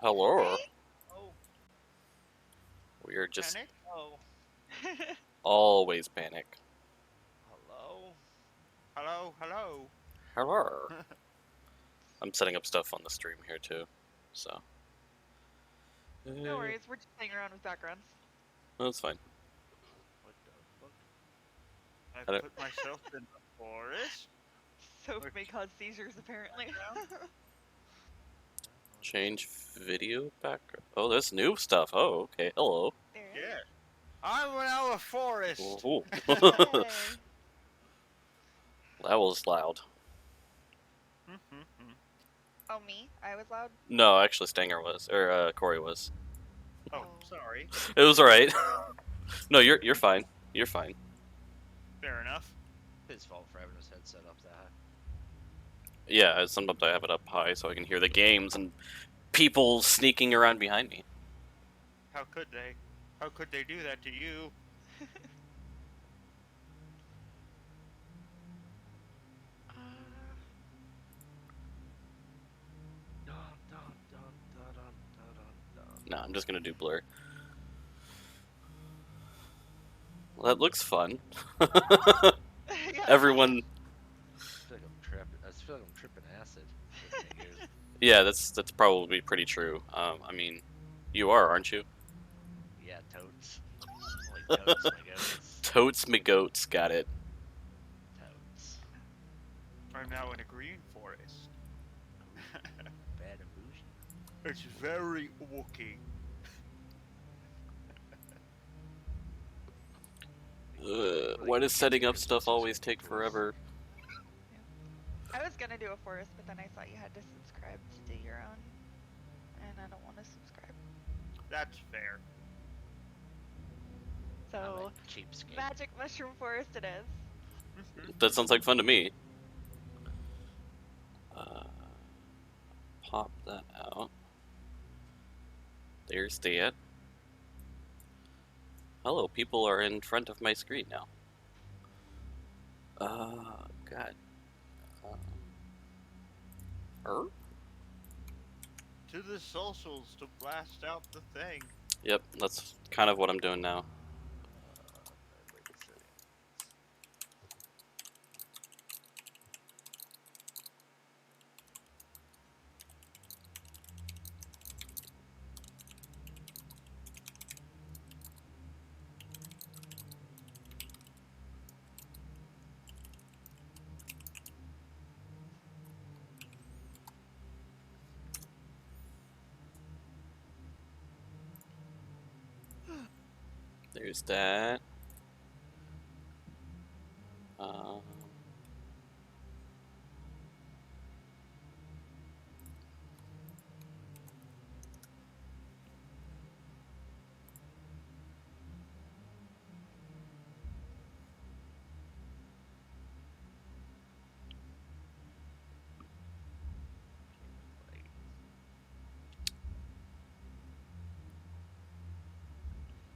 Hello. Hey. Oh, We are just panic? Oh, always panic. hello? Hello, hello. Hello. I'm setting up stuff on the stream here too, so. No worries, we're just playing around with backgrounds. That's fine. What the fuck? I I don't- put myself in the forest? Soap Which may cause seizures, apparently. Change video background. Oh, there's new stuff. Oh, okay. Hello. There it Yeah. I'm now a forest. Ooh. is. Yay. That was loud. Oh, me? I was loud? No, actually, Stanger was, or Corey was. Oh, sorry. It was alright. No, you're fine. You're fine. Fair enough. His fault for having his headset up that high. Yeah, sometimes I have it up high so I can hear the games and people sneaking around behind me. How could they? How could they do that to you? No, I'm just gonna do blur. Well, that looks fun. Yeah. Everyone. I feel like I'm tripping acid. Yeah, that's probably pretty true. I mean, you are, aren't you? Yeah, totes. Like totes, my goats. Totes me goats, got it. Totes. I'm now in a green forest. Bad and bougie. It's very Wookie. Why does setting up stuff always take forever? I was gonna do a forest, but then I thought you had to subscribe to do your own. And I don't want to subscribe. That's fair. So, Cheapskate. magic mushroom forest it is. That sounds like fun to me. Pop that out. There's that. Hello, people are in front of my screen now. God. To the socials to blast out the thing. Yep, that's kind of what I'm doing now. There's that.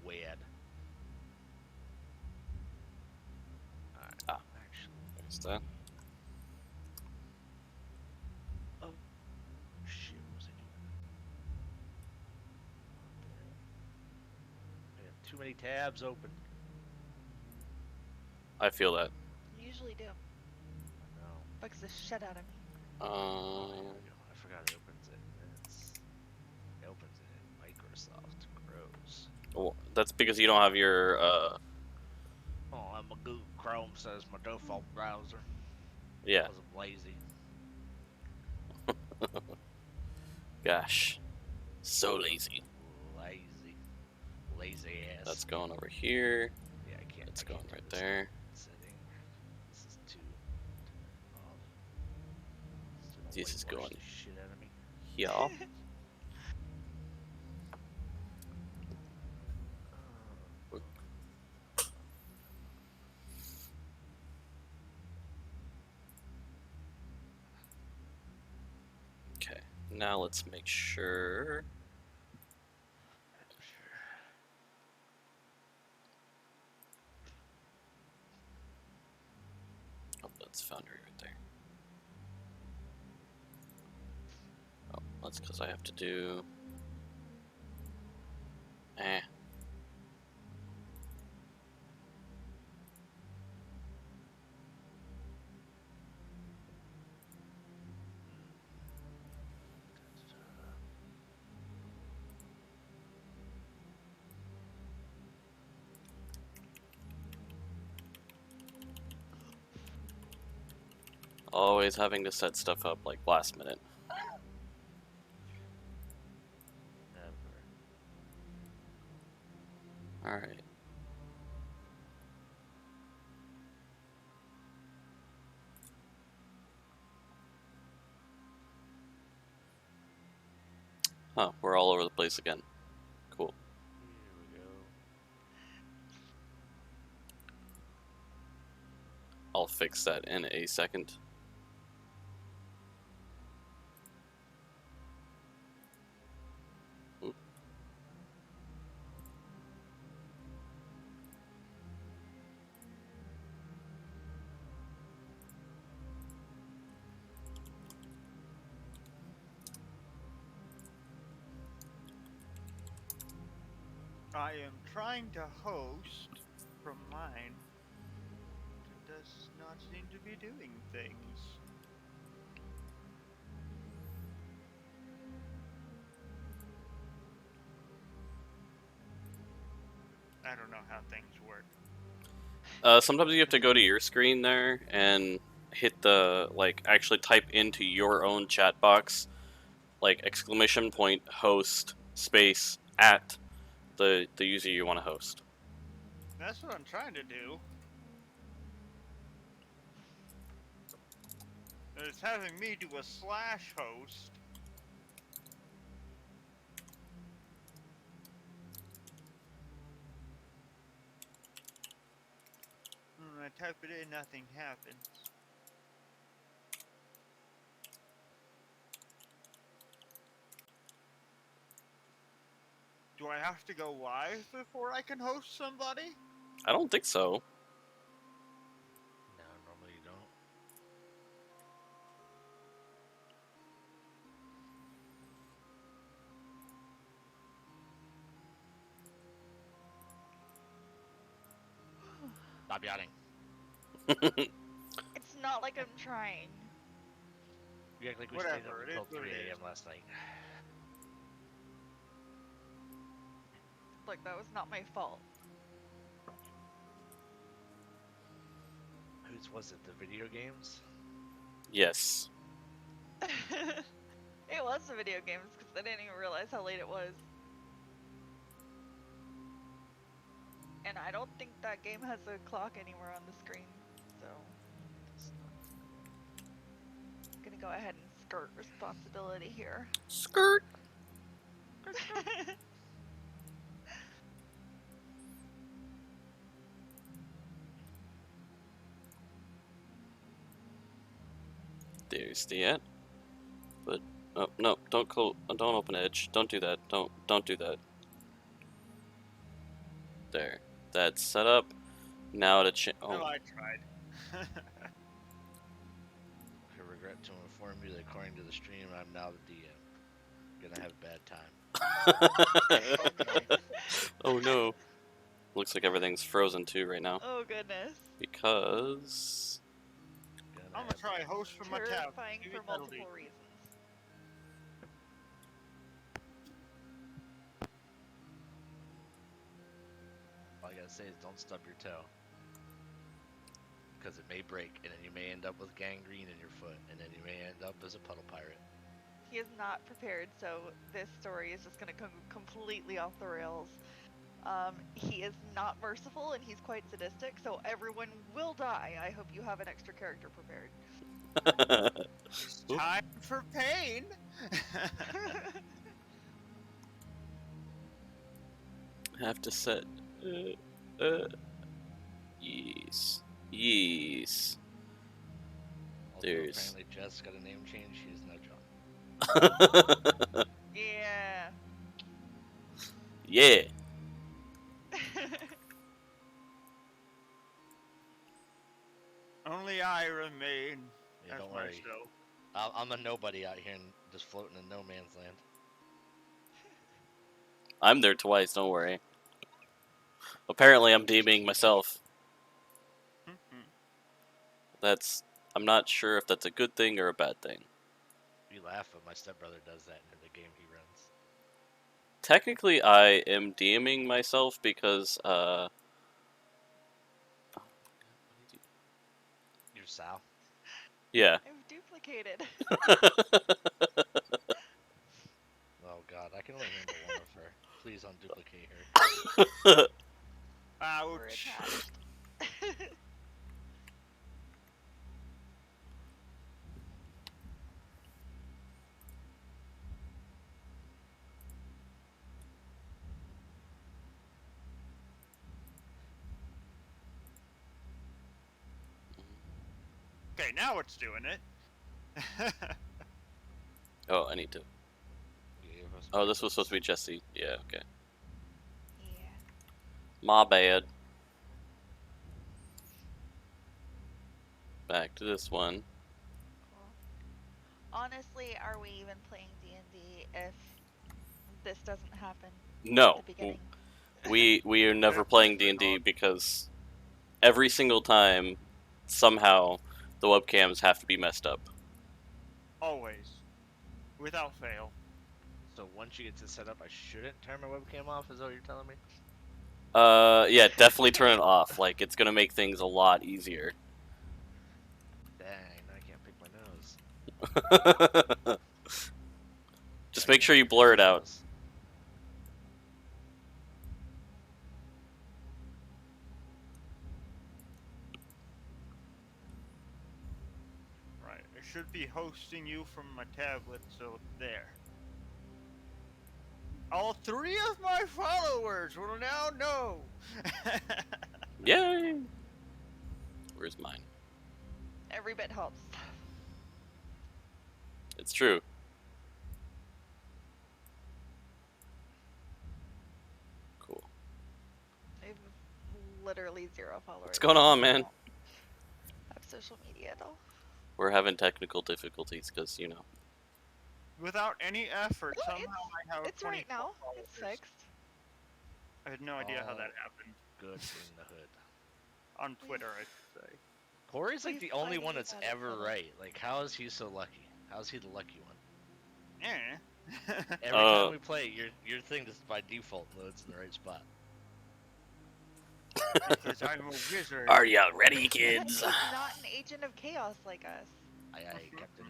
Weird. Ah. Actually. There's that. Oh. Shit, what was I doing? I have too many tabs open. I feel that. You usually do. I know. Bugs the shit out of me. Oh, there we go. I forgot it opens it. It opens it in Microsoft. Gross. Well, that's because you don't have your, Oh, and my Google Chrome says my default browser. yeah. Because I'm lazy. Gosh. So lazy. Lazy. Lazy ass. That's going over here. Yeah, I can't. That's I can't going do right this there. Setting. This is too. This is going shit out of me. here. Okay, now let's make sure. Oh, that's Foundry right there. Oh, that's because I have to do Eh. Always having to set stuff up like last minute. Never. Alright. Huh, we're all over the place again. Cool. Here we go. I'll fix that in a second. Oop. I am trying to host from mine. It does not seem to be doing things. I don't know how things work. Sometimes you have to go to your screen there and hit the, like, actually type into your own chat box, like, !host space at the user you want to host. That's what I'm trying to do. And it's having me do a slash host. I type it in, nothing happens. Do I have to go live before I can host somebody? I don't think so. No, normally you don't. Stop yawning. It's not like I'm trying. You act like we Whatever, stayed up it is until what 3 it a.m. is. last night. Look, that was not my fault. Whose was it? The video games? Yes. It was the video games because I didn't even realize how late it was. And I don't think that game has a clock anywhere on the screen, so I'm gonna go ahead and skirt responsibility here. Skirt. There's the ad. But oh no, don't open Edge. Don't do that. Don't do that. There. That's set up. Now to change. No, Oh. I tried. I regret to inform you that according to the stream, I'm now the DM. Gonna have a bad time. Oh no. Looks like everything's frozen too right now. Oh goodness. Because I'm gonna try host from my tab. Terrifying Maybe for that'll multiple be- reasons. All I gotta say is don't stub your toe. Because it may break, and then you may end up with gangrene in your foot, and then you may end up as a puddle pirate. He is not prepared, so this story is just gonna come completely off the rails. He is not merciful and he's quite sadistic, so everyone will die. I hope you have an extra character prepared. Oop. Time for pain. have to set. Yes. Yes. Although There's. apparently Jess got a name change, she is now John. Yeah. Yeah. Only I remain. Yeah, as don't worry. myself. I'm a nobody out here and just floating in no man's land. I'm there twice, don't worry. Apparently I'm DMing myself. I'm not sure if that's a good thing or a bad thing. You laugh, but my stepbrother does that in the game he runs. Technically, I am DMing myself because, You're Sal. yeah. I've duplicated. Oh god, I can only remember one of her. Please don't duplicate her. We're Ouch. attached. Okay, now it's doing it. Oh, I need to. Oh, this was supposed to be Jesse. Yeah, okay. Yeah. My bad. Back to this one. Cool. Honestly, are we even playing D&D if this doesn't happen at No, the beginning? we are never playing D&D because every single time, somehow, the webcams have to be messed up. Always. Without fail. So once you get to set up, I shouldn't turn my webcam off, is that what you're telling me? Yeah, definitely turn it off. Like, it's gonna make things a lot easier. Dang, now I can't pick my nose. Just make sure you blur it out. Right. I should be hosting you from my tablet, so there. All 3 of my followers will now know. Yay! Where's mine? Every bit helps. It's true. Cool. I have literally 0 followers. What's going on, man? I have social media at all. We're having technical difficulties because, you know. Without any effort, No, somehow I have It's right 24 now. It's followers. fixed. I had no idea how Oh. that happened. Good in the hood. On Twitter, I should say. Corey's like We the only one finally that's got it ever settled. right. Like, how is he so lucky? How's he the lucky one? Eh. Every time we play, your thing just by default loads in the right spot. Because I'm a wizard. Are you ready, He's kids? not an agent of chaos like us. Aye, aye, Captain.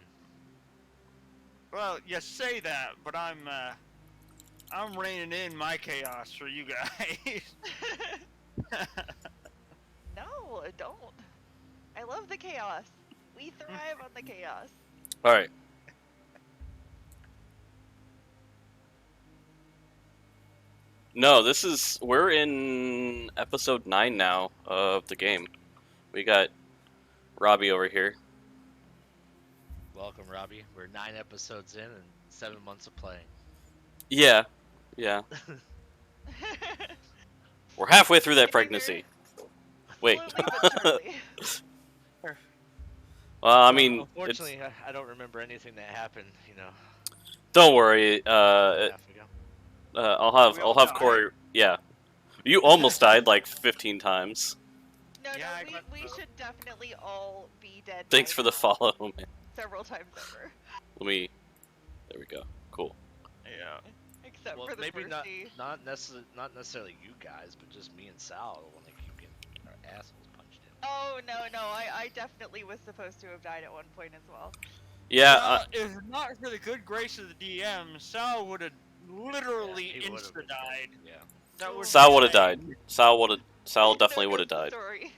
Well, you say that, but I'm reining in my chaos for you guys. No, don't. I love the chaos. We thrive on the chaos. Alright. No, we're in episode 9 now of the game. We got Robbie over here. Welcome, Robbie. We're 9 episodes in and 7 months of playing. Yeah. We're halfway through that Getting pregnancy. Wait. Slowly but surely. Well, I mean, unfortunately, I don't remember anything that happened. You know. don't worry. Half ago. I'll have Corey. Yeah. You almost died like 15 times. No, Yeah, I no, got we should definitely all be dead. Thanks by for the now, follow, man. several times over. There we go. Cool. Yeah. Except Well, for the maybe Mercy. not necessarily you guys, but just me and Sal when they keep getting our assholes punched in. Oh, no, I definitely was supposed to have died at one point as well. Yeah. If not for the good grace of the DM, Sal would have literally he would've been insta-died. dead. Yeah. That was Sal would have insane. died. Sal No, definitely would have that's the died. Story.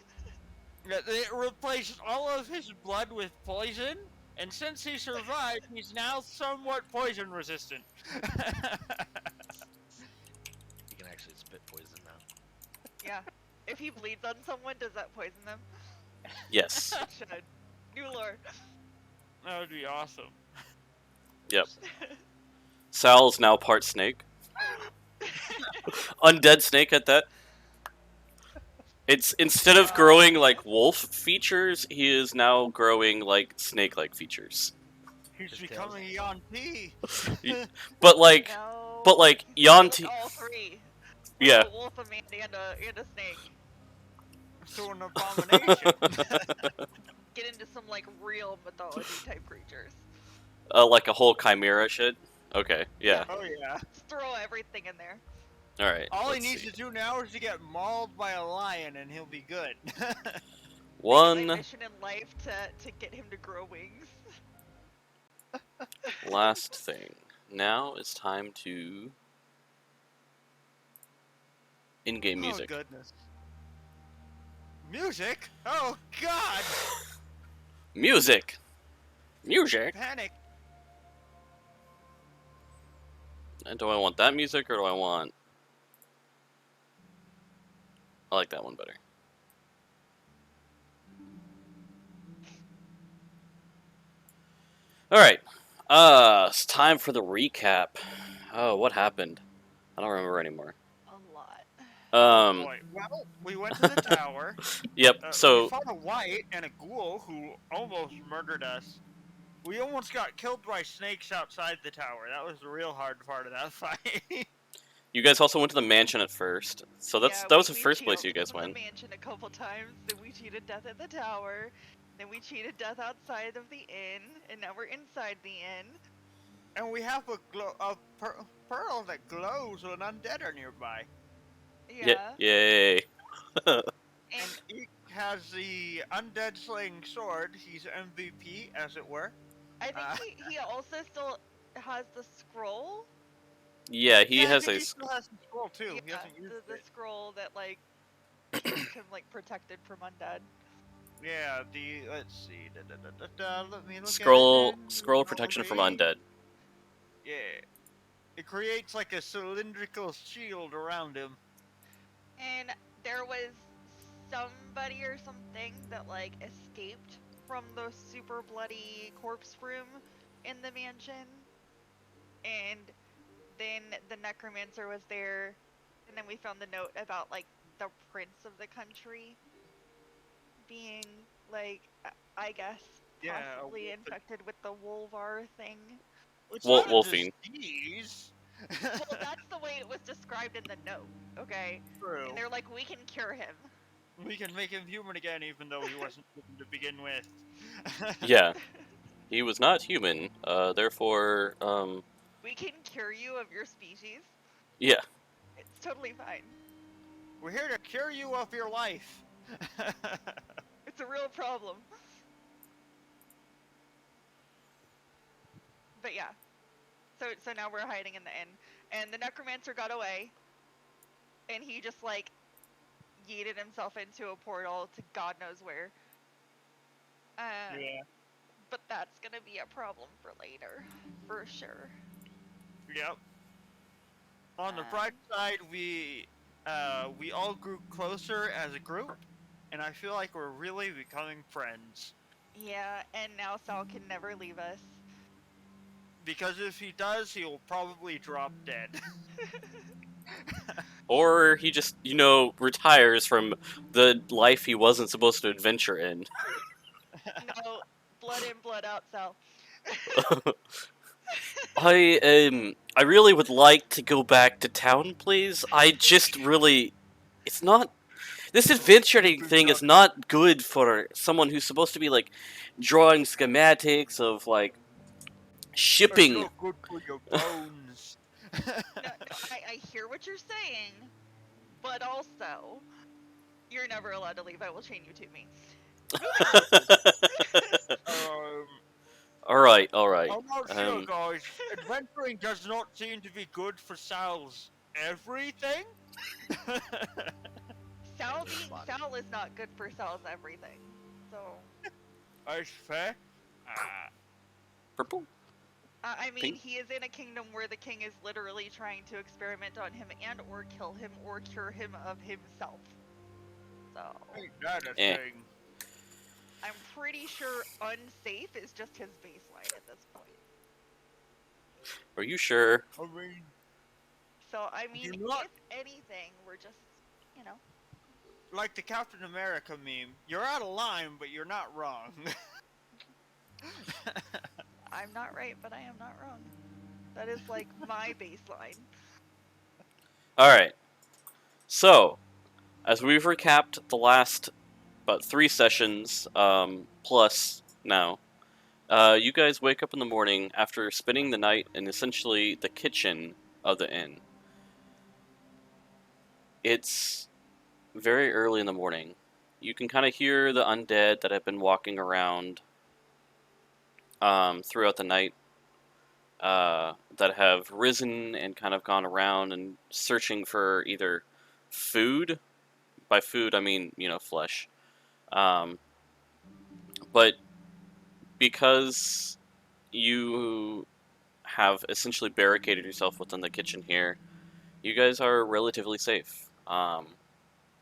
Yeah, they replaced all of his blood with poison, and since he survived, he's now somewhat poison resistant. He can actually spit poison now. Yeah. If he bleeds on someone, does that poison them? Yes. It should. New lore. That would be awesome. Yep. Sal's now part snake. Undead snake at that. It's instead of growing like wolf features, he is now growing like snake-like features. He's His becoming tail's- Eon P. But like, No. But like He's gonna Yanti, lick all three. yeah. A wolf, a man, and a snake. So an abomination. Get into some like real mythology type creatures. Like a whole chimera shit. Okay, yeah. Oh yeah. Just throw everything in there. All right. All he let's needs see. to do now is to get mauled by a lion, and he'll be good. Make it my One mission in life to get him to grow wings. last thing. Now it's time to in-game music. Oh goodness. Music? Oh god! Music. Music. Panic. And do I want that music or do I want? I like that one better. All right. It's time for the recap. Oh, what happened? I don't remember anymore. A lot. Boy. Well, we went to the tower. Yep. We So fought a white and a ghoul who almost murdered us. We almost got killed by snakes outside the tower. That was the real hard part of that fight. you guys also went to the mansion at first. So that was the we first place you cheated guys in the went. mansion a couple times. Then we cheated death at the tower. Then we cheated death outside of the inn, and now we're inside the inn. And we have a pearl that glows when undead are nearby. Yeah. Yay. And He has the undead slaying sword. He's MVP, as it were. I think he also still has the scroll. Yeah, he Yeah, I has think a. he still has the scroll too. He Yeah, hasn't used the it. scroll that like keeps him like protected from undead. Yeah, let's see. Let me look Scroll at it. scroll protection from undead. Yeah. It creates like a cylindrical shield around him. And there was somebody or something that like escaped from the super bloody corpse room in the mansion. And then the necromancer was there, and then we found the note about like the prince of the country being like, I guess, Yeah, possibly infected with the Wolvar thing. It's Wol- not a Wolfine. disease. Well, that's the way it was described in the note, okay? True. And they're like, we can cure him. We can make him human again, even though he wasn't human to begin with. Yeah. He was not human. Therefore, We can cure you of your species. yeah. It's totally fine. We're here to cure you of your life. It's a real problem. But yeah. So now we're hiding in the inn. And the necromancer got away. And he just like yeeted himself into a portal to God knows where. Yeah. But that's gonna be a problem for later. For sure. Yep. On the bright side, we all grew closer as a group, and I feel like we're really becoming friends. Yeah, and now Sal can never leave us. Because if he does, he'll probably drop dead. Or he just, retires from the life he wasn't supposed to adventure in. No, blood in, blood out, Sal. I really would like to go back to town, please. I just really, it's not. This adventuring thing is not good for someone who's supposed to be like drawing schematics of like shipping. It's no good for your bones. No, I hear what you're saying, but also, you're never allowed to leave. I will chain you to me. All right. I'm not sure, guys. Adventuring does not seem to be good for Sal's everything. Sal is not good for Sal's everything. So. That's fair. Purple. I mean, Pink? he is in a kingdom where the king is literally trying to experiment on him and or kill him or cure him of himself. So, Ain't that a Eh. thing? I'm pretty sure unsafe is just his baseline at this point. Are you sure? I mean, So, I mean, You're not- if anything, we're just, like the Captain America meme, you're out of line, but you're not wrong. I'm not right, but I am not wrong. That is like my baseline. Alright. So, as we've recapped the last about 3 sessions, plus now, you guys wake up in the morning after spending the night in essentially the kitchen of the inn. It's very early in the morning. You can kind of hear the undead that have been walking around throughout the night, that have risen and kind of gone around and searching for either food. By food, I mean, flesh. Um, but because you have essentially barricaded yourself within the kitchen here, you guys are relatively safe.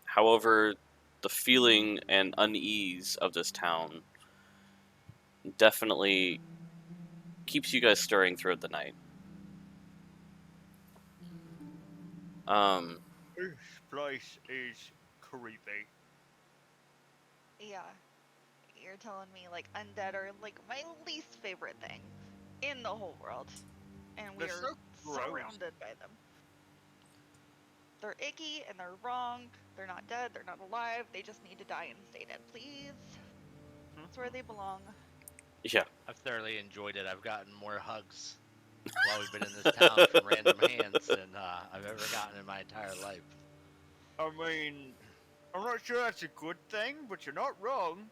However, the feeling and unease of this town definitely keeps you guys stirring throughout the night. Um, This place is creepy. Yeah. You're telling me like undead are like my least favorite thing in the whole world. And we They're are so gross. surrounded by them. They're icky and they're wrong. They're not dead, they're not alive, they just need to die and stay dead, please. That's where they belong. yeah. I've thoroughly enjoyed it. I've gotten more hugs while we've been in this town from random hands than I've ever gotten in my entire life. I mean, I'm not sure that's a good thing, but you're not wrong.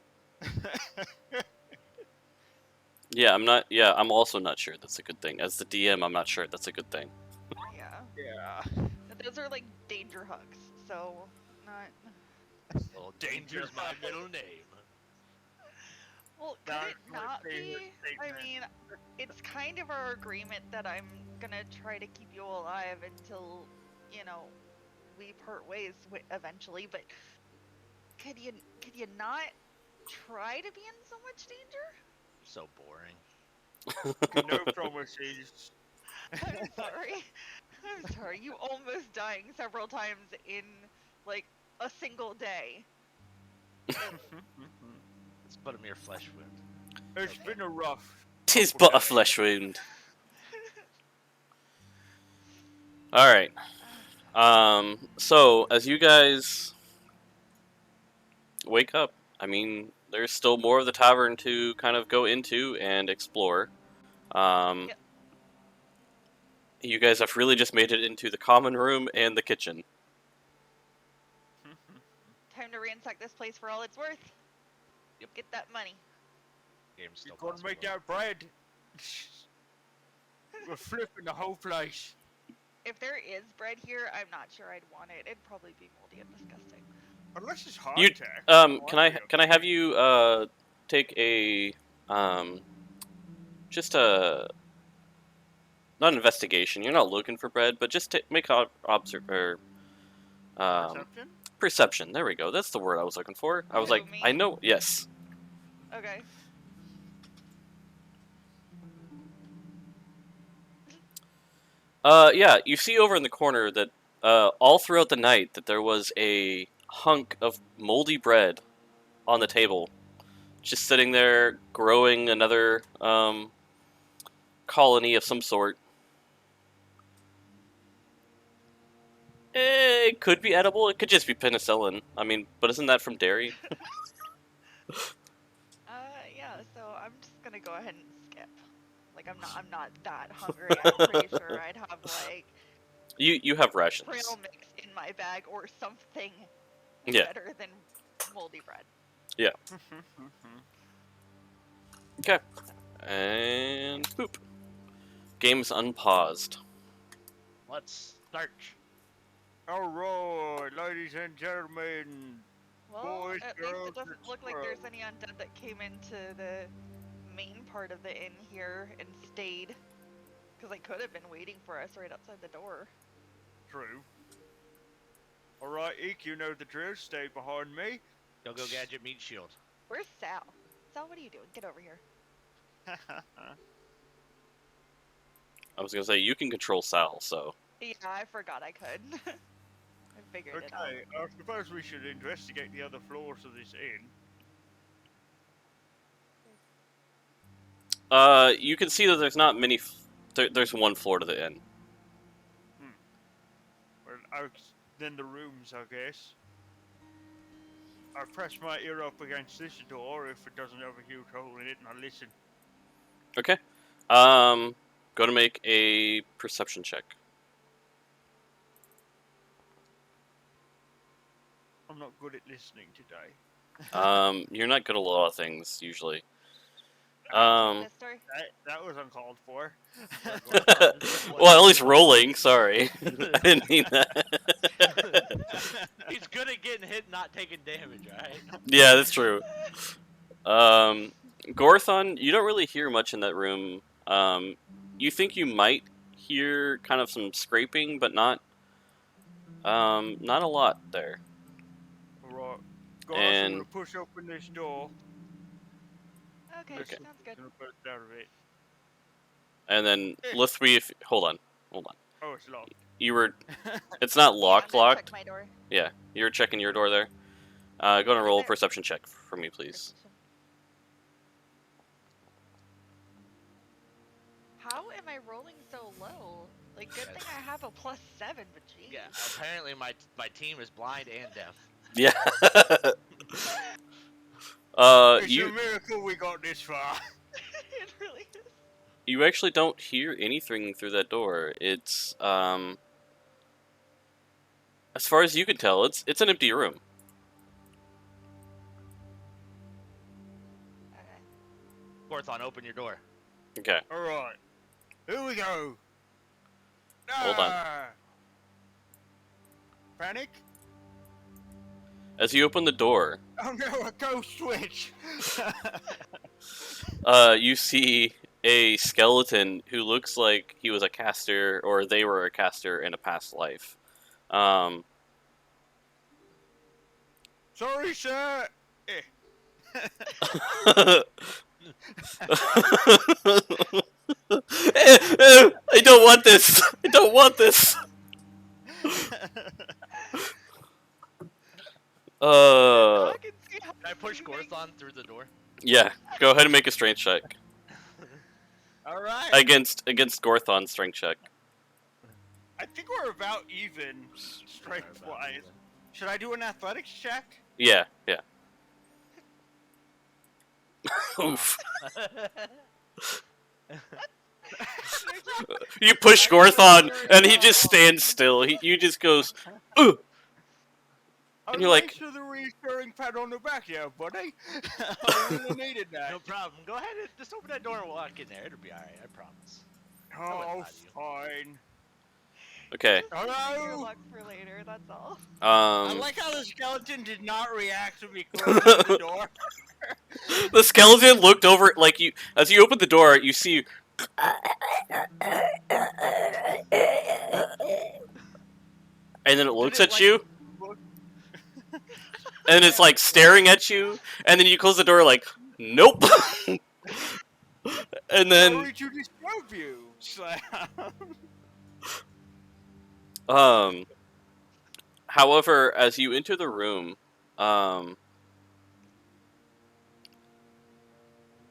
Yeah, I'm also not sure that's a good thing. As the DM, I'm not sure that's a good thing. Yeah. Yeah. Those are like danger hugs, so not. Well, Danger's my middle name. Well, could That's it my not favorite be? I statement. mean, it's kind of our agreement that I'm gonna try to keep you alive until, we part ways eventually. But could you not try to be in so much danger? So boring. No promises. I'm sorry. I'm sorry. You almost dying several times in like a single day. It's but a mere flesh wound. It's been a rough. 'Tis couple but a days. flesh wound. Alright. So, as you guys wake up, I mean, there's still more of the tavern to kind of go into and explore. Yep. You guys have really just made it into the common room and the kitchen. Time to ransack this place for all it's worth. Yep. Get that money. Game's still You're gonna make possible. that bread. We're flipping the whole place. If there is bread here, I'm not sure I'd want it. It'd probably be moldy and disgusting. Unless it's hard You- tech. Can I have you take a just a not investigation. You're not looking for bread, but just make Perception? perception. There we go. That's the word I was looking for. I was Who, like, me? I know. Yes. Okay. Yeah. You see over in the corner that all throughout the night that there was a hunk of moldy bread on the table, just sitting there, growing another colony of some sort. It could be edible. It could just be penicillin. I mean, but isn't that from dairy? Yeah, so I'm just gonna go ahead and skip. Like, I'm not that hungry. I'm pretty sure I'd have, like, You have rations. trail mix in my bag or something Yeah. better than moldy bread. Okay. And boop. Game's unpaused. Let's start. Alright, ladies and gentlemen. Well, Boys, at least girls, it doesn't and look like there's squirrels. any undead that came into the main part of the inn here and stayed. Because they could have been waiting for us right outside the door. True. Alright, Eek, you know the drill. Stay behind me. Go gadget meat shield. Where's Sal? Sal, what are you doing? Get over here. I was gonna say you can control Sal, so Yeah, I forgot I could. I figured it out. Okay, I suppose we should investigate the other floors of this inn. you can see that there's not many There's one floor to the inn. Well, then the rooms, I guess. I press my ear up against this door if it doesn't have a huge hole in it, and I listen. Okay. Go to make a perception check. I'm not good at listening today. You're not good at a lot of things usually. Mister? That was uncalled for. Well, at least rolling. Sorry, I didn't mean that. He's good at getting hit and not taking damage, right? Yeah, that's true. Gorthon, you don't really hear much in that room. You think you might hear kind of some scraping, but not a lot there. Right. Go And- I'm gonna push open this door. Okay, Okay. sounds good. Gonna put it out of it. And then Lithwy, if hold on. Oh, it's locked. You were. It's not locked. Yeah, I'm gonna Locked. check my door. Yeah, you were checking your door there. Go and roll a there- perception check for me, please. Perception. How am I rolling so low? Like, good thing I have a +7, but geez. Yeah. Apparently, my team is blind and deaf. Yeah. It's a You miracle we got this far. It really is. you actually don't hear anything through that door. It's as far as you can tell, it's an empty room. Okay. Gorthon, open your door. Okay. Alright. Here we go. Hold on. Panic? As you open the door, Oh no, a ghost switch! you see a skeleton who looks like he was a caster, or they were a caster in a past life. Sorry, sir! I don't want this. I don't want this. I can see how Can I push moving. Gorthon through the door? Yeah. Go ahead and make a strength check Alright. against Gorthon's strength check. I think we're about even, strength-wise. Should I do an athletics check? Yeah. Yeah. Oof. You push Gorthon, and he just stands still. You just goes, "Ugh." Oh, And you're like- thanks for the reassuring pat on the back, yeah, buddy. I really needed that. No problem. Go ahead and just open that door and walk in there. It'll be alright, I promise. Oh, lie to you. fine. Okay. Just leave Hello? your luck for later, that's all. I like how the skeleton did not react to me closing the door. The skeleton looked over, like you, as you open the door, you see. And then it looks it, at like, you, look- and it's like staring at you, and then you close the door, like, nope. And then, Sorry to disturb you. Slam. however, as you enter the room,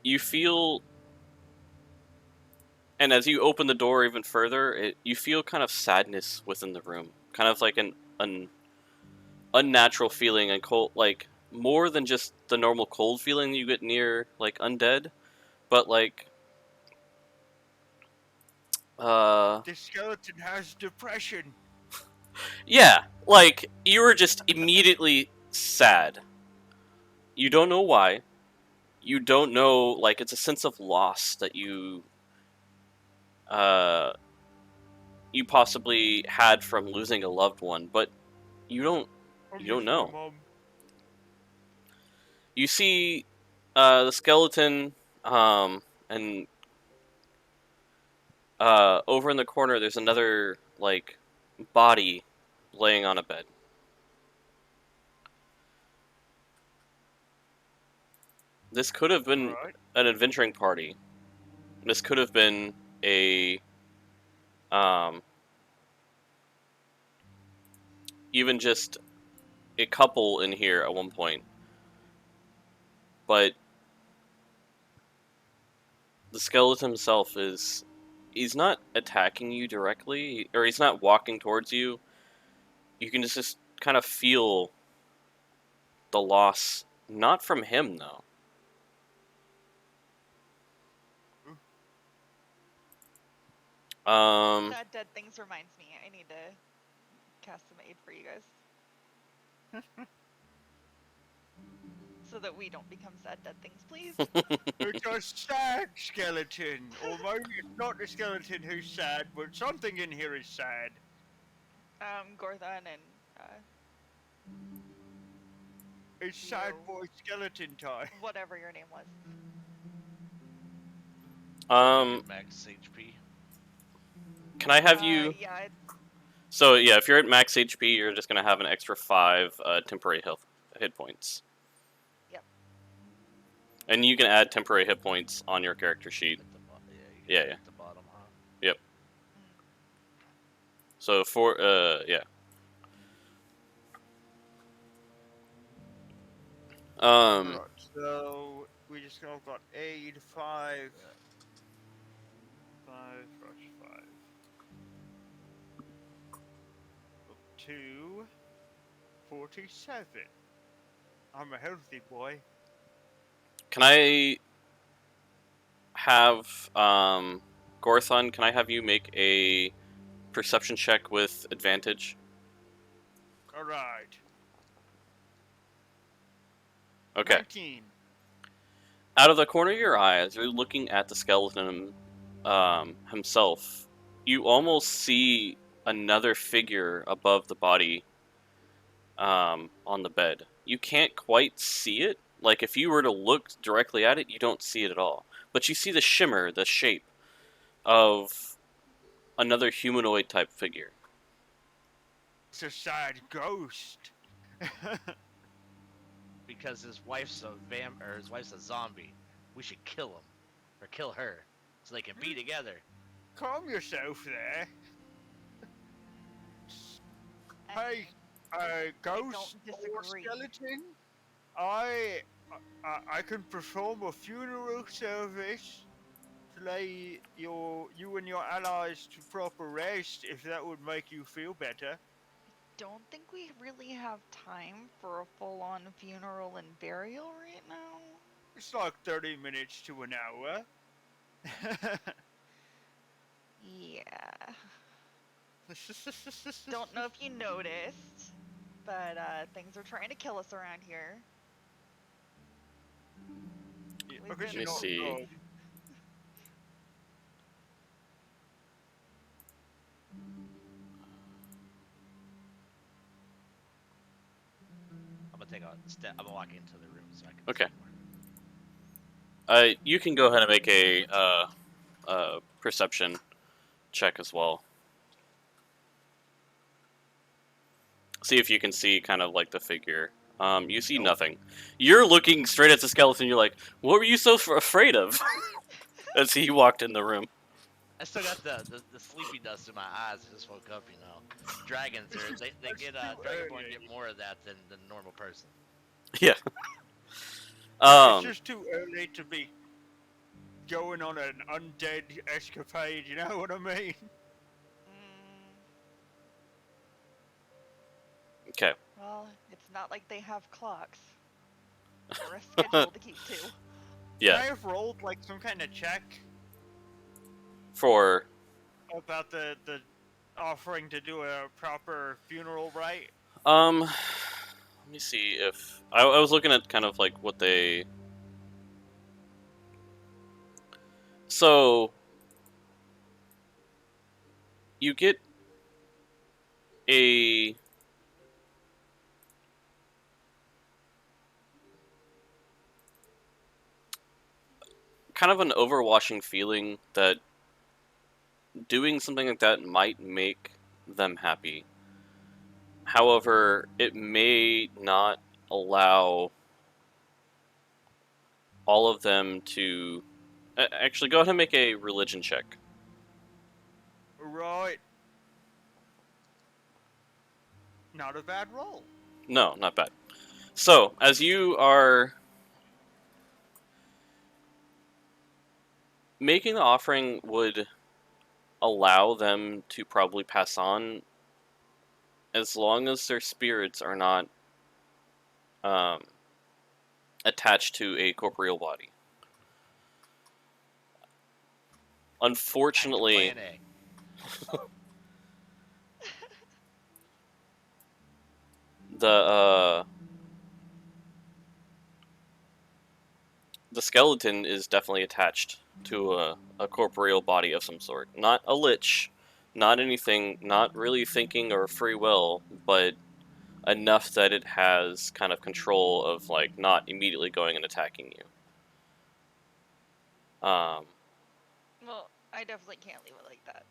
you feel, and as you open the door even further, you feel kind of sadness within the room, kind of like an unnatural feeling and cold, like more than just the normal cold feeling you get near like undead, but like The skeleton has depression. yeah, like you were just immediately sad. You don't know why. You don't know, like it's a sense of loss that you possibly had from losing a loved one, but you don't I'm You don't just know. my mom. You see the skeleton, and over in the corner there's another, like, body laying on a bed. This could have been Right. an adventuring party. This could have been a, even just a couple in here at one point. But the skeleton himself is he's not attacking you directly, or he's not walking towards you. You can just kind of feel the loss, not from him though. Sad dead things reminds me. I need to cast some aid for you guys. So that we don't become sad dead things, please. It's a sad skeleton. Or maybe it's not the skeleton who's sad, but something in here is sad. Gorthon and It's sad Yo. boy skeleton time. whatever your name was. Max HP. Can I have you? Yeah, So yeah, if you're at max HP, you're just gonna have an extra 5 temporary hit points. Yep. And you can add temporary hit points on your character sheet. At the Yeah, At the bottom, huh? So for yeah. Right, so we just got aid 5. 5 rush 5. Up to 47. I'm a healthy boy. Can I have Gorthon? Can I have you make a perception check with advantage? Alright. Okay. 19. Out of the corner of your eye, as you're looking at the skeleton himself, you almost see another figure above the body on the bed. You can't quite see it. Like, if you were to look directly at it, you don't see it at all. But you see the shimmer, the shape of another humanoid type figure. It's a sad ghost. Because his wife's his wife's a zombie. We should kill him. Or kill her. So they can be together. Calm yourself there. Hey, ghost don't or disagree. skeleton? I can perform a funeral service to lay you and your allies to proper rest if that would make you feel better. Don't think we really have time for a full-on funeral and burial right now. It's like 30 minutes to an hour. Yeah. Don't know if you noticed, but things are trying to kill us around here. Because Let you're me not see. God. I'm gonna take a step. I'm gonna walk into the room so I can. Okay. see more. You can go ahead and make a perception check as well. See if you can see kind of like the figure. You see nothing. You're looking straight at the skeleton. You're like, "What were you so afraid of?" As he walked in the room. I still got the sleepy dust in my eyes. I just woke up, you know. Dragons, they get Dragonborn get more of that than the normal person. Yeah. It's just too early to be going on an undead escapade, you know what I mean? Okay. Well, it's not like they have clocks. Or a schedule to keep to. Can I Yeah. have rolled like some kind of check For about the offering to do a proper funeral rite? let me see if I was looking at kind of like what they. So you get a kind of an overwashing feeling that doing something like that might make them happy. However, it may not allow all of them to. Actually, go ahead and make a religion check. Right. Not a bad roll. No, not bad. So, as you are making the offering would allow them to probably pass on as long as their spirits are not attached to a corporeal body. Unfortunately, Plan A. the skeleton is definitely attached to a corporeal body of some sort. Not a lich, not anything, not really thinking or free will, but enough that it has kind of control of, like, not immediately going and attacking you. Well, I definitely can't leave it like that.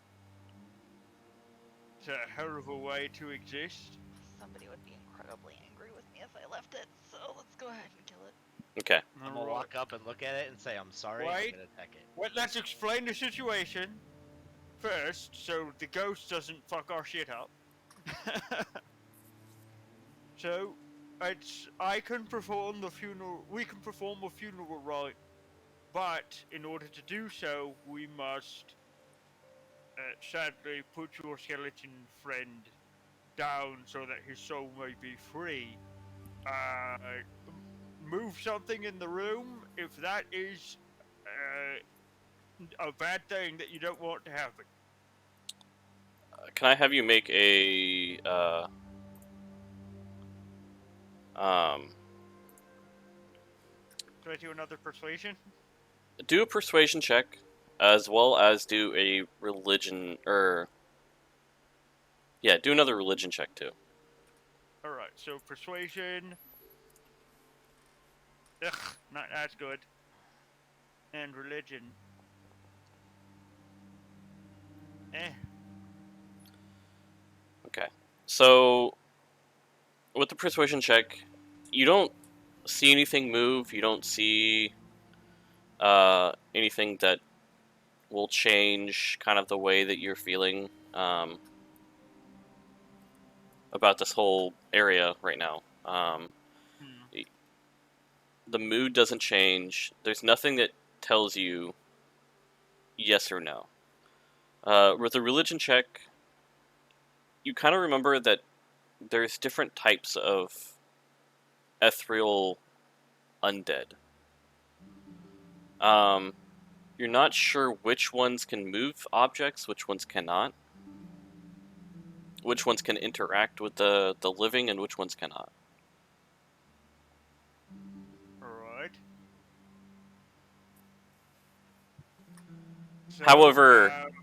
It's a hell of a way to exist. Somebody would be incredibly angry with me if I left it, so let's go ahead and kill it. Okay. I'm gonna walk up and look at it and say, I'm sorry, I'm Wait. gonna attack it. Well, let's explain the situation first, so the ghost doesn't fuck our shit up. So, I can perform the funeral. We can perform a funeral rite, but in order to do so, we must sadly put your skeleton friend down so that his soul may be free. Move something in the room if that is a bad thing that you don't want to happen. Can I have you make a Do I do another persuasion? do a persuasion check, as well as do a religion, do another religion check too. Alright, so persuasion. Ugh, not as good. And religion. Okay. So, with the persuasion check, you don't see anything move, you don't see anything that will change kind of the way that you're feeling about this whole area right now. The mood doesn't change. There's nothing that tells you yes or no. With the religion check, you kind of remember that there's different types of ethereal undead. You're not sure which ones can move objects, which ones cannot. Which ones can interact with the living and which ones cannot. Alright. So,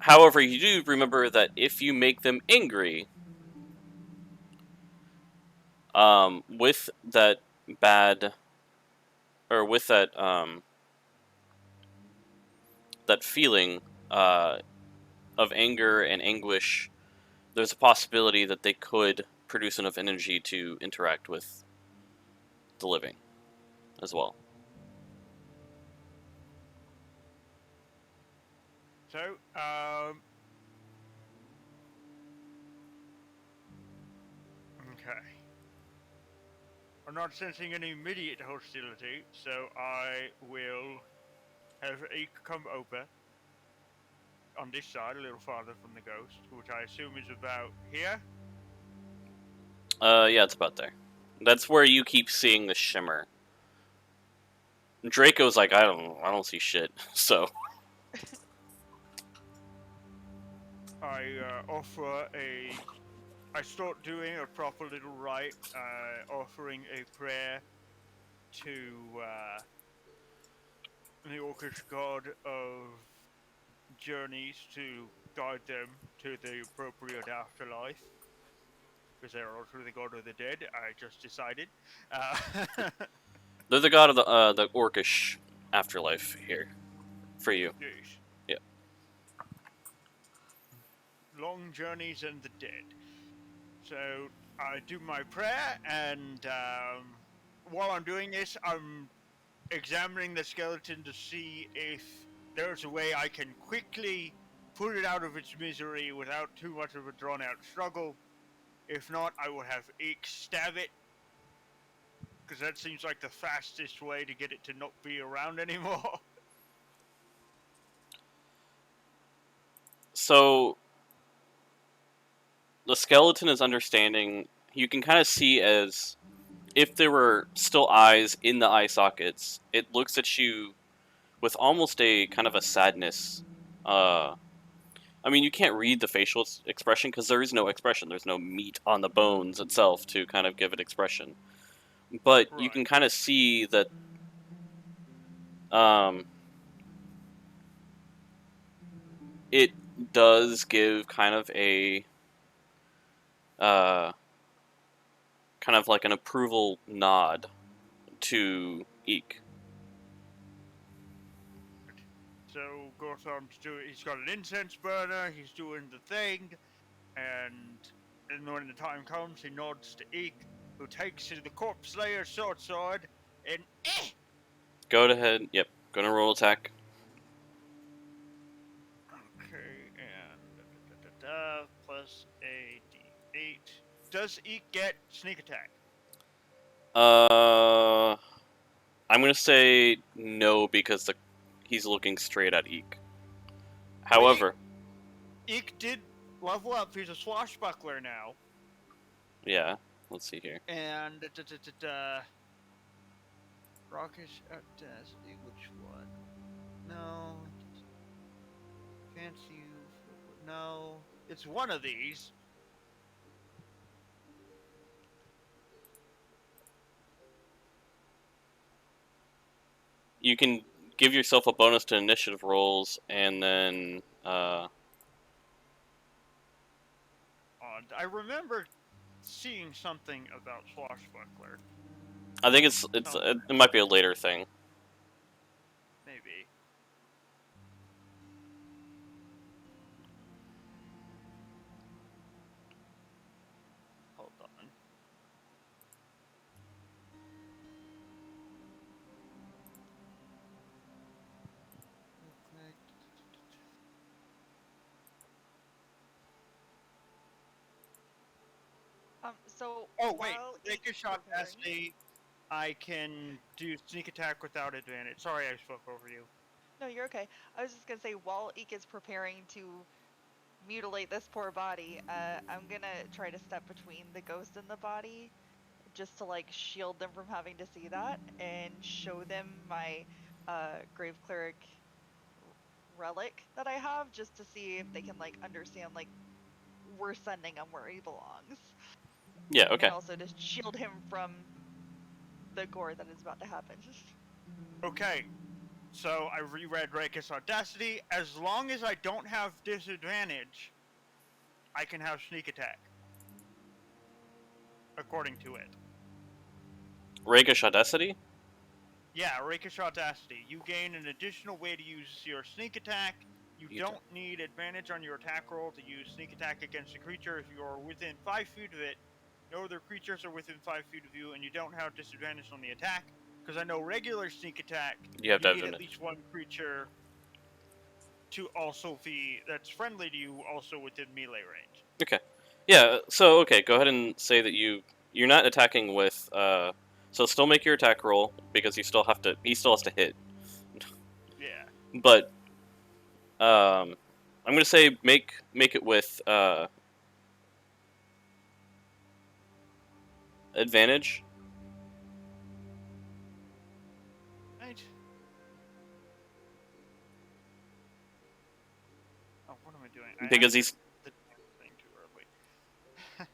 However, you do remember that if you make them angry, with that bad, or with that that feeling of anger and anguish, there's a possibility that they could produce enough energy to interact with the living as well. So, okay. I'm not sensing any immediate hostility, so I will have Eek come over on this side, a little farther from the ghost, which I assume is about here. Yeah, it's about there. That's where you keep seeing the shimmer. Draco's like, I don't see shit. So I start doing a proper little rite, offering a prayer to the Orcish god of journeys to guide them to the appropriate afterlife. Because they're also the god of the dead, I just decided. they're the god of the Orcish afterlife here for you. Yes. Yeah. Long journeys and the dead. So I do my prayer, and while I'm doing this, I'm examining the skeleton to see if there's a way I can quickly put it out of its misery without too much of a drawn-out struggle. If not, I will have Eek stab it, because that seems like the fastest way to get it to not be around anymore. So the skeleton is understanding. You can kind of see as if there were still eyes in the eye sockets. It looks at you with almost a kind of a sadness. I mean, you can't read the facial expression because there is no expression. There's no meat on the bones itself to kind of give it expression. But you can Right. kind of see that um, it does give kind of a uh, kind of like an approval nod to Eek. So goes on to do. He's got an incense burner. He's doing the thing, and when the time comes, he nods to Eek, who takes to the corpse slayer sword, and Go ahead. Yep. Gonna roll attack. okay, and plus a d8. Does Eek get sneak attack? I'm gonna say no because he's looking straight at Eek. However, Eek did level up. He's a swashbuckler now, yeah. Let's see here. and Rockish Audacity. Which one? No. Fancy. No. It's one of these. You can give yourself a bonus to initiative rolls, and then I remember seeing something about swashbuckler. I think it might be a later thing. Maybe. Hold on. So Oh wait, while take a Eek's shot, preparing- Destiny. I can do sneak attack without advantage. Sorry, I spoke over you. No, you're okay. I was just gonna say, while Eek is preparing to mutilate this poor body, I'm gonna try to step between the ghost and the body, just to like shield them from having to see that, and show them my grave cleric relic that I have, just to see if they can like understand like we're sending him where he belongs, Yeah. Okay. and also to shield him from the gore that is about to happen. Okay, so I reread Rakus Audacity. As long as I don't have disadvantage, I can have sneak attack. According to it. Rakish Audacity. Yeah, Rakish Audacity. You gain an additional way to use your sneak attack. You don't need advantage on your attack roll to use sneak attack against a creature if you are within 5 feet of it. No other creatures are within 5 feet of you, and you don't have disadvantage on the attack. Because I know regular sneak attack, You have to have need at advantage. least one creature to also be that's friendly to you, also within melee range. Okay. Yeah. So okay, go ahead and say that you're not attacking with. So still make your attack roll because you still have to. He still has to hit. Yeah. But I'm gonna say make it with advantage Right. Oh, what am I doing? because he's. The thing too early.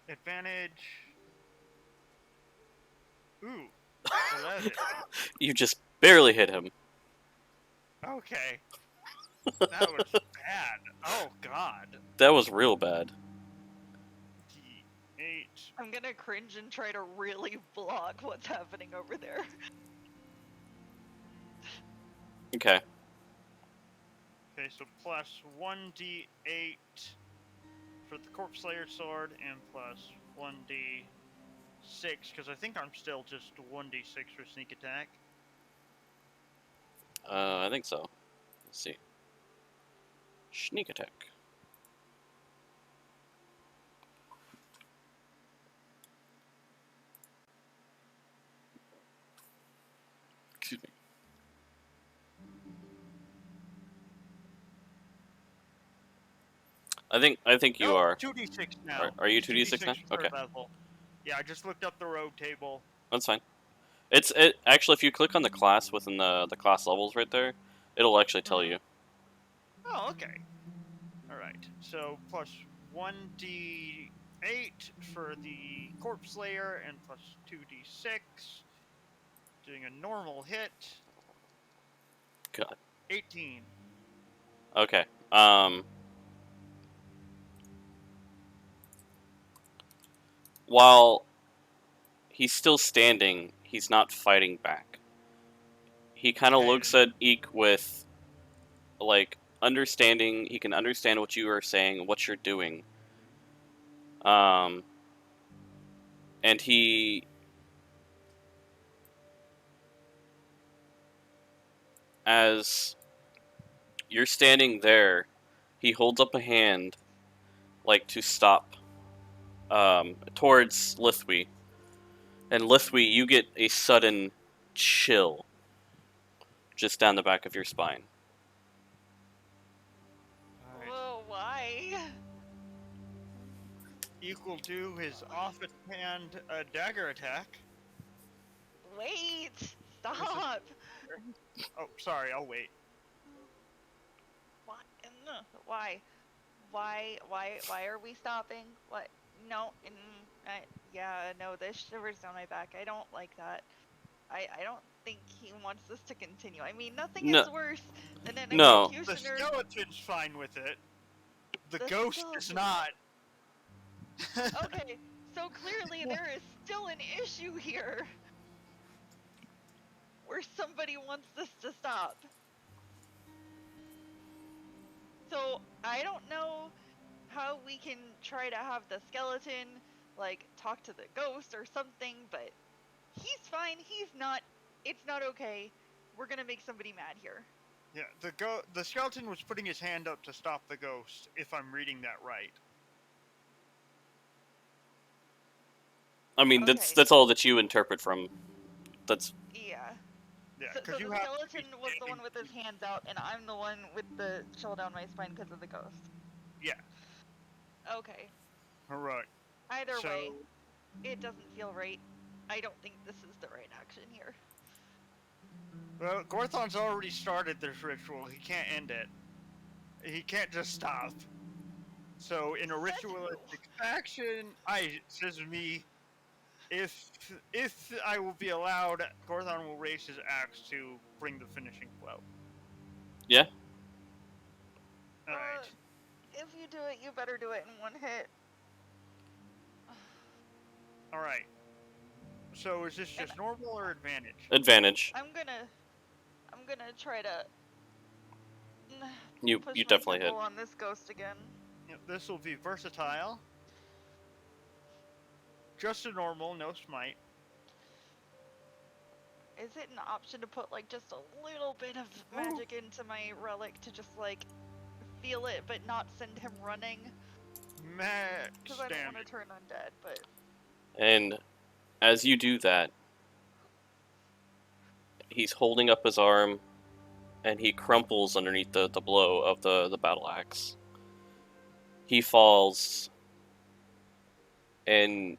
Advantage. Ooh. 11. You just barely hit him. Okay. That was bad. Oh god. That was real bad. D8. I'm gonna cringe and try to really block what's happening over there. Okay. Okay, so plus 1d8 for the Corpse Slayer sword and plus 1d6, because I think I'm still just 1d6 for sneak attack. I think so. Let's see. Sneak attack. Excuse me. I think you No, are. 2d6 now. Are you It's 2d6 now? per Okay, level. Yeah, I just looked up the road table. that's fine. It actually, if you click on the class within the class levels right there, it'll actually tell you. Oh, okay. All right. So plus 1d8 for the corpse layer and plus 2d6. Doing a normal hit. God. 18. Okay. While he's still standing, he's not fighting back. He kind of Okay. looks at Eek with, like, understanding. He can understand what you are saying, what you're doing. And he, as you're standing there, he holds up a hand, like, to stop, towards Lithwy. And Lithwy, you get a sudden chill just down the back of your spine. All right. Whoa, why? Equal to his offhand dagger attack. Wait! Stop! Oh, sorry. I'll wait. Why? Why? Why are we stopping? What? No, yeah, no, this shivers down my back. I don't like that. I don't think he wants this to continue. I mean, nothing No, is worse than an no. The executioner. skeleton's fine with it. The The ghost is skeleton. not. Okay, so clearly there is still an issue here where somebody wants this to stop. So I don't know how we can try to have the skeleton like talk to the ghost or something, but he's fine. He's not. It's not okay. We're gonna make somebody mad here. Yeah, the skeleton was putting his hand up to stop the ghost, if I'm reading that right. I mean, Okay. that's all that you interpret from. That's Yeah. Yeah, So, because so you the have to be skeleton was the one standing- with his hands out, and I'm the one with the chill down my spine because of the ghost. Yeah. Okay. All right. Either So, way, it doesn't feel right. I don't think this is the right action here. well, Gorthon's already started this ritual. He can't end it. He can't just stop. So, in a ritualistic action, says me, if I will be allowed, Gorthon will raise his axe to bring the finishing blow. yeah. All right. If you do it, you better do it in one hit. All right. So, is this just normal or advantage? Advantage. I'm gonna try to You push my definitely hit. tempo on this ghost again. Yep, this will be versatile. Just a normal, no smite. Is it an option to put like just a little bit of magic into my relic to just like feel it but not send him running? Max Because I don't want damage. to turn undead, but And as you do that, he's holding up his arm, and he crumples underneath the blow of the battle axe. He falls, and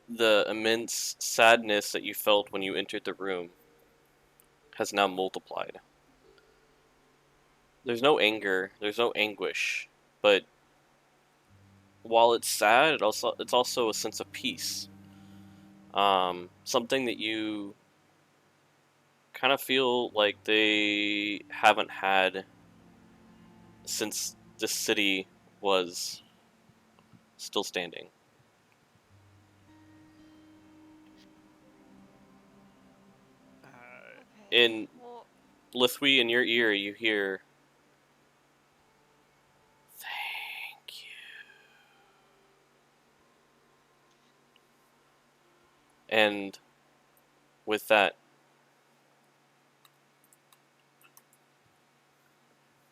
the immense sadness that you felt when you entered the room has now multiplied. There's no anger, there's no anguish, but while it's sad, it's also a sense of peace. Something that you kind of feel like they haven't had since this city was still standing. okay. In Well, Lithwy, in your ear, you hear, "Thank you." And with that,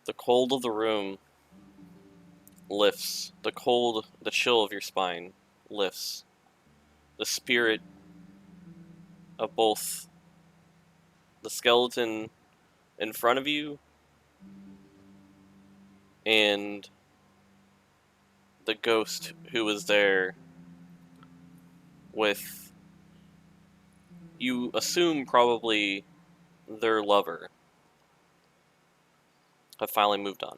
the cold of the room lifts. The chill of your spine lifts. The spirit of both the skeleton in front of you and the ghost who was there with, you assume probably their lover, have finally moved on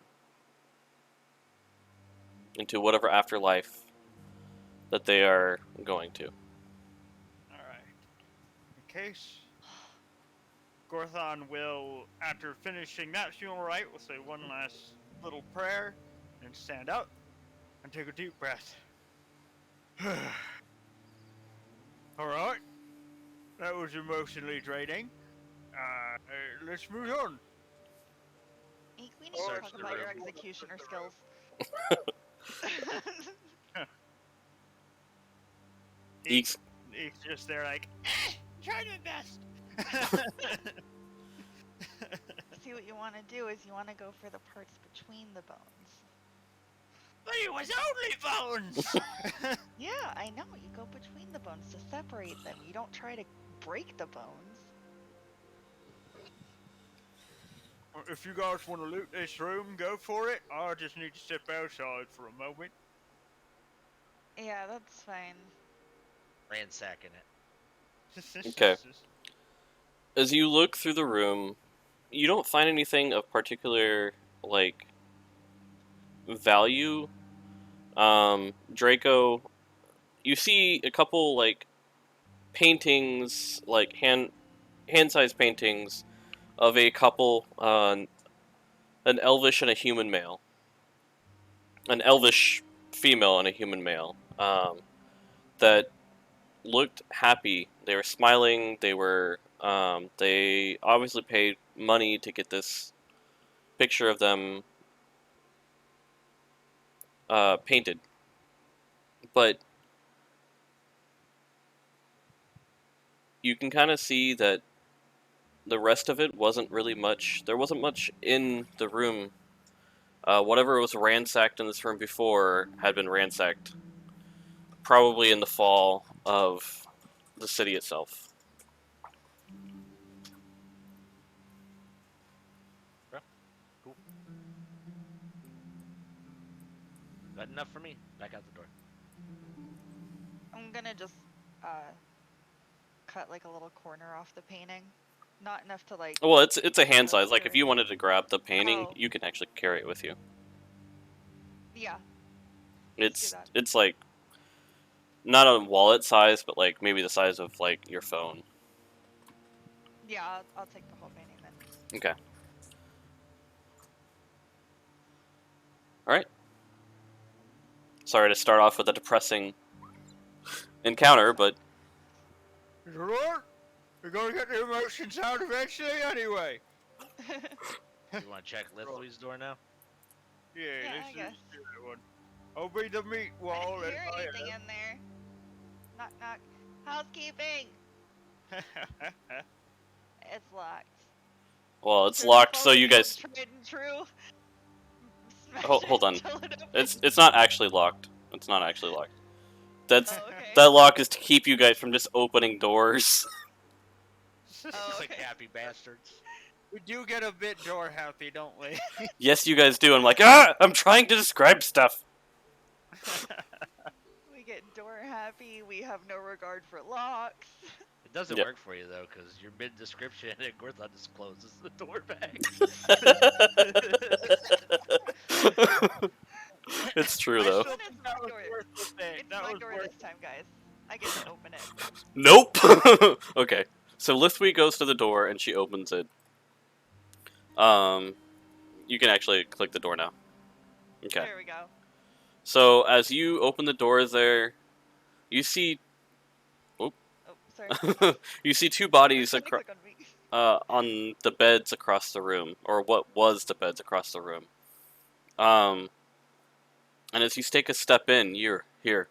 into whatever afterlife that they are going to. Alright. In case, Gorthon will, after finishing that funeral rite, will say one last little prayer and stand up and take a deep breath. Alright. That was emotionally draining. Let's move on. Eek, we need Oh, to Search talk the about your room. executioner skills. Eeks. He's just there like, try my best. See, what you want to do is you want to go for the parts between the bones. But it was only bones! Yeah, I know. You go between the bones to separate them. You don't try to break the bones. If you guys want to loot this room, go for it. I just need to step outside for a moment. Yeah, that's fine. Ransacking it. Okay. As you look through the room, you don't find anything of particular, like, value. Draco, you see a couple, like, paintings, like hand-sized paintings of a couple, an elvish and a human male. An elvish female and a human male, that looked happy. They were smiling. They obviously paid money to get this picture of them painted. But you can kind of see that the rest of it wasn't really much. There wasn't much in the room. Whatever was ransacked in this room before had been ransacked, probably in the fall of the city itself. Good enough for me. Back out the door. I'm gonna just cut like a little corner off the painting. Not enough to like. Well, it's a hand size. Like if you wanted to grab the painting, Oh. you can actually carry it with you. Yeah. Let's do that. It's like not a wallet size, but like maybe the size of like your phone. Yeah, I'll take the whole painting then. Okay. All right. Sorry to start off with a depressing encounter, but Is it alright? We're gonna get the emotions out eventually anyway. You want to check Lithley's door now? Yeah, Yeah, I this guess. is the one. I'll be the meat I wall didn't and hear anything in there. Knock knock. Housekeeping. It's locked. well, it's Sure, locked. the So you phone guys, tried and true. Smash hold it on. until it opens. It's not actually locked. It's not actually locked. That's Oh, okay. that lock is to keep you guys from just opening doors. Oh, Click okay. happy bastards. We do get a bit door happy, don't we? Yes, you guys do. I'm like, I'm trying to describe stuff. We get door happy. We have no regard for locks. It doesn't Yep. work for you though, because you're mid description and Gorthon just closes the door back. It's true I though. still think that was worth the thing. It's That my was door worth this time, guys. I get to open it. Nope. Okay. So Lithwy goes to the door and she opens it. You can actually click the door now. Okay. There we go. So as you open the door there, you see Oh, sorry. you see two bodies Somebody click on me. on the beds across the room, or what was the beds across the room. And as you take a step in, you're here.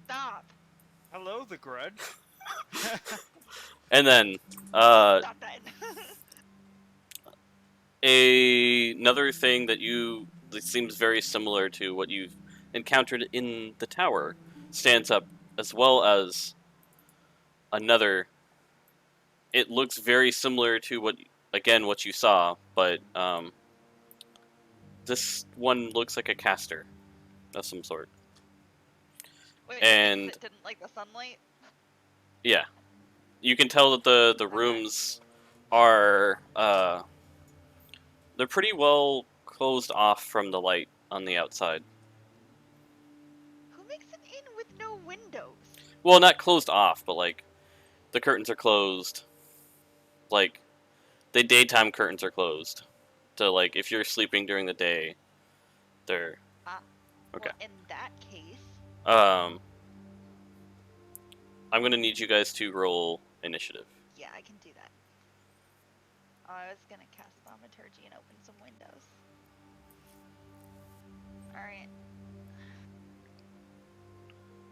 Stop. Hello, the grudge. And then Stop that. another thing that seems very similar to what you've encountered in the tower. stands up, as well as another. It looks very similar to what you saw, but this one looks like a caster of some sort. Wait, And because it didn't like the sunlight? yeah, you can tell that the rooms are they're pretty well closed off from the light on the outside. Who makes an inn with no windows? Well, not closed off, but like the curtains are closed. Like the daytime curtains are closed. So like if you're sleeping during the day, they're okay. Well, in that case... I'm gonna need you guys to roll initiative. Yeah, I can do that. I was gonna cast Thaumaturgy and open some windows. Alright.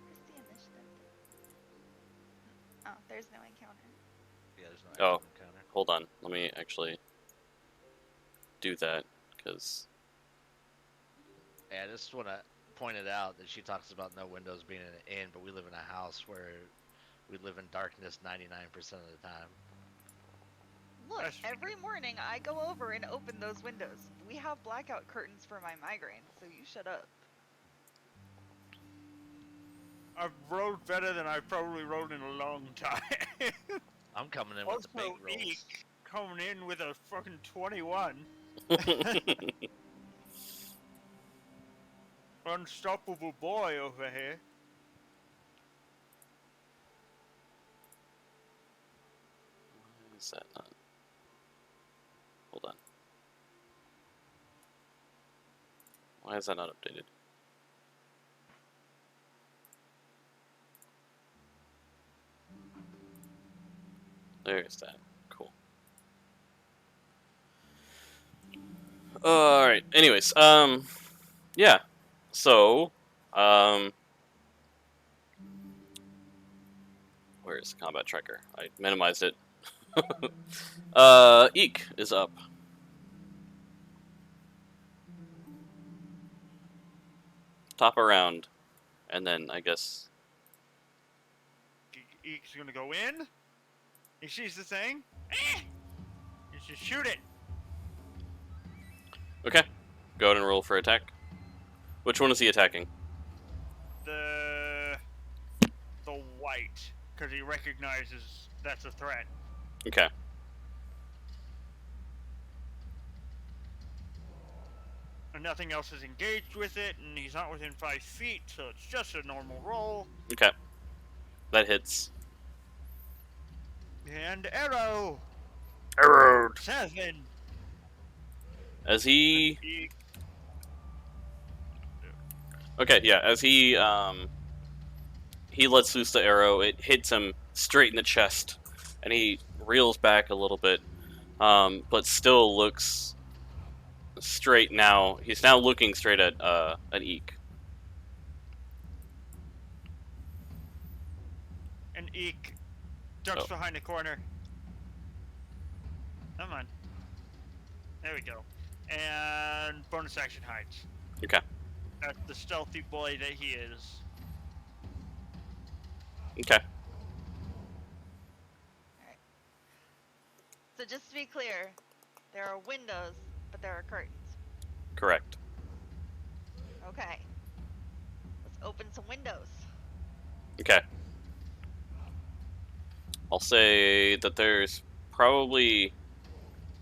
Where's the initiative? Oh, there's no encounter. Yeah, there's no Oh. actual encounter. Hold on, let me actually do that because Yeah, I just want to point it out that she talks about no windows being in an inn, but we live in a house where we live in darkness 99% of the time. Look, That's- every morning I go over and open those windows. We have blackout curtains for my migraine, so you shut up. I've rolled better than I've probably rolled in a long time. I'm coming in with the Also, big rolls. Eek coming in with a fucking 21. Unstoppable boy over here. Why is that not? Hold on. Why is that not updated? There's that. Cool. Alright, anyways, yeah. So, where's the combat tracker? I minimized it. Eek is up. Top around, and then I guess Eek's gonna go in. He sees the thing. Eh! You should shoot it. okay. Go ahead and roll for attack. Which one is he attacking? The white, because he recognizes that's a threat. Okay. And nothing else is engaged with it, and he's not within 5 feet, so it's just a normal roll. Okay. That hits. And arrow. Arrowed. 7. As he Eek. okay, yeah. As he lets loose the arrow, it hits him straight in the chest, and he reels back a little bit, but still looks straight now. He's now looking straight at Eek. And Eek ducks Oh. behind the corner. Come on. There we go. And bonus action hides. Okay. That's the stealthy boy that he is. Okay. So just to be clear, there are windows, but there are curtains. Correct. Okay. Let's open some windows. Okay. I'll say that there's probably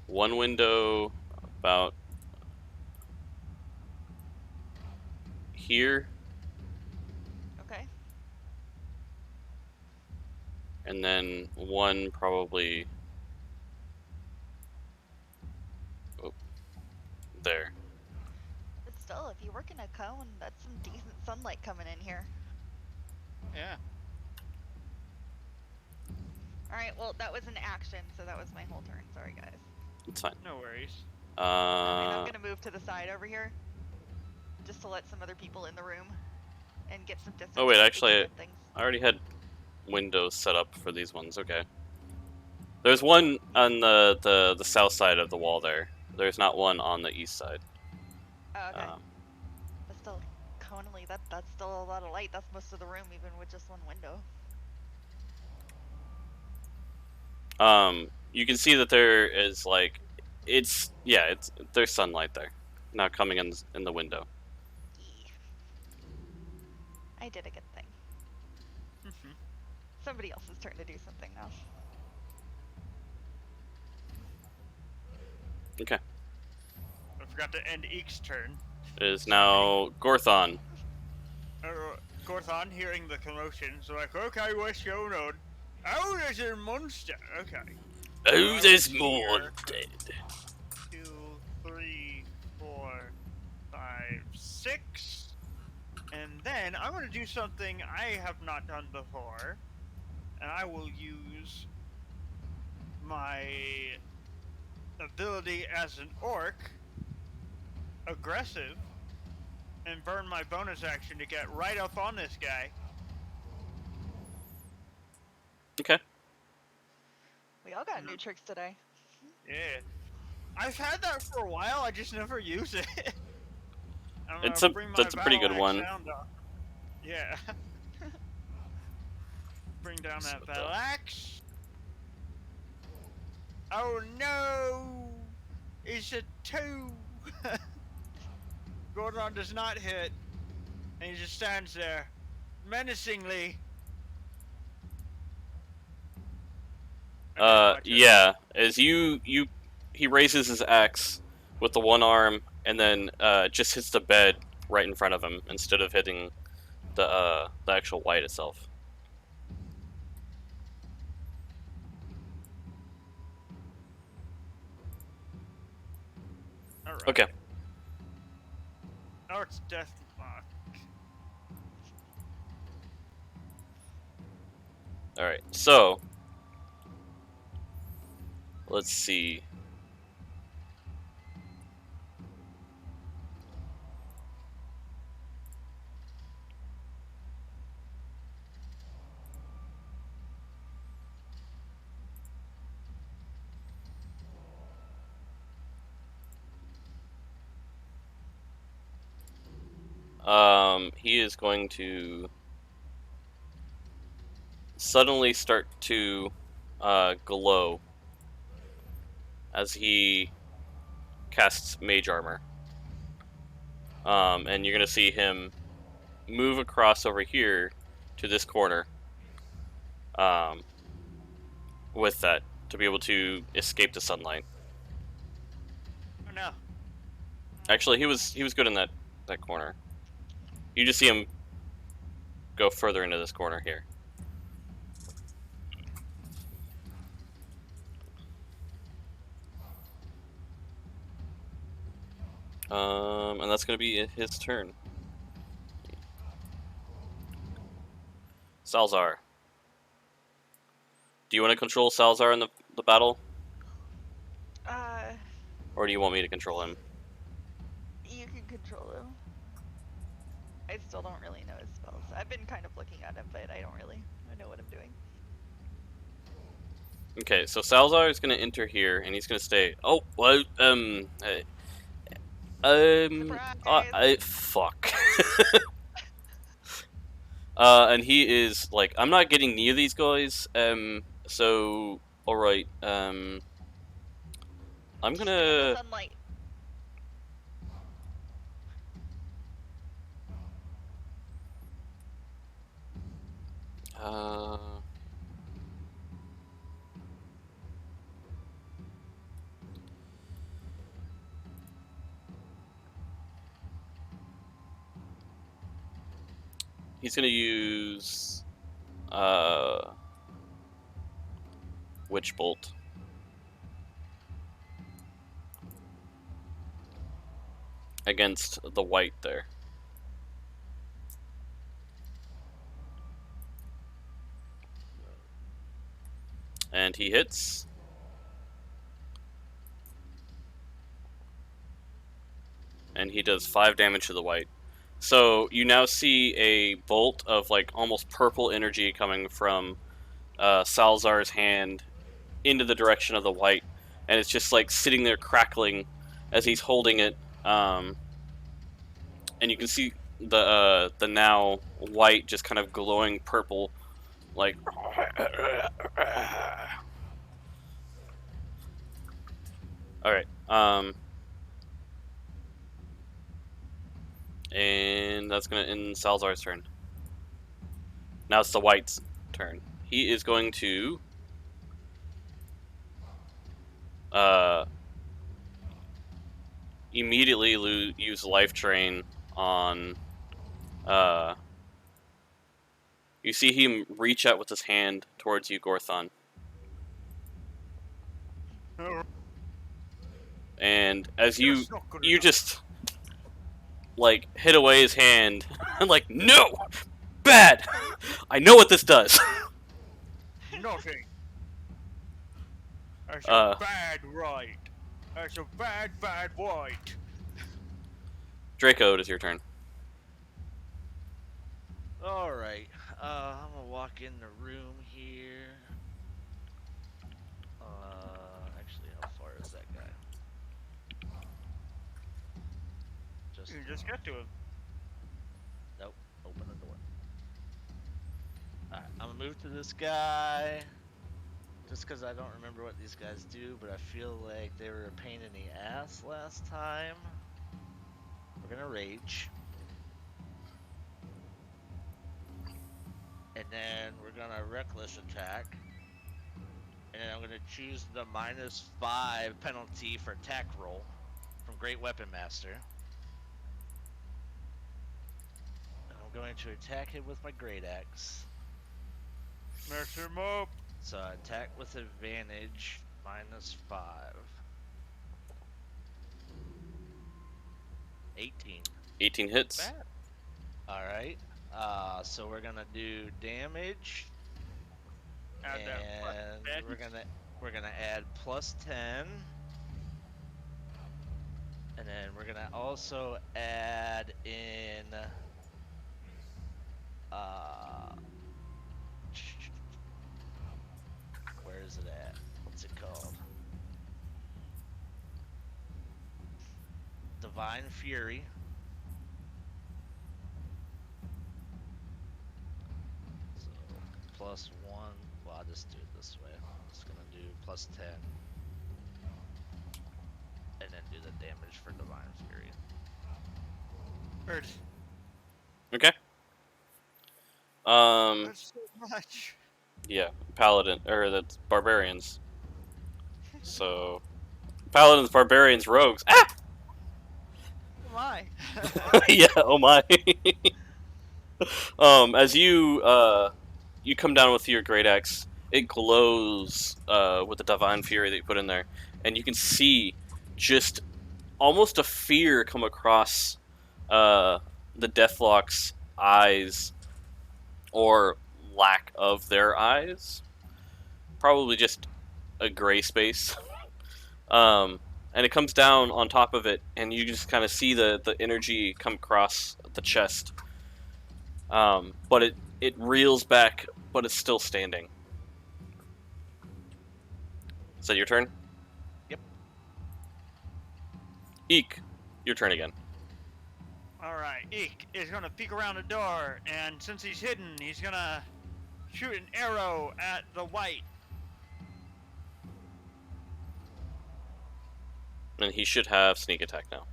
one window about here, Okay. and then one probably there. But still, if you work in a cone, that's some decent sunlight coming in here. Yeah. Alright, well, that was an action, so that was my whole turn. Sorry, guys. It's fine. No worries. I'm gonna move to the side over here, just to let some other people in the room, and get some distance. Oh, wait, so we actually, can hit things. I already had windows set up for these ones. Okay. There's one on the south side of the wall there. There's not one on the east side. Oh, okay. Um, But still, cone tonally, that's still a lot of light. That's most of the room, even with just one window. You can see that there is like, there's sunlight there, now coming in the window. Yeah. I did a good thing. Somebody else's turn to do something now. Okay. I forgot to end Eek's turn. It is now Gorthon. Gorthon, hearing the commotion, is like, okay, what's going on? Oh, there's a monster. Okay. Oh, there's Here. more dead. 2, 3, 4, 5, 6. And then I'm going to do something I have not done before. And I will use my ability as an orc, aggressive, and burn my bonus action to get right up on this guy. Okay. We all got new tricks today. Yeah. I've had that for a while, I just never use it. That's a pretty good one. Yeah. Bring down that So battle axe. Oh no! It's a 2! Gordon does not hit. And he just stands there, menacingly. Yeah. As he raises his axe with the one arm and then just hits the bed right in front of him instead of hitting the actual white itself. Alright. Okay. Now it's death mark. Alright, so let's see. He is going to suddenly start to glow as he casts Mage Armor. And you're going to see him move across over here to this corner with that to be able to escape the sunlight. Oh no. Actually, he was good in that corner. You just see him go further into this corner here. And that's going to be his turn. Salzar. Do you want to control Salzar in the battle? Or do you want me to control him? You can control him. I still don't really know his spells. I've been kind of looking at him, but I don't really know what I'm doing. Okay, so Salzar is going to enter here, and he's going to stay. Oh, well, fuck. And he is like, I'm not getting near these guys. So, all right. I'm gonna. Sunlight. He's gonna use Witch Bolt. Against the white there. And he hits. And he does 5 damage to the white. So you now see a bolt of like almost purple energy coming from Salzar's hand into the direction of the white, and it's just like sitting there crackling as he's holding it. And you can see the now white just kind of glowing purple, like. All right. And that's gonna end Salzar's turn. Now it's the white's turn. He is going to immediately use Life Drain on. You see him reach out with his hand towards you, Gorthon. And as you just like hit away his hand, I'm like, no, bad. I know what this does. Nothing. That's a bad right. That's a bad white. Draco, it is your turn. Alright, I'm gonna walk in the room here. Actually, how far is that guy? You can just get to him. Nope, open the door. Alright, I'm gonna move to this guy. Just because I don't remember what these guys do, but I feel like they were a pain in the ass last time. We're gonna rage. And then we're gonna reckless attack. And then I'm gonna choose the -5 penalty for attack roll from Great Weapon Master. And I'm going to attack him with my Great Axe. Mess him up. So attack with advantage, -5. 18. 18 hits. Bad. Alright. So we're gonna do damage. Add that And plus we're gonna add +10. And then we're gonna also add in where is it at? What's it called? Divine Fury. So +1. Well, I'll just do it this way. I'm just gonna do +10. And then do the damage for Divine Fury. Heard. Okay. That's so much. Yeah, paladin or that's barbarians. So, paladins, barbarians, rogues. Ah! Oh my. Yeah. Oh my. As you come down with your great axe, it glows with the divine fury that you put in there, and you can see just almost a fear come across the Deathlock's eyes, or lack of their eyes. Probably just a gray space. And it comes down on top of it, and you just kind of see the energy come across the chest. But it reels back, but it's still standing. Is that your turn? Yep. Eek, your turn again. Alright, Eek is gonna peek around the door, and since he's hidden, he's gonna shoot an arrow at the white. And he should have sneak attack now.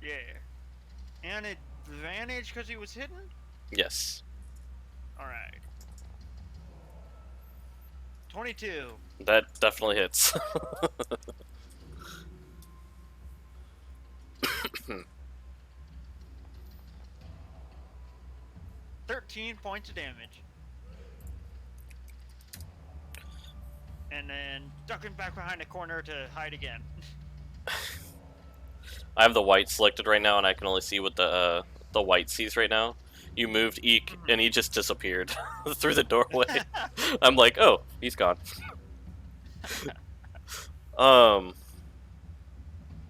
Yeah. And advantage because he was hidden? Yes. Alright. 22. That definitely hits. 13 points of damage. And then ducking back behind the corner to hide again. I have the white selected right now, and I can only see what the white sees right now. You moved Eek, and he just disappeared through the doorway. I'm like, oh, he's gone.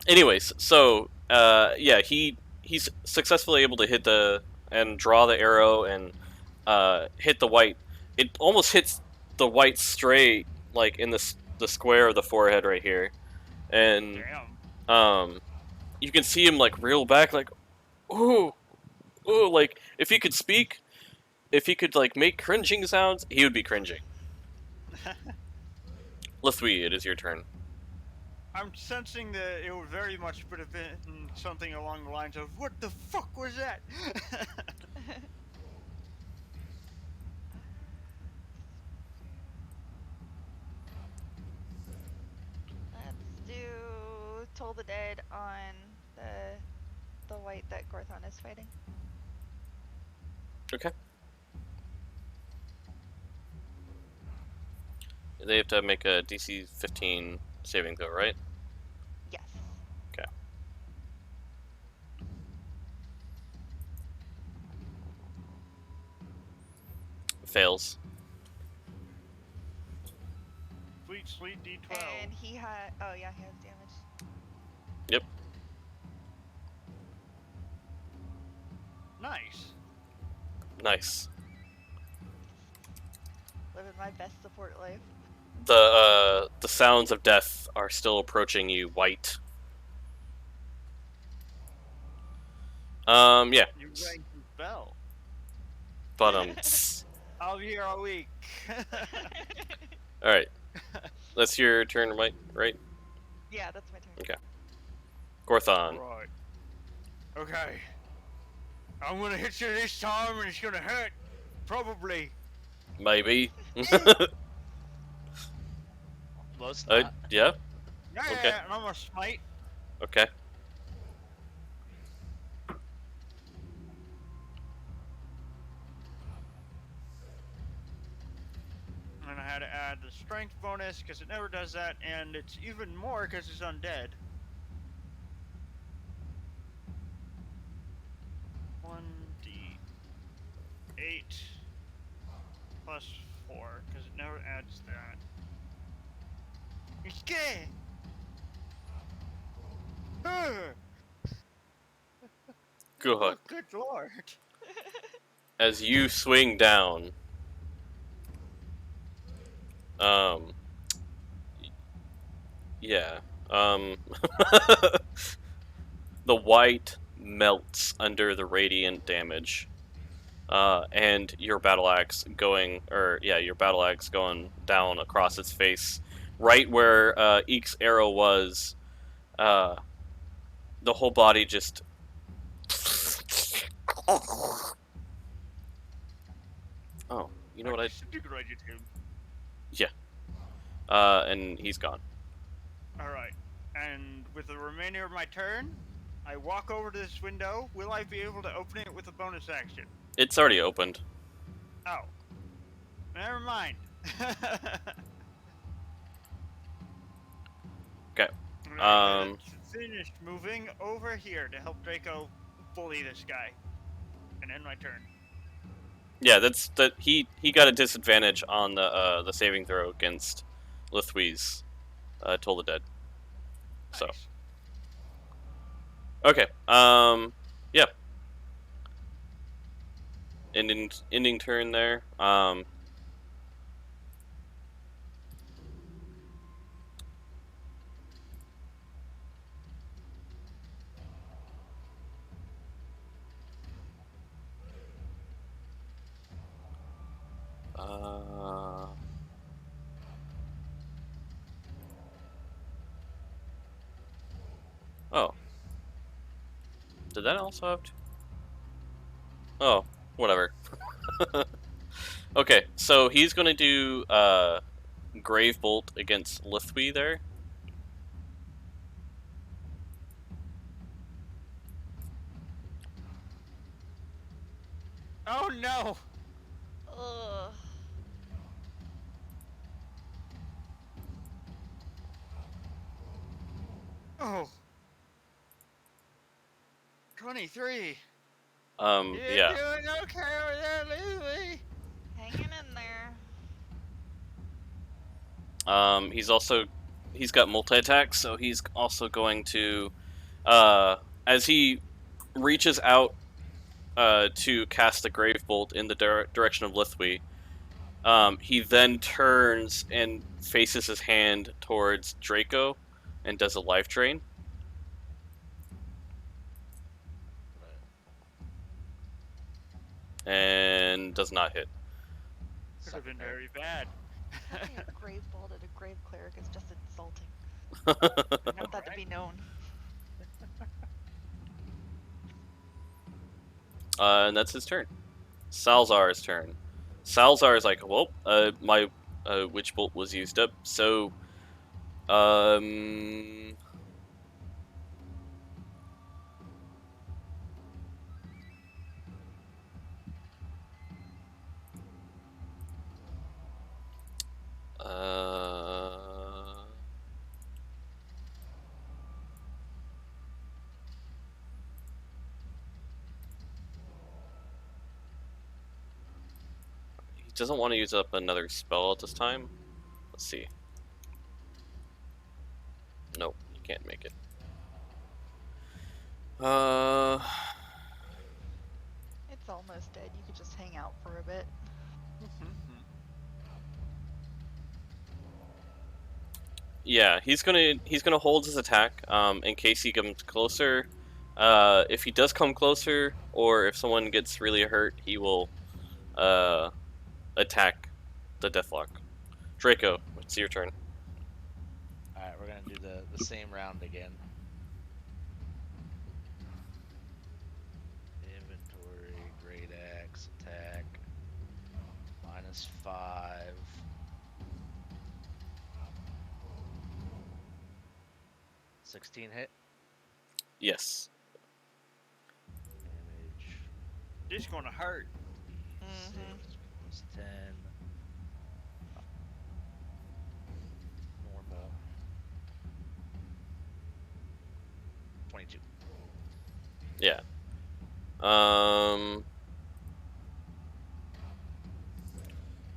Anyways, so yeah, he's successfully able to hit and draw the arrow and hit the white. It almost hits the white straight, like in the square of the forehead right here, and Damn. you can see him like reel back, like, ooh, oh, like if he could speak, if he could like make cringing sounds, he would be cringing. Lithwi, it is your turn. I'm sensing that it would very much would have been something along the lines of, "What the fuck was that?" Let's do Toll the Dead on the white that Gorthon is fighting. Okay. They have to make a DC 15 saving throw, right? Yes. Okay. Fails. Sweet D12. And he had. Oh yeah, he has damage. Yep. Nice. Nice. Living my best support life. The sounds of death are still approaching you, White. Yeah. You rang the bell. But I'll be here all week. all right. That's your turn, right? Yeah, that's my turn. Okay. Gorthon. Right. Okay. I'm gonna hit you this time and it's gonna hurt. Probably. Maybe. Most not. Yeah. Yeah, Okay. and I'm gonna smite. Okay. And I had to add the strength bonus because it never does that, and it's even more because it's undead. 1d8 plus 4 because it never adds that. You're scared. Good. Oh, good lord. As you swing down, yeah, the white melts under the radiant damage, and your battle axe going down across its face, right where Eek's arrow was. The whole body just. Oh, you know what I? Disintegrated him. And he's gone. Alright. And with the remainder of my turn, I walk over to this window. Will I be able to open it with a bonus action? It's already opened. Oh. Never mind. Okay. Finish moving over here to help Draco bully this guy. And end my turn. Yeah, he got a disadvantage on the saving throw against Lithwi's Toll the Dead. So. Nice. Okay. Yeah. Ending turn there. Oh. Did that also have to? Oh, whatever. Okay, so he's gonna do Grave Bolt against Lithwi there. Oh no! Ugh. Oh. 23. Yeah. You're doing okay over there, Lily. Hanging in there. He's got multi-attack, so he's also going to, as he reaches out to cast a Grave Bolt in the direction of Lithwi, he then turns and faces his hand towards Draco and does a life drain. and does not hit. Could Suck have been it, nerd. very bad. Having a grave bolt at a grave cleric is just insulting. I I know, want that to right? be known. And that's his turn. Salzar's turn. Salzar is like, well, my witch bolt was used up, so um, uh, he doesn't want to use up another spell at this time. Let's see. Nope, he can't make it. It's almost dead. You could just hang out for a bit. Yeah, he's gonna hold his attack in case he comes closer. If he does come closer, or if someone gets really hurt, he will attack the Deathlock. Draco, it's your turn. Alright, we're gonna do the same round again. Inventory, great axe, attack, -5. 16 hit. Yes. Damage. This gonna hurt. Mhm. 6 plus 10. Normal. 22. Yeah.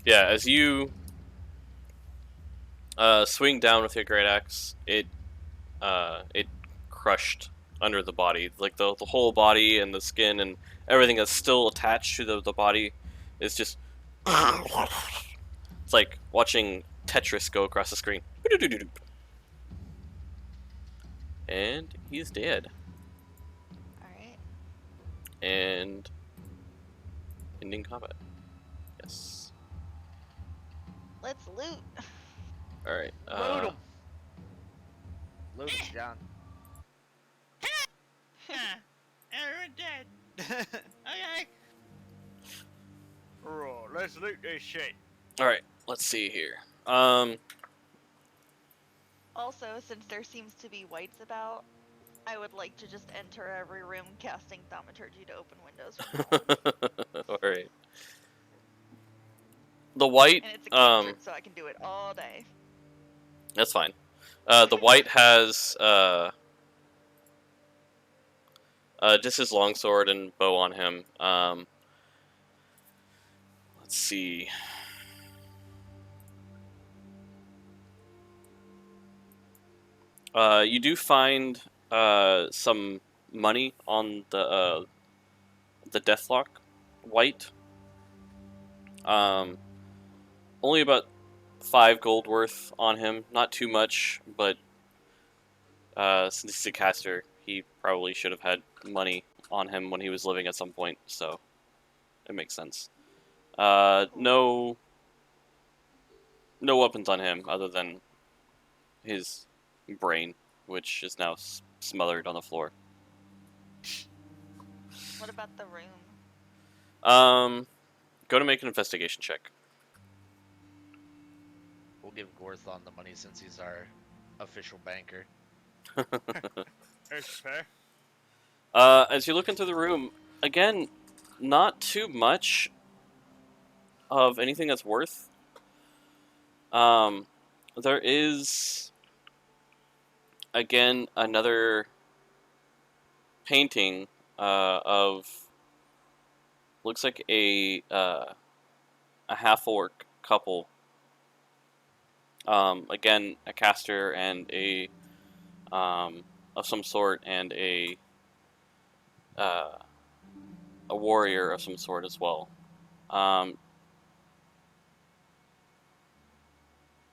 Yeah, as you swing down with your great axe, it crushed under the body. Like the whole body and the skin and everything that's still attached to the body is just. It's like watching Tetris go across the screen. And he's dead. Alright. And ending combat. Yes. Let's loot. All right. Load 'em. Load him, John. Everyone dead. Okay. Right, let's loot this shit. All right. Let's see here. Also, since there seems to be whites about, I would like to just enter every room casting thaumaturgy to open windows from now on. All right. The white. And it's a cantrip, so I can do it all day. That's fine. The white has just his longsword and bow on him. Let's see. You do find some money on the Deathlock white. Only about 5 gold worth on him. Not too much, but since he's a caster, he probably should have had money on him when he was living at some point, so it makes sense. No weapons on him other than his brain, which is now smothered on the floor. What about the room? Go to make an investigation check. We'll give Gorthon the money since he's our official banker. That's fair. As you look into the room, again, not too much of anything that's worth. There is, again, another painting of, looks like a half-orc couple. Again, a caster and a of some sort, and a warrior of some sort as well.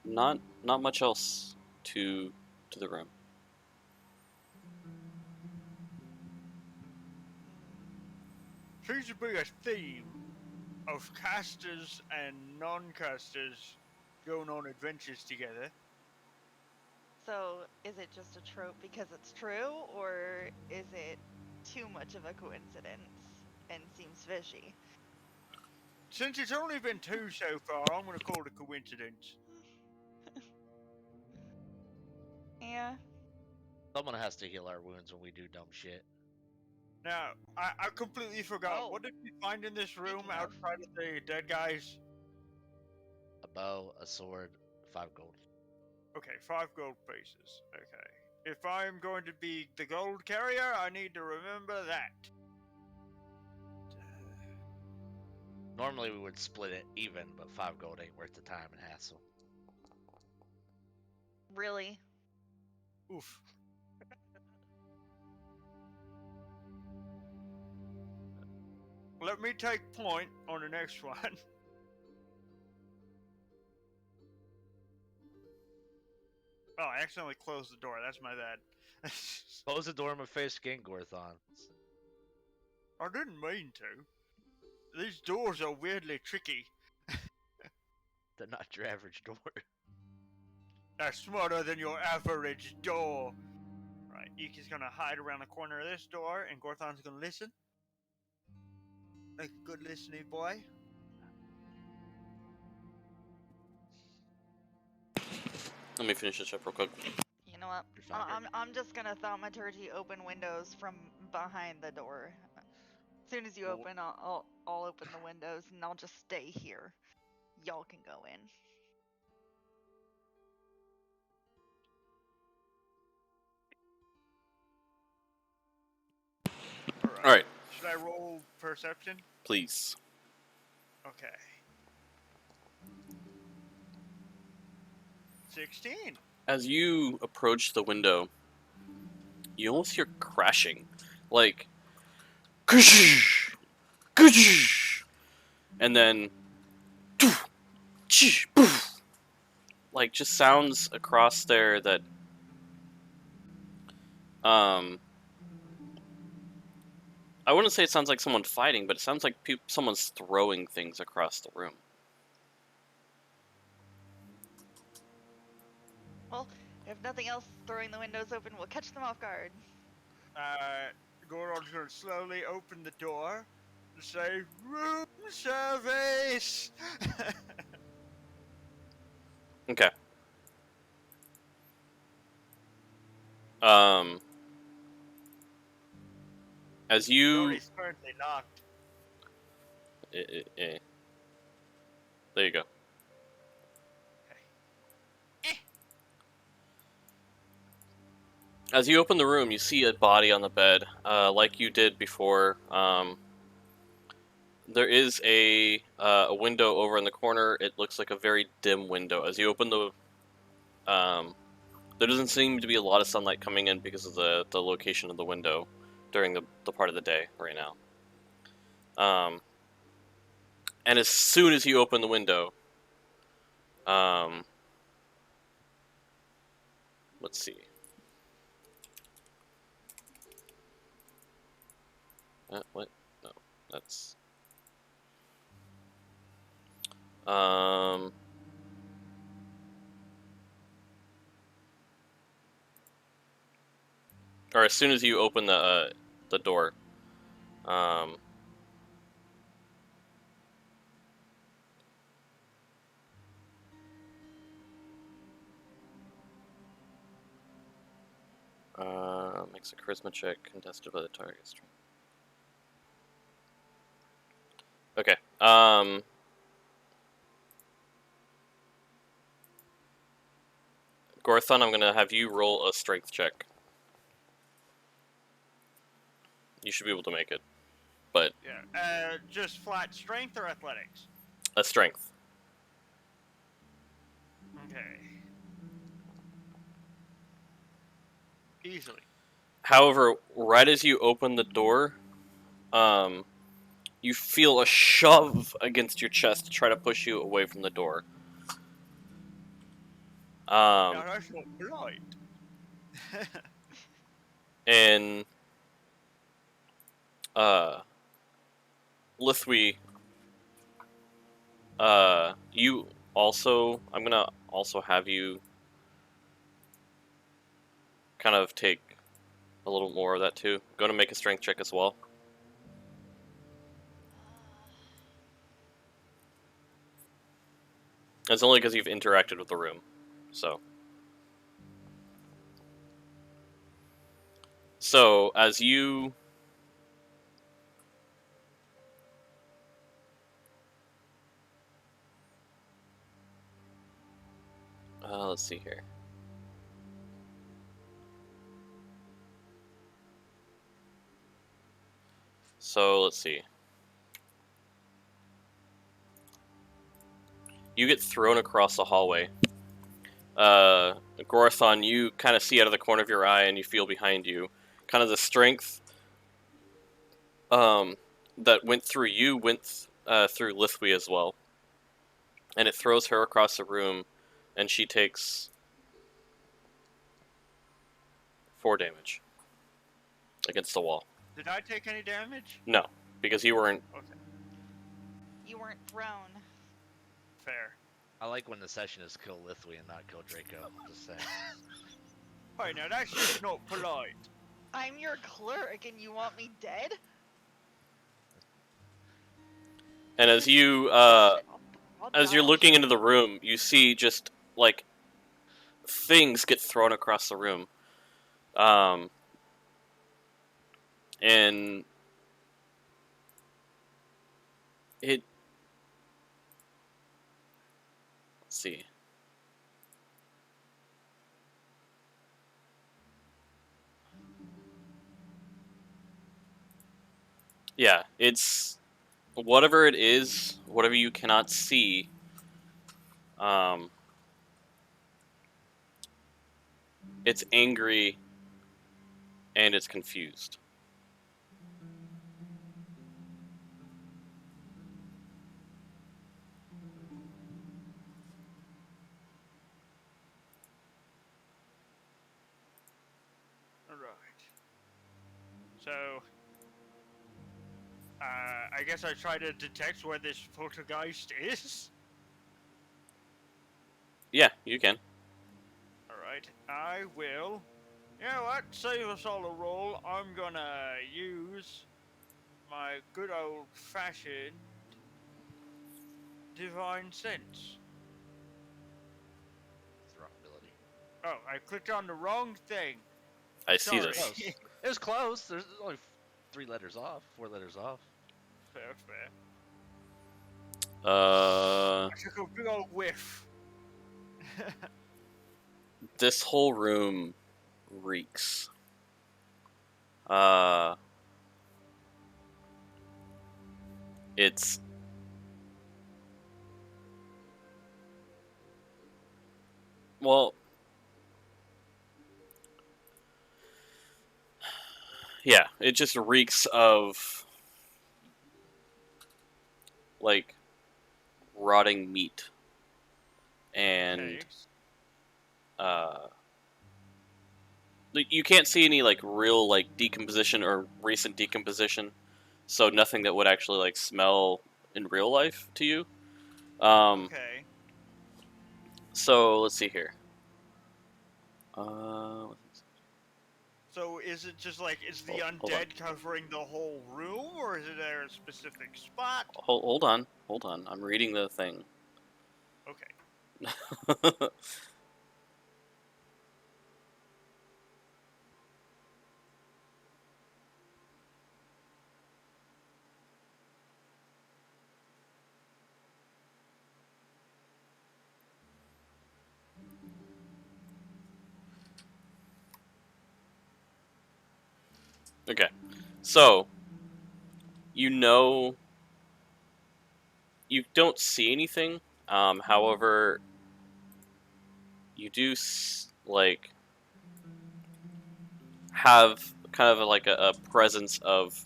Not much else to the room. seems to be a theme of casters and non-casters going on adventures together. So, is it just a trope because it's true, or is it too much of a coincidence and seems fishy? Since it's only been 2 so far, I'm gonna call it a coincidence. Yeah. Someone has to heal our wounds when we do dumb shit. Now, I completely forgot. Oh, What did we find in this room speaking of. outside of the dead guys? A bow, a sword, 5 gold. Okay, 5 gold pieces. Okay. If I'm going to be the gold carrier, I need to remember that. Normally we would split it even, but 5 gold ain't worth the time and hassle. Really? Oof. Let me take point on the next one. Oh, I accidentally closed the door. That's my bad. Close the door in my face again, Gorthon. I didn't mean to. These doors are weirdly tricky. They're not your average door. They're smarter than your average door. Right, Ike's gonna hide around the corner of this door, and Gorthon's gonna listen. Like a good listening boy. Let me finish this up real quick. You know what? You found it. I'm just gonna thaumaturgy open windows from behind the door. As soon as you Well, open, I'll open the windows and I'll just stay here. Y'all can go in. Alright, Should I roll perception? please. Okay. 16. As you approach the window, you almost hear crashing. Like, and then, like, just sounds across there that, I wouldn't say it sounds like someone fighting, but it sounds like someone's throwing things across the room. Well, if nothing else, throwing the windows open will catch them off guard. Goron's gonna slowly open the door and say, "Room service!" Okay. As The you... door is currently locked. There you go. As you open the room, you see a body on the bed, like you did before. There is a window over in the corner. It looks like a very dim window. As you open the... there doesn't seem to be a lot of sunlight coming in because of the location of the window during the part of the day right now. And as soon as you open the window, let's see. What? No, that's... Or as soon as you open the door, makes a charisma check contested by the target strength. Okay. Gorthon, I'm gonna have you roll a strength check. You should be able to make it, but Yeah. Just flat strength or athletics? a strength. Okay. Easily. However, right as you open the door, you feel a shove against your chest to try to push you away from the door. Now that's not polite. And Lithwi, you also, I'm gonna also have you kind of take a little more of that too. Go to make a strength check as well. It's only because you've interacted with the room, so. So, as you... let's see here. So, let's see. You get thrown across the hallway. Gorathon, you kind of see out of the corner of your eye and you feel behind you. Kind of the strength that went through you went through Lithwi as well. And it throws her across the room, and she takes 4 damage against the wall. Did I take any damage? No, because you weren't... Okay, You weren't thrown. fair. I like when the session is kill Lithwi and not kill Draco. Just saying. Right, now that's just not polite. I'm your cleric and you want me dead? And as you, I'll as die, you're I'll looking show into the you. room, you see just, like, things get thrown across the room. And it... Let's see. Yeah, it's... Whatever it is, whatever you cannot see, it's angry and it's confused. Alright. So, I guess I try to detect where this poltergeist is. Yeah, you can. Alright, I will. You know what? Save us all a roll. I'm gonna use my good old fashioned divine sense. It's the wrong ability. Oh, I clicked on the wrong thing. I see Sorry. this. Close. It was close. There's only 3 letters off, 4 letters off. Fair, fair. Uh, I took a big old whiff. this whole room reeks. It's... Well... Yeah, it just reeks of... like... rotting meat. And... Okay. Like, you can't see any, like, real, like, decomposition or recent decomposition. So nothing that would actually, like, smell in real life to you. Okay. So, let's see here. So is it just like, is the Hold on. undead covering the whole room, or is it there a specific spot? Hold on. I'm reading the thing. Okay. Okay. So, you know... You don't see anything. However, you do, like... have kind of like a presence of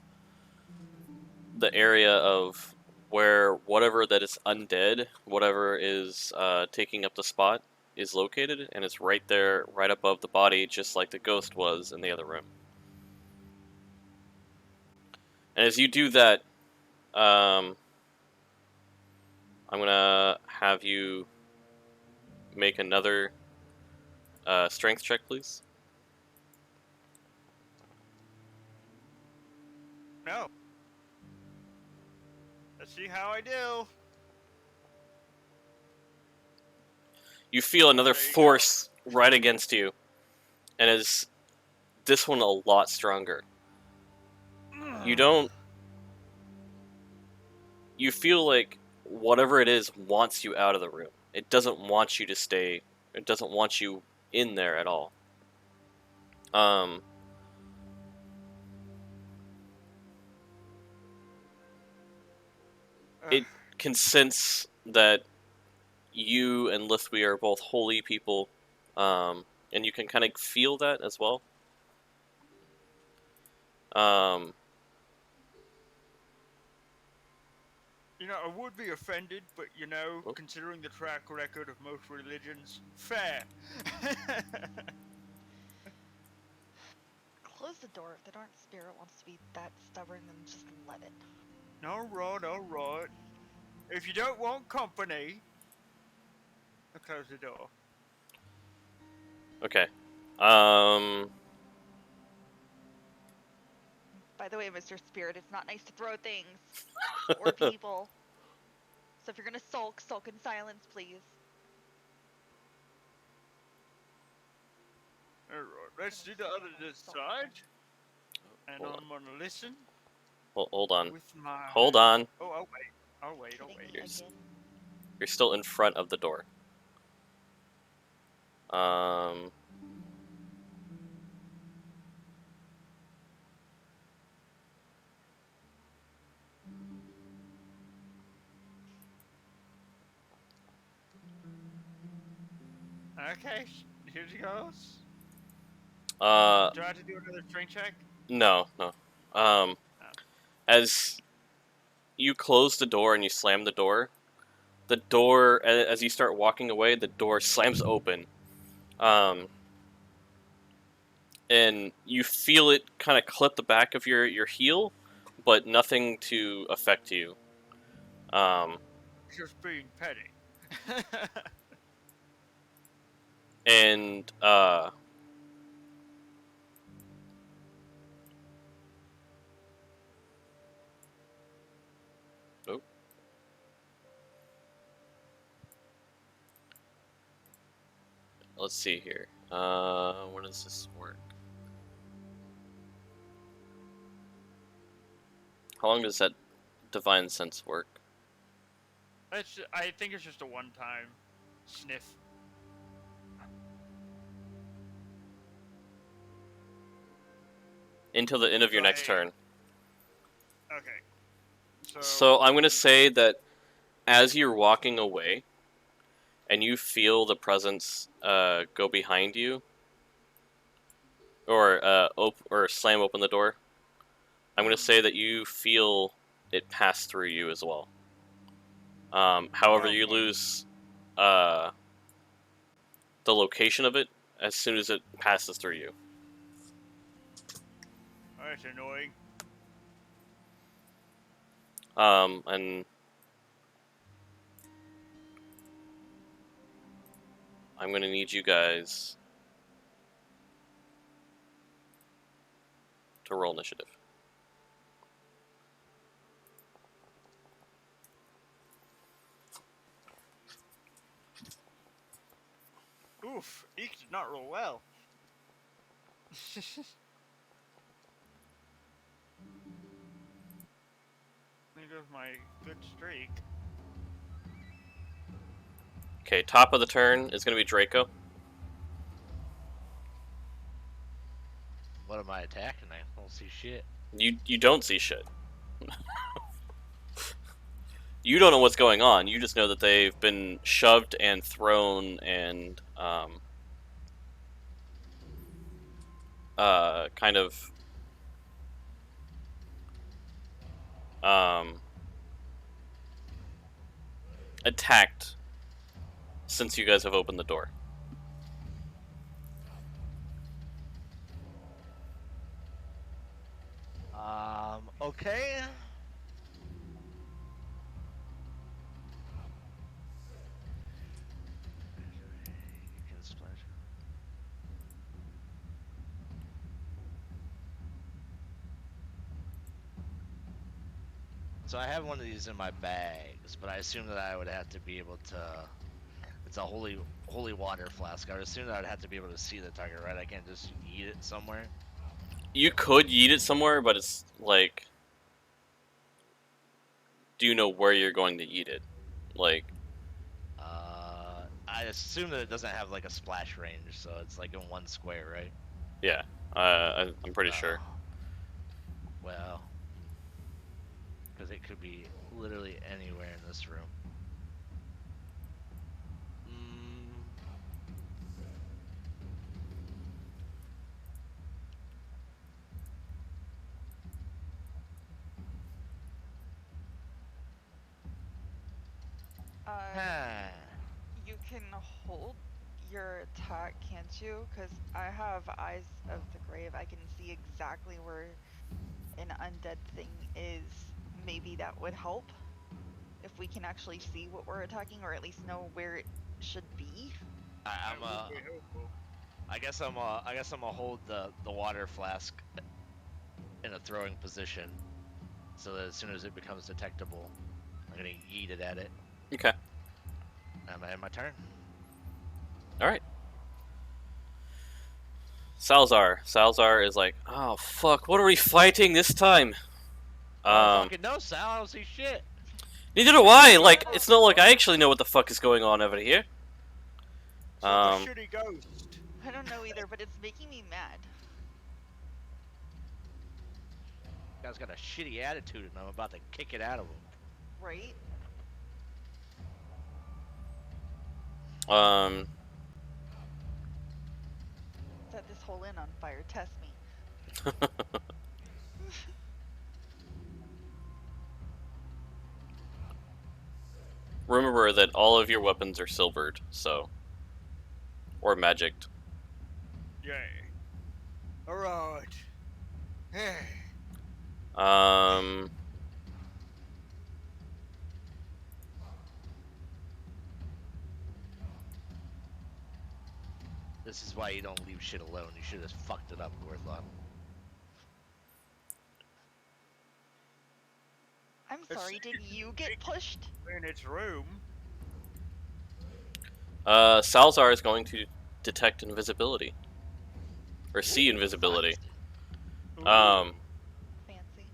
the area of where whatever that is undead, whatever is taking up the spot, is located, and it's right there, right above the body, just like the ghost was in the other room. And as you do that, I'm gonna have you make another strength check, please. No. Let's see how I do. You feel another There you force right against you, and is this one a lot stronger. You don't. You feel like whatever it is wants you out of the room. It doesn't want you to stay. It doesn't want you in there at all. It can sense that you and Lithwy are both holy people, and you can kind of feel that as well. You know, I would be offended, but you know, Oh. considering the track record of most religions, fair. Close the door if the dark spirit wants to be that stubborn, then just let it. Alright, alright. If you don't want company, I'll close the door. Okay. By the way, Mr. Spirit, it's not nice to throw things or people. So if you're gonna sulk, sulk in silence, please. Alright, let's do the other side. And Hold I'm gonna listen hold on. with my... Hold on. Oh, I'll wait. I'll wait, I'll Kidding wait. me Yes. again. You're still in front of the door. Okay, here she goes. Do Uh, I have to do another strength check? no. As you close the door and you slam the door, as you start walking away, the door slams open. And you feel it kind of clip the back of your heel, but nothing to affect you. Just being petty. And oh. Let's see here. When does this work? How long does that divine sense work? I think it's just a one-time sniff. Until the end of your next turn. Okay. So I'm going to say that as you're walking away, and you feel the presence go behind you, or slam open the door, I'm going to say that you feel it pass through you as well. However, you Okay. lose the location of it as soon as it passes through you. That's annoying. And I'm going to need you guys to roll initiative. Oof, Eek did not roll well. There goes my good streak. Okay, top of the turn is going to be Draco. What am I attacking? I don't see shit. You don't see shit. You don't know what's going on. You just know that they've been shoved and thrown and kind of attacked since you guys have opened the door. Okay. So I have one of these in my bags, but I assume that I would have to be able to. It's a holy water flask. I would assume that I'd have to be able to see the target, right? I can't just eat it somewhere. You could yeet it somewhere, but it's like, do you know where you're going to eat it? Like, I assume that it doesn't have like a splash range, so it's like in one square, right? yeah, I'm pretty sure. Well, because it could be literally anywhere in this room. You can hold your attack, can't you? Because I have Eyes of the Grave. I can see exactly where an undead thing is. Maybe that would help if we can actually see what we're attacking, or at least know where it should be. I guess I'm gonna hold the water flask in a throwing position, so that as soon as it becomes detectable, I'm gonna yeet it at it. Okay. I'm gonna end my turn. All right. Salazar is like, oh fuck, what are we fighting this time? Fucking no, Sal. I don't see shit. Neither do I. Like, it's not like I actually know what the fuck is going on over here. So the shitty ghost. I don't know either, but it's making me mad. Guy's got a shitty attitude, and I'm about to kick it out of him. Right? Set this whole inn on fire. Test me. Remember that all of your weapons are silvered, so. Or magicked. Yay. Alright. Hey. This is why you don't leave shit alone. You should have fucked it up, Gordlon. I'm sorry, did you get pushed? In its room. Salazar is going to detect invisibility. Or see invisibility. Fancy.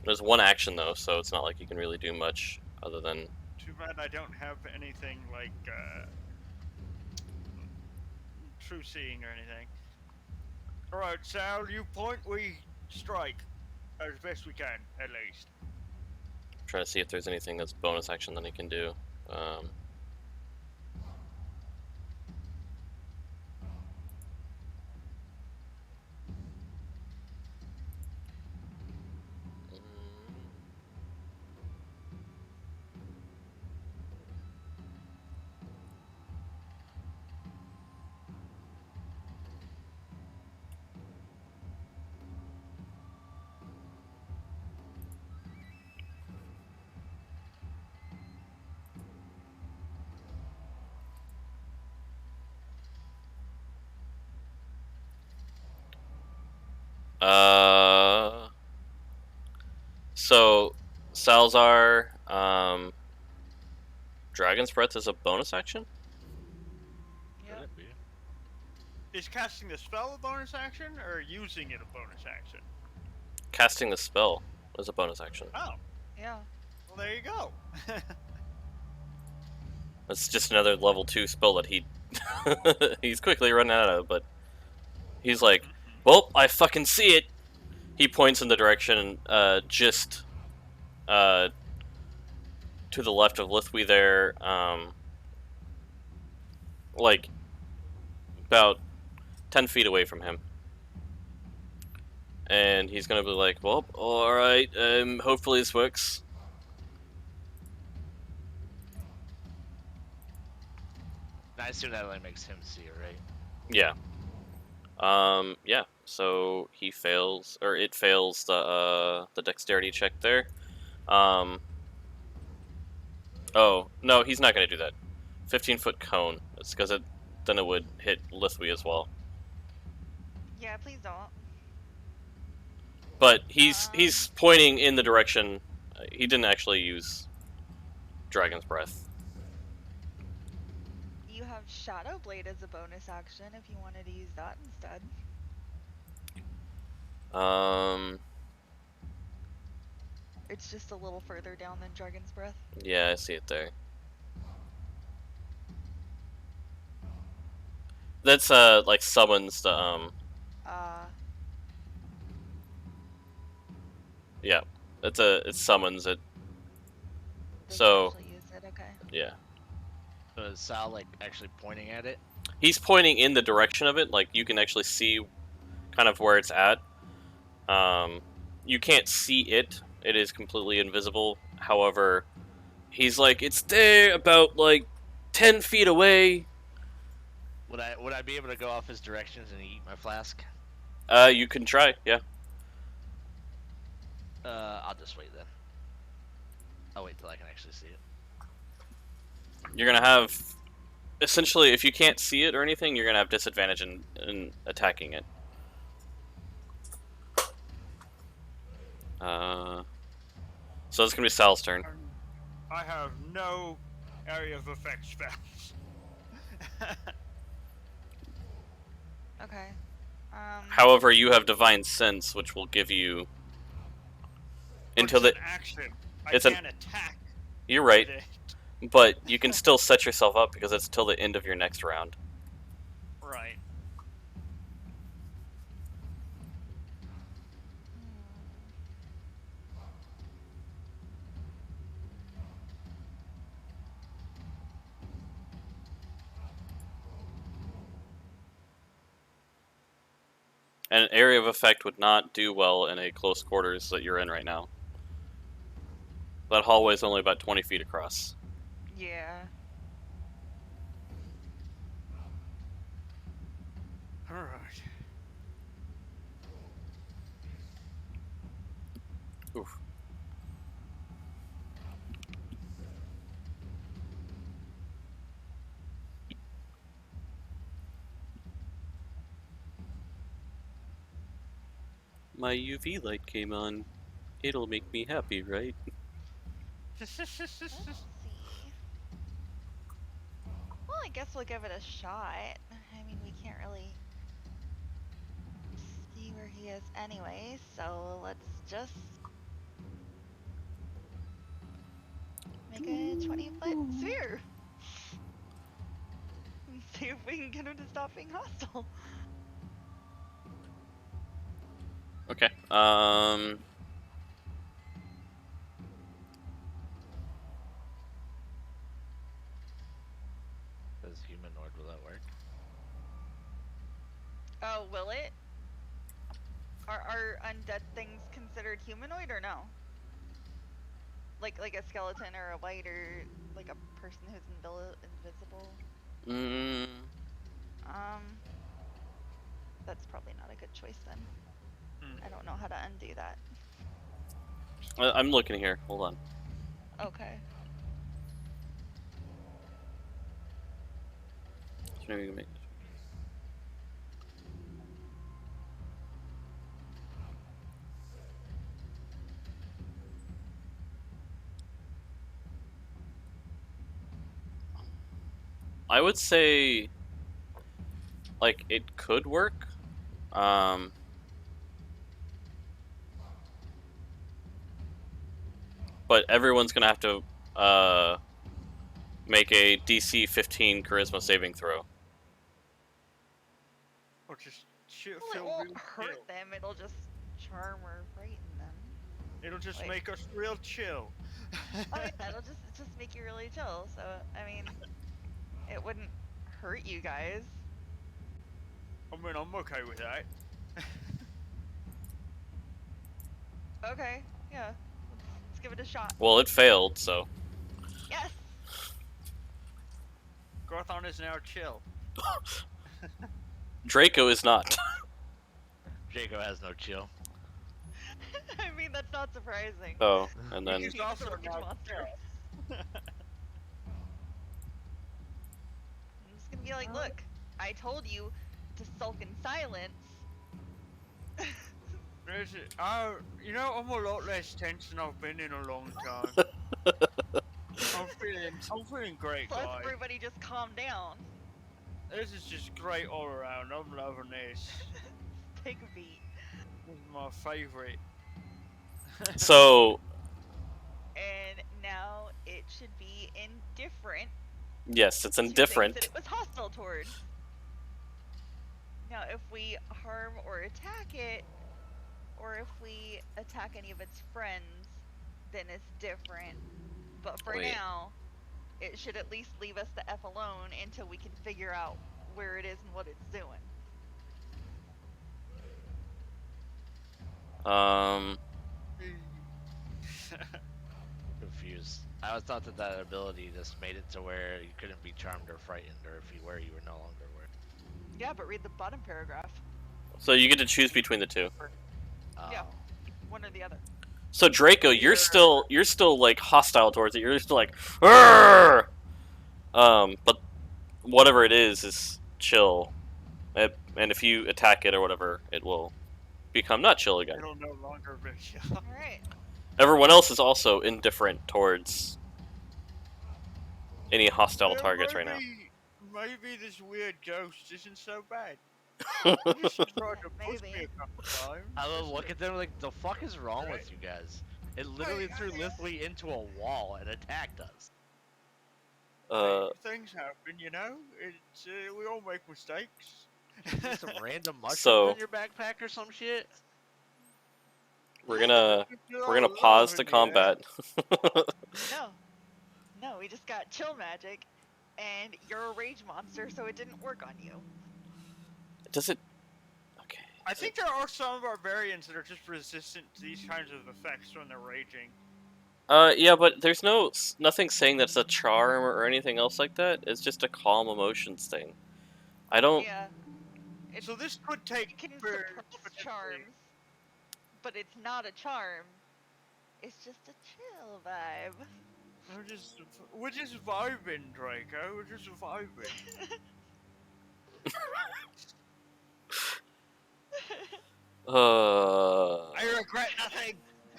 There's one action though, so it's not like you can really do much other than. Too bad I don't have anything like true seeing or anything. Alright, Sal, you point, we strike. As best we can, at least. Trying to see if there's anything that's bonus action that he can do. So Salazar, Dragon's Breath is a bonus action? Yep. Could it be? Is casting the spell a bonus action, or using it a bonus action? Casting the spell is a bonus action. Oh, Yeah. well there you go. It's just another level 2 spell that he's quickly run out of, but he's like, well, I fucking see it. He points in the direction just to the left of Lithwy there, like about 10 feet away from him. And he's gonna be like, well, alright, hopefully this works. I assume that only makes him see it, right? Yeah. Yeah. So he fails, or it fails the dexterity check there. Oh no, he's not gonna do that. 15-foot cone. It's because then it would hit Lithwy as well. Yeah, please don't. But he's pointing in the direction he didn't actually use Dragon's Breath. You have Shadow Blade as a bonus action if you wanted to use that instead. It's just a little further down than Dragon's Breath. Yeah, I see it there. That's like summons the yeah, it summons it. So actually use it. Okay. yeah, So is Sal like actually pointing at it? he's pointing in the direction of it. Like you can actually see kind of where it's at. You can't see it. It is completely invisible. However, he's like, it's there about like 10 feet away. Would I be able to go off his directions and eat my flask? You can try, yeah. I'll just wait then. I'll wait till I can actually see it. You're gonna have, essentially, if you can't see it or anything, you're gonna have disadvantage in attacking it. So it's gonna be Sal's turn. I have no area of effect spells. Okay. However, you have Divine Sense, which will give you until it's an action. I it's can't attack. You're right, with it. but you can still set yourself up because it's till the end of your next round. Right. And an area of effect would not do well in a close quarters that you're in right now. That hallway is only about 20 feet across. Yeah. All right. Oof. My UV light came on. It'll make me happy, right? Let's see. Well, I guess we'll give it a shot. I mean, we can't really see where he is anyway, so let's just make a 20-foot sphere. And see if we can get him to stop being hostile. Okay. Does humanoid, will that work? Oh, will it? Are undead things considered humanoid or no? Like a skeleton or a white or like a person who's invisible? That's probably not a good choice then. I don't know how to undo that. I'm looking here. Hold on. Okay. I would say, like, it could work. But everyone's gonna have to make a DC 15 Charisma saving throw. Or just Well, it won't hurt them. It'll just charm or frighten them. It'll just Like- make us real chill. Oh yeah, it'll just make you really chill. So I mean, it wouldn't hurt you guys. I mean, I'm okay with that. Okay, yeah. Let's give it a shot. Well, it failed, so. Yes. Gorthon is now chill. Draco is not. Jaco has no chill. I mean, that's not surprising. Oh, and then. He's also Rocket now monster. chill. I'm just gonna be like, look, I told you to sulk in silence. You know, I'm a lot less tense than I've been in a long time. I'm feeling great, Plus, guys. everybody just calm down. This is just great all around. I'm loving this. Take a beat. This is my favorite. So, And now it should be indifferent yes, it's to things indifferent. that it was hostile towards. Now, if we harm or attack it, or if we attack any of its friends, then it's different. But for Wait. now, it should at least leave us the F alone until we can figure out where it is and what it's doing. Confused. I always thought that ability just made it to where you couldn't be charmed or frightened, or if you were, you were no longer were. Yeah, but read the bottom paragraph. So you get to choose between the two. Yeah. One or the other. So Draco, you're still like hostile towards it. You're still like, "Arrgh!" But whatever it is chill. And if you attack it or whatever, it will become not chill again. It'll no longer be. Alright. Everyone else is also indifferent towards any hostile Yeah, targets right now. Maybe this weird ghost isn't so bad. He just tried to push me a couple times. I would look at them like, the fuck is wrong with you guys? It literally threw Lithwy into a wall and attacked us. Things happen, you know. It's we all make mistakes. Some random mushrooms So- in your backpack or some shit? We're gonna pause the combat. No, we just got chill magic, and you're a rage monster, so it didn't work on you. Does it? Okay. I think there are some barbarians that are just resistant to these kinds of effects when they're raging. Yeah, but there's nothing saying that's a charm or anything else like that. It's just a calm emotions thing. I don't. Yeah. So this could take It can for suppress potentially- charms, but it's not a charm. It's just a chill vibe. We're just vibing, Draco. We're just vibing. I regret nothing.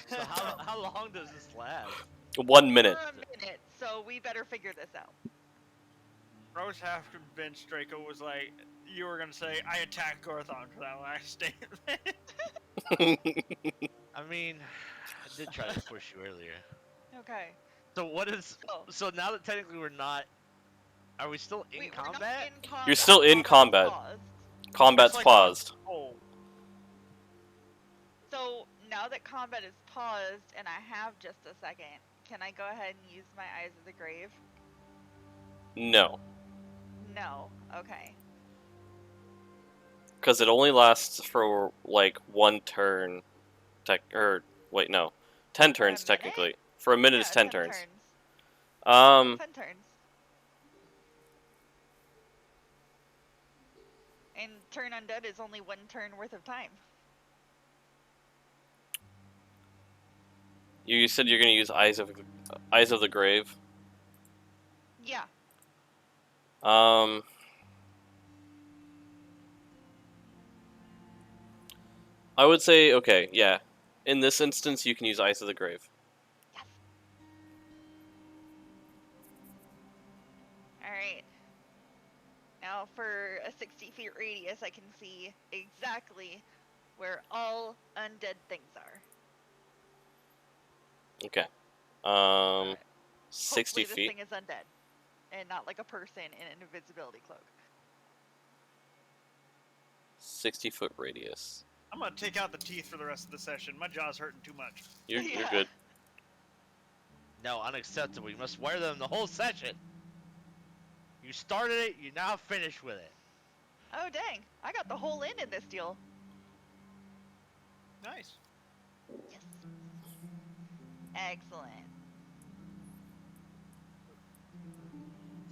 So how long does this last? 1 minute. For a minute, so we better figure this out. I was half convinced Draco was like, you were gonna say, I attacked Gorthon for that last statement. I mean, I did try to push you earlier. Okay. So what is... So now that technically we're not... Are we still in We're not combat? in combat. You're still in combat. Paused. Combat's It's like paused. Oh, So now that combat is paused and I have just a second, can I go ahead and use my Eyes of the Grave? No, No. Okay. because it only lasts for like 1 turn. Wait, no, 10 turns minute? technically. For a minute, Yeah, it's 10 10 turns. 10 turns. And turn undead is only 1 turn worth of time. You said you're gonna use Eyes of the Grave. Yeah. I would say okay, yeah. In this instance, you can use Eyes of the Grave. Yes. Alright. Now for a 60 feet radius, I can see exactly where all undead things are. Okay. Alright. 60 Hopefully this feet. thing is undead, and not like a person in an invisibility cloak. 60-foot radius. I'm gonna take out the teeth for the rest of the session. My jaw's hurting too much. You're Yeah. good. No, unacceptable. You must wear them the whole session. You started it, you now finish with it. Oh dang, I got the whole in this deal. Nice. Yes. Excellent.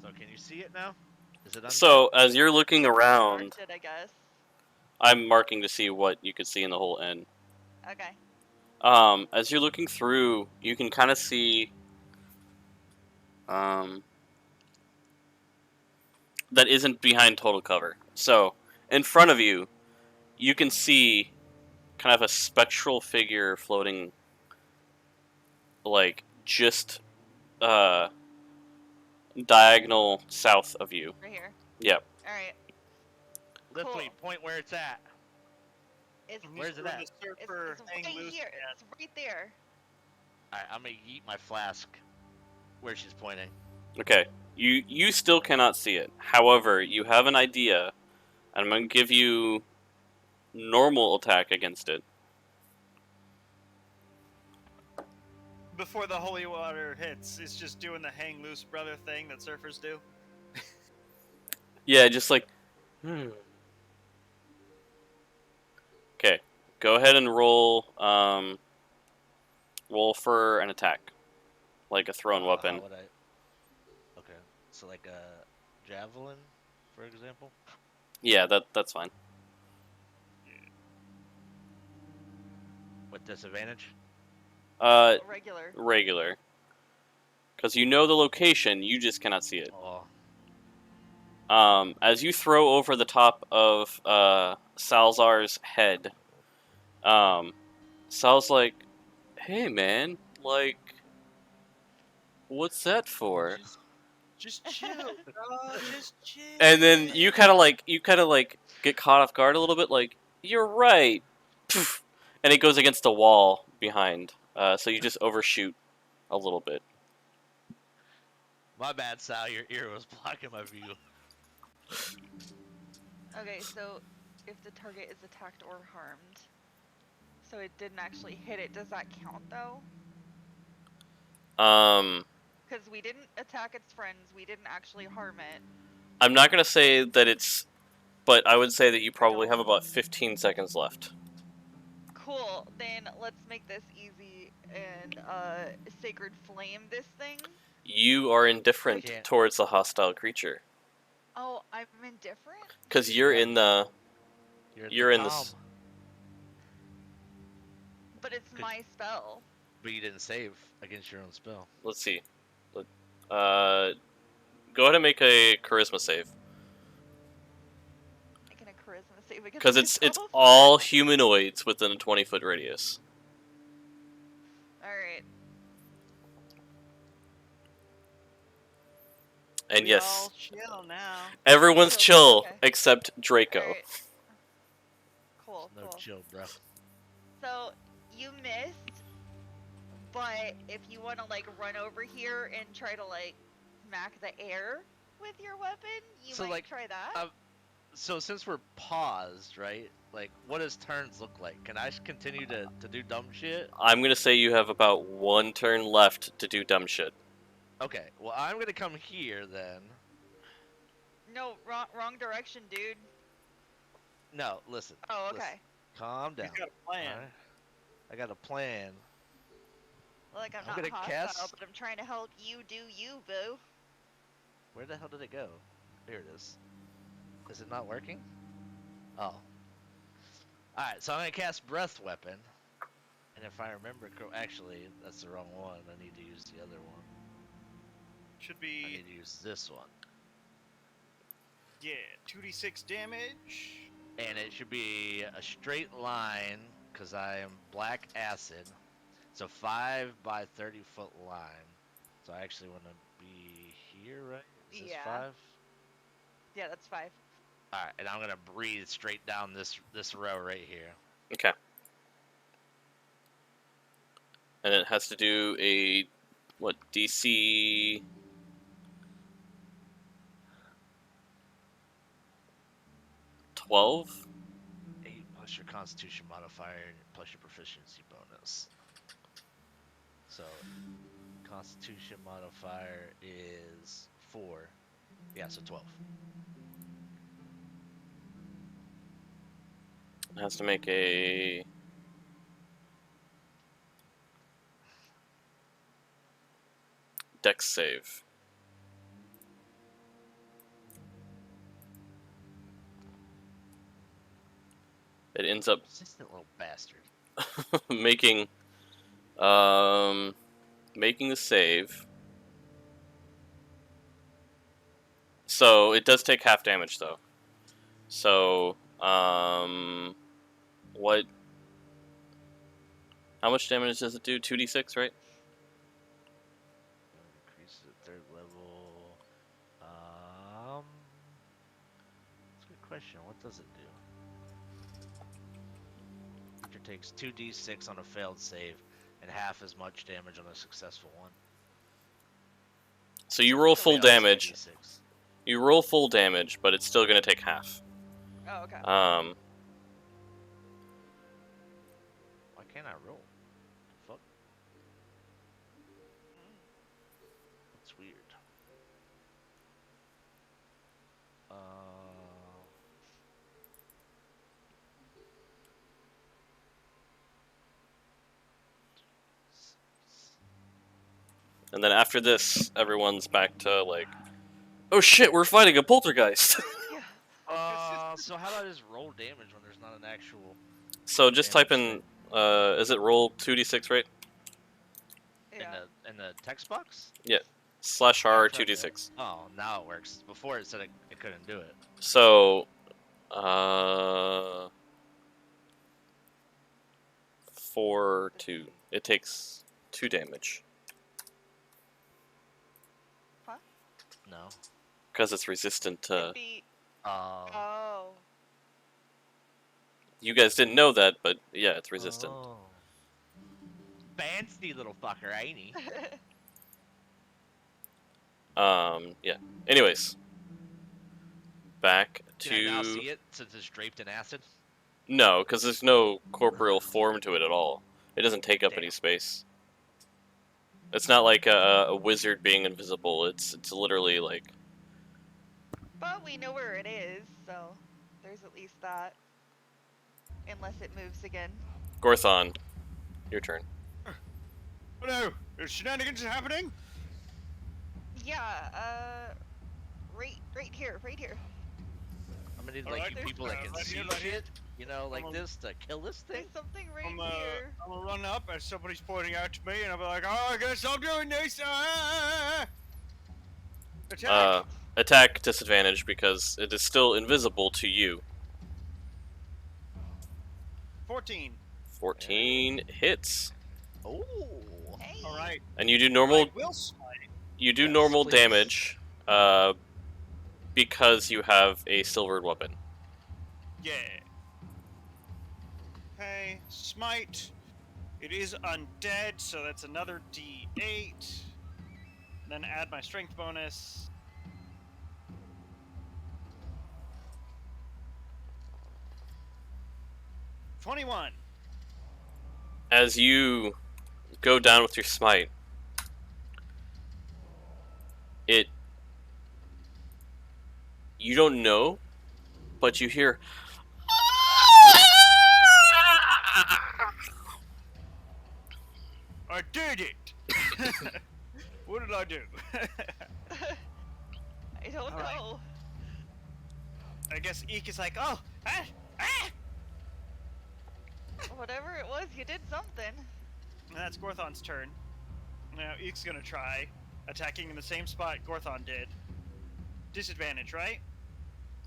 So can you see it now? Is it undead? So as you're looking around, Marked it, I guess. I'm marking to see what you could see in the whole end. Okay. As you're looking through, you can kind of see that isn't behind total cover. So in front of you, you can see kind of a spectral figure floating, like, just diagonal south of you. Right here. Yep. All right. Lift Cool. me, point where it's at. It's And Where's he's it doing at? the surfer it's hang right loose here. again. It's right there. Alright, I'm gonna yeet my flask where she's pointing. Okay. You still cannot see it. However, you have an idea, and I'm going to give you normal attack against it. Before the holy water hits, it's just doing the hang loose brother thing that surfers do. Yeah, just like... Okay. Go ahead and roll, roll for an attack. Like a thrown weapon. How would I... Okay, so like a javelin, for example? Yeah, that's fine. With disadvantage? Regular. Regular. Because you know the location, you just cannot see it. Oh. As you throw over the top of Salzar's head, Sal's like, "Hey man, like, what's that for?" Just chill, bro. Just chill. And then you kind of like get caught off guard a little bit, like, "You're right," Poof. And it goes against the wall behind. So you just overshoot a little bit. My bad, Sal, your ear was blocking my view. Okay, so if the target is attacked or harmed, so it didn't actually hit it, does that count though? Because we didn't attack its friends, we didn't actually harm it. I'm not gonna say that it's, but I would say that you probably don't. have about 15 seconds left. Cool, then let's make this easy and sacred flame this thing. You are indifferent Can't. towards the hostile creature. Oh, I'm indifferent? Because you're Yeah. in the... You're in calm, this... But it's Could- my spell. But you didn't save against your own spell. Let's see. Go ahead and make a charisma save. Making a charisma save against Because it's myself. all humanoids within a 20-foot radius. Alright. And We yes, all chill now. everyone's Chill, chill okay. except Draco. Alright. Cool, No cool. chill, bro. So, you missed, but if you want to, like, run over here and try to, like, smack the air with your weapon, you So, might like, try that. So since we're paused, right? Like, what does turns look like? Can I continue to do dumb shit? I'm gonna say you have about one turn left to do dumb shit. Okay, well, I'm gonna come here then. No, wrong direction, dude. No, listen. Oh, listen, okay. calm down. He's got a plan. alright? I got a plan. Like, I'm I'm not gonna hostile, cast- but I'm trying to help you do you, boo. Where the hell did it go? Here it is. Is it not working? Oh. Alright, so I'm gonna cast Breath Weapon. And if I remember actually, that's the wrong one. I need to use the other one. Should I be, need to use this one. yeah, 2d6 damage. And it should be a straight line, because I am Black Acid. It's a 5 by 30-foot line. So I actually want to be here, right? Is this Yeah. 5? Yeah, that's 5. Alright, and I'm gonna breathe straight down this row right here. Okay. And it has to do a, what, DC... 12? 8 plus your Constitution modifier plus your proficiency bonus. So, Constitution modifier is 4. Yeah, so 12. It has to make a... Dex save. It ends up Persistent little bastard. making making the save. So it does take half damage though. So what How much damage does it do? 2d6, right? Increases at 3rd level. That's a good question. What does it do? Creature takes 2d6 on a failed save and half as much damage on a successful one. So you roll full Failed damage. 2d6. You roll full damage, but it's still going to take half. Oh, okay. Um, Why can't I roll? The fuck? That's weird. and then after this, everyone's back to like, oh shit, we're fighting a poltergeist. Yeah. So how do I just roll damage when there's not an actual So just type damage in, is it roll 2d6, right? Yeah. in the text box? /r Yeah, try 2d6. Oh, now it works. Before it said it couldn't do it. So, 4, 2. It takes 2 damage. No. Because it's resistant to... It'd be. Oh. You guys didn't know that, but yeah, it's resistant. Oh. Fancy little fucker, ain't he? Yeah. Anyways. Back to... Can I now see it since it's draped in acid? No, because there's no corporeal form to it at all. It doesn't take up any Damn. space. It's not like a wizard being invisible. It's literally like... But we know where it is, so there's at least that. Unless it moves again. Gorthon, your turn. Oh no! There's shenanigans happening? Yeah, right here. I'm gonna need Alright, like you people that can right see here, right here. shit, you know, like on. this to kill this thing. There's something right I'm here. gonna run up as somebody's pointing out to me, and I'll be like, oh, I gotta stop doing this! Ah! Attack! Attack disadvantage because it is still invisible to you. 14. 14 hits. Oh. Hey. Alright. And you do normal... I will smite. You do Yes, normal please. damage, because you have a silvered weapon. Yeah. Okay, smite. It is undead, so that's another D8. Then add my strength bonus. $21. As you go down with your smite, you don't know, but you hear... I did it! What did I do? I don't Alright. know. I guess Eek is like, oh, ah, ah! Whatever it was, you did something. And that's Gorthon's turn. Now Eek's gonna try attacking in the same spot Gorthon did. Disadvantage, right?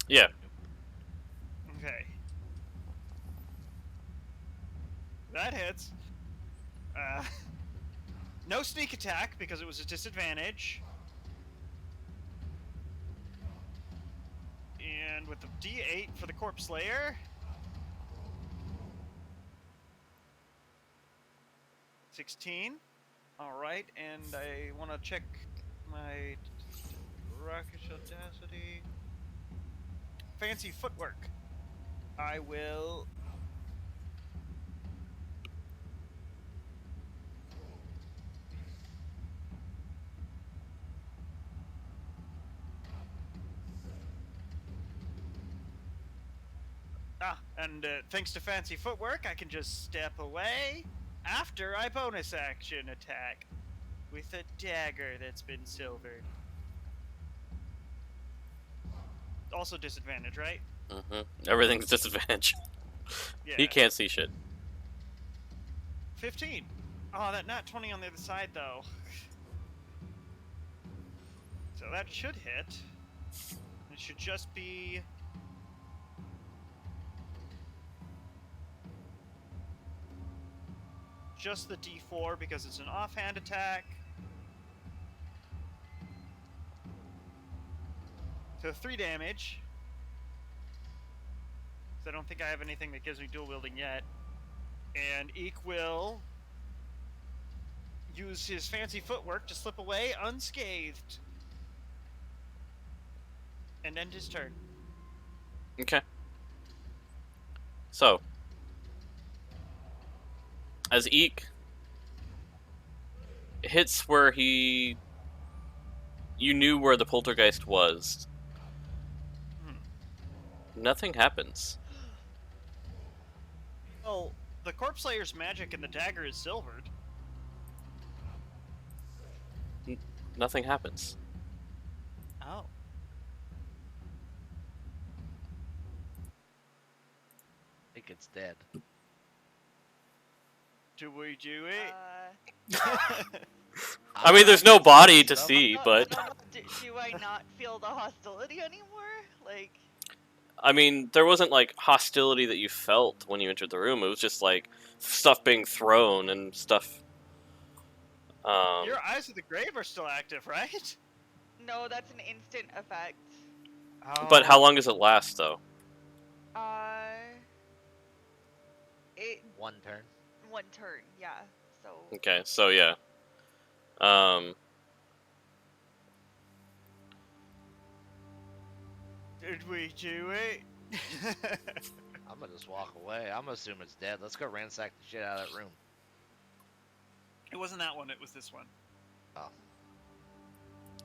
Yeah. Okay. That hits. No sneak attack because it was a disadvantage. And with the D8 for the Corpse Slayer. 16. Alright, and I want to check my Rockish Audacity. Fancy footwork. I will... and thanks to fancy footwork, I can just step away after I bonus action attack with a dagger that's been silvered. Also disadvantage, right? Everything's disadvantage. Yeah. He can't see shit. 15. Oh, that nat 20 on the other side, though. So that should hit. It should just be... just the D4 because it's an offhand attack. So 3 damage. I don't think I have anything that gives me dual wielding yet. And Eek will use his fancy footwork to slip away unscathed. And end his turn. Okay. So, as Eek hits where you knew where the poltergeist was, nothing happens. Oh, the Corpse Slayer's magic and the dagger is silvered. Nothing happens. Oh. I think it's dead. Do we do it? I mean, there's no body to see, but... Do I not feel the hostility anymore? Like... I mean, there wasn't, like, hostility that you felt when you entered the room. It was just, like, stuff being thrown and stuff... Your Eyes of the Grave are still active, right? No, that's an instant effect. Oh. But how long does it last, though? One turn. One turn, yeah. So... Okay, so yeah. Did we do it? I'm gonna just walk away. I'm gonna assume it's dead. Let's go ransack the shit out of that room. It wasn't that one, it was this one. Oh.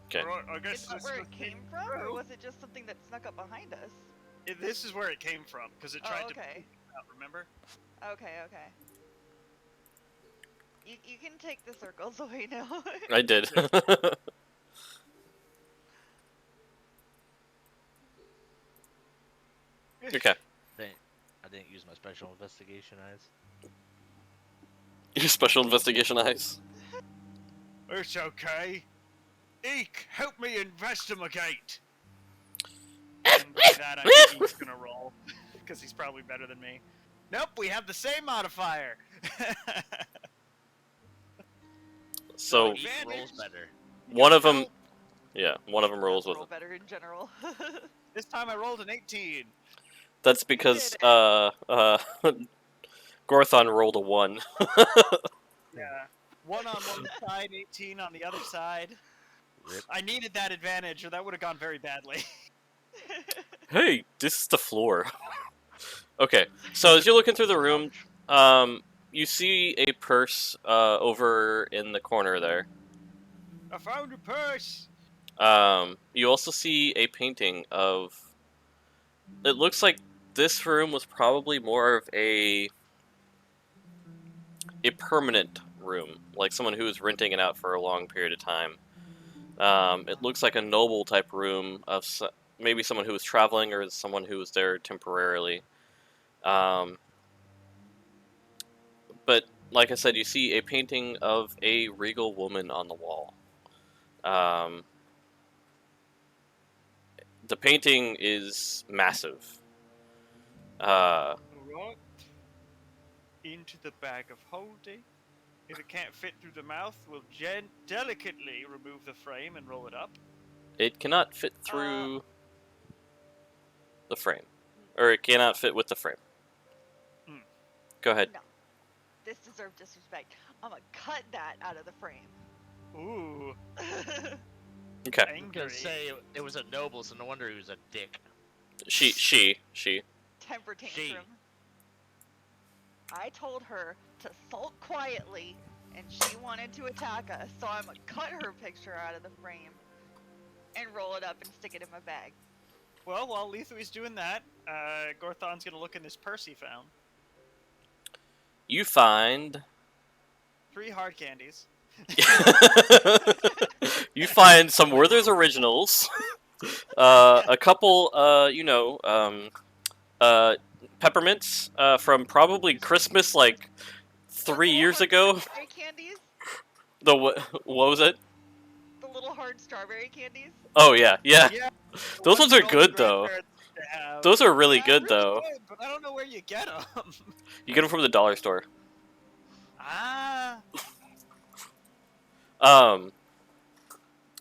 Okay. I guess Is that where it came from, or was it just something that snuck up behind us? This is where it came from, because it tried to okay. peek out, remember? Okay. You can take the circles away now. I did. Okay. I didn't use my special investigation eyes. Your special investigation eyes. It's okay. Eek, help me investigate. And by that, I think Eek's gonna roll, because he's probably better than me. Nope, we have the same modifier. So, Eek rolls better. one of them... Yeah, one of them rolls with roll it. better in general. This time I rolled an 18. That's because, Gorthon rolled a 1. Yeah. 1 on one side, 18 on the other side. Rip. I needed that advantage, or that would have gone very badly. Hey, this is the floor. Okay, so as you're looking through the room, you see a purse over in the corner there. I found a purse! You also see a painting of... It looks like this room was probably more of a permanent room, like someone who was renting it out for a long period of time. It looks like a noble type room of maybe someone who was traveling or someone who was there temporarily. But like I said, you see a painting of a regal woman on the wall. The painting is massive. Alright. Into the bag of holding. If it can't fit through the mouth, we'll delicately remove the frame and roll it up. It cannot fit through the frame. Or it cannot fit with the frame. Go ahead. No. This deserved disrespect. I'm gonna cut that out of the frame. Ooh. Okay. I was gonna say it was a noble, so no wonder he was a dick. She. Temper tantrum. I told her to sulk quietly, and she wanted to attack us, so I'm gonna cut her picture out of the frame and roll it up and stick it in my bag. Well, while Lethui's doing that, Gorthon's gonna look in this purse he found. You find... 3 hard candies. You find some Werther's Originals, a couple, peppermints from probably Christmas, like, 3 years ago. Strawberry candies? What was it? The little hard strawberry candies? Oh, yeah. Yeah. Those ones are all the good, though. grandparents used to have. Those are really Yeah, good, though. Good, but I don't know where you get them. You get them from the dollar store. Ah.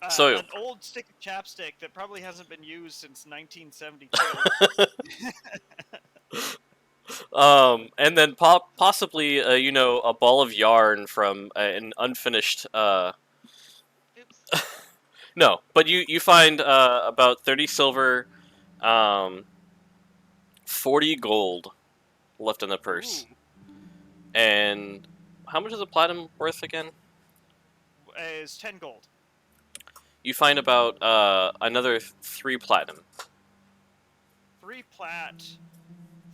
So- an old stick of chapstick that probably hasn't been used since 1972. And then possibly, you know, a ball of yarn from an unfinished. Oops. No, but you find about 30 silver, 40 gold left in the purse, Ooh, and how much is a platinum worth again? is 10 gold. You find about another 3 platinum. 3 plat,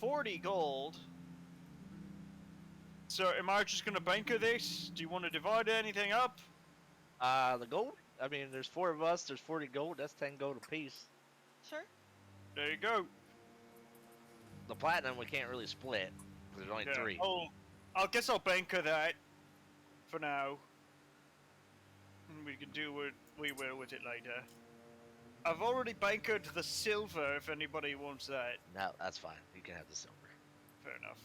40 gold. So am I just gonna banker this? Do you want to divide anything up? The gold? I mean, there's 4 of us, there's 40 gold, that's 10 gold apiece. Sure. There you go. The platinum we can't really split, 'cause there's only Yeah, 3. I guess I'll banker that for now. And we can do what we will with it later. I've already bankered the silver if anybody wants that. No, that's fine. You can have the silver. Fair enough.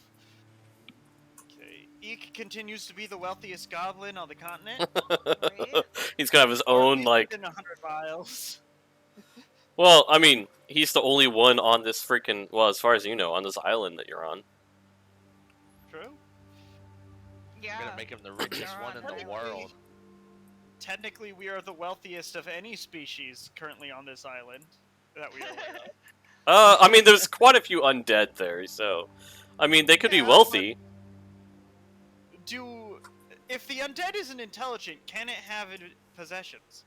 Okay. Eek continues to be the wealthiest goblin on the continent. Right. He's gonna have his Or at own least like. within 100 miles. Well, I mean, he's the only one on this freaking. Well, as far as you know, on this island that you're on. True. Yeah. We're gonna make him the richest You're one on in the highway. world. Technically, we are the wealthiest of any species currently on this island that we are aware of. I mean, there's quite a few undead there, so. I mean, they could be Yeah, wealthy. If the undead isn't intelligent, can it have possessions?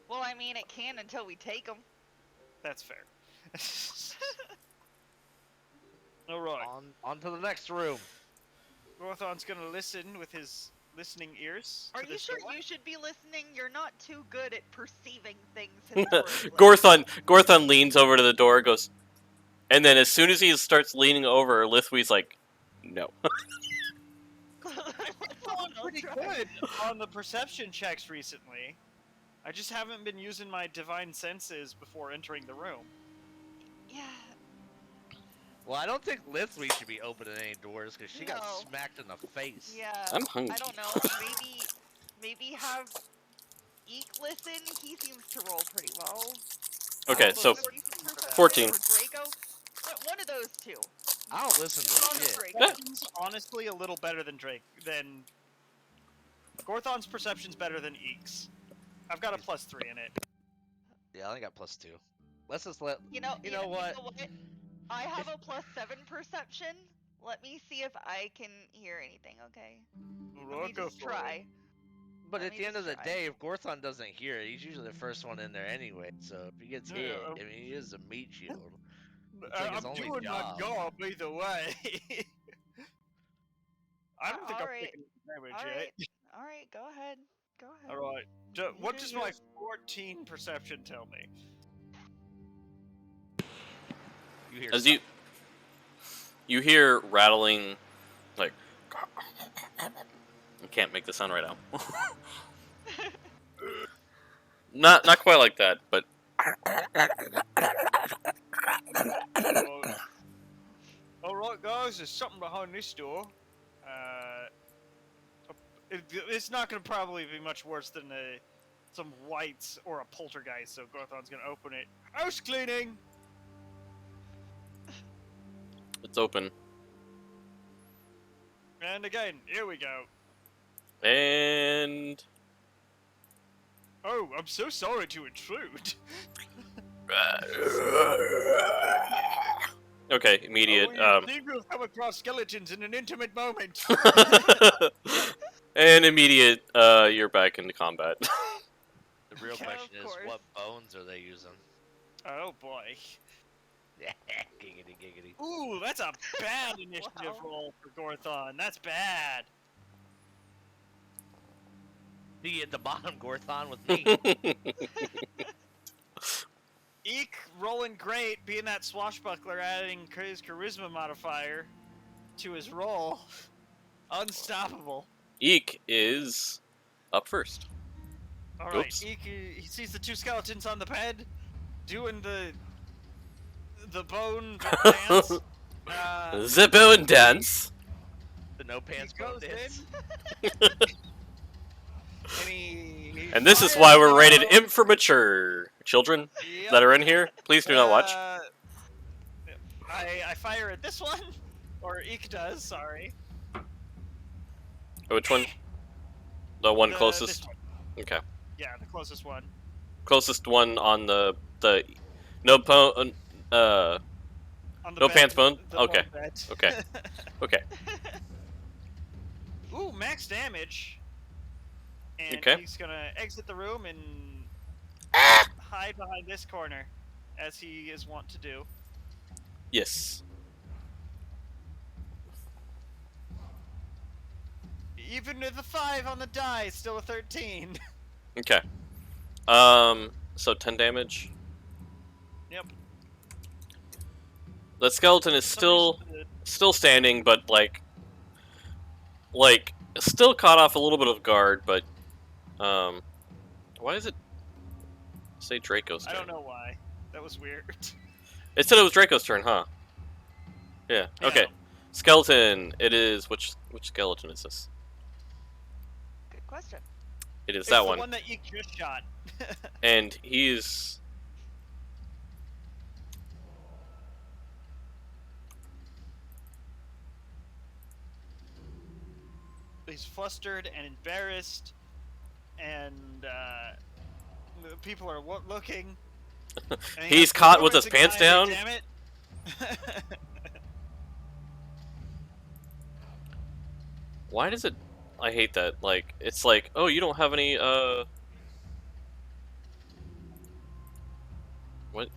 Well, I mean, it can until we take them. That's fair. All right. On to the next room. Gorthon's gonna listen with his listening ears. Are to you this sure door. you should be listening? You're not too good at perceiving things historically. Gorthon leans over to the door, goes, and then as soon as he starts leaning over, Lithwee's like, no. I'm pretty good on the perception checks recently. I just haven't been using my divine senses before entering the room. Yeah. Well, I don't think Lithwee should be opening any doors because she got No. smacked in the face. Yeah. I'm hungry. I don't know. Maybe have Eek listen. He seems to roll pretty well. Okay, Although so he's a decent perception, 14. or Draco. One of those two. I don't listen One to of shit. Draco. Gorthon's honestly a little better than Gorthon's perception's better than Eek's. I've got a +3 in it. Yeah, I only got +2. Let's just let. You know what? I have a +7 perception. Let me see if I can hear anything. Okay. Let I'll me go just for it. try. But Let at me the end of just the try. day, if Gorthon doesn't hear it, he's usually the first one in there anyway. So if he gets Yeah, hit, I mean, he is a meat shield. It's like his I'm only doing job. my job either way. I don't think I'm Alright. taking damage Alright. yet. Alright, go ahead. Go ahead. Alright. What do does you. my 14 perception tell me? You hear As something. you hear rattling, like, I can't make the sound right now. not quite like that, but Alright guys, there's something behind this door. It's not going to probably be much worse than some whites or a poltergeist, so Gorthon's going to open it. House cleaning! it's open. And again, here we go. And Oh, I'm so sorry to intrude. okay, immediate. You seem to have come across skeletons in an intimate moment. And immediate. You're back into combat. The real Yeah, question of is, course. what bones are they using? Oh boy. Giggity, giggity. Ooh, that's a bad initiative Wow. roll for Gorthon. That's bad. Be at the bottom, Gorthon, with me. Eek rolling great, being that swashbuckler, adding his charisma modifier to his roll. Unstoppable. Eek is up first. Alright, Oops. Eek, he sees the 2 skeletons on the bed, doing the bone dance. The bone dance. The the no pants goes bits. And this is why we're rated M for mature. Children that are in here, please do not watch. I fire at this one, or Eek does. Sorry. Which one? The one This closest? one. Okay. Yeah, the closest one. Closest one on the no On the no bed, pants bone? the Okay. bone bed. Okay. Okay. Ooh, max damage. And Okay. he's gonna exit the room and hide behind this corner, as he is wont to do. Yes. Even with a 5 on the die, it's still a 13. Okay. So 10 damage. Yep. The skeleton is still standing, but like still caught off a little bit of guard, but why does it say Draco's turn? I don't know why. That was weird. It said it was Draco's turn, huh? Yeah. Okay. Skeleton. It is which skeleton is this? Good question. It is It's that the one. one that you just shot. And he's flustered and embarrassed, and the people are looking. And he he's has to caught go with over his to pants Guy, down. Damn it! Why does it? I hate that. Like it's like, oh, you don't have any what?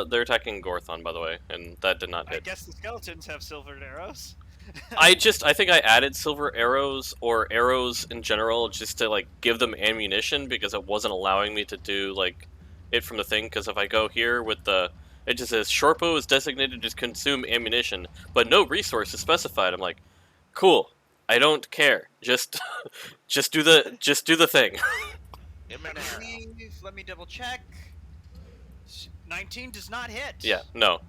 They're attacking Gorthon, by the way, and that did not I hit. guess the skeletons have silvered arrows. I think I added silver arrows or arrows in general just to like give them ammunition because it wasn't allowing me to do like it from the thing. Because if I go here with it just says shortbow is designated to consume ammunition, but no resource is specified. I'm like, cool. I don't care. Just do the thing. Give me I an arrow. believe, let me double check. 19 does not hit. Yeah, no.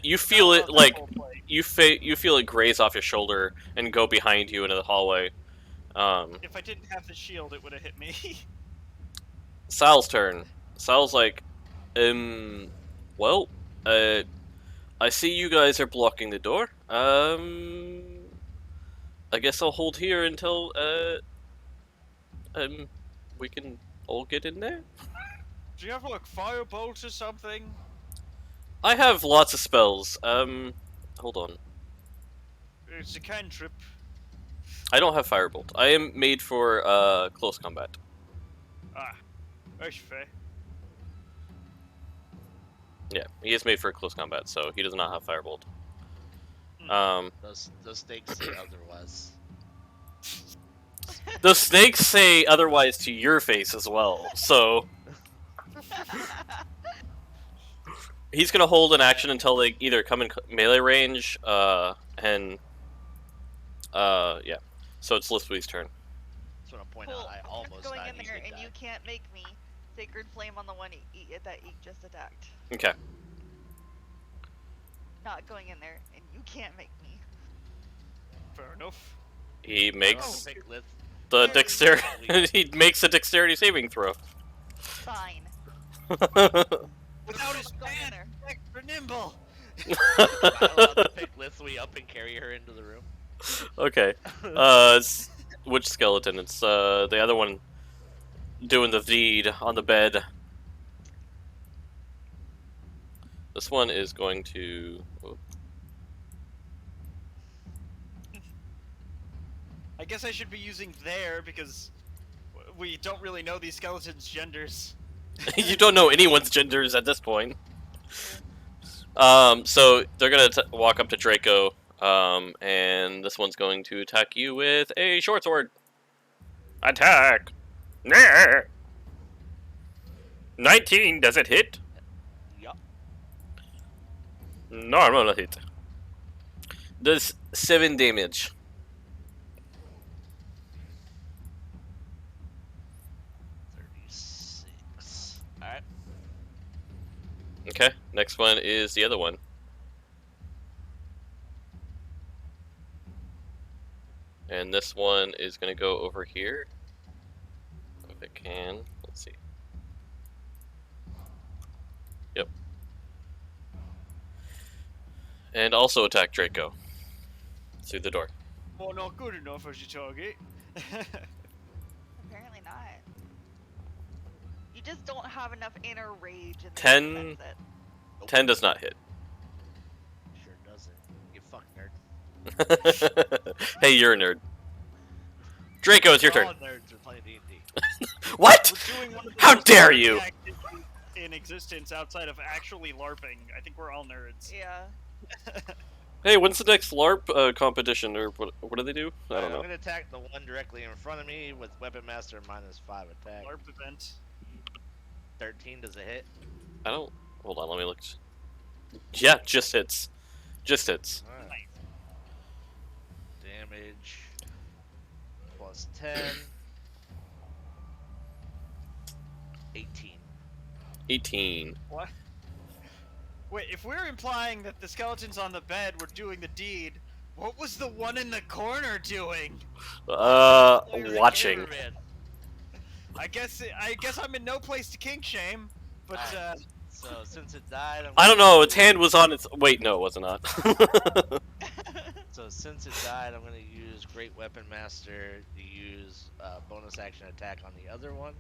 You feel Not it on that like whole plate. you feel it graze off your shoulder and go behind you into the hallway. If I didn't have the shield, it would have hit me. Sal's turn. Sal's like, well, I see you guys are blocking the door. I guess I'll hold here until, we can all get in there? Do you have like firebolt or something? I have lots of spells. Hold on. It's a cantrip. I don't have firebolt. I am made for, close combat. Ah, that's fair. Yeah, he is made for close combat, so he does not have firebolt. Those stakes say otherwise. The snakes say otherwise to your face as well, so he's gonna hold an action until they either come in melee range, yeah. So it's Liswee's turn. That's what I'm pointing Cool. out. I I'm almost going died. in there, and you can't make me. Sacred Flame on the one that Eek just attacked. Okay. Not going in there, and you can't make me. Fair enough. He makes Pick list. the Very dexterity. well. He makes a dexterity saving throw. Fine. Without his Going in pants, there. extra nimble. Am I allowed to pick Lithwy up and carry her into the room? Okay. Which skeleton? It's the other one doing the deed on the bed. This one is going to. I guess I should be using there because we don't really know these skeletons' genders. You don't know anyone's genders at this point. So they're gonna walk up to Draco, and this one's going to attack you with a short sword. Attack! Nah. 19, does it hit? Yup. Normal hit. Does 7 damage. 36. Alright. Okay, next one is the other one. And this one is gonna go over here. If it can. Let's see. Yep. And also attack Draco. Through the door. Well, not good enough as your target. Apparently not. You just don't have enough inner rage in 10. there. That's it. 10 does not hit. Sure doesn't. You fuck nerd. Hey, you're a nerd. Draco, it's your All turn. nerds are playing D&D. What? We're doing one of How those dare nerdy you! activities in existence outside of actually LARPing. I think we're all nerds. Yeah. Hey, when's the next LARP competition, or what do they do? I don't I'm know. gonna attack the one directly in front of me with Weapon Master -5 attack. LARP event. 13 does it hit? I don't. Hold on, let me look. Yeah, just hits. Just hits. Alright. Damage plus 10. 18. 18. What? Wait, if we're implying that the skeletons on the bed were doing the deed, what was the one in the corner doing? Watching. Cameraman. I guess I'm in no place to kink shame, but So since it died, I don't know, its hand was on its. Wait, no, it was not. So since it died, I'm gonna use Great Weapon Master to use bonus action attack on the other one.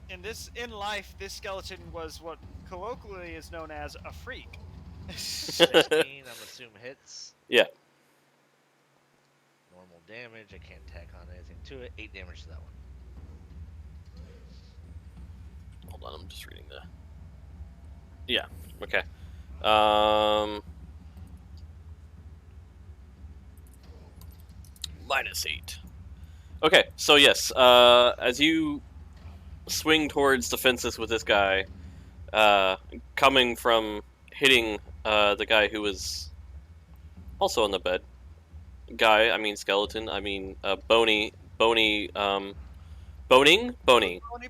in life, this skeleton was what colloquially is known as a freak. 16, I'm assuming hits. Yeah. Normal damage. I can't tack on anything to it. 8 damage to that one. Hold on, I'm just reading the. Yeah. Okay. -8. Okay, so yes, as you swing towards the fences with this guy, coming from hitting the guy who was also on the bed. Skeleton, bony, boning. Bony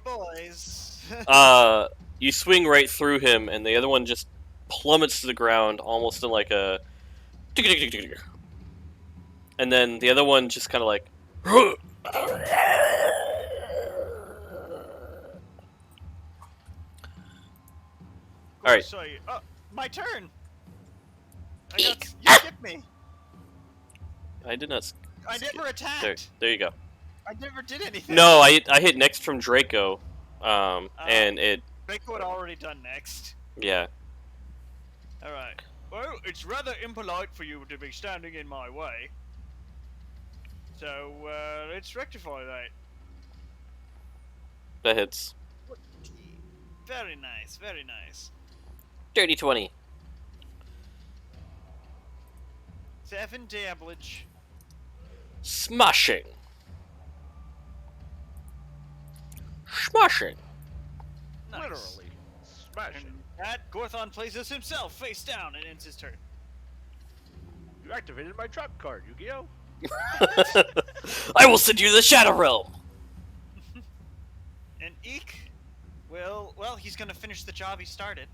boys. You swing right through him, and the other one just plummets to the ground, almost in like a. And then the other one just kind of like. Alright. Sorry. Oh, my turn. You skipped me. I did not. I never attacked. There you go. I never did anything. No, I hit next from Draco, and it. Draco had already done next. Yeah. Alright. Well, it's rather impolite for you to be standing in my way. So, let's rectify that. That hits. Very nice, very nice. Dirty 20. 7 damage. Smashing. Smashing. Nice. Literally. Smash it. And that Gorthon places himself face down and ends his turn. You activated my trap card, Yu-Gi-Oh! I will send you to the Shadow Realm. And Eek, well, he's gonna finish the job he started.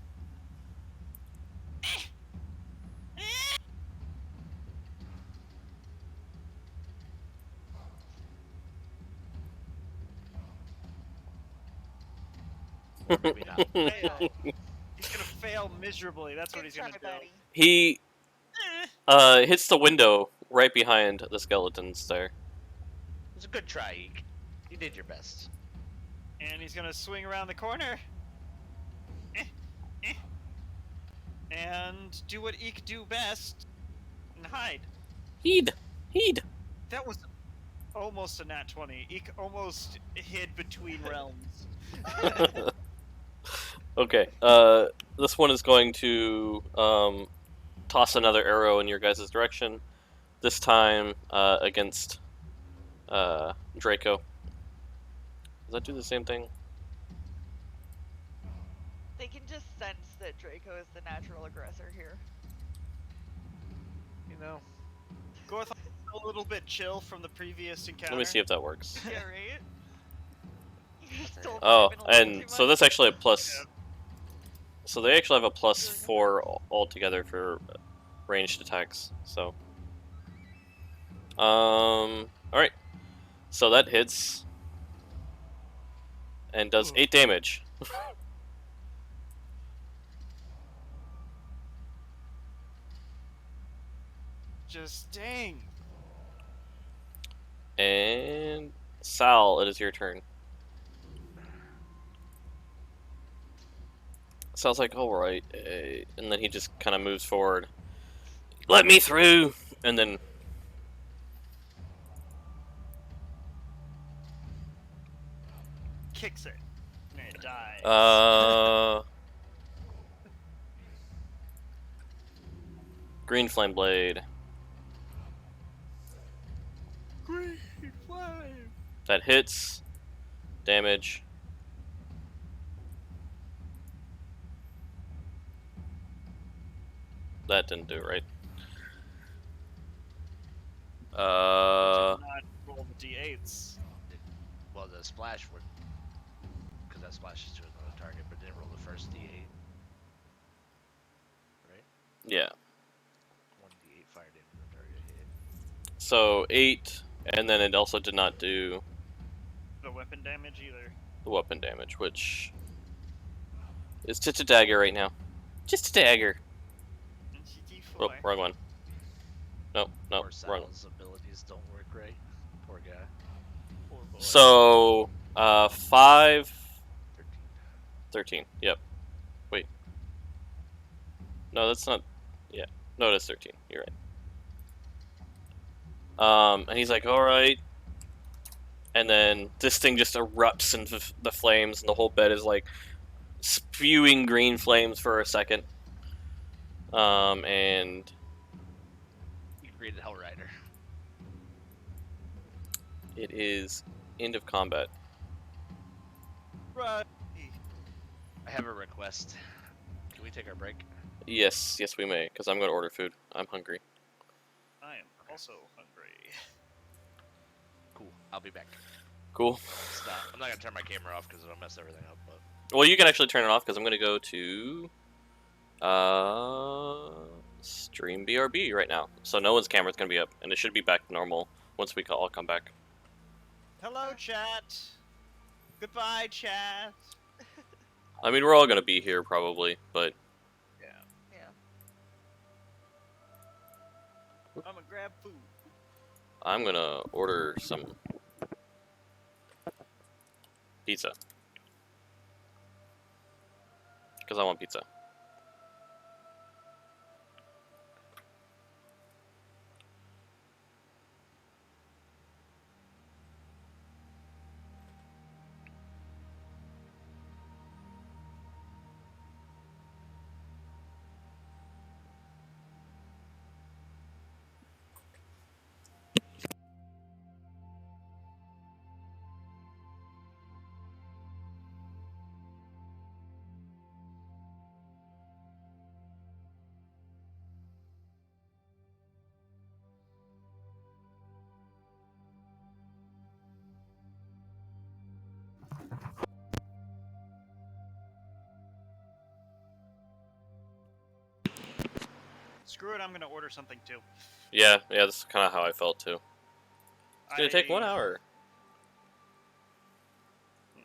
Maybe not. Fail. He's gonna fail miserably. That's what Good he's gonna try, do. buddy. He hits the window right behind the skeletons there. It's a good try, Eek. You did your best. And he's gonna swing around the corner. And do what Eek do best. And hide. Heed. That was almost a nat 20. Eek almost hid between realms. Okay. This one is going to toss another arrow in your guys' direction. This time against Draco. Does that do the same thing? They can just sense that Draco is the natural aggressor here. You know, Gorthon a little bit chill from the previous encounter. Let me see if that works. Yeah, right? You stole Oh, from him a little and too so much. that's actually a plus. Yeah. So they actually have a +4 altogether for ranged attacks. So Alright. So that hits. And does Ooh. 8 damage. Just dang. And Sal, it is your turn. Sal's like, alright. And then he just kind of moves forward. Let me through! And then Kicks it. And it dies. Green Flame Blade. Green flame. That hits. Damage. That didn't do it, right? Not roll the d8s. Well, the splash would, because that splashes to another target, but didn't roll the first d8. Right? Yeah. 1d8 fire damage on the target hit. So 8, and then it also did not do The weapon damage either. the weapon damage, which is just a dagger right now. Just a dagger. And she Oh, d4. wrong one. Nope, Poor wrong. Sal's abilities don't work right. Poor guy. Poor boy. So, 5, 13. 13. Yep. Wait. No, that's not. Yeah. No, that's 13. You're right. And he's like, alright. And then this thing just erupts into the flames, and the whole bed is like spewing green flames for a second. And You created Hellrider. it is end of combat. Right. I have a request. Can we take our break? Yes, we may, because I'm going to order food. I'm hungry. I am also hungry. Cool. I'll be back. Cool. I'm not gonna turn my camera off because it'll mess everything up. But Well, you can actually turn it off, because I'm going to go to stream BRB right now. So no one's camera's going to be up, and it should be back to normal once we all come back. Hello, chat. Goodbye, chat. I mean, we're all going to be here probably, but Yeah. Yeah. I'm gonna grab food. I'm going to order some pizza. Because I want pizza. Screw it, I'm gonna order something too. Yeah, that's kind of how I felt too. It's going to take 1 hour. Yeah.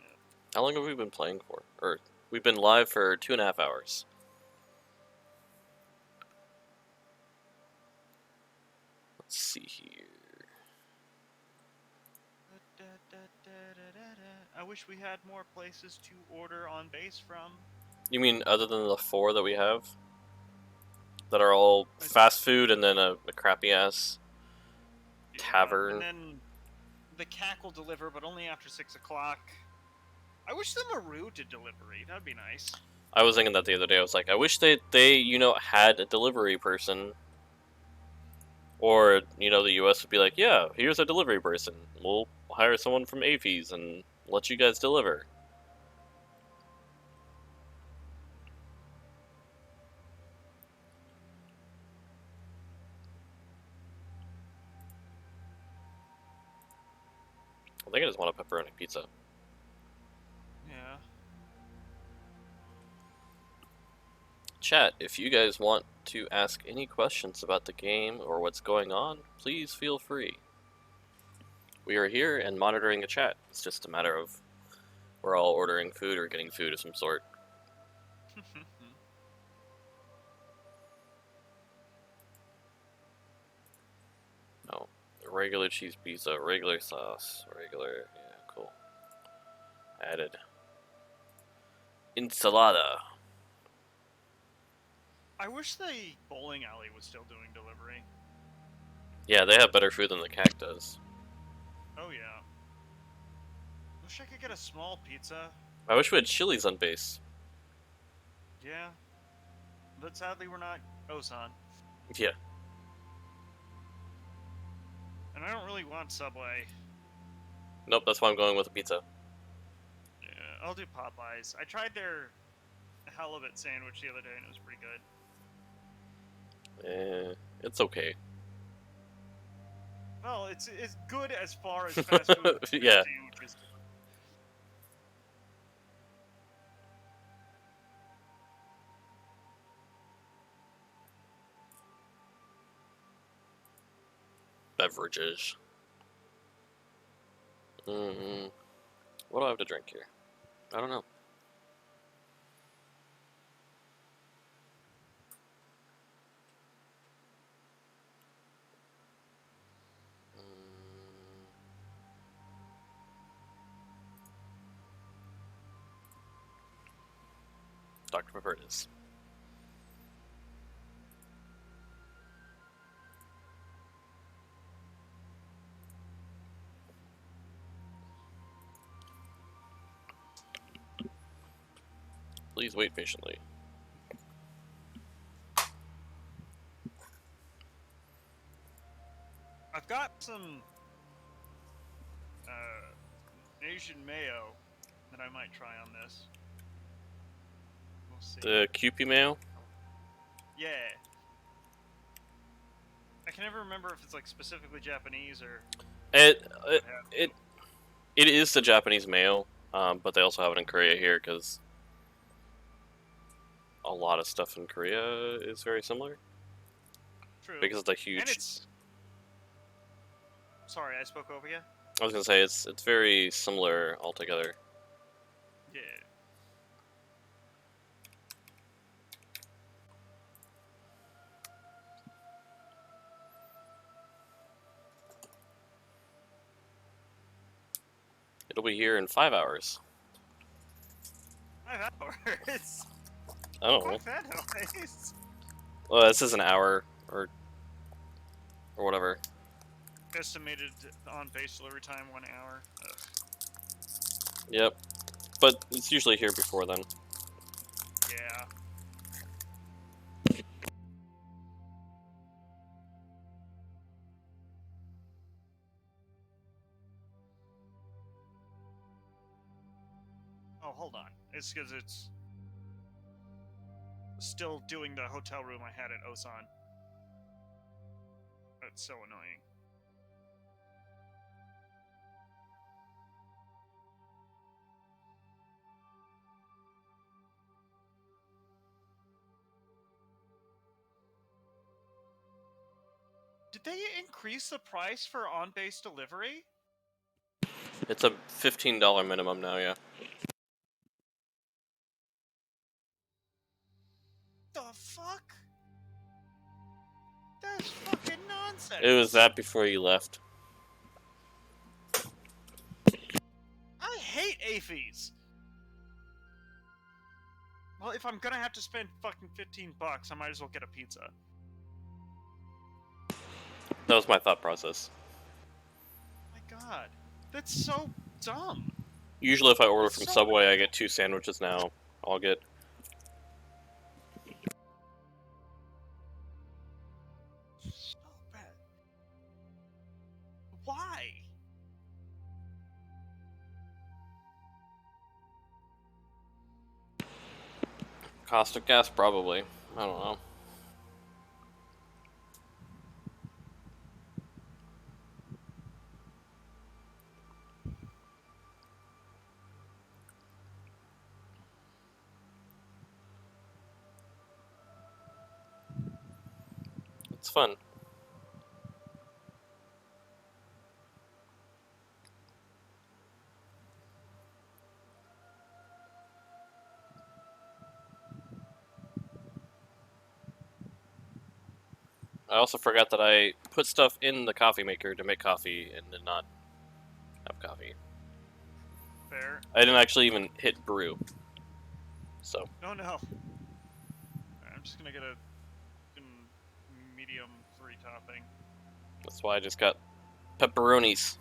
How long have we been playing for? Or, we've been live for 2.5 hours. Let's see here. I wish we had more places to order on base from. You mean other than the 4 that we have? That are all fast food and then a crappy ass tavern? And then the Cack will deliver, but only after 6 o'clock. I wish the Maru did delivery. That'd be nice. I was thinking that the other day. I was like, I wish they had a delivery person. Or, the US would be like, yeah, here's a delivery person. We'll hire someone from AFES and let you guys deliver. I think I just want a pepperoni pizza. Yeah. Chat, if you guys want to ask any questions about the game or what's going on, please feel free. We are here and monitoring a chat. It's just a matter of we're all ordering food or getting food of some sort. Oh, regular cheese pizza, regular sauce, regular, yeah, cool. Added. Ensalada. I wish the bowling alley was still doing delivery. Yeah, they have better food than the CAC does. Oh yeah. Wish I could get a small pizza. I wish we had Chili's on base. Yeah. But sadly we're not Osan. Yeah. And I don't really want Subway. Nope, that's why I'm going with a pizza. Yeah, I'll do Popeyes. I tried their halibut sandwich the other day and it was pretty good. It's okay. Well, it's good as far as fast food Yeah. sandwiches. Beverages. What do I have to drink here? I don't know. Dr. Pepper it is. Please wait patiently. I've got some Asian mayo that I might try on this. We'll see. The Kewpie mayo? Yeah. I can never remember if it's like specifically Japanese or. It is the Japanese mayo, but they also have it in Korea here because a lot of stuff in Korea is very similar True. because of the huge. And it's. Sorry, I spoke over you. I was gonna say it's very similar altogether. Yeah. It'll be here in 5 hours. 5 hours. I don't know. What's that noise? Well, this is an hour or whatever. Estimated on base delivery time 1 hour. Ugh. Yep, but it's usually here before then. Yeah. Oh, hold on. It's because it's still doing the hotel room I had at Osan. That's so annoying. Did they increase the price for on-base delivery? It's a $15 minimum now, yeah. The fuck? That's fucking nonsense. It was that before you left. I hate AFES. Well, if I'm gonna have to spend fucking $15, I might as well get a pizza. That was my thought process. My god. That's so dumb. Usually if I order from So- Subway, I get 2 sandwiches now. I'll get... So bad. Why? Cost of gas, probably. I don't know. It's fun. I also forgot that I put stuff in the coffee maker to make coffee and did not have coffee. Fair. I didn't actually even hit brew. So, No, no. Alright, I'm just gonna get a medium 3 topping. that's why I just got pepperonis.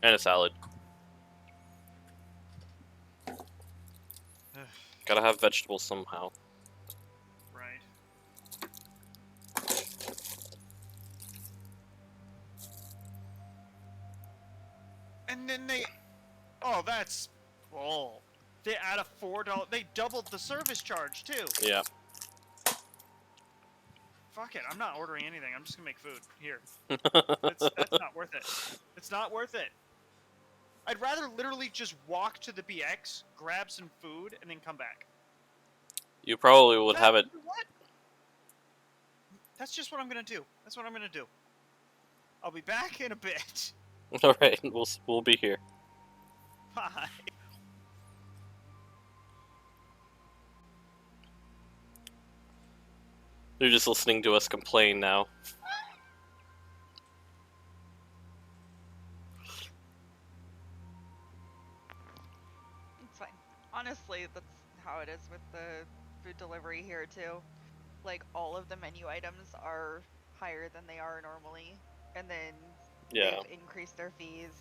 And a salad. Gotta have vegetables somehow. Right. And then they... Oh, that's... Oh. They add a $4... They doubled the service charge, too. Yeah. Fuck it, I'm not ordering anything. I'm just gonna make food. Here. That's not worth it. It's not worth it. I'd rather literally just walk to the BX, grab some food, and then come back. You probably would have it. You know what? That's just what I'm gonna do. That's what I'm gonna do. I'll be back in a bit. Alright, we'll be here. Bye. You're just listening to us complain now. It's fine. Honestly, that's how it is with the food delivery here too. Like all of the menu items are higher than they are normally, and then Yeah. they've increased their fees,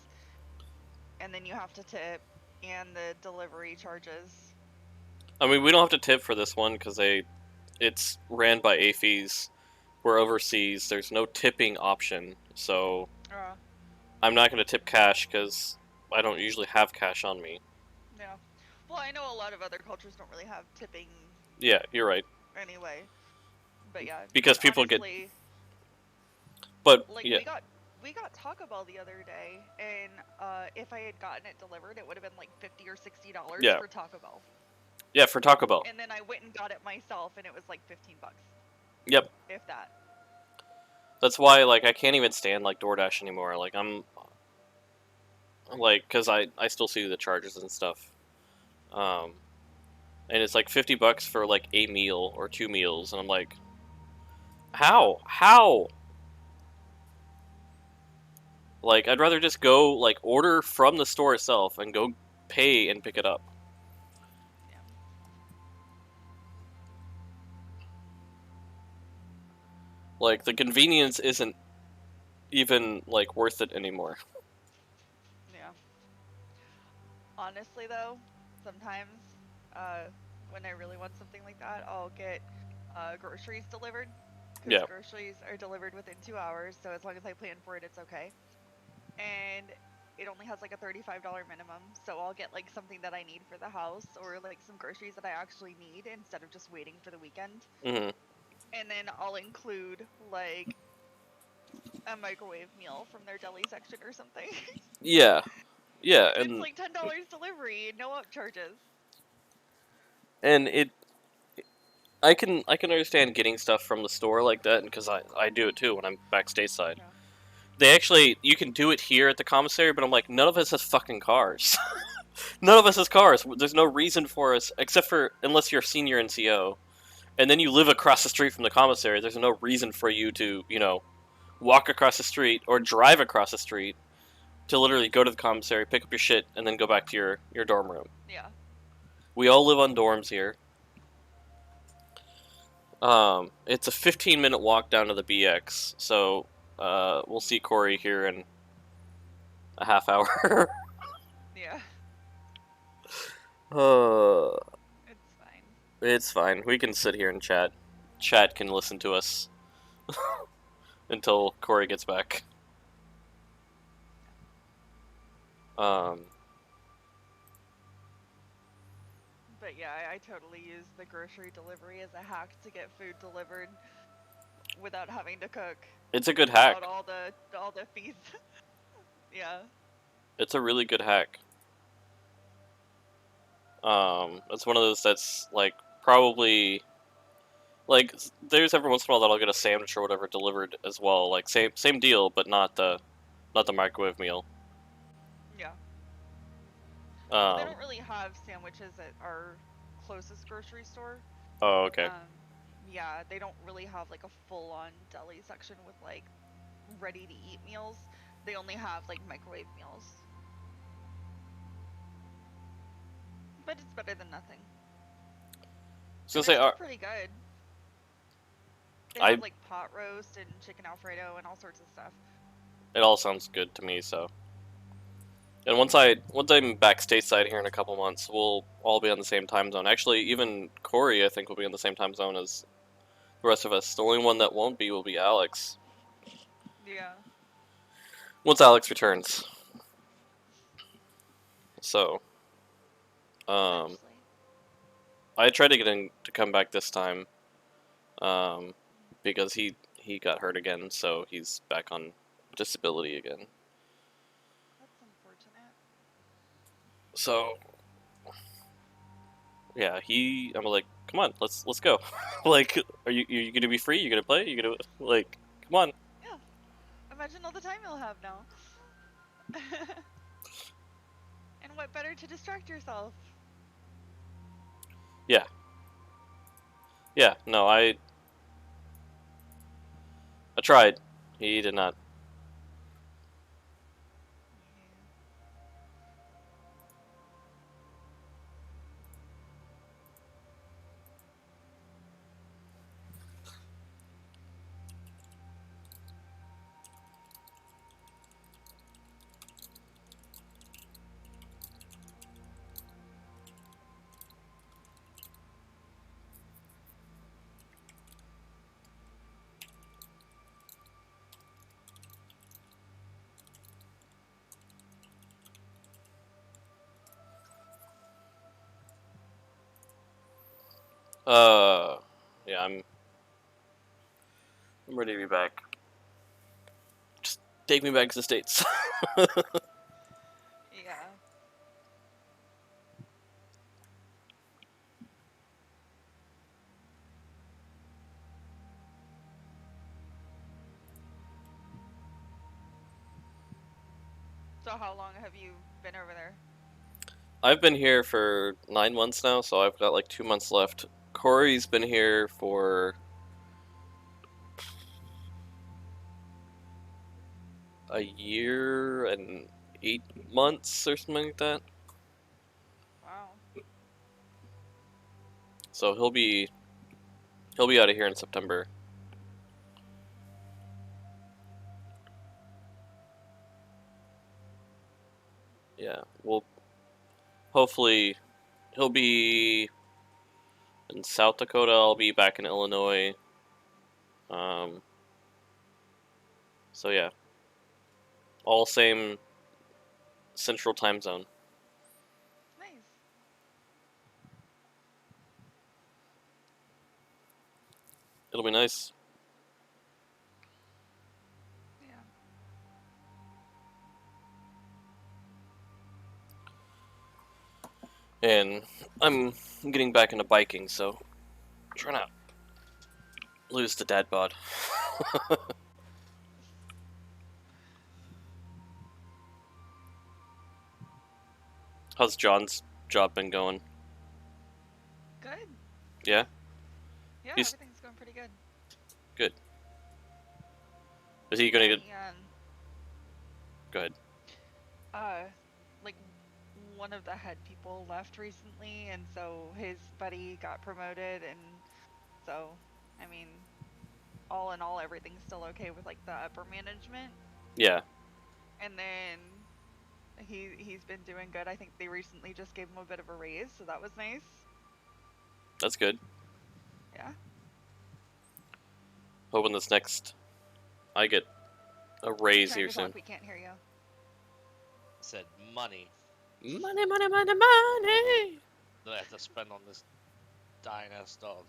and then you have to tip, and the delivery charges. I mean, we don't have to tip for this one because it's ran by AFES. We're overseas. There's no tipping option, so I'm not going to tip cash because I don't usually have cash on me. Yeah. Well, I know a lot of other cultures don't really have tipping Yeah, you're right. anyway. But yeah. Because people honestly, But like yeah, we got Taco Bell the other day, and if I had gotten it delivered, it would have been like $50 or $60 Yeah. for Taco Bell. yeah, for Taco Bell. And then I went and got it myself, and it was like $15. Yep. If that. That's why, like, I can't even stand, like, DoorDash anymore. Like, I'm... Like, because I still see the charges and stuff. And it's, like, $50 for, like, a meal or 2 meals. And I'm like... How? How? Like, I'd rather just go, like, order from the store itself and go pay and pick it up. Yeah. Like, the convenience isn't even, like, worth it anymore. Yeah. Honestly, though, sometimes when I really want something like that, I'll get groceries delivered. Because Yeah. groceries are delivered within 2 hours, so as long as I plan for it, it's okay. And it only has like a $35 minimum, so I'll get like something that I need for the house, or like some groceries that I actually need instead of just waiting for the weekend. Mm-hmm. And then I'll include like a microwave meal from their deli section or something. Yeah. Yeah, It's and... like $10 delivery, no upcharges. And I can understand getting stuff from the store like that, because I do it too when I'm back stateside. Yeah. They actually, you can do it here at the commissary, but I'm like, none of us has fucking cars. None of us has cars. There's no reason for us, except for, unless you're a senior NCO, and then you live across the street from the commissary, there's no reason for you to, you know, walk across the street, or drive across the street, to literally go to the commissary, pick up your shit, and then go back to your dorm room. Yeah. We all live on dorms here. It's a 15-minute walk down to the BX, so we'll see Corey here in a half hour. Yeah. It's fine. It's fine. We can sit here and chat. Chat can listen to us until Corey gets back. But yeah, I totally use the grocery delivery as a hack to get food delivered without having to cook. It's a good hack. Without all the fees. Yeah. It's a really good hack. It's one of those that's like probably Like, there's every once in a while that I'll get a sandwich or whatever delivered as well. Like, same deal, but not the microwave meal. Yeah. Well, they Um. don't really have sandwiches at our closest grocery store. Oh, okay. Yeah, they don't really have like a full-on deli section with like ready-to-eat meals. They only have like microwave meals. But it's better than nothing. I was And gonna they're say, still pretty good. They I have like pot roast and chicken Alfredo and all sorts of stuff. it all sounds good to me. So, and once I'm back stateside here in a couple months, we'll all be on the same time zone. Actually, even Corey, I think, will be on the same time zone as the rest of us. The only one that won't be will be Alex. Yeah. Once Alex returns. So, Eventually. I tried to get him to come back this time, because he got hurt again, so he's back on disability again. That's unfortunate. So, yeah, I'm like, come on, let's go. Like, are you gonna be free? You gonna play? You gonna like, come on. Yeah. Imagine all the time you'll have now. And what better to distract yourself? Yeah, no, I tried. He did not. Yeah, I'm ready to be back. Just take me back to the States. Yeah. So how long have you been over there? I've been here for 9 months now, so I've got like 2 months left. Corey's been here for a year and 8 months or something like that. Wow. So he'll be out of here in September. Yeah, well, hopefully he'll be in South Dakota. I'll be back in Illinois. So yeah, all same central time zone. Nice. It'll be nice. Yeah. And I'm getting back into biking, so I'm trying to lose the dad bod. How's John's job been going? Good. Yeah? Yeah, He's- everything's going pretty good. Good. Is he gonna get... And, Go ahead. like one of the head people left recently, and so his buddy got promoted, and so, I mean, all in all, everything's still okay with like the upper management. Yeah. And then he's been doing good. I think they recently just gave him a bit of a raise, so that was nice. That's good. Yeah. Hoping this next... I get a raise Trying here to talk, soon. we can't hear you. Said money Money, money, money, money! that I have to spend on this dying ass dog.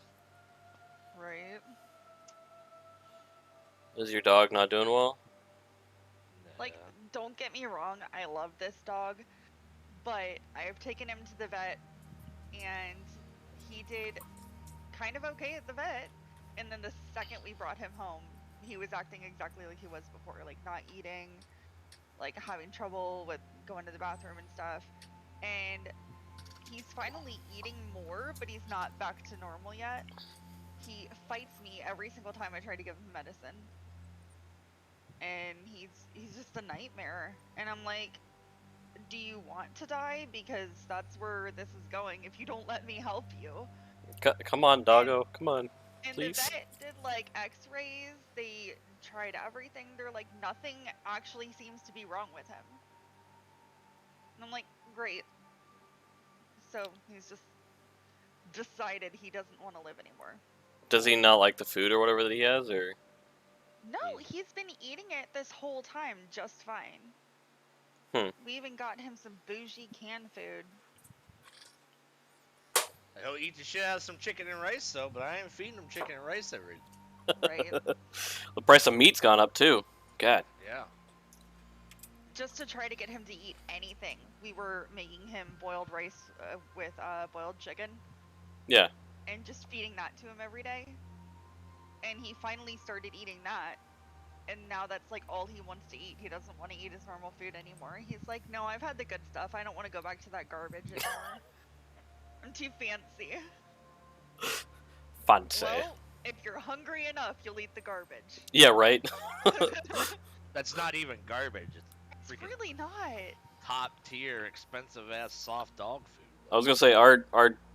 Right. Is your dog not doing well? Like, don't get me wrong, I love this dog, but I have taken him to the vet, and he did kind of okay at the vet. And then the second we brought him home, he was acting exactly like he was before, like not eating, like having trouble with going to the bathroom and stuff. And he's finally eating more, but he's not back to normal yet. He fights me every single time I try to give him medicine. And he's just a nightmare. And I'm like, do you want to die? Because that's where this is going if you don't let me help you. Come on, doggo. Come on. And Please. the vet did like x-rays, they tried everything, they're like, nothing actually seems to be wrong with him. And I'm like, great. So he's just decided he doesn't want to live anymore. Does he not like the food or whatever that he has, or? No, he's been eating it this whole time just fine. We even got him some bougie canned food. He'll eat the shit out of some chicken and rice though, but I ain't feeding him chicken and rice every. Right. The price of meat's gone up too. God. Yeah. Just to try to get him to eat anything, we were making him boiled rice with boiled chicken. Yeah. And just feeding that to him every day. And he finally started eating that. And now that's like all he wants to eat. He doesn't want to eat his normal food anymore. He's like, no, I've had the good stuff. I don't want to go back to that garbage anymore. I'm too fancy. Fancy. Well, if you're hungry enough, you'll eat the garbage. Yeah, right. That's not even garbage. It's It's freaking really not. top tier, expensive ass soft dog food. I was gonna say our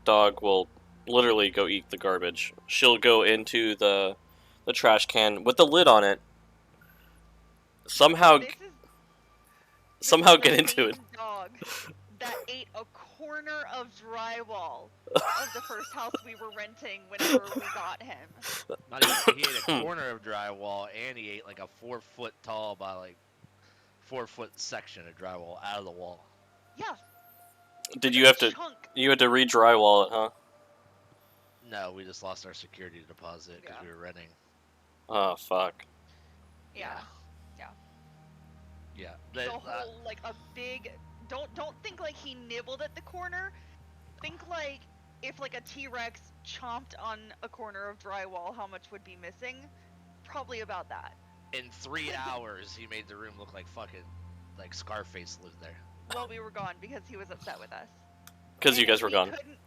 dog will literally go eat the garbage. She'll go into the trash can with the lid on it. Somehow This is get the into it. same dog that ate a corner of drywall of the first house we were renting whenever we got him. Not even, he ate a corner of drywall, and he ate like a 4 foot tall by like 4 foot section of drywall out of the wall. Yeah. Did you have to Chunk. you had to re-drywall it, huh? No, we just lost our security deposit because Yeah. we were renting. Oh fuck. Yeah. Yeah. The whole like a big. Don't think like he nibbled at the corner. Think like if like a T-Rex chomped on a corner of drywall, how much would be missing? Probably about that. In 3 hours, he made the room look like fucking like Scarface lived there. While we were gone because he was upset with us. Because you And guys were we gone. couldn't-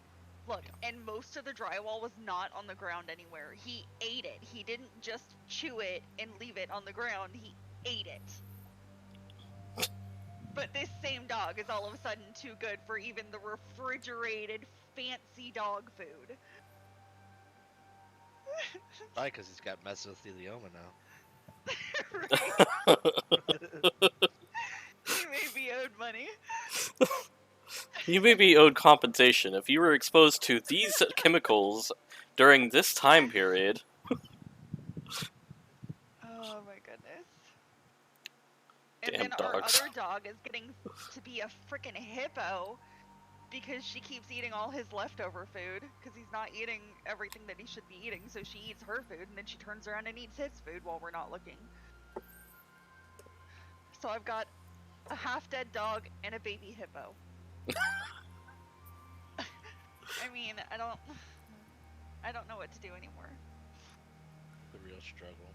Look, and most of the drywall was not on the ground anywhere. He ate it. He didn't just chew it and leave it on the ground. He ate it. But this same dog is all of a sudden too good for even the refrigerated, fancy dog food. Probably because he's got mesothelioma now. Right? He may be owed money. You may be owed compensation if you were exposed to these chemicals during this time period. Oh my goodness. And Damn then our dogs. other dog is getting to be a freaking hippo because she keeps eating all his leftover food because he's not eating everything that he should be eating. So she eats her food and then she turns around and eats his food while we're not looking. So I've got a half-dead dog and a baby hippo. I mean, I don't know what to do anymore. The real struggle.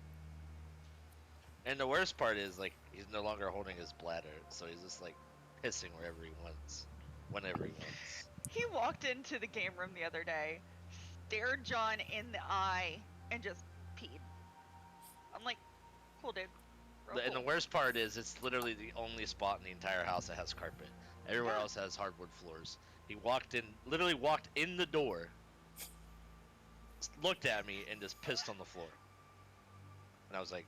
And the worst part is, like, he's no longer holding his bladder, so he's just, like, pissing wherever he wants, whenever he wants. He walked into the game room the other day, stared John in the eye, and just peed. I'm like, cool, dude. Real And the cool. worst part is, it's literally the only spot in the entire house that has carpet. Everywhere else has hardwood floors. He literally walked in the door, looked at me, and just pissed on the floor. And I was like,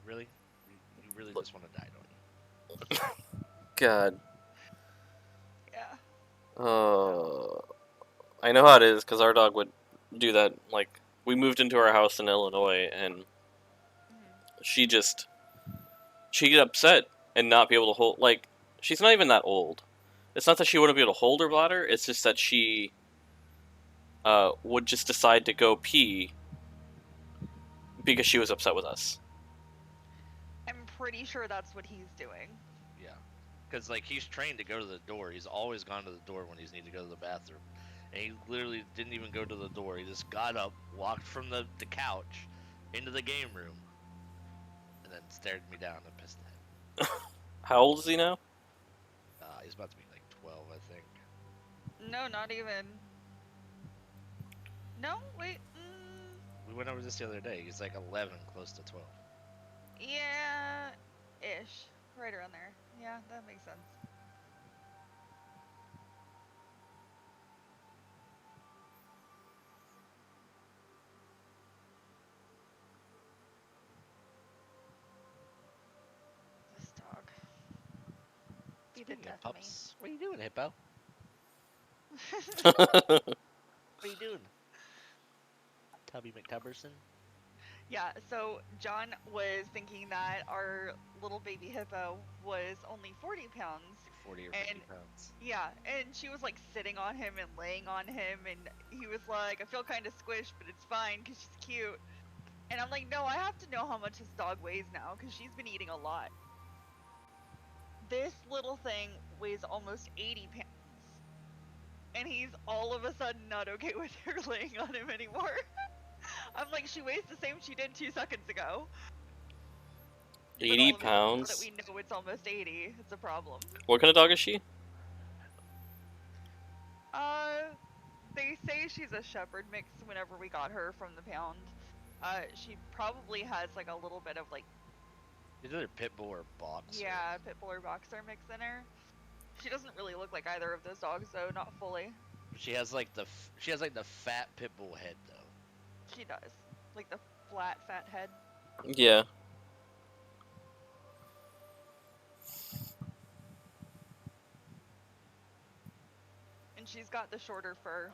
really? You really just want to die, don't you? God. Yeah. I know how it is because our dog would do that. Like, we moved into our house in Illinois, and she'd get upset and not be able to hold. Like, she's not even that old. It's not that she wouldn't be able to hold her bladder. It's just that she would just decide to go pee because she was upset with us. I'm pretty sure that's what he's doing. Yeah. Because, like, he's trained to go to the door. He's always gone to the door when he's need to go to the bathroom. And he literally didn't even go to the door. He just got up, walked from the couch into the game room, and then stared me down and pissed ahead. How old is he now? He's about to be like 12, I think. No, not even. No, wait. We went over this the other day. He's like 11, close to 12. Yeah, ish. Right around there. Yeah, that makes sense. This dog. Be the Speaking death of of me. pups, what are you doing, Hippo? What are you doing? Tubby McTubberson? Yeah, so John was thinking that our little baby hippo was only 40 pounds. 40 or 50 And- pounds. Yeah, and she was like sitting on him and laying on him, and he was like, I feel kind of squished, but it's fine because she's cute. And I'm like, no, I have to know how much this dog weighs now because she's been eating a lot. This little thing weighs almost 80 pounds. And he's all of a sudden not okay with her laying on him anymore. I'm like, she weighs the same she did 2 seconds ago. But 80 all of a sudden, now pounds? that we know it's almost 80, it's a problem. What kind of dog is she? They say she's a shepherd mix whenever we got her from the pound. She probably has like a little bit of like, Is it a pit bull or boxer? yeah, pit bull or boxer mix in her. She doesn't really look like either of those dogs though, not fully. She has like the fat pit bull head though. She does. Like the flat, fat head. Yeah. And she's got the shorter fur.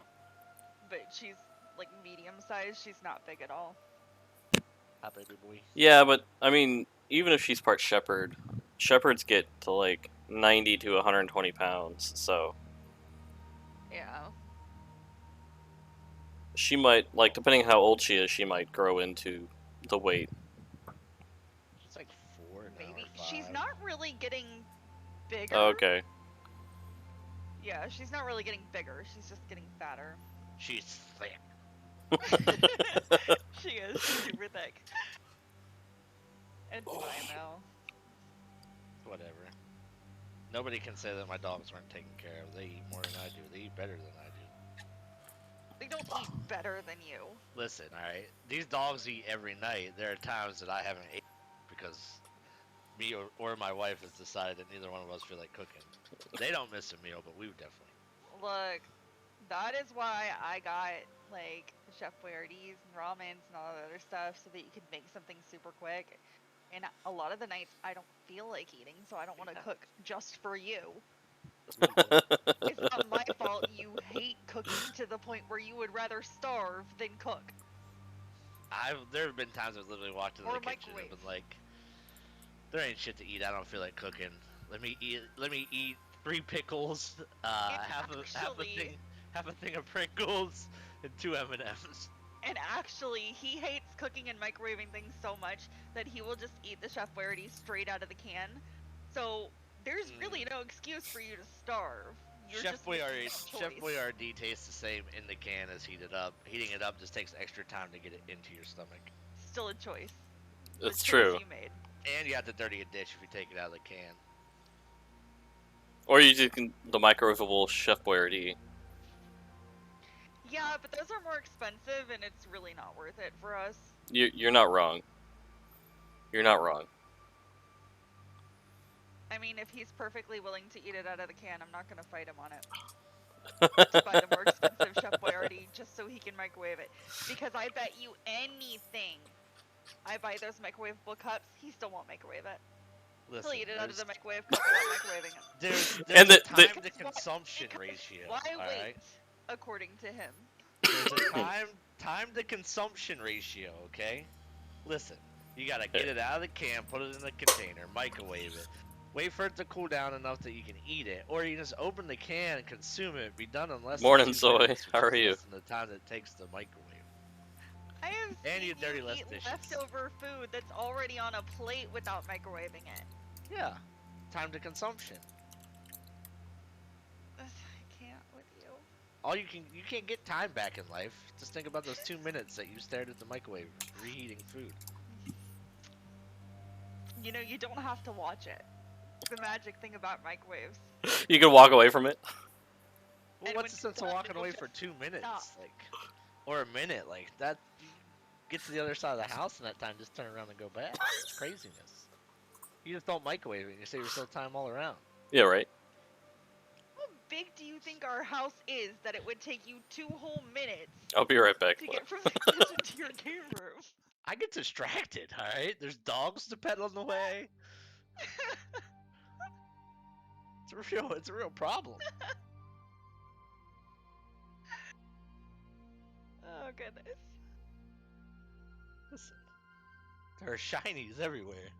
But she's like medium sized, she's not big at all. Hi, baby boy. Yeah, but, I mean, even if she's part shepherd, shepherds get to, like, 90 to 120 pounds, so Yeah. she might, like, depending on how old she is, she might grow into the weight. She's like 4 now. Maybe. Or 5. She's not really getting bigger. Okay. Yeah, she's not really getting bigger, she's just getting fatter. She's thick. She is super thick. It's fine though. Whatever. Nobody can say that my dogs weren't taken care of. They eat more than I do. They eat better than I do. They don't eat better than you. Listen, alright? These dogs eat every night. There are times that I haven't ate because me or my wife has decided that neither one of us feel like cooking. They don't miss a meal, but we definitely. Look, that is why I got like Chef Boyardee's and ramens and all that other stuff so that you could make something super quick. And a lot of the nights I don't feel like eating, so I don't want to cook just for you. It's not my fault you hate cooking to the point where you would rather starve than cook. There have been times I've literally walked into Or the kitchen and microwave. been like, there ain't shit to eat. I don't feel like cooking. Let me eat 3 pickles, half a thing of Pringles, and 2 M&Ms. And actually, he hates cooking and microwaving things so much that he will just eat the Chef Boyardee straight out of the can. So there's really no excuse for you to starve. You're Chef just making a Chef choice. Boyardee tastes the same in the can as heated up. Heating it up just takes extra time to get it into your stomach. Still a choice. It's The true. choice you made. And you have to dirty a dish if you take it out of the can. Or you do the microwavable Chef Boyardee. Yeah, but those are more expensive, and it's really not worth it for us. You're not wrong. You're not wrong. I mean, if he's perfectly willing to eat it out of the can, I'm not gonna fight him on it. To buy the more expensive Chef Boyardee just so he can microwave it. Because I bet you anything, I buy those microwavable cups, he still won't microwave it. Listen, He'll eat it out of there's- the microwave cup without microwaving it. There's And a the- time to consumption Because ratio. Why all wait? right? According to him. There's a time to consumption ratio, okay? Listen, you gotta get it out of the can, put it in the container, microwave it, wait for it to cool down enough that you can eat it, or you just open the can and consume it, be done in less Morning, than 2 Zoe. minutes, which How is are you? less than the time that it takes to microwave. I have And you seen dirty you less eat dishes. leftover food that's already on a plate without microwaving it. Yeah, time to consumption. I can't with you. you can't get time back in life. Just think about those 2 minutes that you stared at the microwave reheating food. You know, you don't have to watch it. The magic thing about microwaves. You can walk away from it. Well, And what's the when sense of you're done, walking it'll away just for 2 minutes, stop. like, or a minute, like that? You get to the other side of the house in that time, just turn around and go back. It's craziness. You just don't microwave it, and you save yourself time all around. Yeah, right. How big do you think our house is that it would take you 2 whole minutes I'll be right back. to get from the kitchen to your game room? I get distracted. All right, there's dogs to pet on the way. It's a real problem. Oh goodness. Listen, there are shinies everywhere.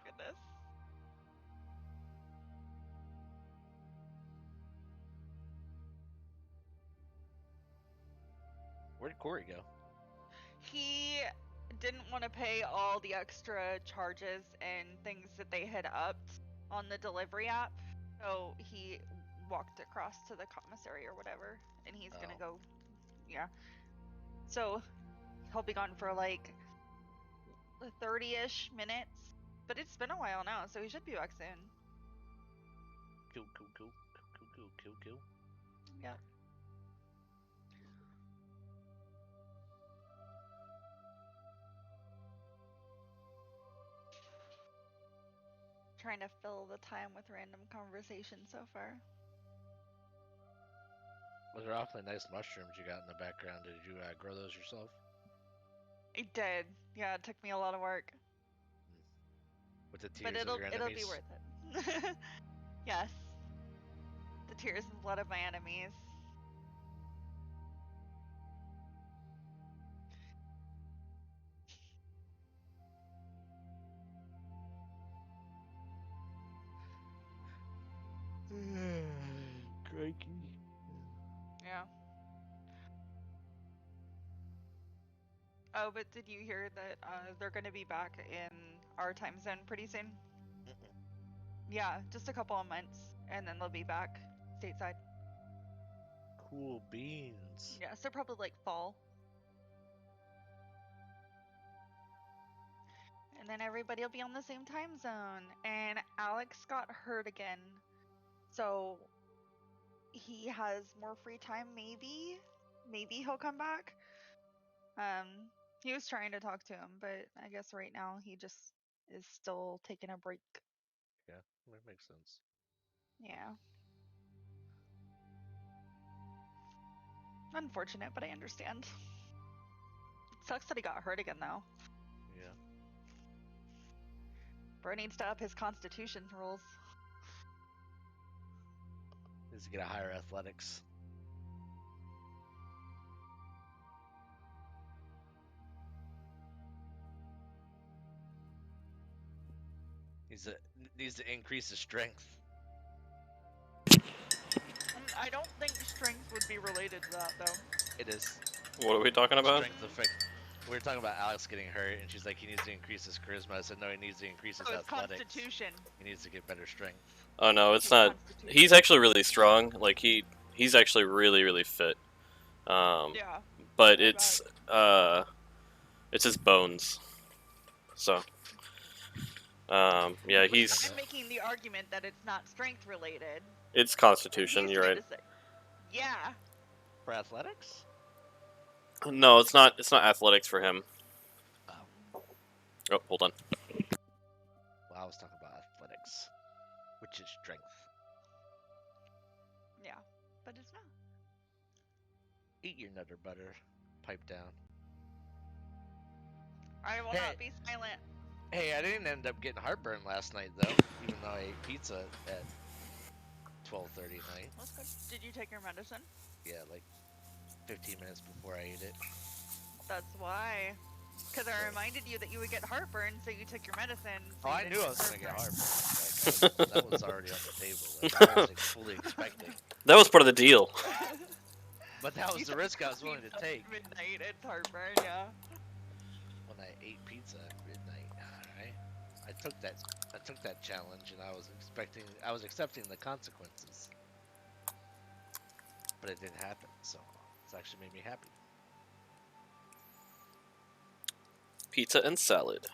Goodness. Where did Corey go? He didn't want to pay all the extra charges and things that they had upped on the delivery app, so he walked across to the commissary or whatever, and he's gonna Oh. go. Yeah. So he'll be gone for like 30-ish minutes, but it's been a while now, so he should be back soon. Cool. Yeah. Trying to fill the time with random conversation so far. Those are awfully nice mushrooms you got in the background. Did you grow those yourself? I did. Yeah, it took me a lot of work, With the but tears of your it'll enemies? be worth it. Yes. The tears and blood of my enemies. Crikey. Yeah. Oh, but did you hear that they're going to be back in our time zone pretty soon? Yeah, just a couple of months, and then they'll be back stateside. Cool beans. Yeah, so probably like fall. And then everybody will be on the same time zone. And Alex got hurt again, so he has more free time. Maybe he'll come back. He was trying to talk to him, but I guess right now he just is still taking a break. Yeah, that makes sense. Yeah. Unfortunate, but I understand. It sucks that he got hurt again, though. Yeah. Bro needs to up his constitution rules. Needs to get a higher athletics. Needs to increase his strength. I don't think strength would be related to that, though. It is. What are we talking about? Strength effect. We were talking about Alex getting hurt, and she's like, he needs to increase his charisma. I said, no, he needs to increase his Oh, his athletics. constitution. He needs to get better strength. Oh no, it's His not. constitution. He's actually really strong. Like he's actually really fit. Yeah. But I it's his bones. So, yeah, he's I'm making the argument that it's not strength related. it's Constitution. He's You're trying right. to say- Yeah. For athletics? No, it's not. It's not athletics for him. Oh. Oh, hold on. Well, I was talking about athletics, which is strength. Yeah. But it's not. Eat your nutter butter. Pipe down. I will Hey. not be silent. Hey, I didn't end up getting heartburn last night, though, even though I ate pizza at 12:30 at night. That's good. Did you take your medicine? Yeah, like 15 minutes before I ate it. That's why. Because I reminded you that you would get heartburn, so you took your medicine. So Oh, you I didn't knew I get was going to get heartburn. heartburn. Like, that was already on the table. Like, I was like, fully expecting. That was part of the deal. But that was You the said risk I was willing to pizza take at midnight, it's heartburn, yeah. when I ate pizza at midnight. Alright. I took that challenge, and I was accepting the consequences, but it didn't happen. So it's actually made me happy. Pizza and salad.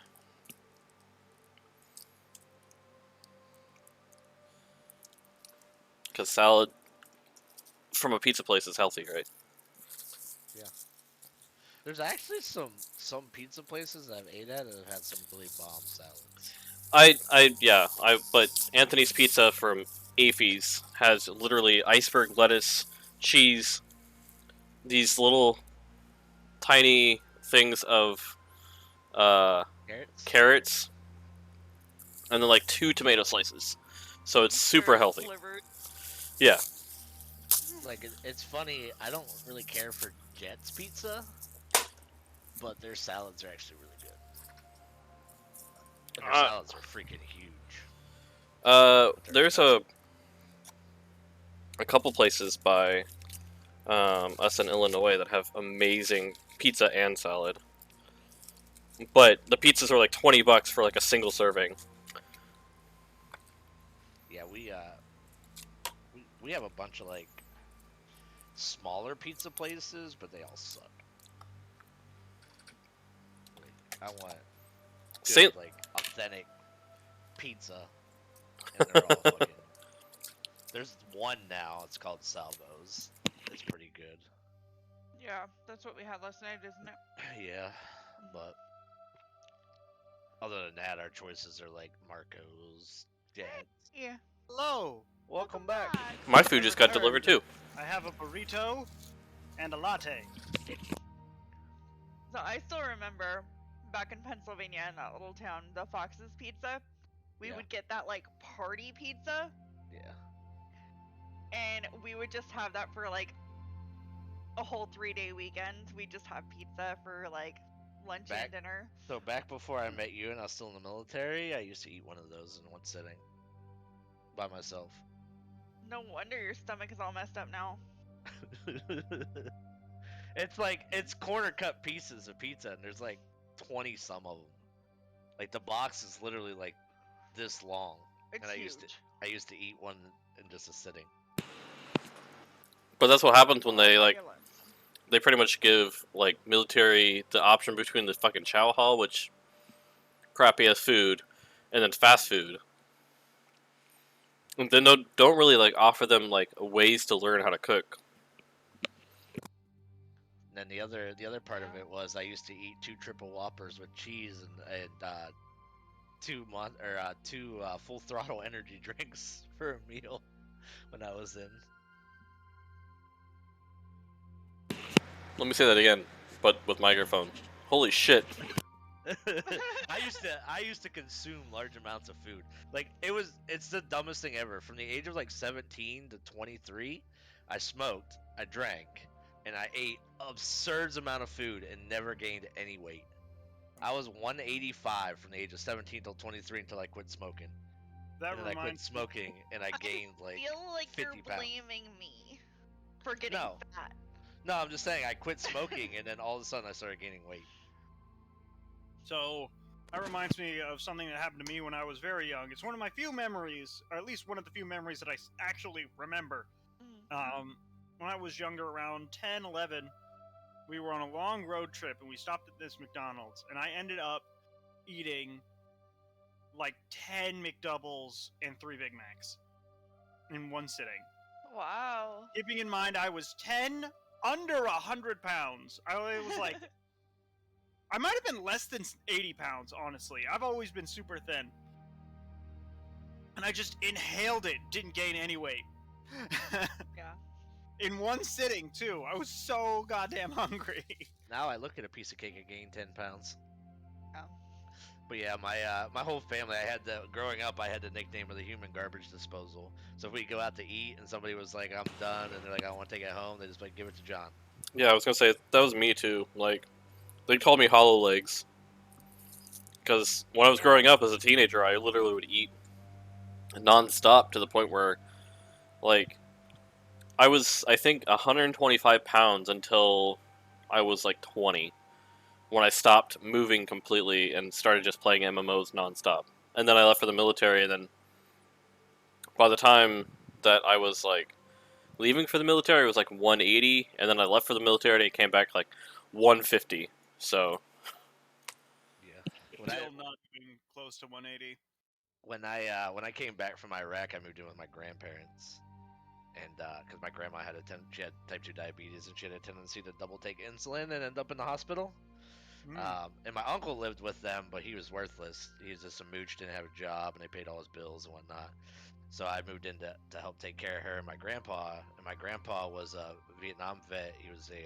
Because salad from a pizza place is healthy, right? There's actually some pizza places that I've ate at that have had some really bomb salads. But Anthony's Pizza from Afy's has literally iceberg lettuce, cheese, these little tiny things of carrots, and then like 2 tomato slices. So it's super healthy. Yeah. Like it's funny. I don't really care for Jet's Pizza, but their salads are actually really good. And their salads are freaking huge. There's a couple places by us in Illinois that have amazing pizza and salad. But the pizzas are like $20 for like a single serving. Yeah, we have a bunch of like smaller pizza places, but they all suck. Like, I want good, like authentic pizza, and they're all fucking. There's one now. It's called Salvo's. It's pretty good. Yeah, that's what we had last night, isn't it? Yeah, but other than that, our choices are like Marco's, Dad's. Yeah. Hello. Welcome back. My food just got delivered too. I have a burrito and a latte. So I still remember back in Pennsylvania in that little town, the Fox's Pizza. We would get that like party pizza. Yeah. And we would just have that for like a whole 3-day weekend. We just have pizza for like lunch and dinner. So back before I met you and I was still in the military, I used to eat one of those in one sitting. By myself. No wonder your stomach is all messed up now. It's corner cut pieces of pizza and there's like 20 some of them. Like the box is literally like this long. It's and huge. I used to eat one in just a sitting. But that's what happens when they pretty much give like military the option between the fucking chow hall, which crappy ass food, and then fast food. And then don't really like offer them like ways to learn how to cook. And then the other part of it was I used to eat 2 triple whoppers with cheese and 2 full throttle energy drinks for a meal when I was in. Let me say that again, but with microphone. Holy shit. I used to consume large amounts of food. Like it's the dumbest thing ever. From the age of like 17 to 23, I smoked, I drank, and I ate absurd amount of food and never gained any weight. I was 185 from the age of 17 till 23 until I quit smoking. That and then I quit smoking and I gained like 50 feel like you're pounds. blaming me for getting fat. No, I'm just saying I quit smoking and then all of a sudden I started gaining weight. So that reminds me of something that happened to me when I was very young. It's one of my few memories, or at least one of the few memories that I actually remember. When I was younger, around 10, 11, we were on a long road trip and we stopped at this McDonald's, and I ended up eating like 10 McDoubles and 3 Big Macs in one sitting. Wow. Keeping in mind I was 10, under 100 pounds. I was like, I might have been less than 80 pounds, honestly. I've always been super thin. And I just inhaled it, didn't gain any weight. Yeah. In one sitting, too. I was so goddamn hungry. Now I look at a piece of cake and gain 10 pounds. Oh. But yeah, my whole family, growing up, I had the nickname of the human garbage disposal. So if we go out to eat and somebody was like, I'm done, and they're like, I want to take it home, they just like, give it to John. Yeah, I was gonna say, that was me too. Like, they called me hollow legs. Because when I was growing up as a teenager, I literally would eat non-stop to the point where, like, I was, I think, 125 pounds until I was like 20. When I stopped moving completely and started just playing MMOs non-stop. and then I left for the military, and then by the time that I was like leaving for the military, it was like 180, and then I left for the military, and it came back like 150. So Yeah. When I Still not even close to 180. when I came back from Iraq, I moved in with my grandparents, and because my grandma she had type 2 diabetes, and she had a tendency to double take insulin and end up in the hospital. And my uncle lived with them, but he was worthless. He was just a mooch, didn't have a job, and they paid all his bills and whatnot. So I moved in to help take care of her and my grandpa. And my grandpa was a Vietnam vet. He was a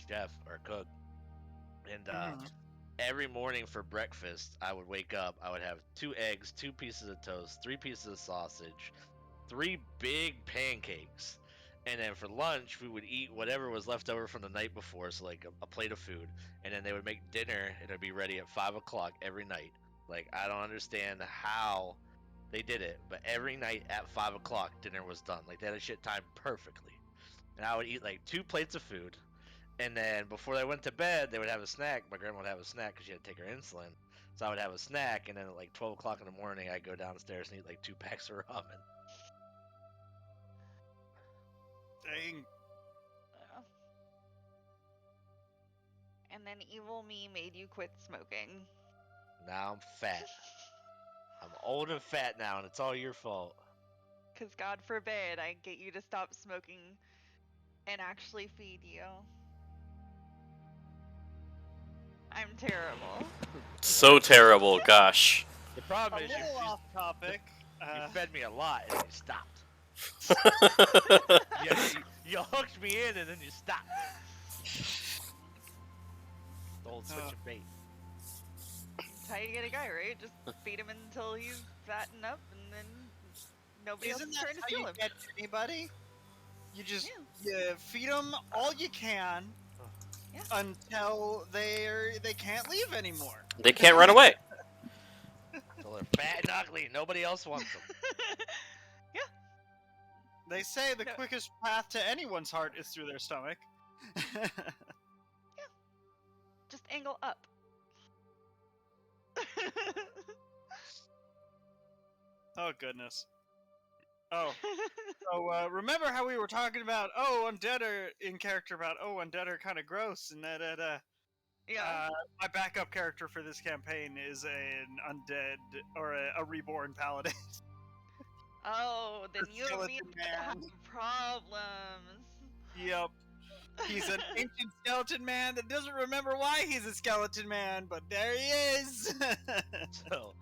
chef or cook. And every morning for breakfast, I would wake up. I would have 2 eggs, 2 pieces of toast, 3 pieces of sausage, 3 big pancakes. And then for lunch, we would eat whatever was left over from the night before, so like a plate of food. And then they would make dinner, and it'd be ready at 5 o'clock every night. Like, I don't understand how they did it, but every night at 5 o'clock, dinner was done. Like, they had a shit timed perfectly. And I would eat like 2 plates of food. And then before they went to bed, they would have a snack. My grandma would have a snack because she had to take her insulin. So I would have a snack, and then at like 12 o'clock in the morning, I'd go downstairs and eat like 2 packs of ramen. Dang. And then evil me made you quit smoking. Now I'm fat. I'm old and fat now, and it's all your fault. Because God forbid I get you to stop smoking and actually feed you. I'm terrible. so terrible. Gosh. The problem A is little off topic. you fed me a lot, and then you stopped. You hooked me in, and then you stopped. The old switch of bait. That's how you get a guy, right? Just feed him until he's fatten up, and then nobody else Isn't is that trying to how steal you him. get anybody? You just you feed them all you can until they can't leave anymore. They can't run away. So they're fat and ugly. Nobody else wants them. They say the No. quickest path to anyone's heart is through their stomach. Just angle up. Oh goodness. Oh, so remember how we were talking about undead are in character about undead are kind of gross, and that Yeah. my backup character for this campaign is an undead or a reborn paladin. Oh, then you and me skeleton have man. problems. Yep. He's an ancient skeleton man that doesn't remember why he's a skeleton man, but there he is. So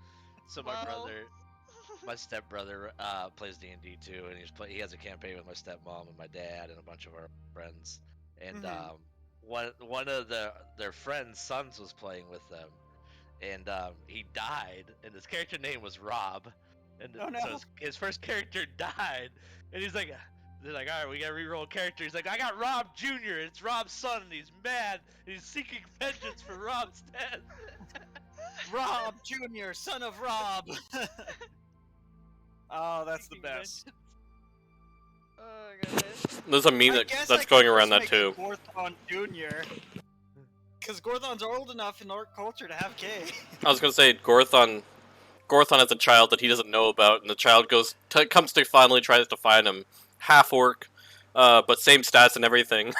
my stepbrother plays D&D too, and he has a campaign with my stepmom and my dad and a bunch of our friends. And one of their friends' sons was playing with them, and he died, and his character name was Rob, and Oh, no. so his first character died, and they're like, all right, we gotta reroll a character. He's like, I got Rob Jr. It's Rob's son, and he's mad, and he's seeking vengeance for Rob's death. Rob Jr., son of Rob. Oh, that's the best. Oh goodness. There's a meme I guess that's I going could around just that make it too. Gorthon Jr. Because Gorthons are old enough in orc culture to have K. I was gonna say Gorthon has a child that he doesn't know about, and the child comes to finally tries to find him, half orc, but same stats and everything.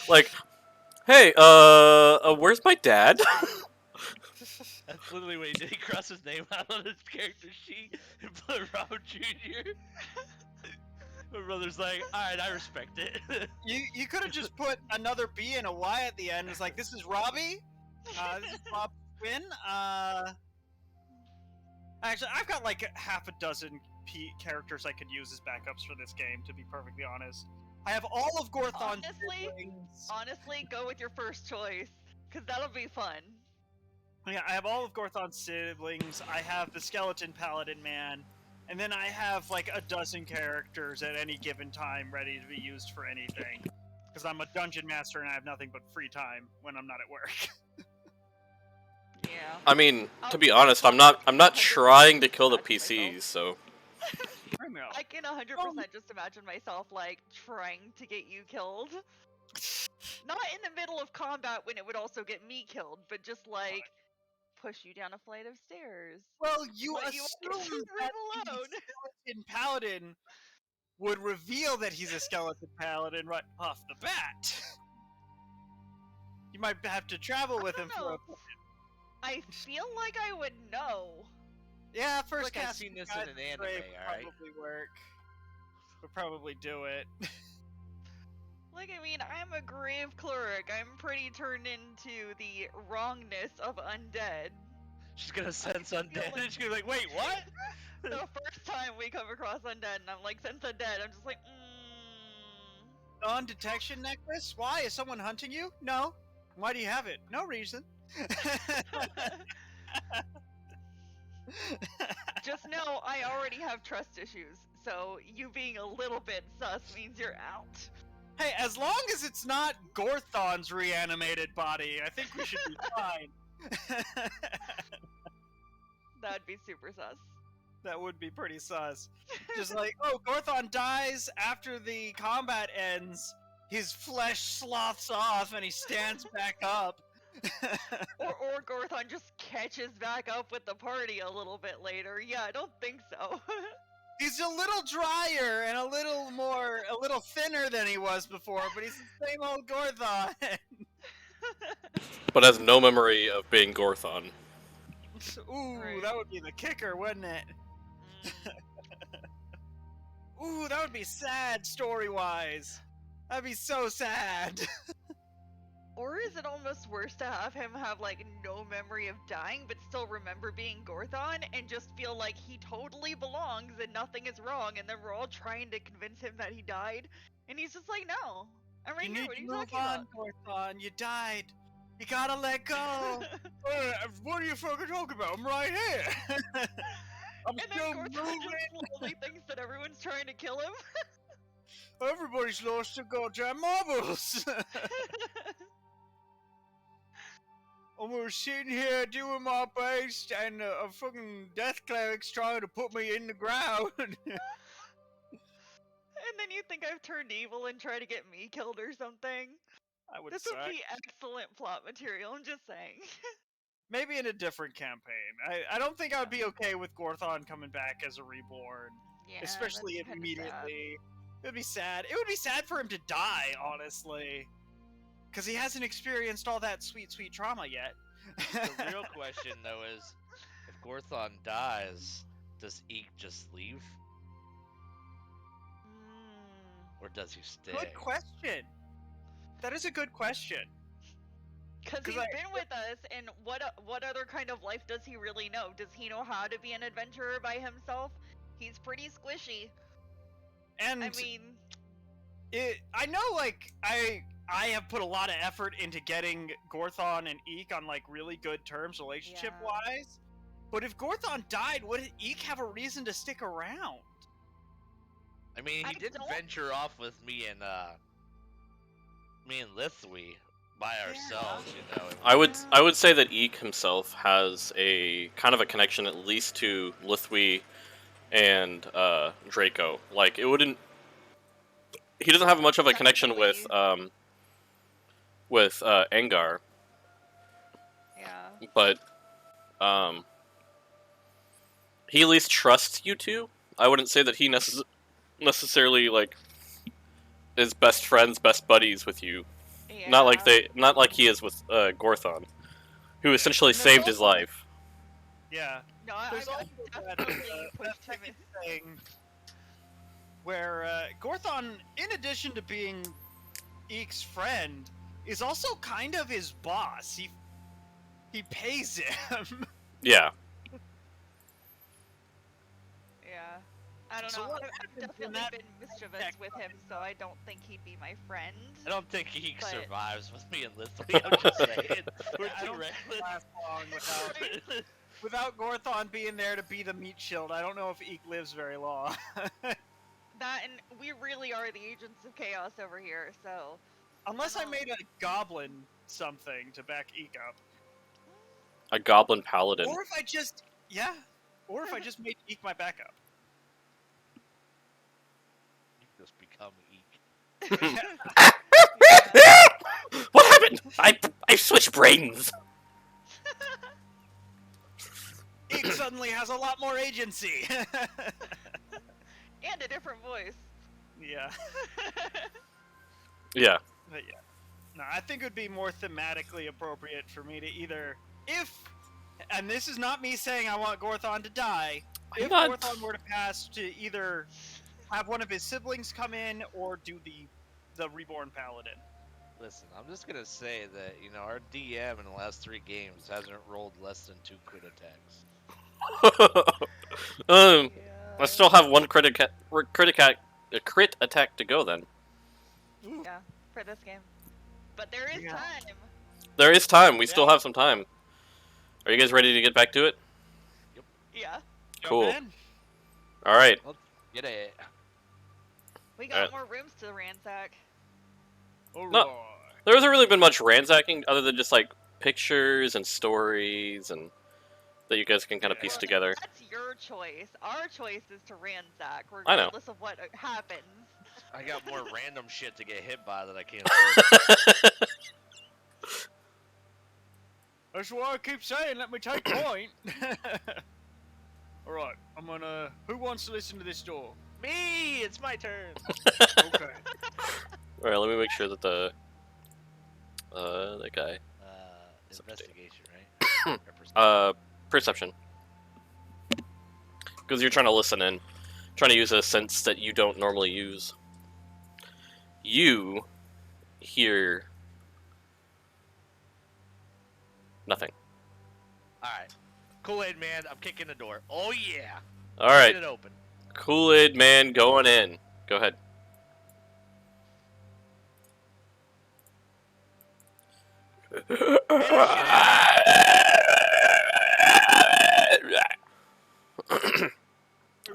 Like, hey, where's my dad? That's literally what he did. He crossed his name out on his character sheet and put Rob Jr. My brother's like, alright, I respect it. You could have just put another B and a Y at the end. It's like, this is Robbie. This is Rob Quinn. Actually, I've got like half a dozen characters I could use as backups for this game, to be perfectly honest. I have all of Gorthon's siblings. Honestly, go with your first choice, because that'll be fun. Yeah, I have all of Gorthon's siblings. I have the skeleton paladin man. And then I have like a dozen characters at any given time ready to be used for anything. Because I'm a dungeon master and I have nothing but free time when I'm not at work. Yeah. I mean, to be honest, I'm not trying to kill the PCs, so. I can 100% just imagine myself like trying to get you killed. Not in the middle of combat when it would also get me killed, but just like push you down a flight of stairs. Well, you But you assume won't get to that room the alone. skeleton paladin would reveal that he's a skeleton paladin right off the bat. You might have to travel with him for a No. I feel like I would know. Yeah, first Like I've cast seen this Guides in of an anime, Grey would alright? probably work. Would probably do it. Like, I mean, I'm a grave cleric. I'm pretty turned into the wrongness of undead. She's gonna sense feel undead, like- and she's gonna be like, wait, what? The first time we come across undead, and I'm like, sense undead, I'm just like, Non-detection necklace? Why? Is someone hunting you? No. Why do you have it? No reason. Just know I already have trust issues, so you being a little bit sus means you're out. Hey, as long as it's not Gorthon's reanimated body, I think we should be fine. That'd be super sus. That would be pretty sus. Just like, oh, Gorthon dies after the combat ends, his flesh sloughs off and he stands back up. Or Gorthon just catches back up with the party a little bit later. Yeah, I don't think so. He's a little drier and a little thinner than he was before, but he's the same old Gorthon. But has no memory of being Gorthon. Ooh, Right. that would be the kicker, wouldn't it? Ooh, that would be sad story-wise. That'd be so sad. Or is it almost worse to have him have, like, no memory of dying, but still remember being Gorthon, and just feel like he totally belongs and nothing is wrong, and then we're all trying to convince him that he died, and he's just like, no, I'm right You here, need what are to you move talking on, Gorthon. You died. You gotta let go. What are you fucking talking about? I'm right here. I'm And then still Gorthon moving. just slowly thinks that everyone's trying to kill him. Everybody's lost their goddamn marbles. I'm sitting here doing my best, and a fucking death cleric's trying to put me in the ground. And then you think I've turned evil and try to get me killed or something. I would This suck. would be excellent plot material, I'm just saying. Maybe in a different campaign. I don't think I would be okay with Gorthon coming back as a reborn, Yeah, especially that's kinda immediately. It would be sad. It would be sad for him to die, honestly, because he hasn't experienced all that sweet, sweet trauma yet. The real question, though, is if Gorthon dies, does Eek just leave? Or does he stay? Good question. That is a good question. Because 'Cause he's been with us, and what other kind of life does he really know? Does he know how to be an adventurer by himself? He's pretty squishy. And I mean, I know, like, I have put a lot of effort into getting Gorthon and Eek on, like, really good terms relationship-wise. But if Gorthon died, would Eek have a reason to stick around? I mean, I he did don't- venture off with me and Lithwy by ourselves, you know. I would say that Eek himself has a kind of a connection at least to Lithwy and Draco. Like it wouldn't. He doesn't have much of a connection with Angar, yeah. but he at least trusts you two. I wouldn't say that he necessarily like is best friends, best buddies with you. Yeah. Not like he is with Gorthon, who essentially There's saved his also- life. Yeah. No, There's I also definitely that pushed him second thing where Gorthon, in addition to being Eek's friend, is also kind of his boss. He pays him. Yeah. Yeah. I don't So know. what I've happens in definitely that been mischievous with him, so I don't think he'd be my friend. I don't think Eek But- survives with me and Lithwy, I'm just saying. We're I too don't think reckless. it lasts long without Gorthon being there to be the meat shield. I don't know if Eek lives very long. That, and we really are the agents of chaos over here, so... Unless I made a goblin something to back Eek up. A goblin paladin. Or if I just made Eek my backup. You just become Eek. What happened? I switched brains. suddenly has a lot more agency. And a different voice. Yeah. Yeah. But yeah. No, I think it would be more thematically appropriate for me to either, and this is not me saying I want Gorthon to die, I'm if not- Gorthon were to pass, to either have one of his siblings come in or do the Reborn Paladin. Listen, I'm just gonna say that our DM in the last 3 games hasn't rolled less than 2 crit attacks. I Yeah. still have one crit attack to go then. Ooh. Yeah, for this game. But there is Yeah. time. There is time. We still Yeah. have some time. Are you guys ready to get back to it? Yeah. Cool. Jump in. All right. Get it. We got Alright. more rooms to ransack. Alright. There hasn't really been much ransacking other than just like pictures and stories and that you guys can kind of piece Well, together. That's your choice. Our choice is to ransack, I know. regardless of what happens. I got more random shit to get hit by that I can't afford. That's why I keep saying, let me take point. Alright, I'm gonna... Who wants to listen to this door? Me! It's my turn! Okay. All right. Let me make sure that the that guy. Investigation, right? Or perception? Perception. Because you're trying to listen in, trying to use a sense that you don't normally use. You hear nothing. Alright. Kool-Aid Man, I'm kicking the door. Oh yeah! All right, Get it open. Kool-Aid Man going in. Go ahead.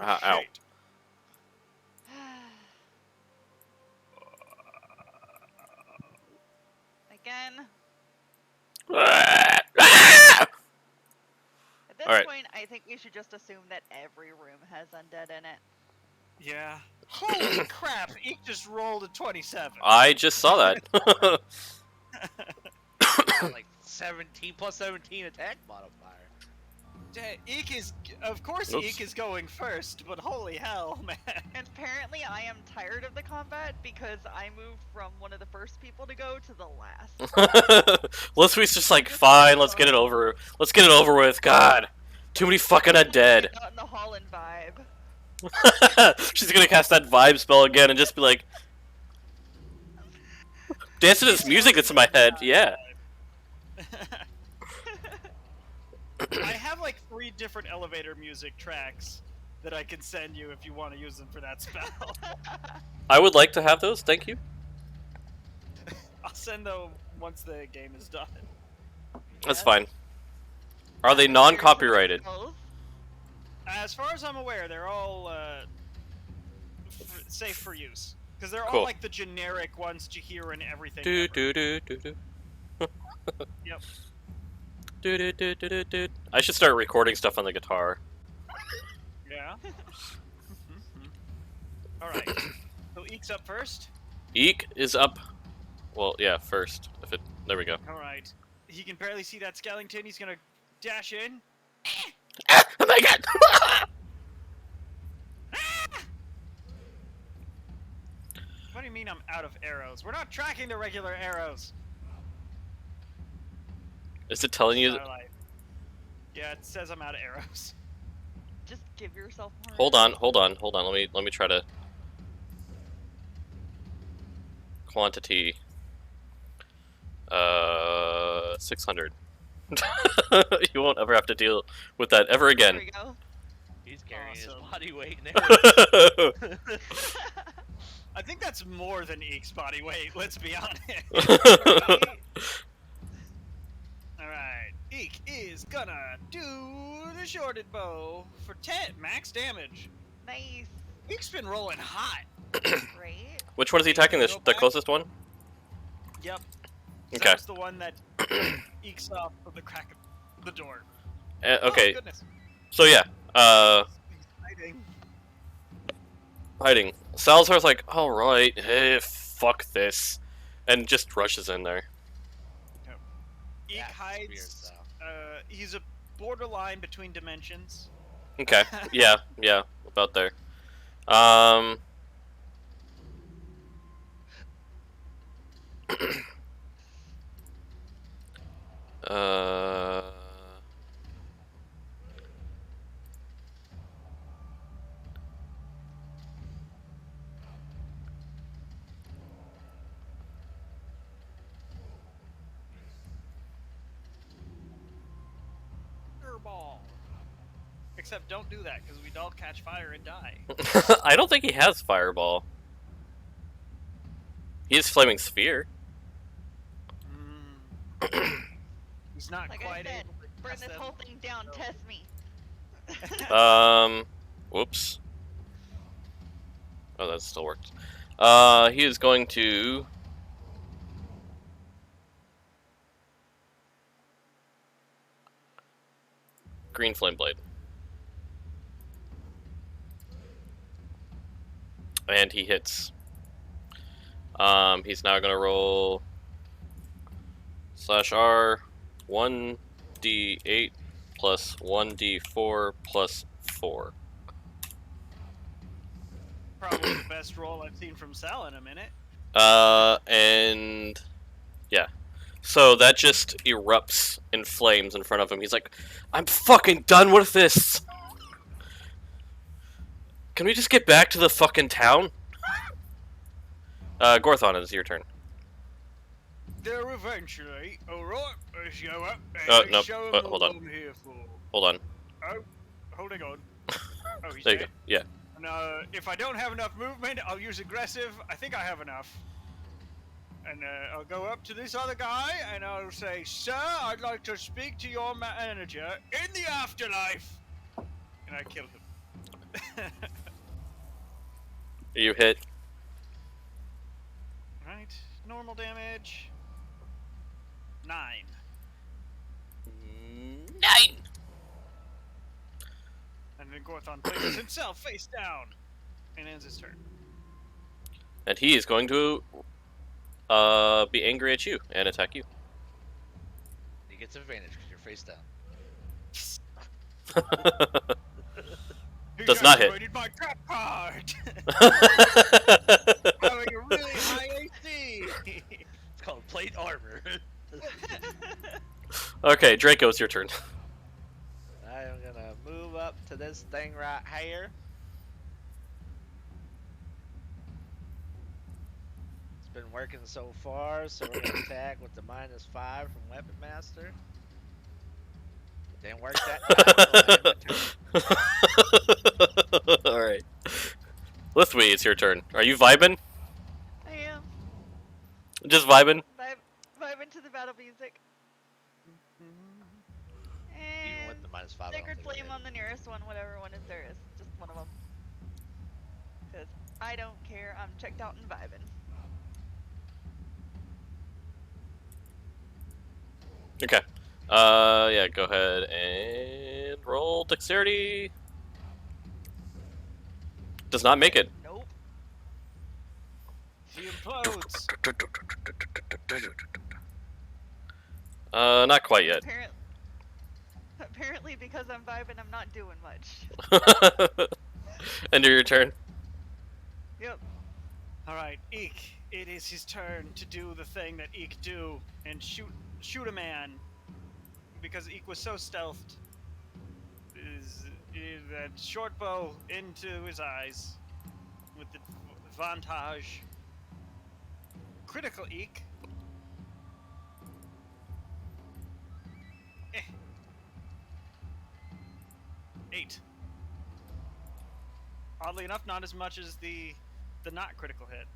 Ow. Shit. Again. Ah! At this Alright. point, I think we should just assume that every room has undead in it. Yeah. Holy crap, Eek just rolled a 27. I just saw that. Like 17 plus 17 attack modifier. Eek is... Of course Oops. Eek is going first, but holy hell, man. And apparently I am tired of the combat because I moved from one of the first people to go to the last. Leslie's just like, fine, let's get it over. Let's get it over with. God, too many fucking undead. Not in the Holland vibe. She's gonna cast that vibe spell again and just be like, dance to this music that's in my head. Yeah. I have like 3 different elevator music tracks that I can send you if you want to use them for that spell. I would like to have those. Thank you. I'll send them once the game is done. That's Yes. fine. Are they non-copyrighted? As far as I'm aware, they're all safe for use. Because they're Cool. all like the generic ones that you hear in everything. Do ever. do do do do. Yep. Do do do do do do. I should start recording stuff on the guitar. Yeah. Alright. So Eek's up first. Eek is up. Well, yeah, first. If it. There we go. Alright. He can barely see that skeleton. He's gonna dash in. Oh my god! What do you mean I'm out of arrows? We're not tracking the regular arrows. Is it telling you? Starlight. Yeah, it says I'm out of arrows. Just give yourself more. Hold on, hold on, hold on. Let me try to quantity. 600. You won't ever have to deal with that ever There again. we go. He's carrying Awesome. his body weight in arrows. I think that's more than Eek's body weight, let's be honest. Alright, Eek is gonna do the shorted bow for 10 max damage. Nice. Eek's been rolling hot. Right? Which one is he attacking? The closest one? Yep. Okay. That's the one that ekes off of the crack of the door. Okay. Oh, goodness. So yeah. Exciting. Hiding. Salazar's like, all right, hey, fuck this, and just rushes in there. Eek That's hides. weird stuff. He's borderline between dimensions. Okay. Yeah. Yeah. About there. Um. uh. Fireball. Except don't do that, because we'd all catch fire and die. I don't think he has fireball. He has flaming sphere. He's not Like I quite said, able to burn cast this them. whole thing down. No. Test me. Whoops. Oh, that still worked. He is going to. Green Flame Blade. And he hits. He's now gonna roll /R 1d8 plus 1d4 plus 4. Probably the best roll I've seen from Sal in a minute. And yeah. So that just erupts in flames in front of him. He's like, I'm fucking done with this! Can we just get back to the fucking town? Gorthon, it's your turn. There eventually. Alright, let's go up Oh, and nope. show him Hold what on. I'm here for. Hold on. Oh, holding on. Oh, he's There you dead. go. Yeah. And, if I don't have enough movement, I'll use aggressive. I think I have enough. And I'll go up to this other guy and I'll say, Sir, I'd like to speak to your manager in the afterlife. And I kill him. You hit. Right. Normal damage. 9. 9! And then Gorthon places himself face down. And ends his turn. And he is going to be angry at you and attack you. He gets advantage because you're face down. He Does not hit. activated my trap card. Having a really high AC. It's called plate armor. Okay, Draco, it's your turn. I am gonna move up to this thing right here. It's been working so far, so we're gonna attack with the -5 from Weapon Master. Didn't work that time. Alright. Lithwy, it's your turn. Are you vibing? I am. Just vibing? Vibing to the battle music. Even with And the -5. I don't Sacred think we're Flame gonna on the nearest one, whatever one is there is. Just one of them. Because I don't care. I'm checked out and vibing. Okay. Yeah, go ahead and roll dexterity. Does not make it. Nope. He implodes. Not quite yet. Apparently, because I'm vibing, I'm not doing much. End of your turn. Yep. Alright, Eek. It is his turn to do the thing that Eek do and shoot a man. Because Eek was so stealthed. Is that short bow into his eyes with the advantage. Critical Eek. 8. Oddly enough, not as much as the not critical hit.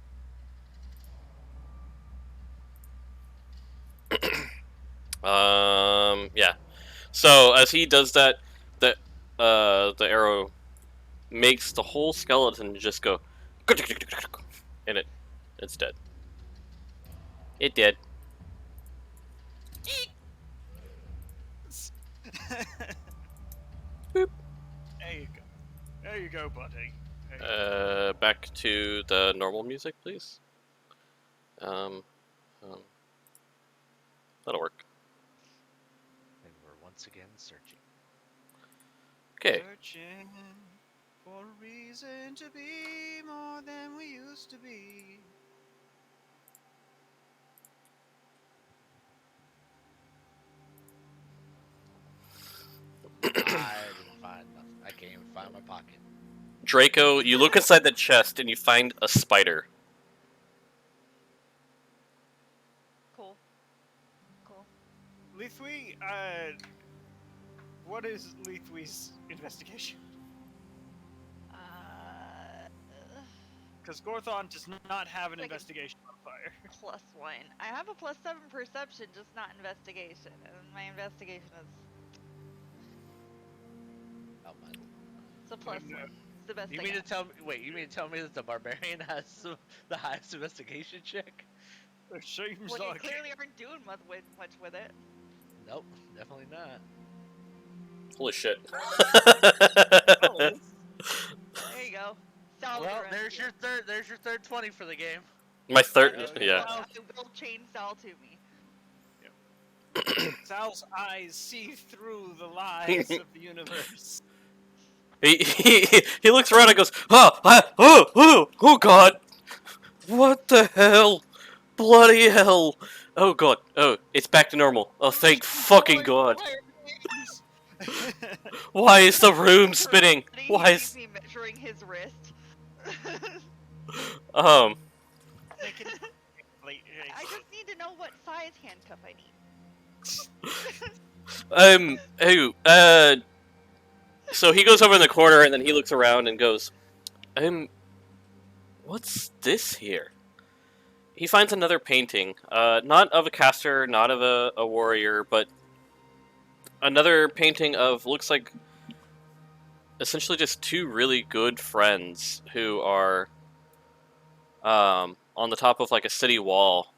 Yeah. So as he does that, the arrow makes the whole skeleton just go, and it's dead. It did. Boop. There you go, buddy. There you go. Back to the normal music, please. That'll work. Maybe we're 1 once again searching. Okay. Searching for a reason to be more than we used to be. I didn't find nothing. I can't even find my pocket. Draco, you look inside the chest and you find a spider. Cool. Cool. Lithwi, what is Lithwi's investigation? Because Gorthon does not have an Like a- investigation modifier. +1. I have a +7 perception, just not investigation, and my investigation is Oh my. it's a +1. no. It's the best You I mean to got. tell me? Wait, you mean to tell me that the barbarian has the highest investigation check? It seems Well, you like clearly aren't doing much with it. Nope, definitely not. Holy shit. Oh, There you go. Sal's Well, around there's you. your third 20 for the game. My third, That is yeah. what I will chain Sal to me. Sal's eyes see through the lies of the universe. He looks around and goes, oh god, what the hell, bloody hell, oh god, oh, it's back to normal, oh thank fucking god, why is the room spinning, He why sees is, me measuring his wrist. Make it late. I just need to know what size handcuff I need. so he goes over in the corner and then he looks around and goes, what's this here? He finds another painting, not of a caster, not of a warrior, but another painting of, looks like, essentially just two really good friends who are on the top of like a city wall,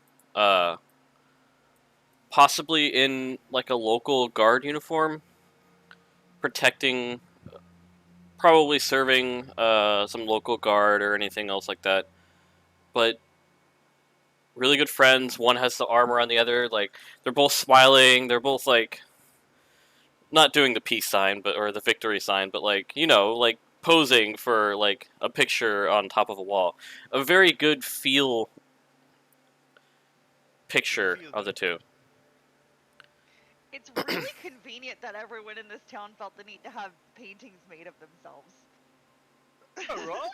possibly in like a local guard uniform, protecting, probably serving some local guard or anything else like that, but really good friends. One has the armor on the other, like they're both smiling, they're both like not doing the peace sign but or the victory sign, but like, you know, like posing for like a picture on top of a wall. A very good feel picture of the two. It's really convenient that everyone in this town felt the need to have paintings made of themselves. Alright.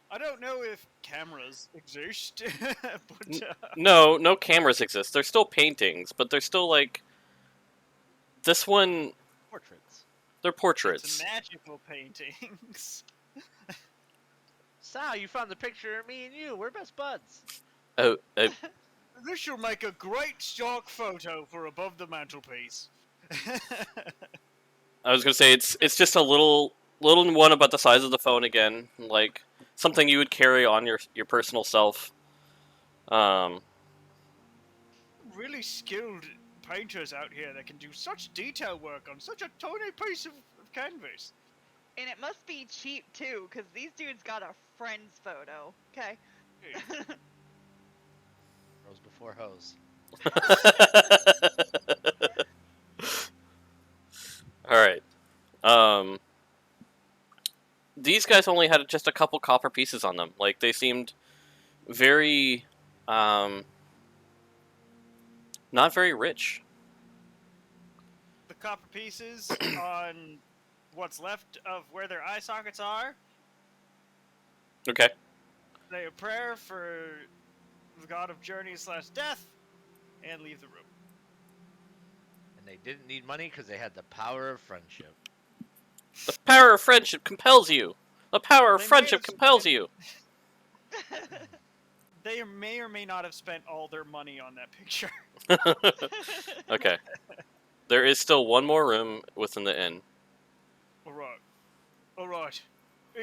I don't know if cameras exist, but No cameras exist. They're still paintings, but they're still like, this one, Portraits. they're portraits. it's magical paintings. Sal, you found the picture of me and you. We're best buds. Oh, This will make a great stock photo for above the mantelpiece. I was gonna say it's just a little one about the size of the phone again, like something you would carry on your personal self. Really skilled painters out here that can do such detail work on such a tiny piece of canvas. And it must be cheap too, because these dudes got a friend's photo. Okay. Rose before hose. All right. These guys only had just a couple copper pieces on them. Like they seemed very, not very rich. The copper pieces on what's left of where their eye sockets are. Okay. Say a prayer for the god of journey/death, and leave the room. And they didn't need money because they had the power of friendship. The power of friendship compels you. The power of They may friendship have compels spent- you. They may or may not have spent all their money on that picture. Okay. There is still one more room within the inn. Alright.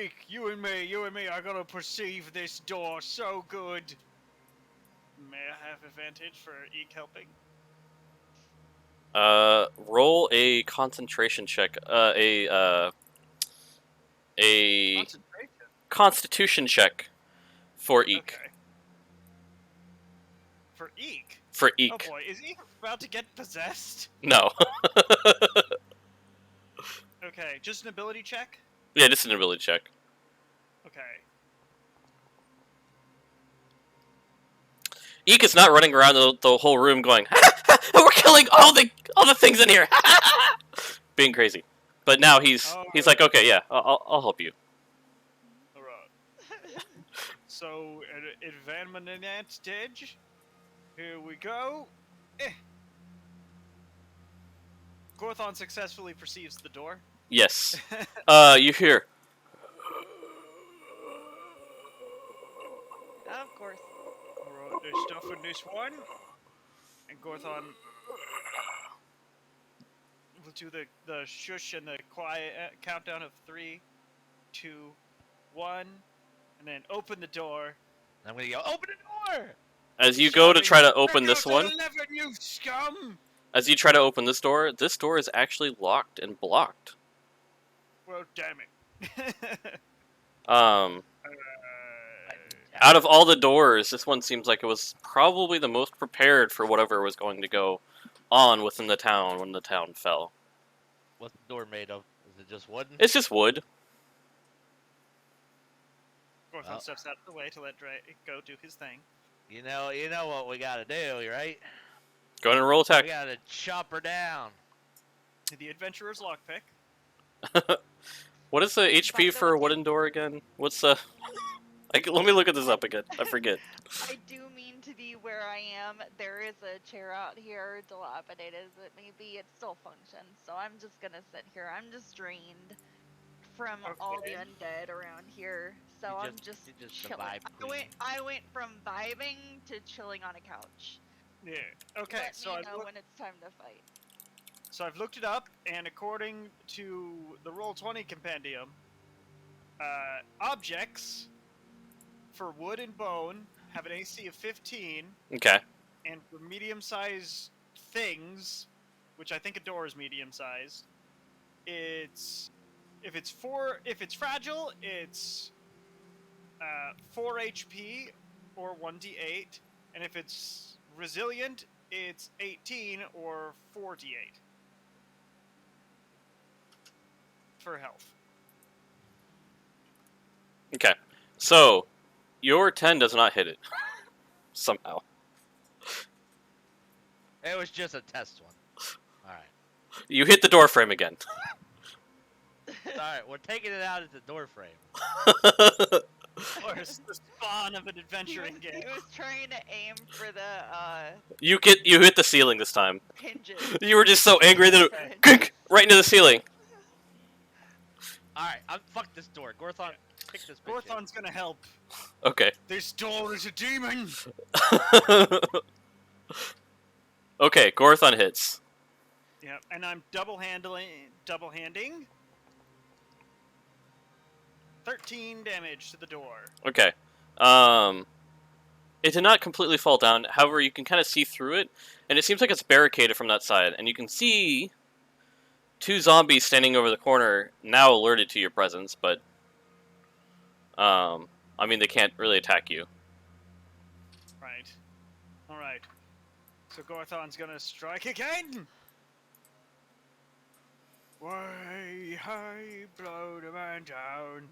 Eek, you and me are gonna perceive this door so good. May I have advantage for Eek helping? Roll a concentration check. A Concentration. constitution check for Eek. Okay. For Eek? For Oh Eek. boy, is he about to get possessed? No. Okay, just an ability check? Yeah, just an ability check. Okay. Eek is not running around the whole room going, we're killing all the things in here, being crazy. But now he's like, okay, yeah, I'll help you. Alright. So, advantage. Here we go. Gorthon successfully perceives the door. Yes. You hear. Of course. Alright, there's stuff in this one. And Gorthon will do the shush and the quiet countdown of 3, 2, 1, and then open the door. I'm gonna go, open the door! As you go to try to open this one, 11, you scum! as you try to open this door is actually locked and blocked. Well, damn it. Out of all the doors, this one seems like it was probably the most prepared for whatever was going to go on within the town when the town fell. What's the door made of? Is it just wooden? It's just wood. Gorthon steps out of the way to let Drake go do his thing. You know what we gotta do, right? Go ahead and roll attack. We gotta chop her down. The adventurer's lockpick. What is the HP for a wooden door again? What's the... let me look at this up again. I forget. I do mean to be where I am. There is a chair out here, dilapidated as it may be. It still functions, so I'm just gonna sit here. I'm just drained from all the undead around here, so I'm just you just chilling. survived, I went from vibing to chilling on a couch. Yeah. Okay, Let so me I've know looked, when it's time to fight. so I've looked it up, and according to the Roll20 compendium, objects for wood and bone have an AC of 15, Okay. and for medium-sized things, which I think a door is medium-sized, if it's fragile, it's 4 HP or 1d8, and if it's resilient, it's 18 or 4d8 for health. Okay. So, your 10 does not hit it. Somehow. It was just a test one. Alright. You hit the door frame again. Alright, we're taking it out at the door frame. Or it's the spawn of an adventuring game. He was trying to aim for the You hit the ceiling this time. hinges. You were just so angry that it kink, right into the ceiling. Alright, fuck this door. Gorthon, pick this bitch up. Gorthon's gonna help. Okay. This door is a demon! Okay, Gorthon hits. Yep, and I'm double handing. 13 damage to the door. Okay. It did not completely fall down. However, you can kind of see through it, and it seems like it's barricaded from that side. And you can see 2 zombies standing over the corner, now alerted to your presence, but I mean, they can't really attack you. Right. Alright. So Gorthon's gonna strike again! Way high, blow the man down.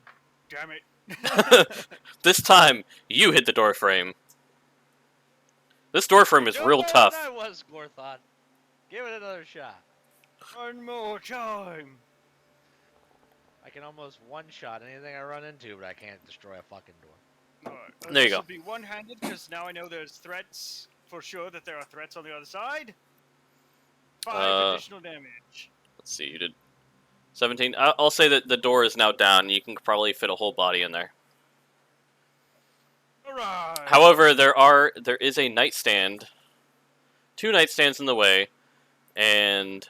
Damn it. This time, you hit the door frame. This door frame is real tough. That was Gorthon. Give it another shot. One more time. I can almost one-shot anything I run into, but I can't destroy a fucking door. Alright, There you this go. will be one-handed because now I know there's threats. For sure that there are threats on the other side. 5 additional damage. Let's see, you did 17. I'll say that the door is now down. You can probably fit a whole body in there. Alright. However, there is a nightstand, 2 nightstands in the way, and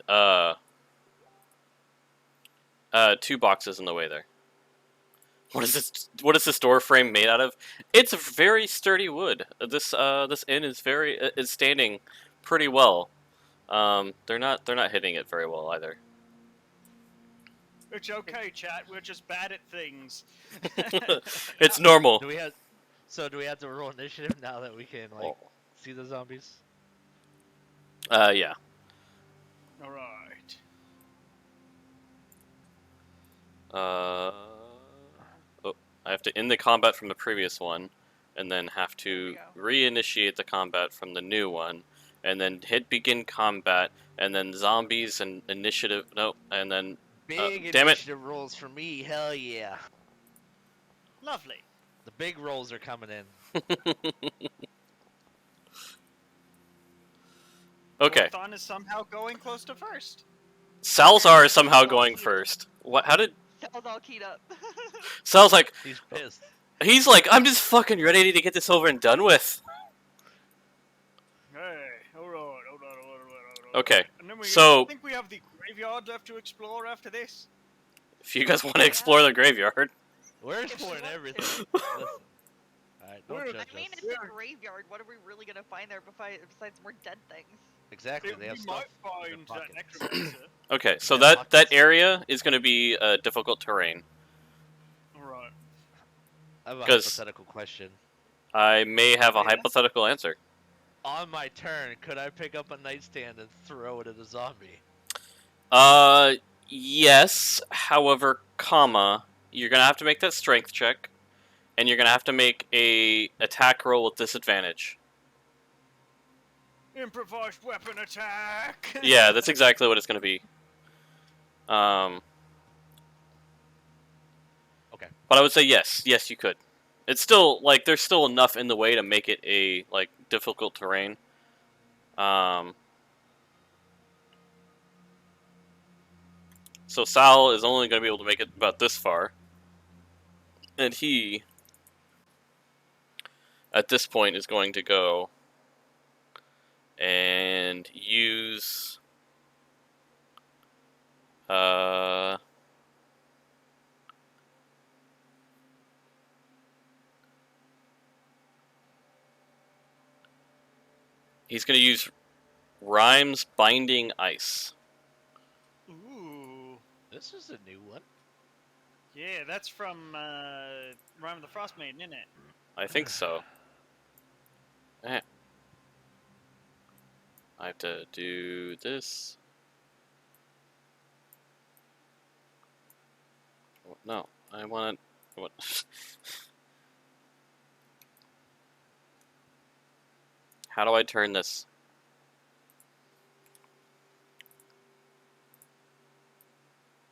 2 boxes in the way there. What is this door frame made out of? It's very sturdy wood. This inn is standing pretty well. They're not hitting it very well either. It's okay, chat. We're just bad at things. It's normal. Do we have to roll initiative now that we can see the zombies? Yeah. All right. Oh, I have to end the combat from the previous one, and then have to There reinitiate the combat from the new one, and then hit begin combat, and then zombies and initiative. Nope, and then Big damn it. initiative rolls for me. Hell yeah. Lovely. The big rolls are coming in. Okay, Gorthon is somehow going close to first. Salzar is somehow going first. What? How did Sal's all keyed up. Sal's like? He's pissed. He's like, I'm just fucking ready to get this over and done with. Hey, hold on. Okay, And then so- I think we have the graveyard left to explore after this. if you guys want to explore the graveyard, We're you exploring want to. everything. Listen. Alright, don't We're- judge I mean, us. it's a graveyard. What are we really gonna find there besides more dead things? Exactly, We they have might stuff. in find their that pockets. necromancer. okay, so Yeah, that pockets. area is going to be difficult terrain. Alright. I have a 'Cause- hypothetical question. I may have a Yeah. hypothetical answer. On my turn, could I pick up a nightstand and throw it at a zombie? Yes. However, comma, you're gonna have to make that strength check, and you're gonna have to make a attack roll with disadvantage. Improvised weapon attack! Yeah, that's exactly what it's gonna be. Okay. But I would say yes, you could. It's still like there's still enough in the way to make it a like difficult terrain. So Sal is only going to be able to make it about this far, and he, at this point, is going to go and use he's going to use Rhymes Binding Ice. Ooh. This is a new one. Yeah, that's from Rhyme of the Frost Maiden, isn't it? I think so. I have to do this. No, I want to. What? How do I turn this?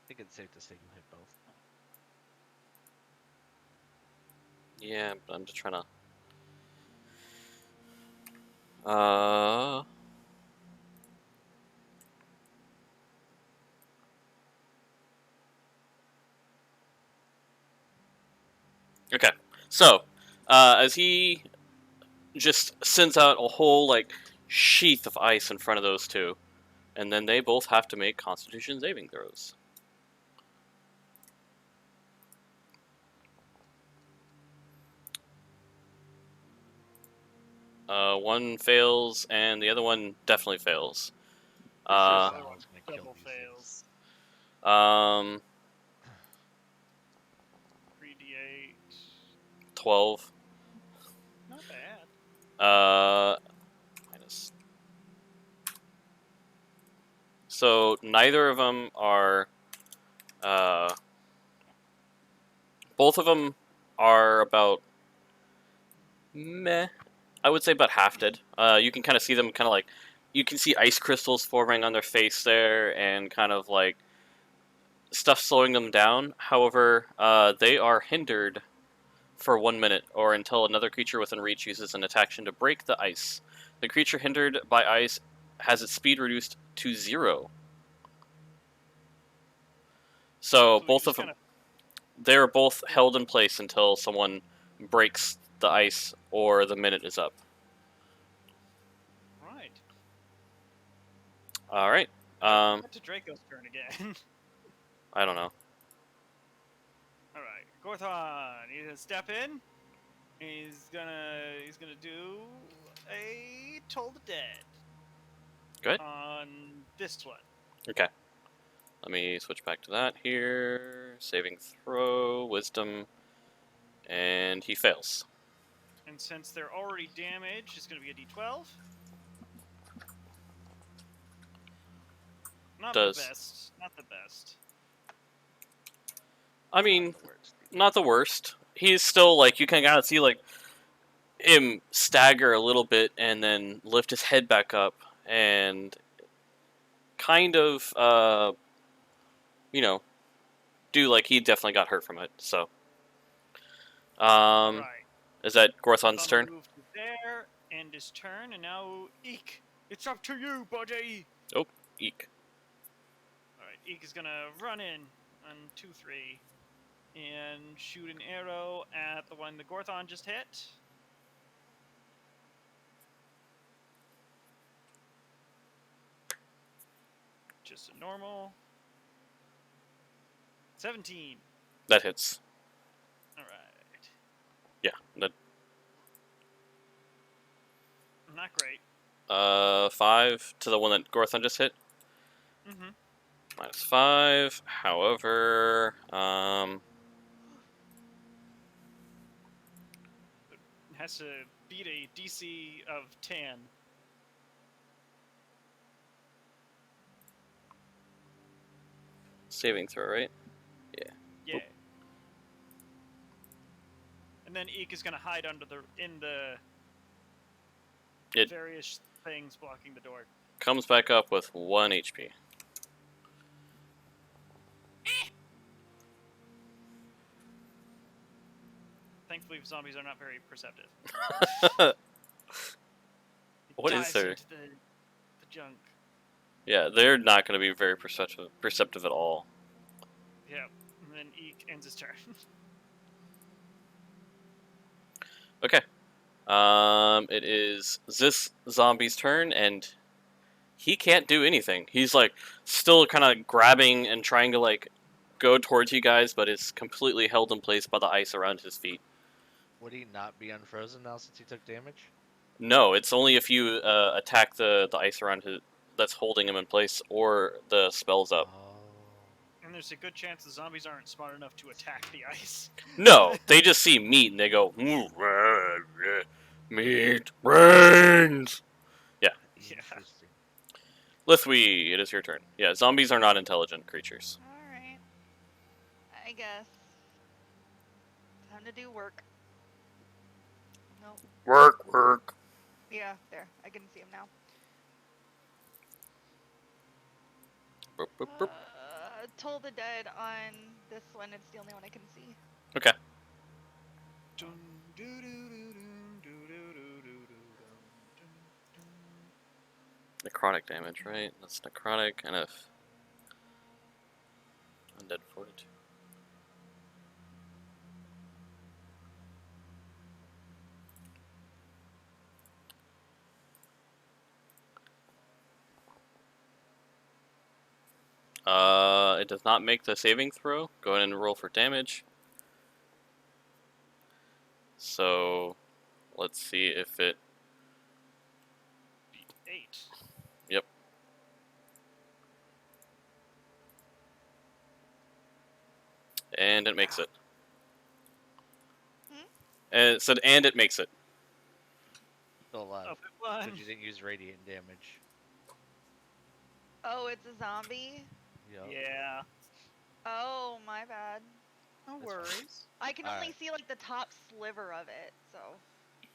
I think it's safe to say you hit both. Yeah, but I'm just trying to. Okay, so as he just sends out a whole like sheath of ice in front of those two, and then they both have to make Constitution saving throws. One fails, and the other one definitely fails. That one's gonna kill Double these fails. Um, 3d8. 12. Not bad. Minus. So neither of them are. Both of them are about meh. I would say about half dead. You can kind of see them, kind of like you can see ice crystals forming on their face there, and kind of like stuff slowing them down. However, they are hindered for 1 minute, or until another creature within reach uses an action to break the ice. The creature hindered by ice has its speed reduced to 0. So we both just of them, kinda- they're both held in place until someone breaks the ice or the minute is up. Right. All right. Back to Draco's turn again. I don't know. Alright. Gorthon, he's gonna step in. He's gonna do a Toll the Dead. Good. On this one. Okay. Let me switch back to that here. Saving throw, wisdom, and he fails. And since they're already damaged, it's gonna be a d12. Not does. the best. Not the best. I mean, Not the worst. not the worst. He's still like, you can kind of see like him stagger a little bit and then lift his head back up and kind of you know, do like he definitely got hurt from it. So All right. is that Gorthon's turn? Move to there, end his turn, and now Eek. It's up to you, buddy. Eek. All right, Eek is gonna run in on 2-3 and shoot an arrow at the one the Gorthon just hit. Just a normal. 17. That hits. All right. Yeah. That Not great. 5 to the one that Gorthon just hit. Mm-hmm. -5. However, Has to beat a DC of 10. saving throw, right? Yeah. And then Eek is gonna hide under the It- various things blocking the door. Comes back up with 1 HP. Thankfully, zombies are not very perceptive. What is Dives there? into the junk. Yeah, they're not going to be very perceptive at all. Yeah. And then Eek ends his turn. Okay. It is this zombie's turn, and he can't do anything. He's like still kind of grabbing and trying to like go towards you guys, but it's completely held in place by the ice around his feet. Would he not be unfrozen now since he took damage? No, it's only if you attack the ice around his that's holding him in place, or the spell's up. Oh. And there's a good chance the zombies aren't smart enough to attack the ice. No, they just see meat and they go, meat brains. Yeah. Interesting. Lithwy, it is your turn. Yeah, zombies are not intelligent creatures. Alright. I guess. Time to do work. Nope. Work. Yeah, there. I can see him now. Boop, boop, boop. Toll the Dead on this one. It's the only one I can see. Okay. Dun, doo, doo, doo, doo, doo, doo, doo, doo, doo, dun. Necrotic damage, right? That's necrotic, and if undead fortitude. It does not make the saving throw. Go ahead and roll for damage. So, let's see if it. Beat 8. Yep. And it makes it. Hmm? And it said, and it makes it. Still alive. Up at 1. But you didn't use radiant damage. Oh, it's a zombie? Yup. Yeah. Oh, my bad. No That's worries. I can only Alright. see like the top sliver of it, so.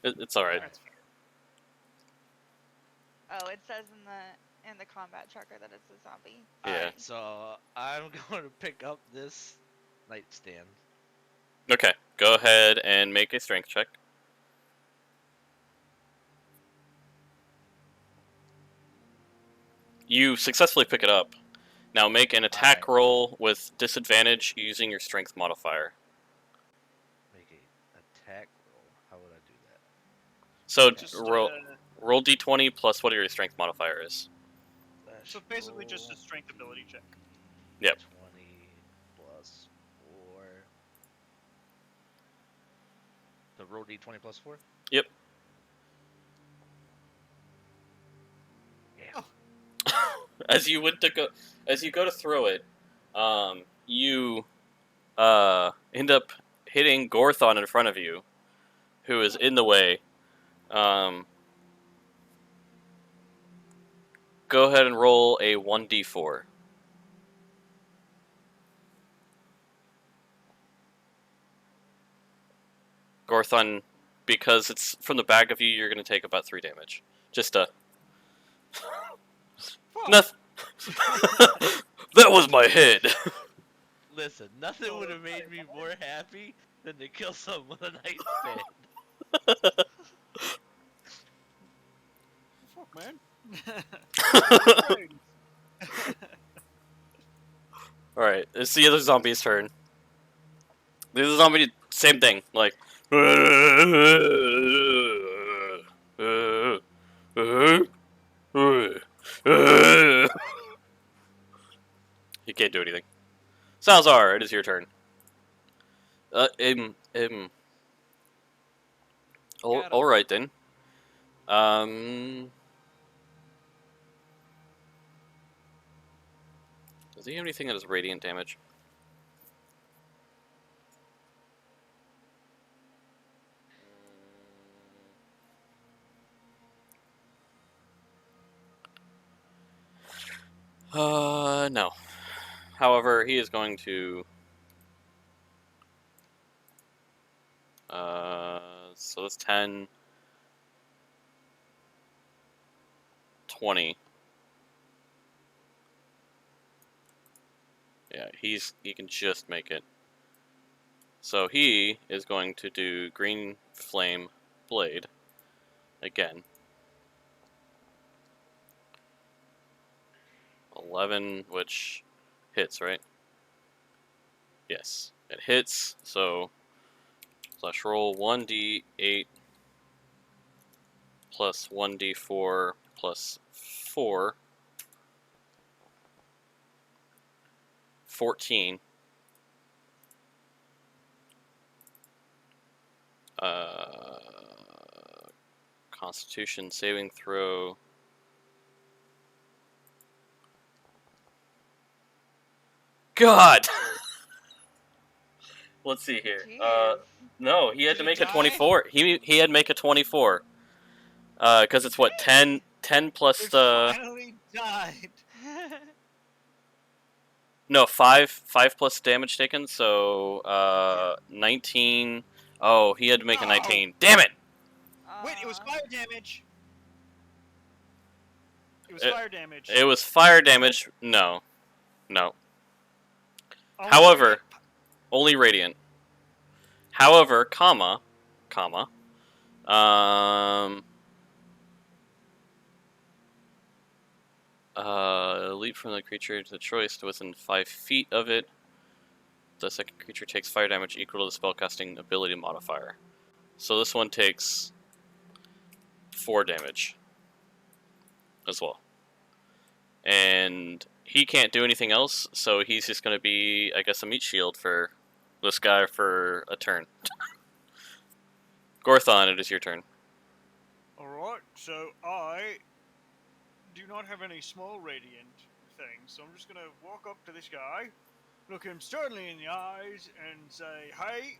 It's alright. That's fair. Oh, it says in the combat tracker that it's a zombie. Yeah. Alright, so I'm going to pick up this nightstand. Okay, go ahead and make a strength check. You successfully pick it up. Now make an attack roll with disadvantage using your strength modifier. Make a attack roll. How would I do that? So Just, roll d20 plus what your strength modifier is. so basically just a strength ability check. Yep. 20 plus 4. So roll d20 plus 4? Yep. Yeah. As you go to throw it, you end up hitting Gorthon in front of you, who is in the way. Go ahead and roll a 1d4. Gorthon, because it's from the back of you, you're gonna take about 3 damage. Just nothing. That was my head. Listen, nothing would have made me more happy than to kill someone with a nice stand. Fuck, man. Alright, it's the other zombie's turn. The other zombie, same thing, like... He can't do anything. Salazar, it is your turn. Alright then. Does he have anything that has radiant damage? No. However, he is going to... so that's 10... 20. Yeah, he can just make it. So he is going to do Green Flame Blade again. 11, which hits, right? Yes, it hits. So slash roll 1d8 plus 1d4 plus 4. 14. Constitution saving throw. God! Let's see here. Jeez. No, he had Did to he make a die? 24. He had to make a 24. Because it's what, 10 plus It the... finally died. No, 5 plus damage taken, so 19. Oh, he had to make a 19. Damn it! Wait, it was fire damage. It was It- fire damage. It was fire damage. No. No. Only However, radiant- only radiant. However, leap from the creature to the choice to within 5 feet of it. The second creature takes fire damage equal to the spellcasting ability modifier. So this one takes 4 damage as well. And he can't do anything else, so he's just going to be, I guess, a meat shield for this guy for a turn. Gorthon, it is your turn. Alright, so I do not have any small radiant things, so I'm just gonna walk up to this guy, look him sternly in the eyes, and say, "Hey,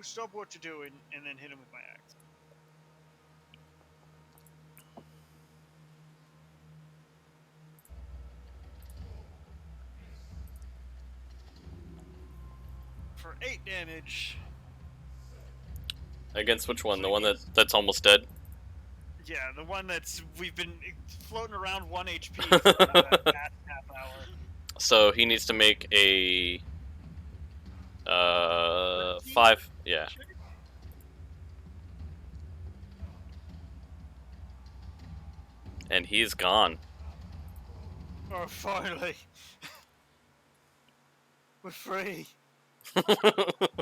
stop what you're doing," and then hit him with my axe. For 8 damage. Against which one? The one that's almost dead? Yeah, the one we've been floating around 1 HP for about a half hour. So he needs to make a 5, yeah. And he's gone. Oh, finally. We're free.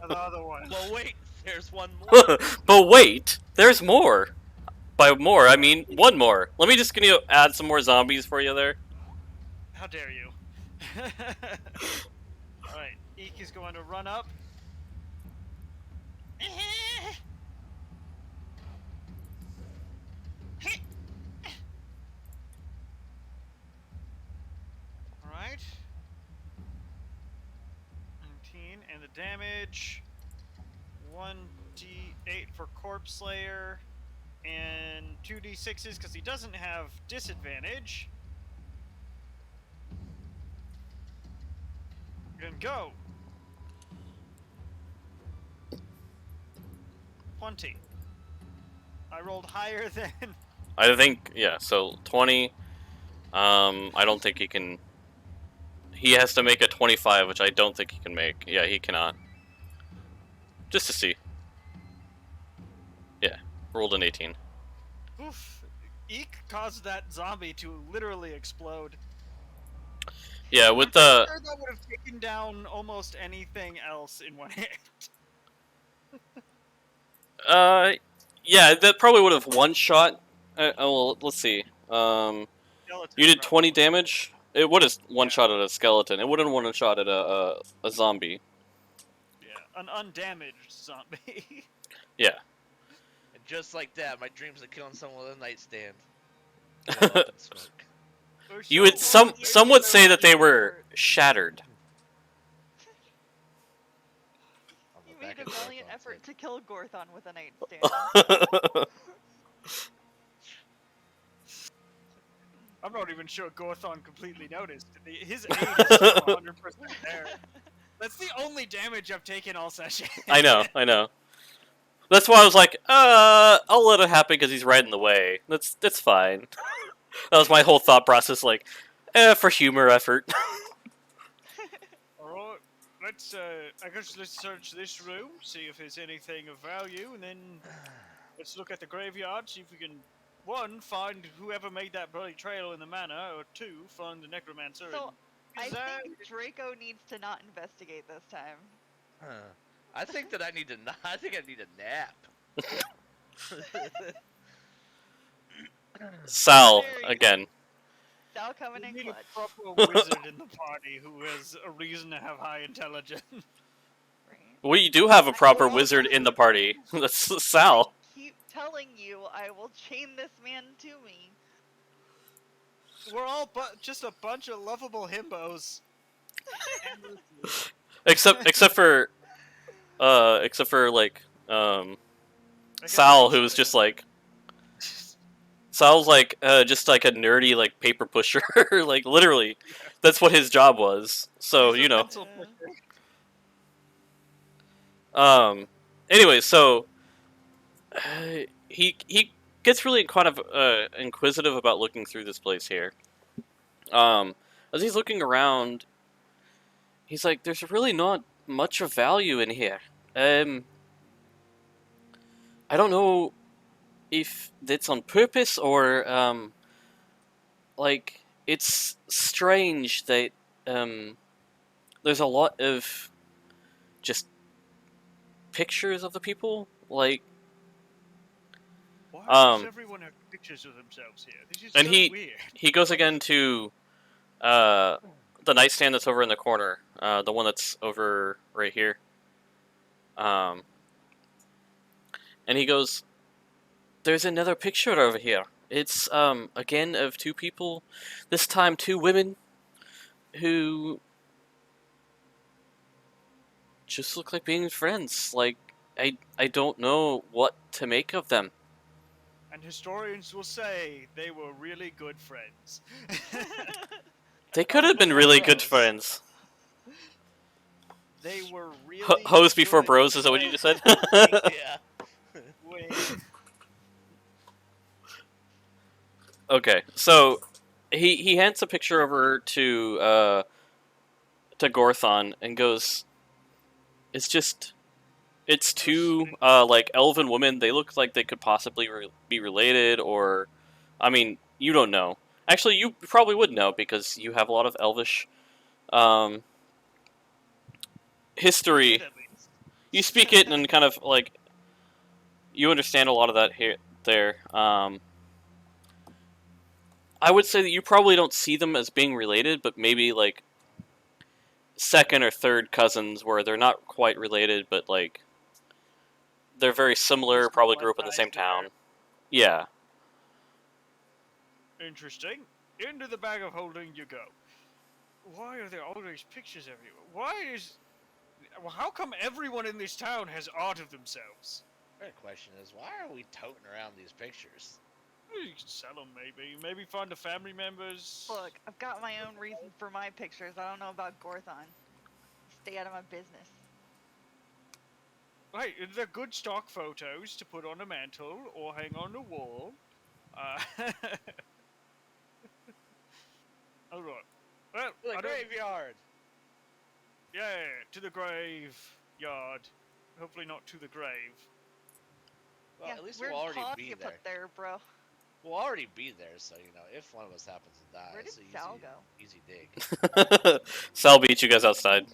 Another one. Well, wait, there's one more. But wait, there's more. By more, I mean one more. Let me just add some more zombies for you there. How dare you? Alright, Eek is going to run up. Alright. 19, and the damage. 1d8 for Corpse Slayer. And 2d6s because he doesn't have disadvantage. And go. 20. I rolled higher than. I think, yeah, so 20. I don't think he can. He has to make a 25, which I don't think he can make. Yeah, he cannot. Just to see. Yeah, rolled an 18. Oof. Eek caused that zombie to literally explode. Yeah, with I'm the. sure that would have taken down almost anything else in one hit. Yeah, that probably would have one shot. Well, let's see. Skeleton You did 20 probably. damage. It would have one Yeah. shot at a skeleton. It wouldn't one shot at a zombie. Yeah, an undamaged zombie. Yeah. And just like that, my dreams of killing someone with a nightstand. Blow up in smoke. For You sure. would some you some need would to say that they make were effort. shattered. On the You back made a of valiant Gorthon's effort head. to kill Gorthon with a nightstand. I'm not even sure Gorthon completely noticed. His aim is still 100% there. That's the only damage I've taken all session. I know. That's why I was like, I'll let it happen because he's right in the way. That's fine. That was my whole thought process, like, for humor effort. Alright, let's, I guess let's search this room, see if there's anything of value, and then let's look at the graveyard, see if we can, one, find whoever made that bloody trail in the manor, or two, find the necromancer. So, and I is that- think Draco needs to not investigate this time. Huh. I think that I need to. I think I need a nap. Sal There you go. again. Sal coming we in need clutch. a proper wizard in the party who has a reason to have high intelligence. Right? We do have a proper also- wizard in the party. That's Sal. I keep telling you, I will chain this man to me. We're all just a bunch of lovable himbos. Except for like I guess Sal, that's- who's just like Sal's like just like a nerdy like paper pusher. Like literally, that's what his job was. So he's a you know. pencil pusher. Anyway, so he gets really kind of inquisitive about looking through this place here. As he's looking around, he's like, "There's really not much of value in here. I don't know if that's on purpose or like it's strange that there's a lot of just pictures of the people, like." Why does everyone have pictures of themselves here? This is and so he- weird. He goes again to the nightstand that's over in the corner, the one that's over right here. And he goes, "There's another picture over here. It's again of two people, this time two women, who just look like being friends. Like I don't know what to make of them. And historians will say they were really good friends. They could have been really good Bros. friends. They were really Hoes before good bros, is that what you just said?" Yeah. friends. Okay, so he hands a picture over to Gorthon and goes, it's two like elven women. They look like they could possibly be related, or I mean, you don't know. Actually, you probably would know because you have a lot of elvish history. At least. You speak it and kind of like you understand a lot of that here there. I would say that you probably don't see them as being related, but maybe like second or third cousins where they're not quite related, but like they're very similar, There's probably some grew up in the same blood ties town. Yeah. Interesting. Into the bag of holding you go. Why are there all these pictures everywhere? Well, how come everyone in this town has art of themselves? Fair question is, why are we toting around these pictures? You can sell them, maybe. Maybe find the family members. Look, I've got my own reason for my pictures. I don't know about Gorthon. Stay out of my business. Hey, they're good stock photos to put on a mantle or hang on the wall. All right. Well, The I don't. graveyard. Yeah, to the graveyard. Hopefully not to the grave. Well, yeah, at least weird we'll already pause be you there. put there, bro. We'll already be there, so you know, if one of us happens to die, Where did it's an Sal go? easy dig. Sal beat you guys outside.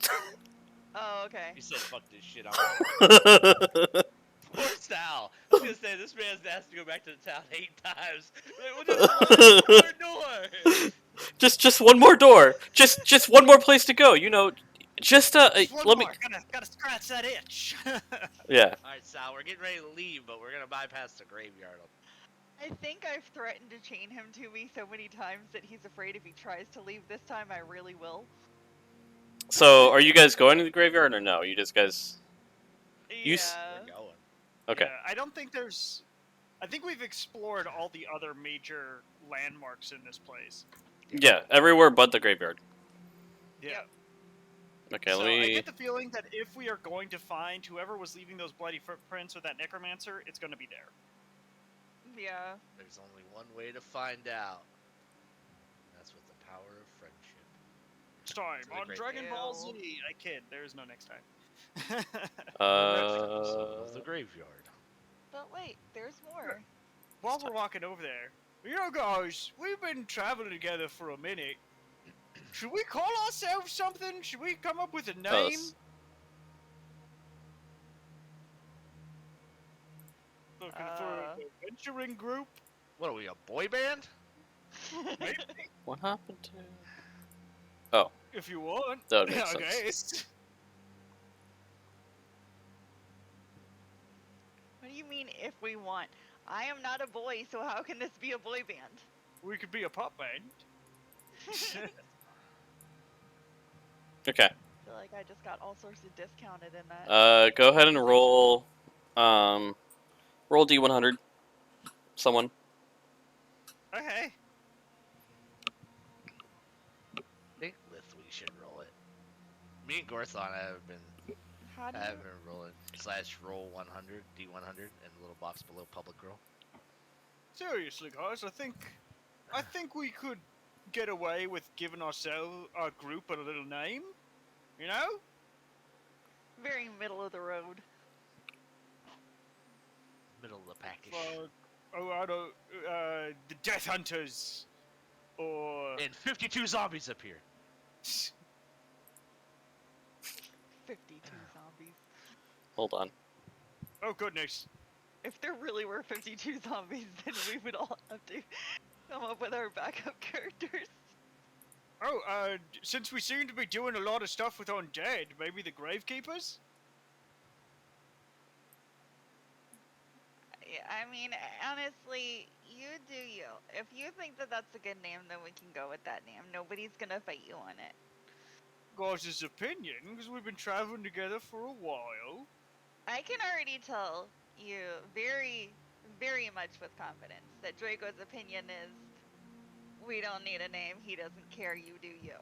Oh, okay. He said, "Fuck this shit, I'm out." Poor Sal. I was gonna say this man's asked to go back to the town 8 times. Like, well, just one more door. just one more door. Just one more place to go. You know, just Just one let more. me. Gotta scratch that itch. Yeah. All right, Sal, we're getting ready to leave, but we're gonna bypass the graveyard. I think I've threatened to chain him to me so many times that he's afraid if he tries to leave this time, I really will. So, are you guys going to the graveyard or no? You just guys. You s- Yeah. We're going. Okay. Yeah, I don't think there's. I think we've explored all the other major landmarks in this place. Yeah, everywhere but the graveyard. Yeah. Yep. Okay, So let I me. get the feeling that if we are going to find whoever was leaving those bloody footprints with that necromancer, it's going to be there. Yeah. There's only one way to find out. That's with the power of friendship. Next time To the on great Dragon Ball Ew. Z. I kid. There is no next time. Next episode of the graveyard. But wait, there's more. While we're walking over there, you know, guys, we've been traveling together for a minute. Should we call ourselves something? Should we come up with a name? Looking for an adventuring group? What are we, a boy band? Maybe, What happened to? if you want. That would make I sense. guess. What do you mean if we want? I am not a boy, so how can this be a boy band? We could be a pop band. Okay. I feel like I just got all sorts of discounted in that. Go ahead and roll. Roll D100. Someone. Okay. I think we should roll it. Me and Gorthon have been How do you... rolling / roll 100 D100 in the little box below public roll. Seriously, guys, I think we could get away with giving our group a little name. You know? Very middle of the road. Middle of the package. I don't. The Death Hunters, or And 52 zombies appear. 52 zombies. Hold on. oh goodness. If there really were 52 zombies, then we would all have to come up with our backup characters. Oh, since we seem to be doing a lot of stuff with undead, maybe the Gravekeepers? Yeah, I mean, honestly, you do you. If you think that that's a good name, then we can go with that name. Nobody's gonna fight you on it. Guys' opinion, because we've been traveling together for a while. I can already tell you very, very much with confidence that Draco's opinion is, we don't need a name, he doesn't care, you do you.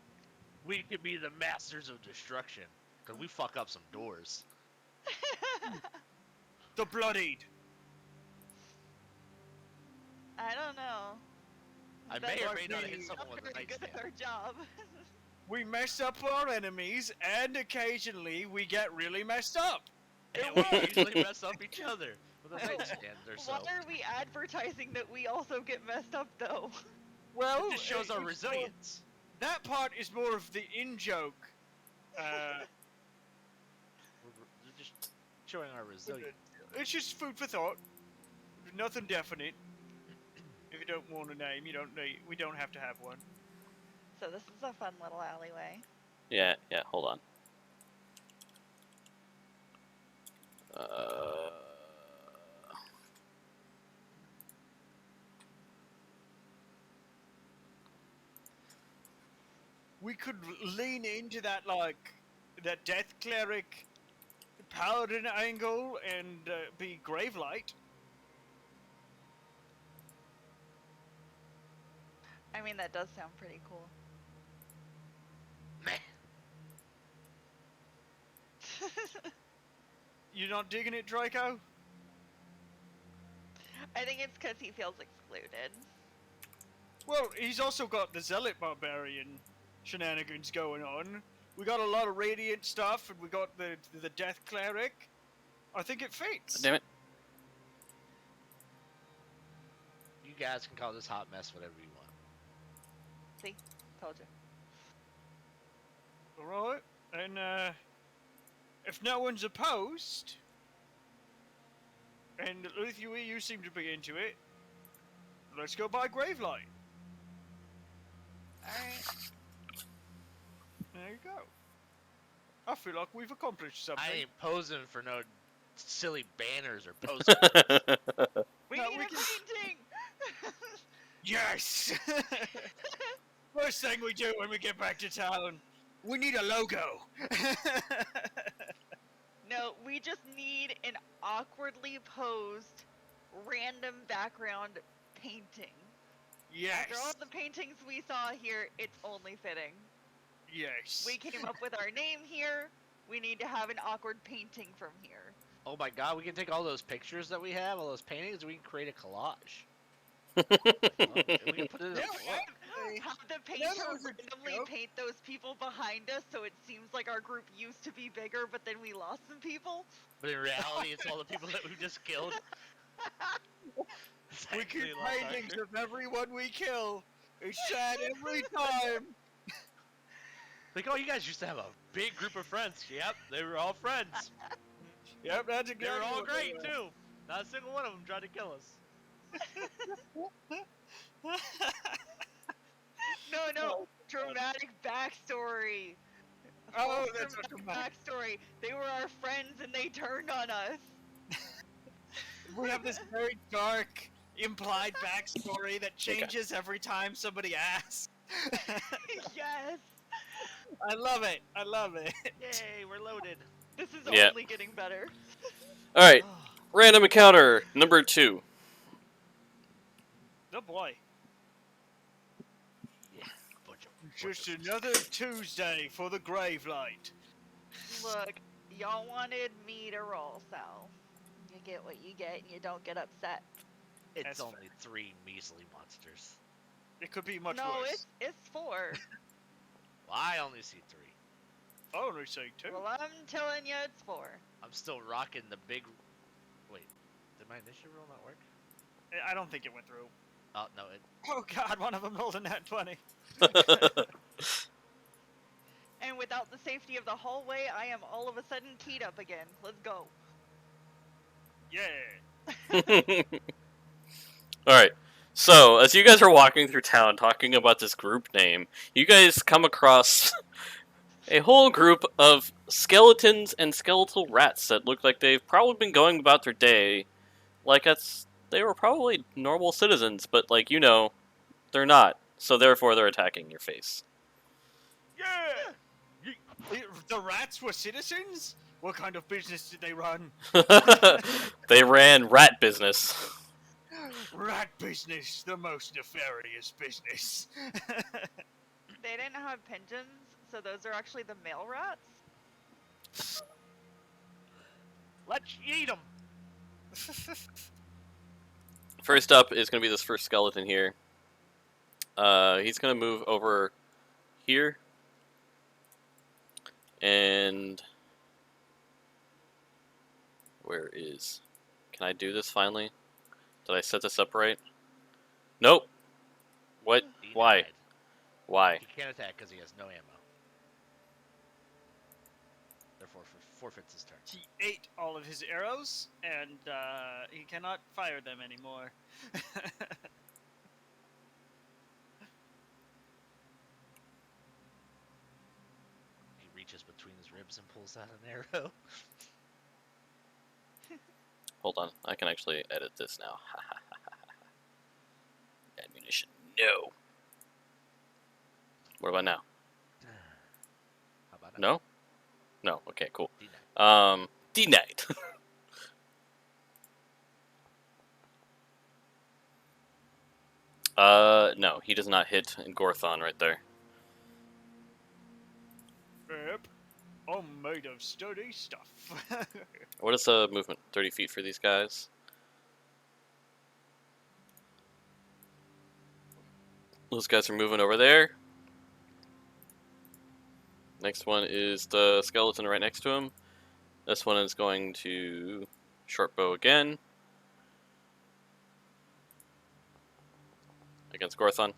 We could be the masters of destruction. Because we fuck up some doors. The Bloodied. I don't know. I That may or is may not we- hit not someone with a very good nightstand. at our job. We mess up our enemies, and occasionally we get really messed up. And we usually mess up each other with a nightstand or so. Why are we advertising that we also get messed up, though? Well, It just shows our it's more- resilience. That part is more of the in-joke. We're just showing our resilience. It's just food for thought. Nothing definite. If you don't want a name, we don't have to have one. So this is a fun little alleyway. Yeah, hold on. We could lean into that, that death cleric paladin angle and be Gravelight. I mean, that does sound pretty cool. Meh. You're not digging it, Draco? I think it's because he feels excluded. Well, he's also got the Zealot Barbarian shenanigans going on. We got a lot of Radiant stuff, and we got the Death Cleric. I think it fits. Damn it. You guys can call this hot mess whatever you want. See? Told you. Alright, and if no one's opposed, and at least you seem to be into it, let's go by Gravelight. Alright. There you go. I feel like we've accomplished something. I ain't posing for no silly banners or postcards. We No, need we a can- painting! Yes! First thing we do when we get back to town, we need a logo. No, we just need an awkwardly posed, random background painting. After all Yes. the paintings we saw here, it's only fitting. Yes. We came up with our name here. We need to have an awkward painting from here. Oh my god, we can take all those pictures that we have, all those paintings, we can create a collage. We can put it in a Yeah, book. Have the that painter was a randomly joke. paint those people behind us so it seems like our group used to be bigger, but then we lost some people. But in reality, it's all the people that we just killed. It's We actually keep a lot paintings darker. of everyone we kill. It's sad every time. Like, oh, you guys used to have a big group of friends. Yep, they were all friends. Yep, that's They exactly were all what great, they too. Not a single one of them tried to kill us. were. No, dramatic backstory. Oh, Full that's what dramatic backstory. They were our friends and they turned on us. We have this very dark, implied backstory that changes every time somebody asks. Yes. I love it. I love it. Yay, we're loaded. This is Yeah. only getting better. Alright, random encounter number 2. Oh boy. Yeah, bunch of Just another Tuesday for the Gravelight. Look, y'all wanted me to roll, so you get what you get and you don't get upset. It's That's only 3 measly monsters. It could be much No, worse. it's 4. Well, I only see 3. I only say 2. Well, I'm telling you, it's 4. I'm still rocking the big... Wait, did my initiative roll not work? I don't think it went through. Oh, no, it... Oh god, one of them rolled a nat 20. And without the safety of the hallway, I am all of a sudden keyed up again. Let's go. Yeah. Alright, so as you guys are walking through town talking about this group name, you guys come across a whole group of skeletons and skeletal rats that look like they've probably been going about their day like they were probably normal citizens, but like, you know, they're not. So therefore they're attacking your face. Yeah! The rats were citizens? What kind of business did they run? They ran rat business. Rat business, the most nefarious business. They didn't have pigeons, so those are actually the male rats. Let's eat them! First up is going to be this first skeleton here. He's going to move over here. And where is... Can I do this finally? Did I set this up right? Nope. What? Why? Denied. Why? He can't attack because he has no ammo. Therefore, forfeits his turn. He ate all of his arrows, and he cannot fire them anymore. He reaches between his ribs and pulls out an arrow. Hold on. I can actually edit this now. Ammunition. No. What about now? How about that? No? No. Okay, cool. Denied. Denied. No, he does not hit Gorthon right there. Yep. I'm made of sturdy stuff. What is the movement? 30 feet for these guys. Those guys are moving over there. Next one is the skeleton right next to him. This one is going to short bow again. Against Gorthon.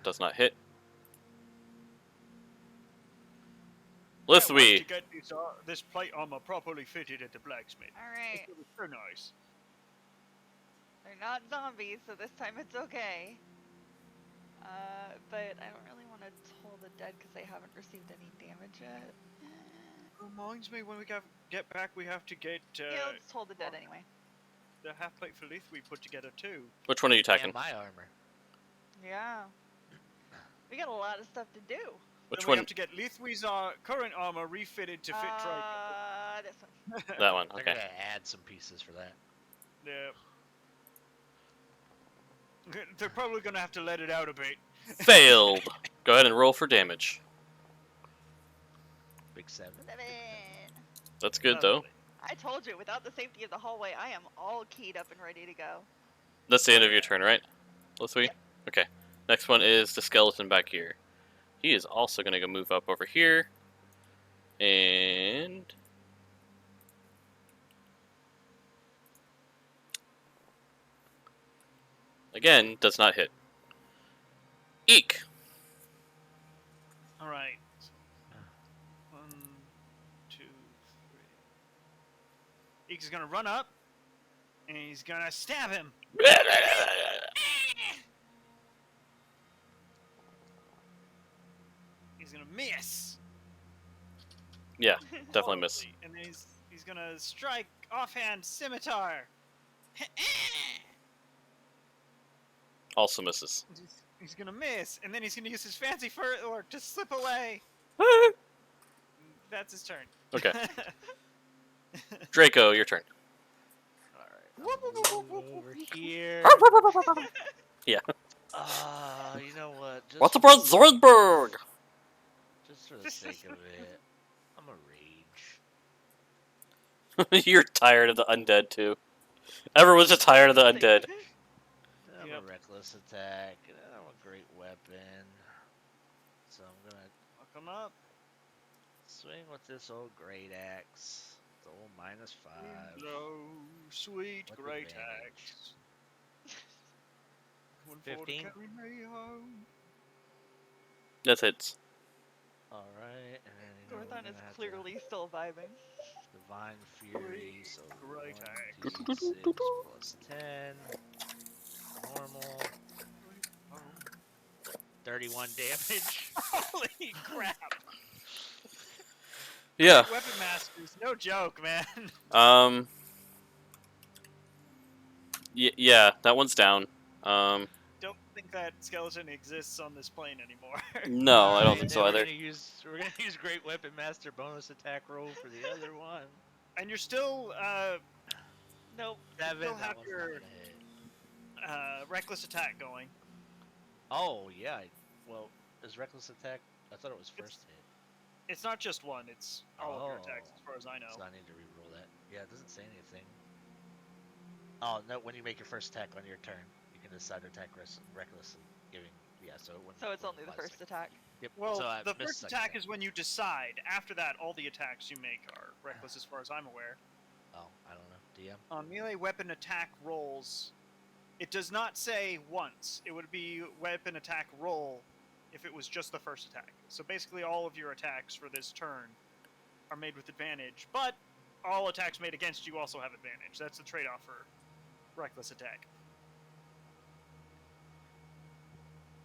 Does not hit. Can't wait Lithwy. to get this plate armor properly fitted at the blacksmith. Alright. It was so nice. They're not zombies, so this time it's okay. But I don't really want to toll the dead because they haven't received any damage yet. Reminds me when we get back, we have to get Yeah, let's toll the dead anyway. the half plate for Lith we put together too. Which one are you attacking? And my armor. Yeah. We got a lot of stuff to do. Which Then we one? have to get Lithwy's current armor refitted to fit Draco. This one. That one. They're Okay. gonna add some pieces for that. Yeah. They're probably gonna have to let it out a bit. Failed. Go ahead and roll for damage. Big 7. 7. That's good though. I told you, without the safety of the hallway, I am all keyed up and ready to go. That's the end of your turn, right? Lithwy? Yep. Okay. Next one is the skeleton back here. He is also going to go move up over here. And... again, does not hit. Eek! Alright. 1, 2, 3. Eek is gonna run up, and he's gonna stab him. He's gonna miss. Yeah, definitely miss. Horribly. And then he's gonna strike offhand scimitar. Also misses. He's gonna miss, and then he's gonna use his fancy footwork to slip away. That's his turn. Okay. Draco, your turn. Over here. Yeah. You know what? Just What's about Zoidberg? Just for the sake of it, I'm a rage. You're tired of the undead too. Everyone's just tired of the undead. I'm Yep. a reckless attack. And I'm a great weapon. So I'm gonna Fuck him up. swing with this old great axe. The old -5. Low, sweet, With great advantage. axe. Coming forward to 15. carry me home. That hits. Alright, and then you know, we're Gorthon gonna is have to clearly still vibing. Divine Fury, so Great 1d6 plus 10. Normal. 31 damage. Holy crap! Yeah. Weapon Masters, no joke, man. Yeah, that one's down. Don't think that skeleton exists on this plane anymore. No, I don't Alright, think then so either. We're gonna use Great Weapon Master bonus attack roll for the other one. And you're still, Nope. 7. Still That have one's your- not gonna hit. reckless attack going. Oh yeah. Well, is reckless attack? I thought it was first hit. It's not just one, it's all of your Oh. attacks, as far as I know. So I need to reroll that. Yeah, it doesn't say anything. Oh no! When you make your first attack on your turn, you can decide to attack recklessly, giving. Yeah, so it wouldn't. So it's wouldn't only the apply first second. attack. Yep. Well, so I the missed first second attack is when you decide. After that, all the attacks you make are reckless, as far as I'm aware. Oh, I don't know. DM. On melee weapon attack rolls, it does not say once. It would be weapon attack roll if it was just the first attack. So basically, all of your attacks for this turn are made with advantage, but all attacks made against you also have advantage. That's the trade-off for reckless attack.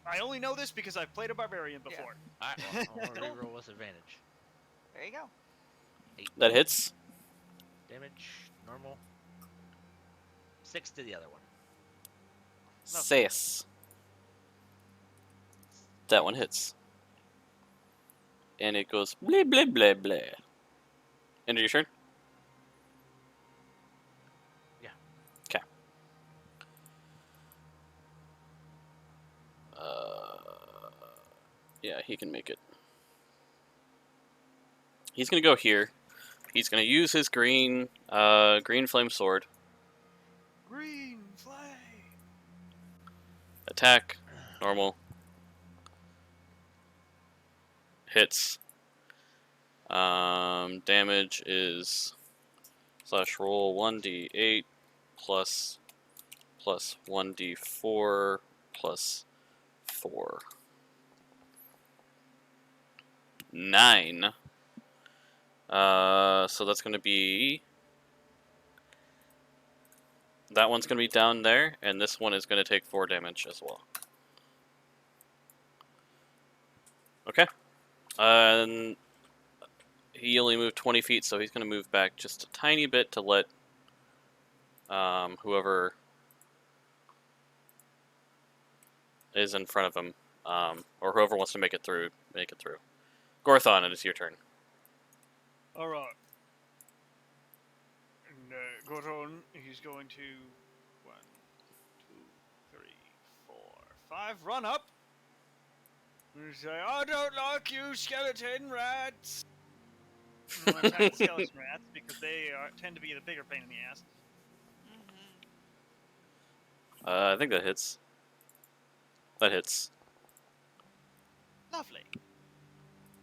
I only know this because I've played a barbarian Yeah. before. Alright, well, I'm gonna reroll with advantage. There you go. 8 That hits. damage, normal. 6 to the other one. Six. That one hits. And it goes blah blah blah blah. End of your turn? Yeah. Okay. Yeah, he can make it. He's gonna go here. He's gonna use his green flame sword. Green flame. Attack. Normal. Hits. Damage is /roll 1d8 plus 1d4 plus 4. 9. So that's going to be... That one's going to be down there, and this one is going to take 4 damage as well. Okay. And he only moved 20 feet, so he's going to move back just a tiny bit to let whoever is in front of him, or whoever wants to make it through. Gorthon, it is your turn. All right. And Gordon, he's going to 1, 2, 3, 4, 5. Run up. And say, "I don't like you, skeleton rats." I'm gonna attack the skeleton rats because they tend to be the bigger pain in the ass. I think that hits. That hits. Lovely.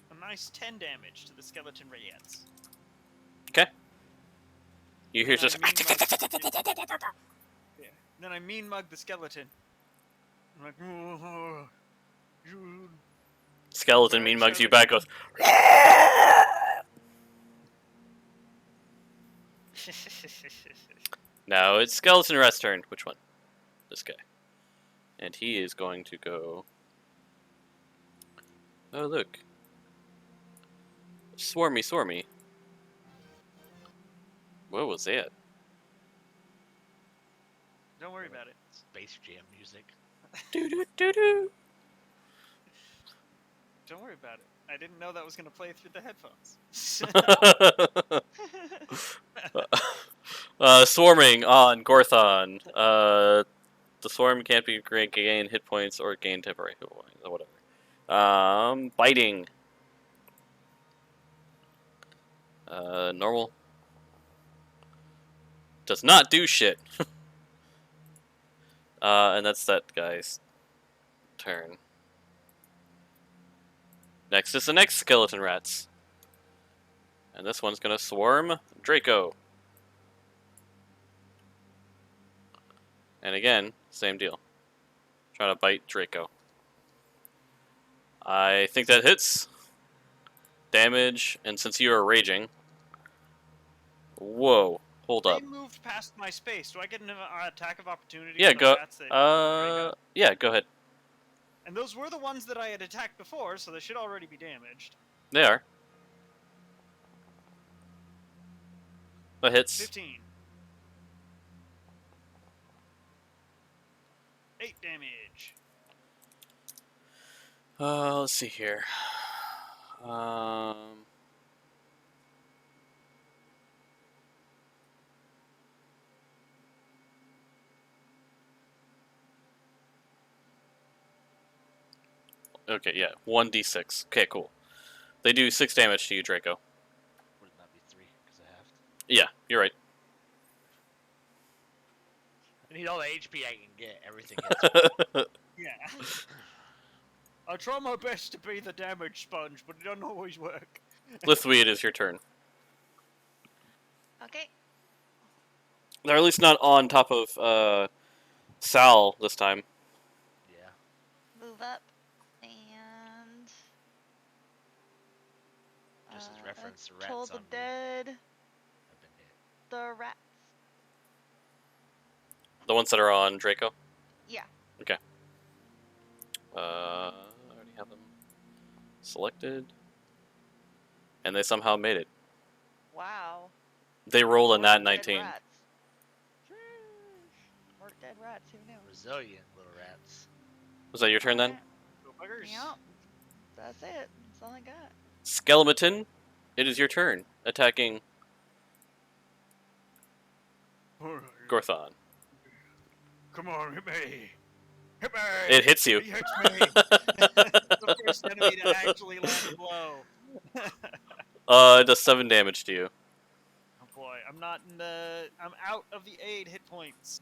A nice 10 damage to the skeleton rats. Okay. You hear just... Yeah. Then I mean mug the skeleton. I'm like, "Oh, you." Skeleton mean mugs you back, goes... Now it's Skeleton Rat's turn. Which one? This guy. And he is going to go... Oh, look. Swarmy. What was that? Don't worry about it. Space Jam music. Doo-doo-doo-doo. Don't worry about it. I didn't know that was going to play through the headphones. Swarming on Gorthon. The swarm can't be gain hit points or gain temporary hit points, or whatever. Biting. Normal. Does not do shit. And that's that guy's turn. Next is the next skeleton rats. And this one's gonna swarm Draco. And again, same deal. Trying to bite Draco. I think that hits. Damage, and since you are raging... Whoa, hold up. They moved past my space. Do I get an attack of opportunity? Yeah, on the go. rats that Yeah, go ahead. And those were the ones that I had attacked before, so they should already be damaged. They are. That hits. 15. 8 damage. Let's see here. Okay, yeah, 1d6. Okay, cool. They do 6 damage to you, Draco. Would it not be 3? Because I have to. Yeah, you're right. I need all the HP I can get. Everything hits. Yeah. I try my best to be the damage sponge, but it doesn't always work. Lithwy, it is your turn. Okay. They're at least not on top of Sal this time. Yeah. Move up and Just as reference, the toll rats the on me dead, have been hit. the rats. The ones that are on Draco? Yeah. Okay. I already have them selected. And they somehow made it. Wow. They roll a More nat dead 19. rats. More dead rats, who knew? Resilient little rats. Was that your turn then? Alright. Go buggers. Yep. That's it. That's all I got. Skeleton, it is your turn. Attacking Gorthon. Come on, hit me. Hit me. It hits you. He hits me. The first enemy to actually land a blow. It does 7 damage to you. Oh boy, I'm not in the. I'm out of the aid hit points.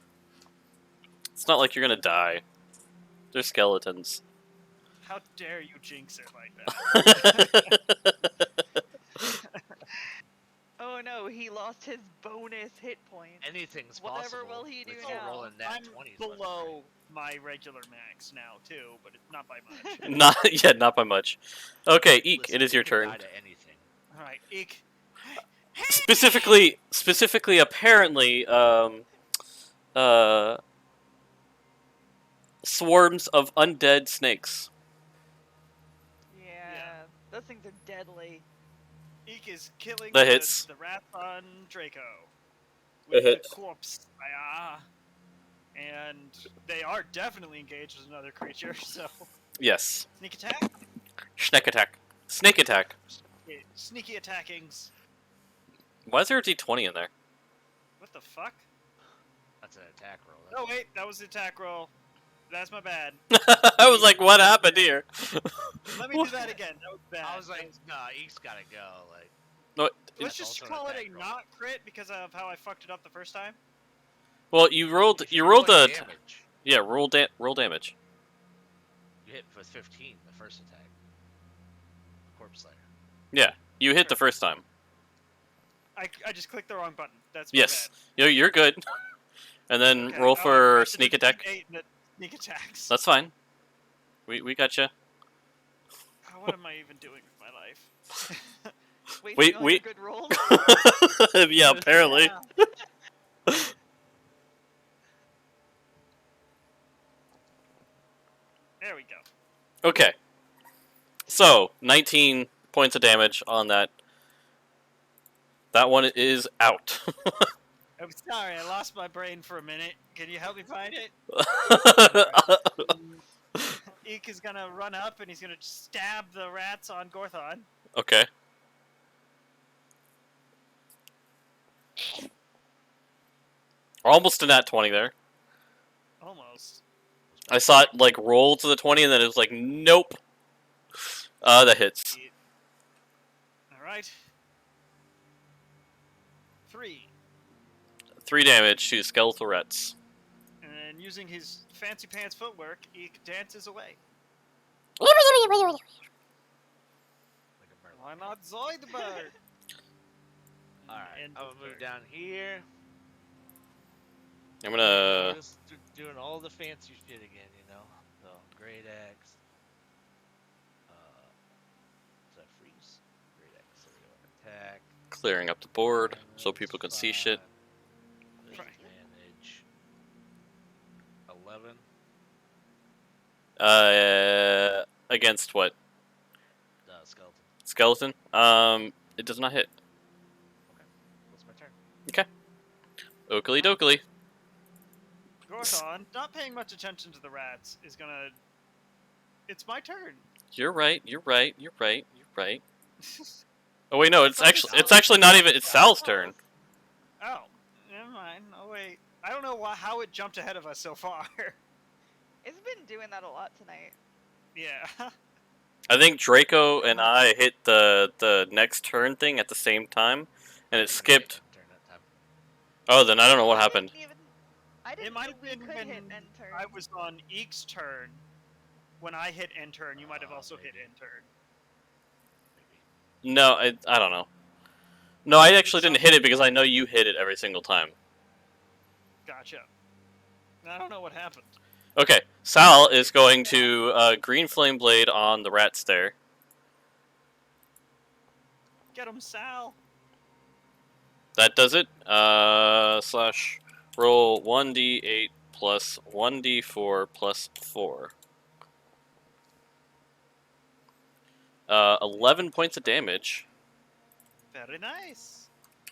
It's not like you're gonna die. They're skeletons. How dare you jinx it like that? Oh no, he lost his bonus hit point. Anything's Whatever possible. will he do with now? Rolling that I'm 20s left and below my regular max now too, but it's not by much. not by much. Okay, right. Eek, Listen, it is your can turn. die to anything. All right, Eek. Specifically, apparently, swarms of undead snakes. Yeah, those things are deadly. Eek is killing That hits. the rats on Draco That with the hits. corpse. And they are definitely engaged with another creature, so Yes. sneak attack. Snake attack. Snake attack. Yeah, sneaky attackings. Why is there a d20 in there? What the fuck? That's an attack roll. Oh wait, that was the attack roll. That's my bad. I was like, what happened here? Let me do that again. That was bad. I was like, nah, Eek's gotta go. Like, No, let's That's just also an call it attack a roll. not crit because of how I fucked it up the first time. well, you rolled if you do rolled any a damage. yeah roll damage. You hit with 15 the first attack. Corpse Slayer. Yeah, you hit the first time. I just clicked the wrong button. That's my Yes, you're good. And then bad. Okay, roll I'll for have to sneak do attack. D8 and sneak attacks. That's fine. We got you. What am I even doing with my life? Wasting all we- your good rolls. Yeah, apparently. Yeah. There we go. Okay. So 19 points of damage on that. That one is out. I'm sorry, I lost my brain for a minute. Can you help me find it? Eek is gonna run up and he's gonna stab the rats on Gorthon. Okay. Almost a nat 20 there. Almost. I saw it like roll to the 20 and then it was like, nope. That hits. Alright. 3. 3 damage to skeletal rats. And then using his fancy pants footwork, Eek dances away. Like a murder. Why not Zoidberg? Alright, And I'm gonna move Zoidberg. down here. I'm gonna... Just doing all the fancy shit again, you know? So, Great Axe. Does that freeze? Great Axe, there we go. Attack. clearing up the board so people can see shit. Right. Advantage. 11. Against what? Skeleton. Skeleton? It does not hit. That's my turn. Oakley dokley. Gorthon, not paying much attention to the rats, is gonna... It's my turn. You're right, you're right, you're right, you're right. Oh wait, no, it's Focus actually not even, it's Sal's turn. Oh, never mind. Oh wait, I don't know how it jumped ahead of us so far. It's been doing that a lot tonight. Yeah. I think Draco and I hit the next turn thing at the same time, and it skipped. Turn that time. Oh, then I don't know what happened. I didn't It might think have we been could hit when end turn. I was on Eek's turn. When I hit end turn, you might have Oh, also hit maybe. end turn. Maybe. No, I don't know. No, I actually didn't hit it because I know you hit it every single time. Gotcha. I don't know what happened. Okay, Sal is going to green flame blade on the rats there. Get him, Sal. That does it. Slash roll 1d8 plus 1d4 plus 4. 11 points of damage. Very nice.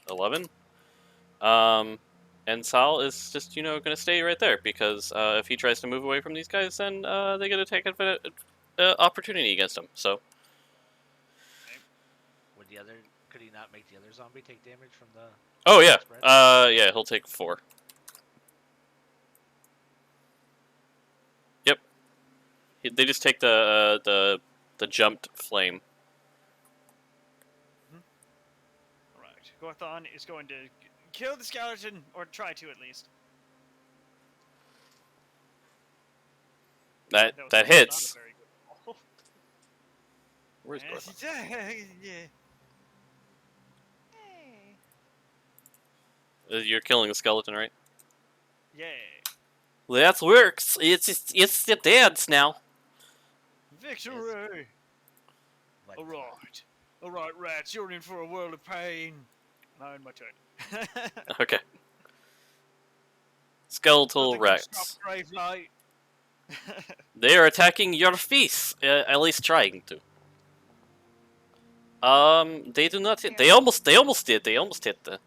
11. And Sal is just, going to stay right there because if he tries to move away from these guys, then they get to take opportunity against him. So, Would the other? Could he not make the other zombie take damage from the? oh yeah, spread? yeah, he'll take 4. Yep. They just take the jumped flame. Gorthon is going to kill the skeleton, or try to at least. That was that not a hits. very good roll. Where's Yes, Gorthon? yeah. Hey. You're killing a skeleton, right? Yeah. That works. It's the dance now. Victory! Like, Alright, rats, you're in for a world of pain. Now in my turn. Okay. Skeletal Nothing can rats. stop Grave Light. They are attacking your face. At least trying to. They do not hit. They almost did. They almost hit the.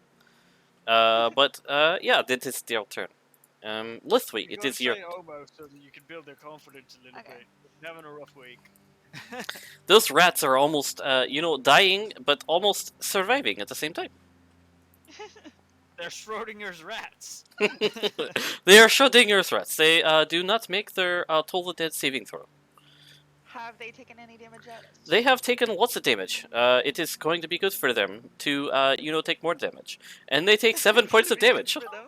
But yeah, that is their turn. Lithwy, You it gotta is your. say almost so that you can build their confidence a little Okay. bit. They're having a rough week. Those rats are almost, dying, but almost surviving at the same time. They're Schrodinger's rats. They are Schrodinger's rats. They do not make their Toll the Dead saving throw. Have they taken any damage yet? They have taken lots of damage. It is going to be good for them to, take more damage. And they take 7 points of damage. For them.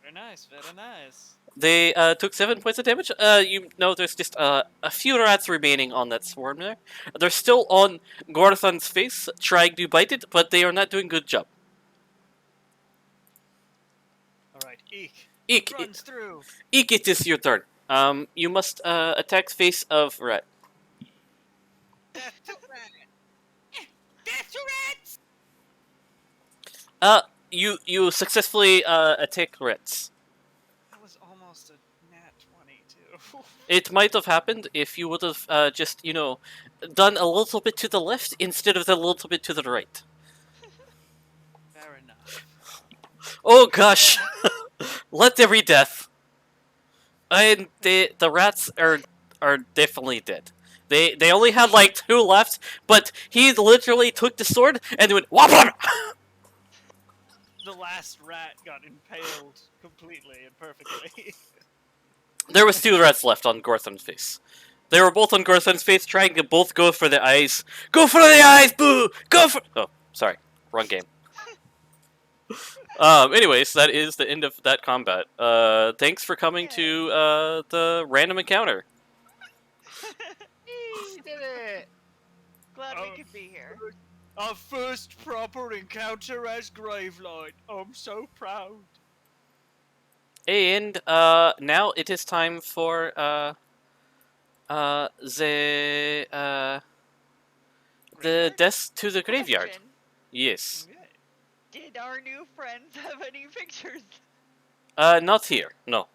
Very nice, very nice. They took 7 points of damage. There's just a few rats remaining on that swarm there. They're still on Gorthon's face, trying to bite it, but they are not doing a good job. Alright, Eek. Eek, Runs through. Eek, it is your turn. You must attack face of rat. Death to rat. Death to rats! You successfully attack rats. That was almost a nat 20 too. It might have happened if you would have just, done a little bit to the left instead of a little bit to the right. Fair enough. Oh gosh! Let there be death. And the rats are definitely dead. They only had like 2 left, but he literally took the sword and went whop whop. The last rat got impaled completely and perfectly. There was 2 rats left on Gorthon's face. They were both on Gorthon's face, trying to both go for the eyes. Go for the eyes, boo! Go for. Oh, sorry, wrong game. Anyways, that is the end of that combat. Thanks for coming to the random encounter. You did it! Glad we could be here. Our first proper encounter as Gravelight. I'm so proud. And now it is time for the death to the graveyard. Question, Yes. Okay. did our new friends have any pictures? Not here. No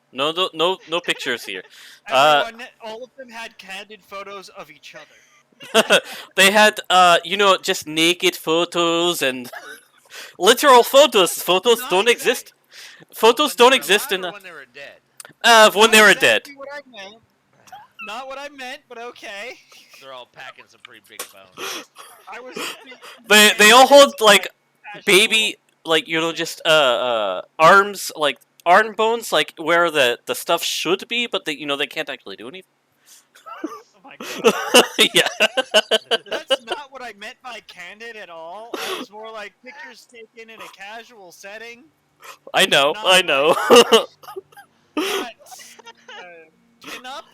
pictures here. Everyone, all of them had candid photos of each other. They had, just naked photos and literal photos. Photos Not don't exact- exist. Photos When don't they were exist in alive the, or when they were dead. when they Not were dead. exactly what I meant. Not what I meant, but okay. They're all packing some pretty big bones. I was. They all hold like casual. baby, like just arms, like arm bones, like where the stuff should be, but they can't actually do anything. Oh my god. Yeah. That's not what I meant by candid at all. I was more like pictures taken in a casual setting. I know. Not, pin-up.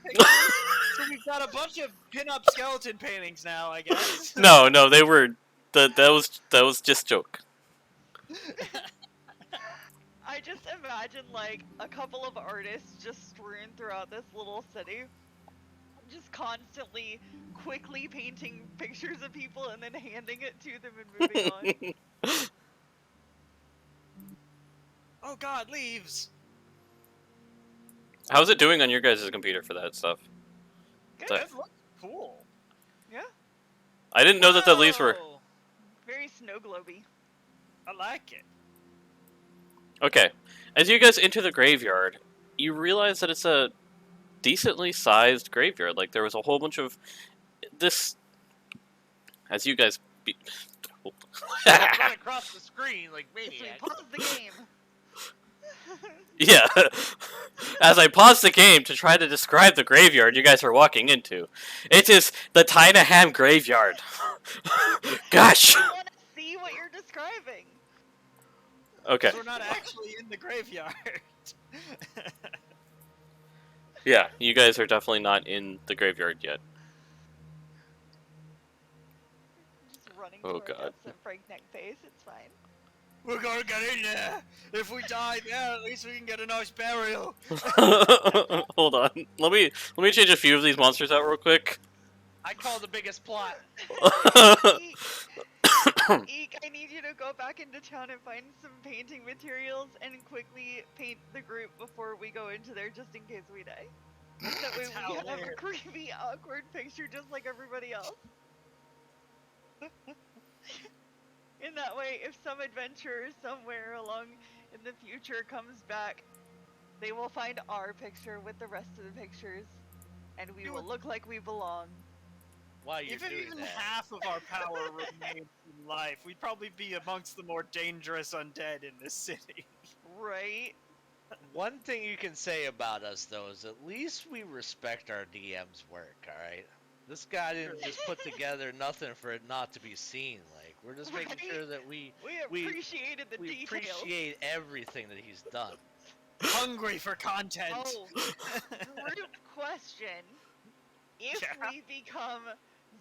pictures. So we've got a bunch of pin-up skeleton paintings now, I guess. No, they were that was just joke. I just imagine like a couple of artists just strewn throughout this little city, just constantly, quickly painting pictures of people and then handing it to them and moving on. Oh god, leaves. How's it doing on your guys' computer for that stuff? Good. That- That looks cool. Yeah. I didn't know that the leaves were. Whoa, Very snow globy. I like it. Okay. As you guys enter the graveyard, you realize that it's a decently sized graveyard. Like, there was a whole bunch of this. As you guys. Run across the screen like So we maniacs. pause the game. Yeah. As I pause the game to try to describe the graveyard you guys are walking into, it is the Tynaham graveyard. Gosh. I want to see what describing. Okay. 'Cause we're not actually in the graveyard. Yeah, you guys are definitely not in the graveyard yet. Just running Oh, towards God. some breakneck pace. It's fine. We're gonna get in there. If we die there, at least we can get a nice burial. Hold on. Let me change a few of these monsters out real quick. I call the biggest plot. Eek, Eek, I need you to go back into town and find some painting materials and quickly paint the group before we go into there, just in case we die. That way we have a Hilarious. creepy, awkward picture just like everybody else. In that way, if some adventurer somewhere along in the future comes back, they will find our picture with the rest of the pictures, and we will look like we belong. Why you're If doing even that? half of our power remained in life, we'd probably be amongst the more dangerous undead in this city. Right? One thing you can say about us, though, is at least we respect our DM's work, alright? This guy didn't just put together nothing for it not to be seen. Like, we're just making Right? sure that we We appreciated the we details. appreciate everything that he's done. Hungry for content. Oh, group question. If Yeah. we become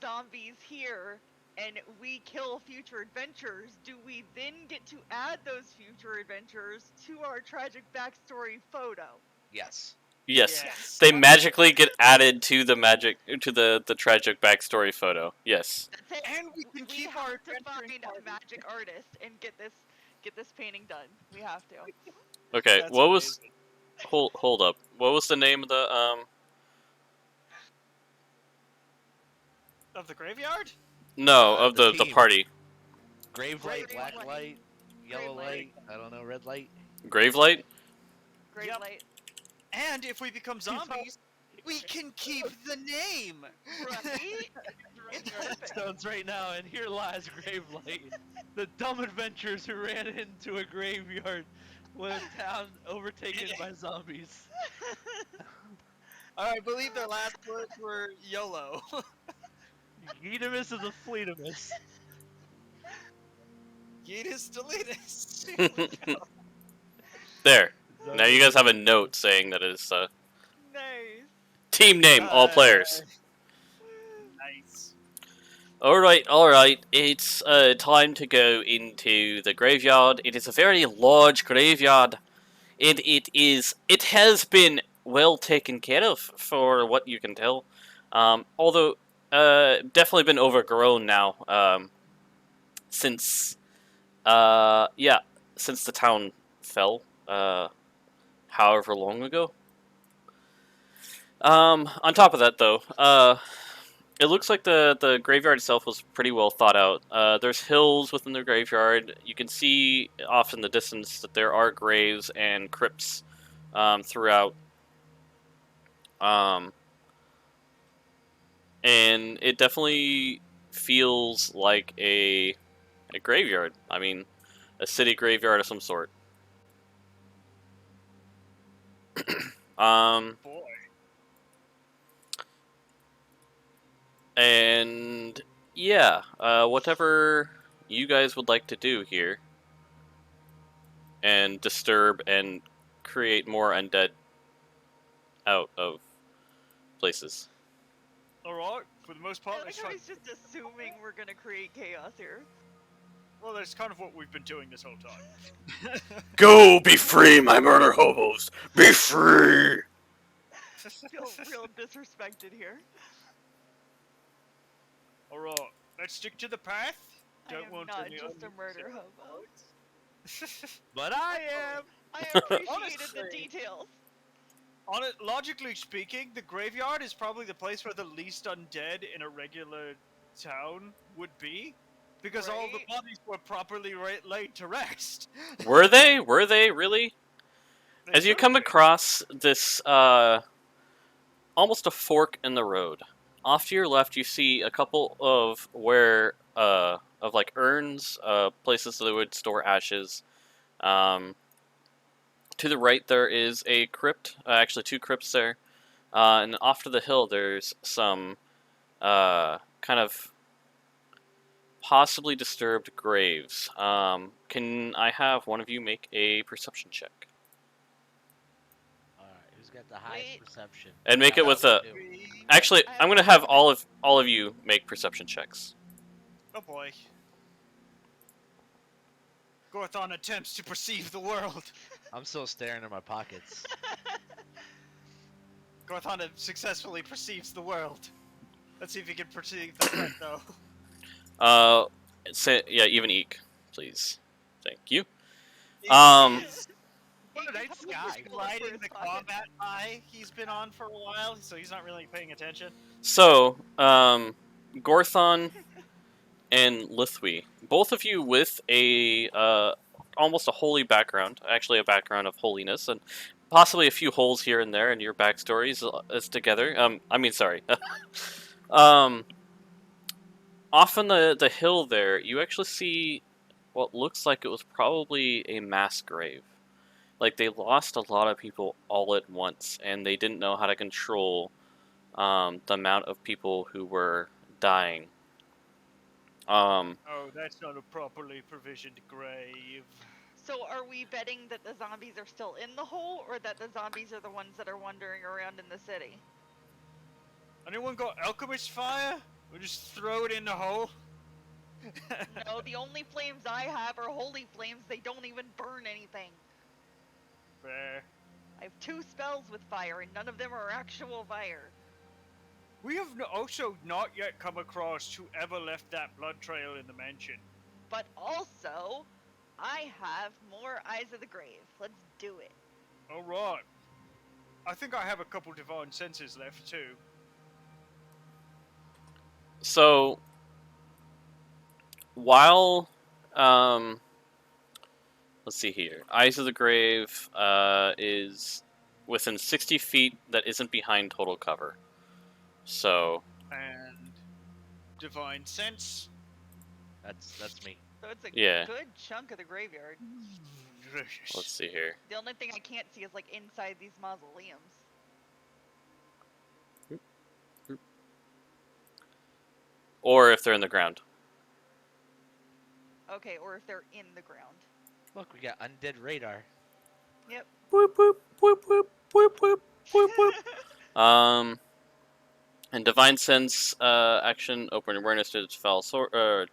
zombies here and we kill future adventurers, do we then get to add those future adventurers to our tragic backstory photo? Yes. Yes. They magically get added to the tragic backstory photo. Yes. That's it. And we can keep have our to adventuring find a party. magic artist and get this painting done. We have to. Okay. That's What was? amazing. Hold up. What was the name of the Of the graveyard? No, of The the team. party. Grave light, Grave black light. light, yellow Grave light, I don't know, red light. Gravelight. Great Yep. light. And if we become zombies, we can keep the name. Right? It's perfect. Stones right now, and here lies Gravelight. The dumb adventurers who ran into a graveyard when a town overtaken by zombies. I believe their last words were YOLO. Yeetimus of the Fleetimus. Yeetus deletus. There. Now you guys have a note saying that it's Nice. team name, all players. Nice. Alright. It's time to go into the graveyard. It is a very large graveyard. And it has been well taken care of for what you can tell. Although definitely been overgrown now. Since since the town fell. However long ago. On top of that, though, it looks like the graveyard itself was pretty well thought out. There's hills within the graveyard. You can see off in the distance that there are graves and crypts throughout. And it definitely feels like a graveyard. I mean, a city graveyard of some sort. Boy. And yeah, whatever you guys would like to do here, and disturb and create more undead out of places. Alright, for the most I part, like let's how try. he's just assuming we're gonna create chaos here. Well, that's kind of what we've been doing this whole time. Go, be free, my murder hobos! Be free! Feel real disrespected here. Alright, let's stick to the path. I am not just a murder hobo. But I am! I appreciated the Honestly. details. On it, logically speaking, the graveyard is probably the place where the least undead in a regular town would be, because all the Right. bodies were properly laid to rest. Were they? Were they really? They As you should come be. across this, almost a fork in the road, off to your left you see a couple of of like urns, places that they would store ashes. To the right there is a crypt, actually two crypts there. And off to the hill there's some kind of possibly disturbed graves. Can I have one of you make a perception check? Alright, who's got the highest Wait. perception? And make it with a. Actually, I I'm have gonna have perception. all of you make perception checks. Oh boy. Gorthon attempts to perceive the world. I'm still staring at my pockets. Gorthon successfully perceives the world. Let's see if he can perceive the threat, though. Yeah, even Eek, please. Thank you. He Um, is He can night have sky a bullet for riding his the pocket. combat high he's been on for a while, so he's not really paying attention. So, Gorthon and Lithwi, both of you with a almost a holy background, actually a background of holiness, and possibly a few holes here and there in your backstories as together. Sorry. Off on the hill there, you actually see what looks like it was probably a mass grave. Like, they lost a lot of people all at once, and they didn't know how to control the amount of people who were dying. Oh, that's not a properly provisioned grave. So are we betting that the zombies are still in the hole, or that the zombies are the ones that are wandering around in the city? Anyone got alchemist fire? We'll just throw it in the hole. No, the only flames I have are holy flames. They don't even burn anything. Fair. I have 2 spells with fire, and none of them are actual fire. We have also not yet come across whoever left that blood trail in the mansion. But also, I have more Eyes of the Grave. Let's do it. Alright. I think I have a couple divine senses left too. So, while, let's see here. Eyes of the Grave is within 60 feet that isn't behind total cover. So, And divine sense. That's me. So it's a Yeah. good chunk of the graveyard. Gracious. let's see here. The only thing I can't see is like inside these mausoleums. Or if they're in the ground. Okay, or if they're in the ground. Look, we got undead radar. Yep. Whoop, whoop, whoop, whoop, whoop, whoop, whoop, whoop. And Divine Sense action, open awareness to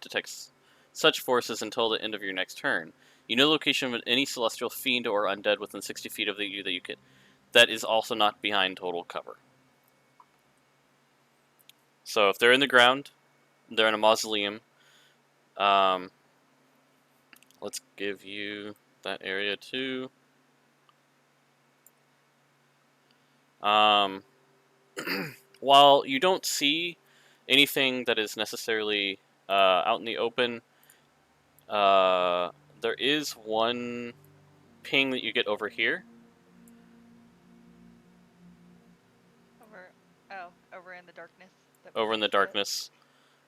detects such forces until the end of your next turn. You know the location of any celestial fiend or undead within 60 feet of you that you can. That is also not behind total cover. So if they're in the ground, they're in a mausoleum. Let's give you that area too. While you don't see anything that is necessarily out in the open, there is one ping that you get over here. Over in the darkness. that we Over in the just hit.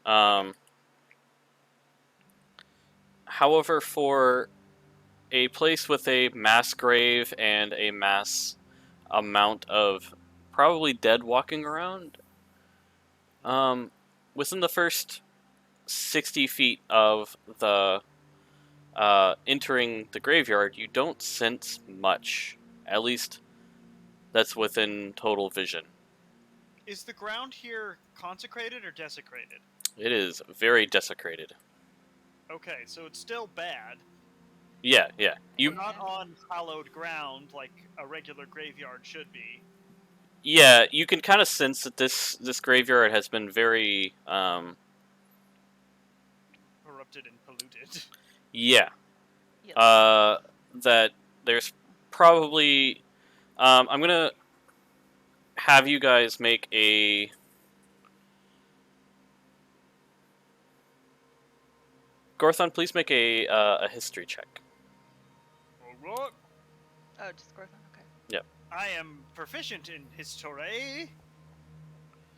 darkness. However, for a place with a mass grave and a mass amount of probably dead walking around, within the first 60 feet of the entering the graveyard, you don't sense much. At least that's within total vision. Is the ground here consecrated or desecrated? It is very desecrated. Okay, so it's still bad. Yeah. We're You not on hallowed ground like a regular graveyard should be. Yeah, you can kind of sense that this graveyard has been very Corrupted and polluted. yeah. Yes. That there's probably I'm gonna have you guys make a Gorthon, please make a history check. Alright. Oh, just Gorthon. Okay. I am proficient in history.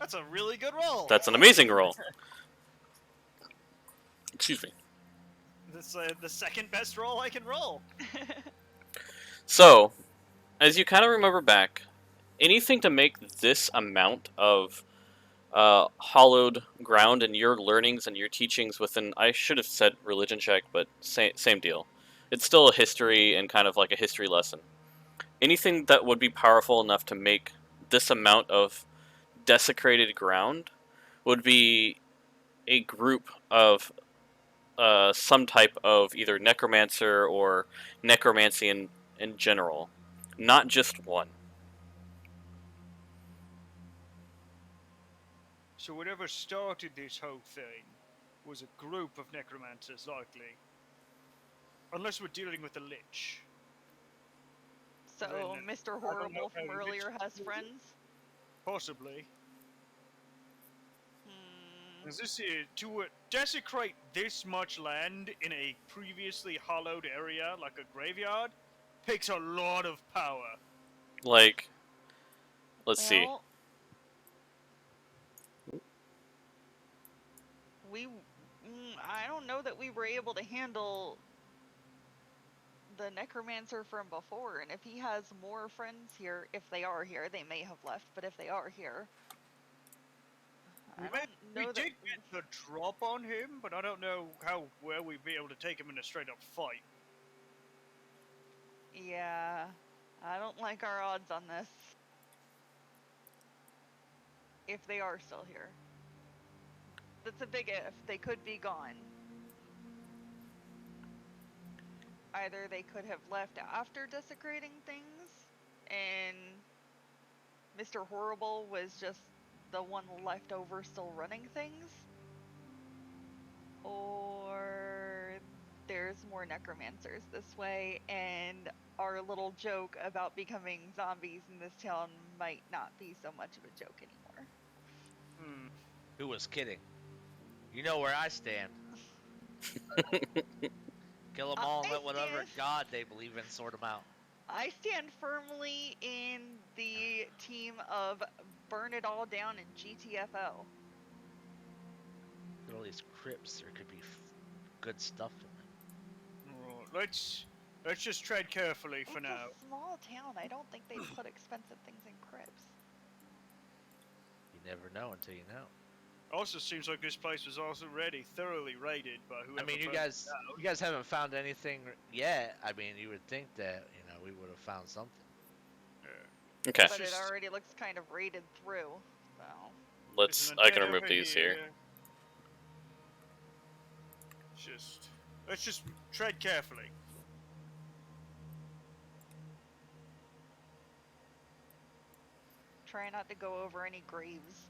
That's a really good roll. That's an amazing roll. Excuse me. This the second best roll I can roll. So, as you kind of remember back, anything to make this amount of hollowed ground in your learnings and your teachings within, I should have said religion check, but same deal. It's still a history and kind of like a history lesson. Anything that would be powerful enough to make this amount of desecrated ground would be a group of some type of either necromancer or necromancy in general, not just one. So whatever started this whole thing was a group of necromancers, likely. Unless we're dealing with a lich. So Then, Mr. I don't Horrible know from how earlier lich has is. friends? Possibly. Hmm. Is this to desecrate this much land in a previously hollowed area like a graveyard takes a lot of power. Like, let's see. Well, I don't know that we were able to handle the necromancer from before, and if he has more friends here, if they are here, they may have left, but if they are here, I don't We know that. did get the drop on him, but I don't know how well we'd be able to take him in a straight up fight. Yeah, I don't like our odds on this. If they are still here. That's a big if. They could be gone. Either they could have left after desecrating things, and Mr. Horrible was just the one left over still running things, or there's more necromancers this way, and our little joke about becoming zombies in this town might not be so much of a joke anymore. Who was kidding? You know where I stand. Kill them all and let whatever god they believe in sort them out. I stand firmly in the team of burn it all down in GTFO. Look at all these crypts. There could be good stuff in them. Right, let's just tread carefully for now. It's a small town. I don't think they put expensive things in crypts. You never know until you know. Also, seems like this place was also already thoroughly raided by whoever. I mean, you guys haven't found anything yet. I mean, you would think that we would have found something. Okay, But it already looks kind of raided through, so. I can remove these here. Let's just tread carefully. Try not to go over any graves.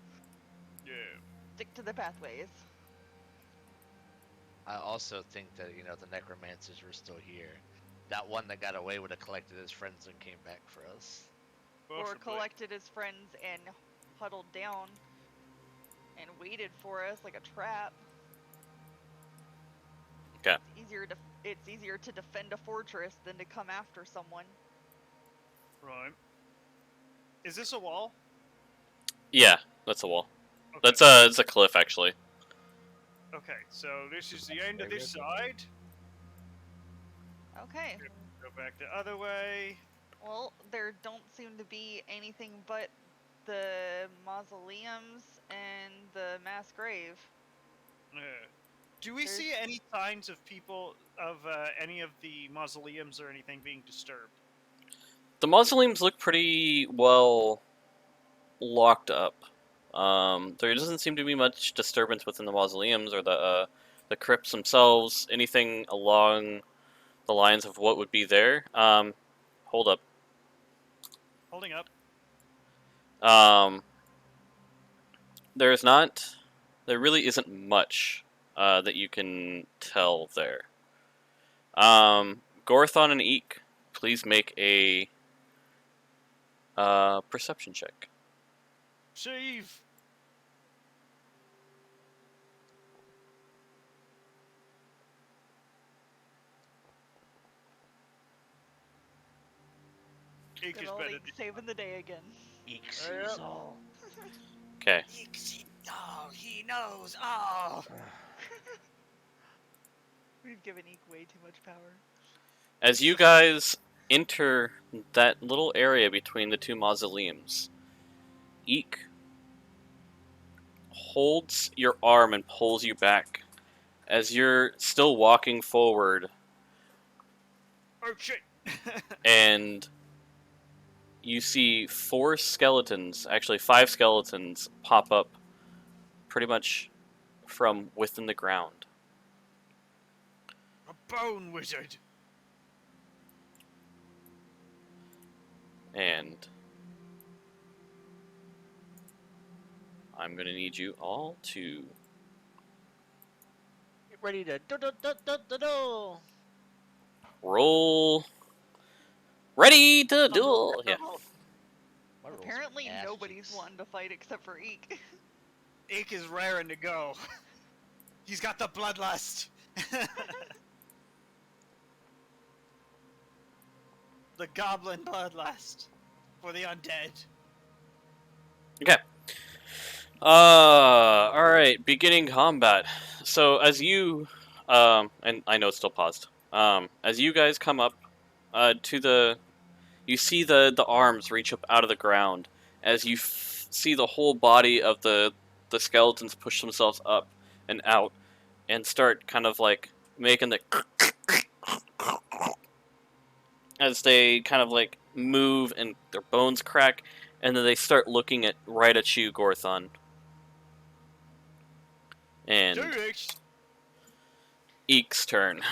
Yeah. Stick to the pathways. I also think that the necromancers were still here. That one that got away would have collected his friends and came back for us. Or Possibly. collected his friends and huddled down and waited for us like a trap. Okay. It's easier to defend a fortress than to come after someone. Right. Is this a wall? Yeah, that's a wall. Okay. It's a cliff actually. Okay, so this is the end of this side. Okay. Go back the other way. Well, there don't seem to be anything but the mausoleums and the mass grave. Do we see any signs of people of any of the mausoleums or anything being disturbed? The mausoleums look pretty well locked up. There doesn't seem to be much disturbance within the mausoleums or the crypts themselves. Anything along the lines of what would be there. Hold up. Holding up. There really isn't much that you can tell there. Gorthon and Eek, please make a perception check. Save. Eek Good is old better Eek saving the day again. Eek sees all. Okay. Eek sees all. He knows all. We've given Eek way too much power. As you guys enter that little area between the two mausoleums, Eek, holds your arm and pulls you back. As you're still walking forward, Oh shit! and you see 4 skeletons, actually 5 skeletons, pop up pretty much from within the ground. A bone wizard. And I'm gonna need you all to Get ready to do. roll. Ready to duel. Yeah. My rolls are Apparently, ass nobody's cheeks. wanting to fight except for Eek. Ike is raring to go. He's got the bloodlust. The goblin bloodlust for the undead. Okay. All right. Beginning combat. So as you, and I know it's still paused. As you guys come up, to the, you see the arms reach up out of the ground. As you see the whole body of the skeletons push themselves up and out, and start kind of like making the as they kind of like move and their bones crack, and then they start looking right at you, Gorthon. And Dude, Eek's turn.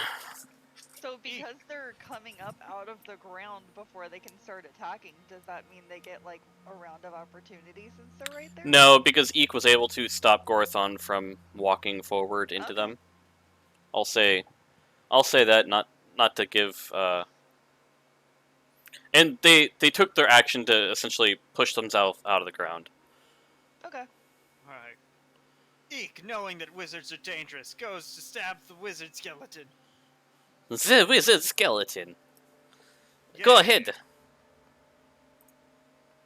So because they're coming up out of the ground before they can start attacking, does that mean they get like a round of opportunity since they're right there? No, because Eek was able to stop Gorthon from walking forward into Okay. them. I'll say that not to give. And they took their action to essentially push themselves out of the ground. Okay. Alright. Eek, knowing that wizards are dangerous, goes to stab the wizard skeleton. The wizard skeleton. Go Yeah. ahead.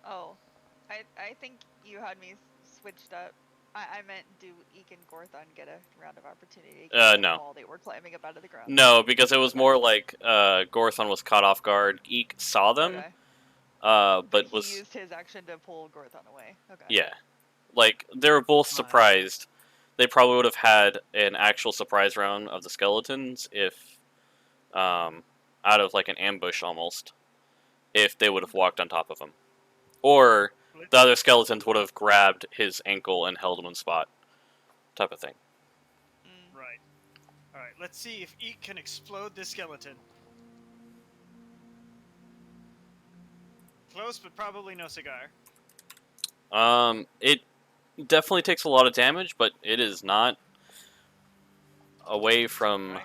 Oh, I think you had me switched up. I meant do Eek and Gorthon get a round of opportunity? No. While they were climbing up out of the ground. No, because it was more like Gorthon was caught off guard. Eek saw them, Okay. but he was used his action to pull Gorthon away. Okay. yeah, like they were both Right. surprised. They probably would have had an actual surprise round of the skeletons if, out of like an ambush almost, if they would have walked on top of him, or the other skeletons would have grabbed his ankle and held him in spot, type of thing. Mm. Right. Alright, let's see if Eek can explode this skeleton. Close, but probably no cigar. It definitely takes a lot of damage, but it is not away from. Right.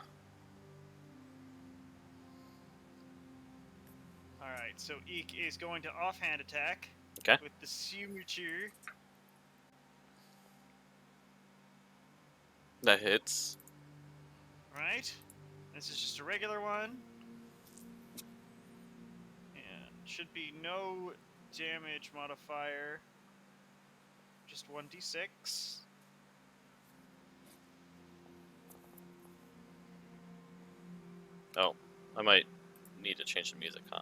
Alright, so Eek is going to offhand attack. Okay. With the signature. That hits. Right. This is just a regular one. And should be no damage modifier. Just 1d6. Oh, I might need to change the music, huh?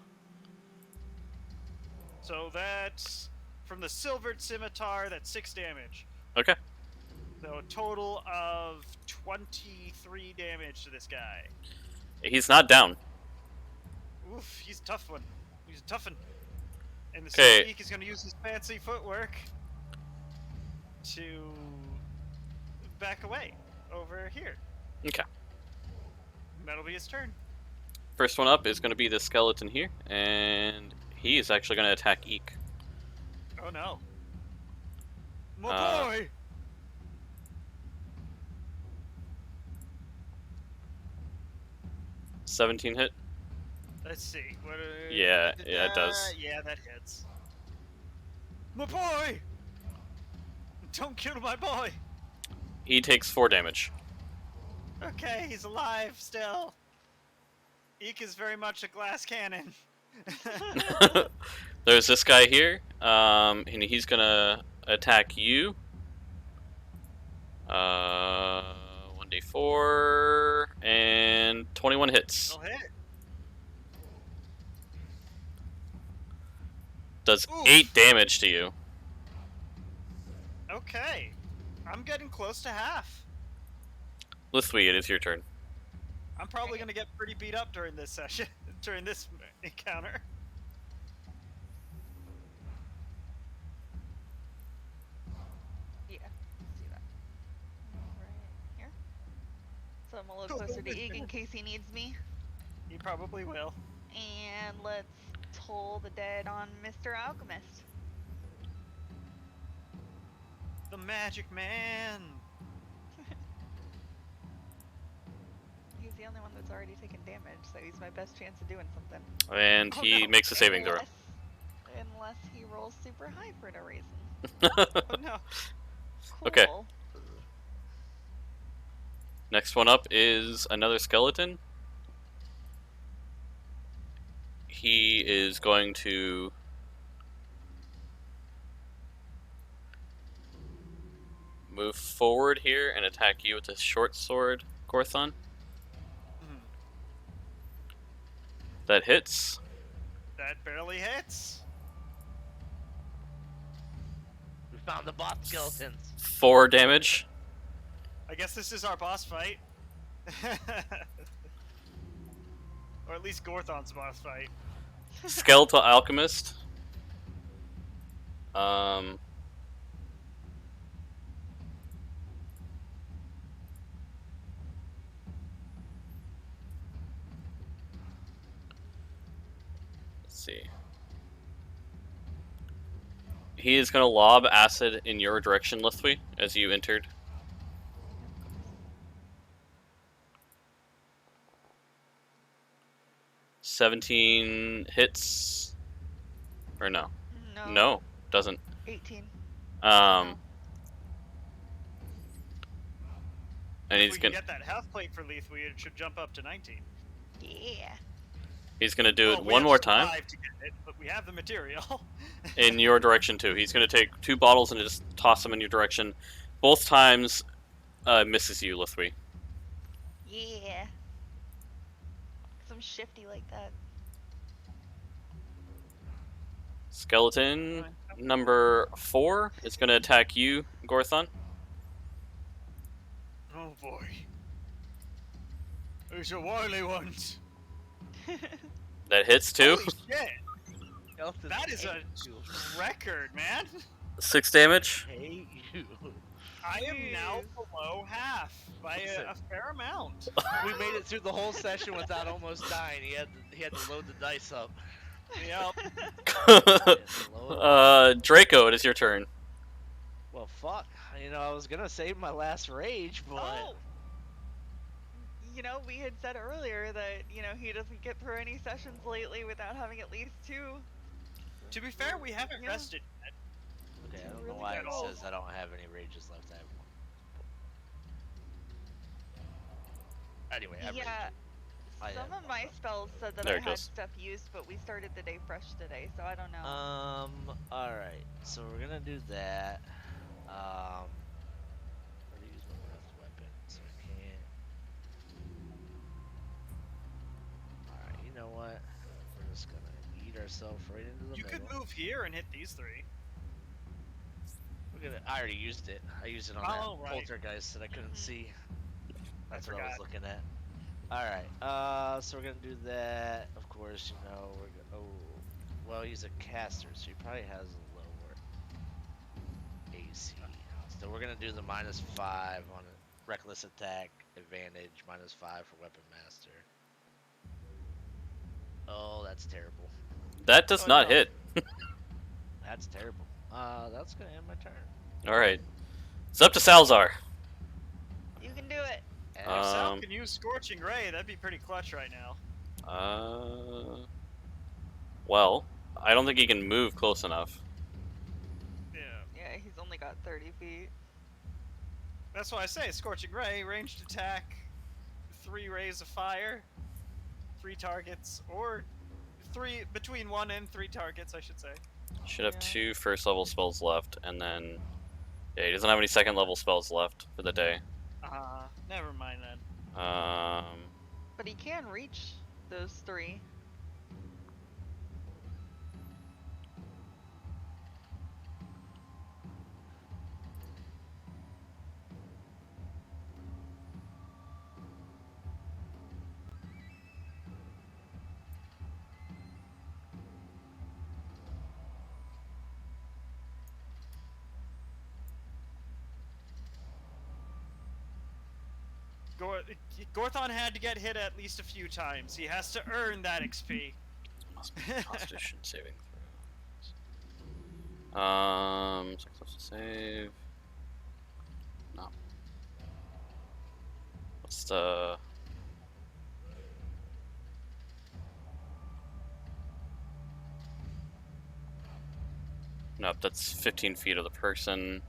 So that's from the silvered scimitar, that's 6 damage. Okay. So a total of 23 damage to this guy. He's not down. Oof, he's a tough one. He's a tough one. And the Okay. Eek is going to use his fancy footwork to back away over here. Okay. And that'll be his turn. First one up is going to be the skeleton here, and he is actually going to attack Eek. Oh no. My boy! 17 hit? Let's see. What, Yeah, it does. Yeah, that hits. My boy! Don't kill my boy! He takes 4 damage. Okay, he's alive still. Eek is very much a glass cannon. There's this guy here, and he's going to attack you. 1d4, and 21 hits. He'll hit. Does Oof. 8 damage to you. Okay. I'm getting close to half. Lithwy, it is your turn. I'm probably gonna get pretty beat up during this session, during this encounter. Yeah, let's do that. Right here. So I'm a little closer to Eeg in case he needs me. He probably will. And let's toll the dead on Mr. Alchemist. The Magic Man. He's the only one that's already taken damage, so he's my best chance of doing something. And Oh, he no. makes a saving throw. Unless he rolls super high for no reason. Oh no. Cool. Okay. Next one up is another skeleton. He is going to move forward here and attack you with his short sword, Gorthon. Mhm. That hits. That barely hits. We found the bot skeletons. 4 damage. I guess this is our boss fight. Or at least Gorthon's boss fight. Skeletal Alchemist. Let's see. He is going to lob acid in your direction, Lithwy, as you entered. $17 hits. Or no. No. No, doesn't. 18. And If he's we can gonna get that half plate for Lethwy, it should jump up to 19. Yeah. do Well, it we one have more to time survive to get it, but we have the material. in your direction too. He's gonna take 2 bottles and just toss them in your direction. Both times misses you, Lithwy. Yeah. 'Cause I'm shifty like that. Skeleton number 4 is gonna attack you, Gorthon. Oh boy. Those are wily ones. That hits too. Holy shit. Skeletons That is a hate you. record, man. 6 damage. Hate you. I am now Jeez. below half by a fair amount. We made it through the whole session without almost dying. He had to load the dice up. Yep. Draco, it is your turn. Well, fuck. You know, I was gonna save my last rage, but Oh! You know, we had said earlier that, you know, he doesn't get through any sessions lately without having at least 2. To be fair, we haven't Yeah. rested yet. okay, I don't know Really why good it roll. says I don't have any rages left. I have one. Anyway, I Yeah. I Some have of my spells said that There I it had goes. stuff used, but we started the day fresh today, so I don't know. Alright, so we're gonna do that. I already used my left weapon, so I can't. Alright, you know what? We're just gonna eat ourselves right into the You middle. could move here and hit these 3. I already used it. I used it on Oh, that right. poltergeist that I couldn't Mhm. see. That's I what I was forgot. looking at. Alright, so we're gonna do that. Of course, you know, well, he's a caster, so he probably has a lower AC. So we're gonna do the -5 on a reckless attack, advantage, -5 for weapon master. Oh, that's terrible. That does Oh, not no. hit. That's terrible. That's gonna end my turn. Alright. It's up to Salzar. You can do it! If Sal Um, can use Scorching Ray, that'd be pretty clutch right now. Well, I don't think he can move close enough. Yeah. Yeah, he's only got 30 feet. That's why I say Scorching Ray, ranged attack, 3 rays of fire, 3 targets, or between 1 and 3 targets, I should say. Should have Yeah. 2 first level spells left, and then yeah, he doesn't have any second level spells left for the day. Never mind then. But he can reach those 3. Gorthon had to get hit at least a few times. He has to earn that XP. Must be Constitution saving throw. Successful save. No. What's the? Nope, that's 15 feet of the person.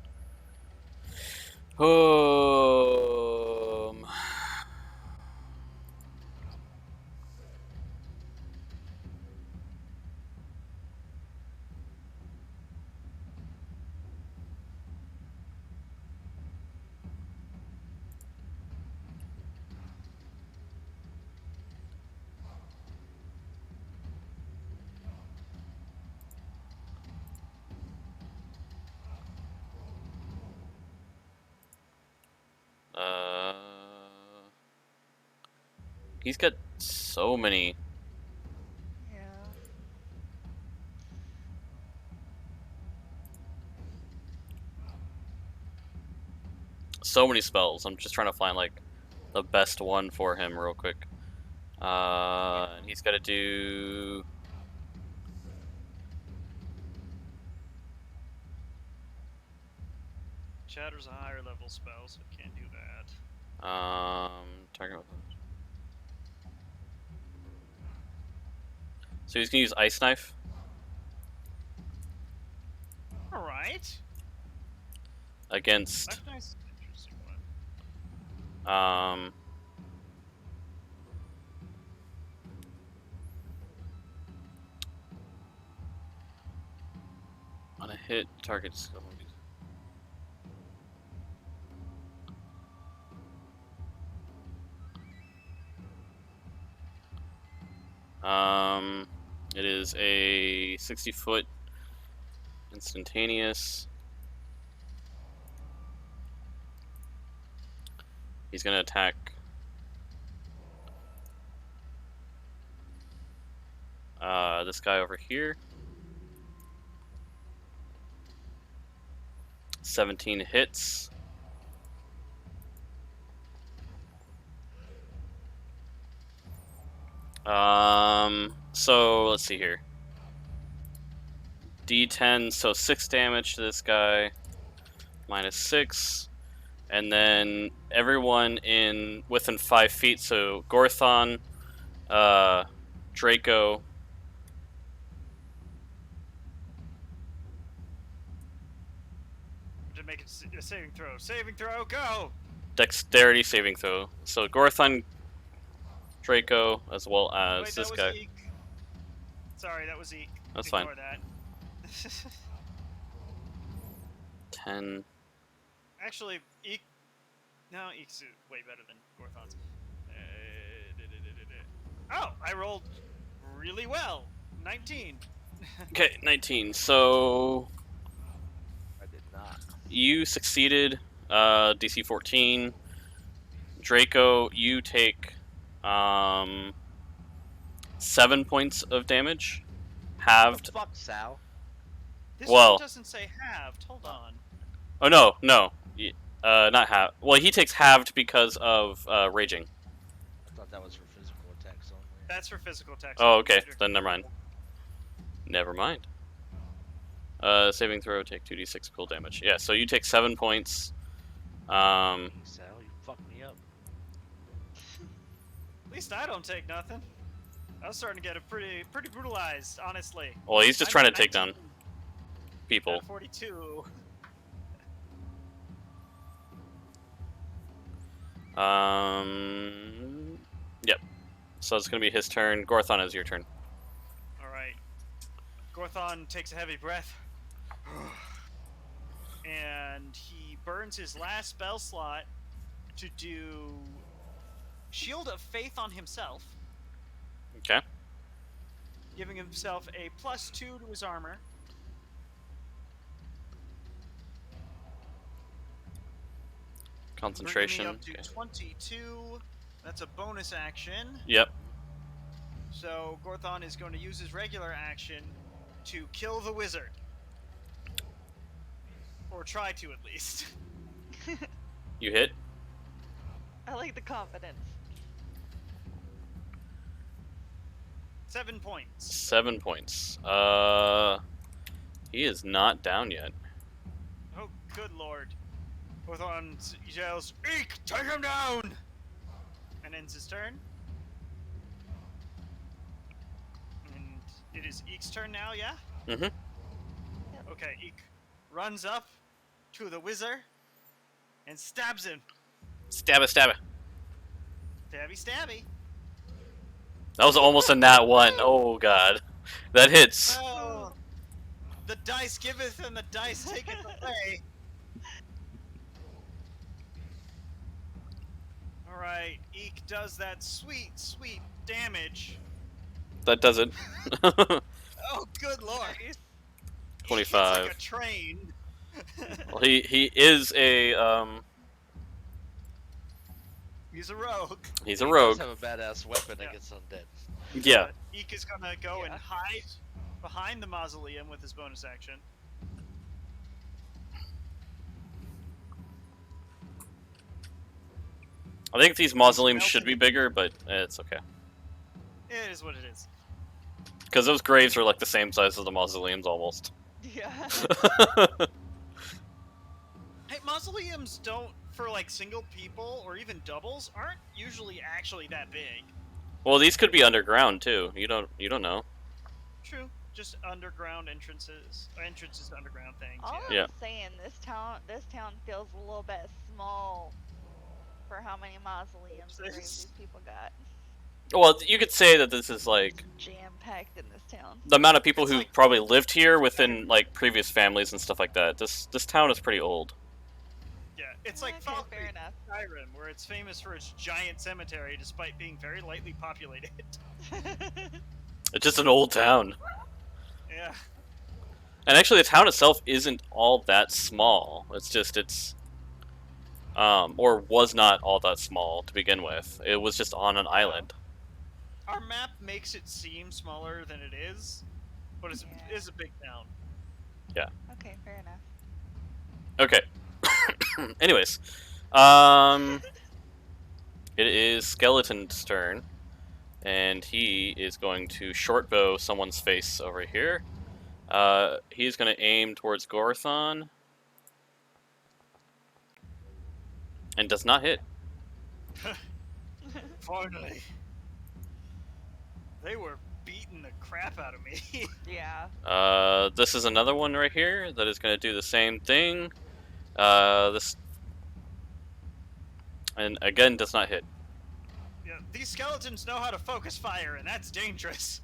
He's got so many. Yeah. So many spells. I'm just trying to find like the best one for him real quick. And he's got to do. Chatter's a higher level spell, so it can't do that. Target. So he's gonna use Ice Knife All right. against. That's nice. Interesting one. On a hit, targets. It is a 60-foot instantaneous. He's gonna attack. This guy over here. 17 hits. So let's see here. D10, so 6 damage to this guy, minus 6, and then everyone in within 5 feet. So Gorthon, Draco. To make it a saving throw. Saving throw, go! Dexterity saving throw. So Gorthon, Draco, as well as Wait, this that was guy. Eek. Sorry, that was Eek. That's Ignore fine. that. 10. Actually, Eek. No, Eek's way better than Gorthon's. Oh, I rolled really well. 19. Okay, 19. So I did not. you succeeded, DC 14. Draco, you take 7 points of damage, halved. Fuck, Sal. This Well- one doesn't say halved. Hold on. Oh no, not halved. Well, he takes halved because of raging. I thought that was for physical attacks only. That's for physical attacks. Oh, okay, then never mind. Never mind. Saving throw, take 2d6 cool damage. Yeah, so you take 7 points. Sal, you fucked me up. At least I don't take nothing. I was starting to get pretty brutalized, honestly. Well, he's just I'm trying to at take 19 down people. out of 42. Yep. So it's gonna be his turn. Gorthon, is your turn. All right. Gorthon takes a heavy breath, and he burns his last spell slot to do Shield of Faith on himself, Okay. giving himself a +2 to his armor. Concentration. Bringing me up Okay. to 22. That's a bonus action. Yep. So Gorthon is going to use his regular action to kill the wizard. Or try to, at least. You hit. I like the confidence. 7 points. 7 points. He is not down yet. Oh, good lord. Hawthorne yells, Eek, take him down! And ends his turn. And it is Eek's turn now, yeah? Mm-hmm. Okay, Eek runs up to the wizard and stabs him. Stab it, stab it. Stabby, stabby. That was almost a nat 1. Oh, God. That hits. Oh, the dice giveth and the dice taketh away. Alright, Eek does that sweet, sweet damage. That does it. Oh, good lord. Nice. Eek 25. hits like a train. Well, he is a, He's a rogue. he's a He rogue. does have a badass weapon Yeah. against undead. Yeah. Eek is gonna go and Yeah. hide behind the mausoleum with his bonus action. I think these mausoleums should be bigger, but it's okay. It is what it is. Because those graves are like the same size as the mausoleums almost. Yeah. Hey, mausoleums don't, for like single people or even doubles, aren't usually actually that big. Well, these could be underground too. You don't know. True. Just underground entrances to underground things. All Yeah. I'm saying, this town feels a little bit small for how many mausoleums and graves This- these people got. Well, you could say that this is like Jam packed in this town. the amount of people It's who like- probably lived here within like previous families and stuff like that. This town is pretty old. Yeah, it's like Okay, Falkreath, fair enough. Skyrim, where it's famous for its giant cemetery despite being very lightly populated. It's just an old town. Yeah. And actually, the town itself isn't all that small. Or was not all that small to begin with. It was just on an island. Our map makes it seem smaller than it is, but it Yeah. is a big town. Okay, fair enough. Okay. Anyways, it is Skeleton's turn, and he is going to short bow someone's face over here. He's going to aim towards Gorthon, and does not hit. Finally. They were beating the crap out of me. Yeah. This is another one right here that is going to do the same thing. And again does not hit. Yeah, these skeletons know how to focus fire, and that's dangerous.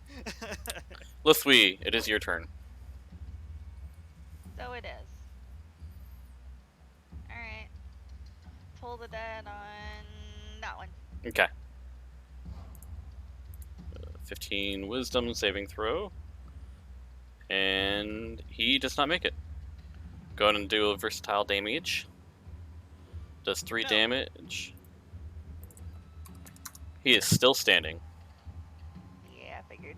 Lithwi, it is your turn. So it is. Alright. Toll the dead on that one. Okay. 15 wisdom saving throw. And he does not make it. Go ahead and do a versatile damage. Does 3 No. damage. He is still standing. Yeah, I figured.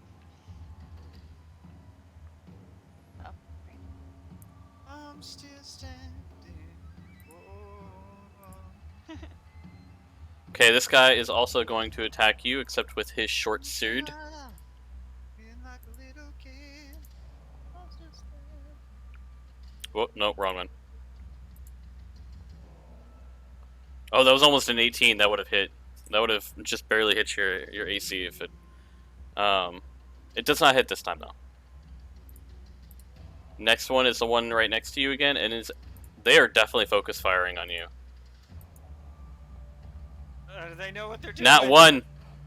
Oh, right. I'm still standing. Whoa. Okay, this guy is also going to attack you, except with his short sword. Being like a little kid. I'm still standing. Whoa, no, wrong one. Oh, that was almost an 18. That would have hit. That would have just barely hit your AC if it. It does not hit this time though. Next one is the one right next to you again, and they are definitely focus firing on you. Do they know what they're doing? Nat 1.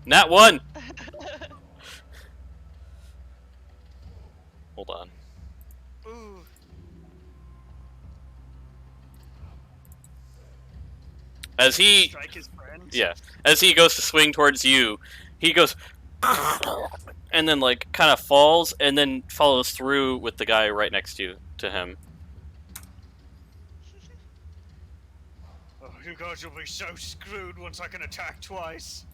Nat 1. Hold on. Ooh. As he Strike his friend. Yeah, as he goes to swing towards you, he goes, and then like kind of falls, and then follows through with the guy right next to him. Oh, you guys will be so screwed once I can attack twice.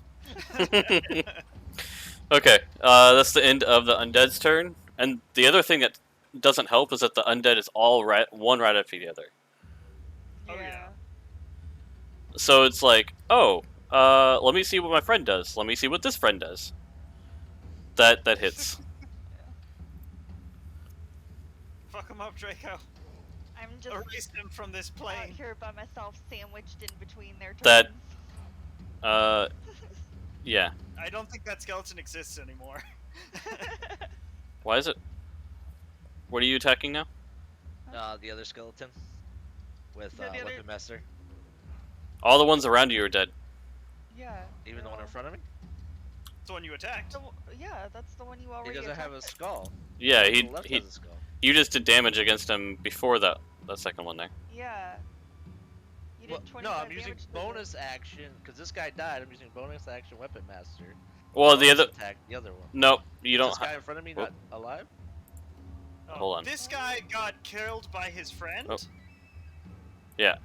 Okay, that's the end of the undead's turn. And the other thing that doesn't help is that the undead is all one right after the other. Oh, yeah. So it's like, oh, Let me see what my friend does. Let me see what this friend does. That hits. Fuck him up, Draco. I'm just Erase him from this out plane. here by myself, sandwiched in between their That- turns. Yeah. I don't think that skeleton exists anymore. Why is it? What are you attacking now? The other skeleton with No, the other- weapon master. All the ones around you are dead. Yeah. Even the one in well, front of me. It's the one you attacked. Yeah, that's the one you already He doesn't have a attacked. skull. Yeah, The one he to the left he. has a skull. You just did damage against him before that second one there. Yeah. You Well, did no, 25 I'm using damage to the- bonus action because this guy died. I'm using bonus action weapon master. Well, the Bonus other. attack the other one. Nope, you Is don't. this guy in front of me not alive? Hold on. This guy got killed by his friend. Oh. Yeah.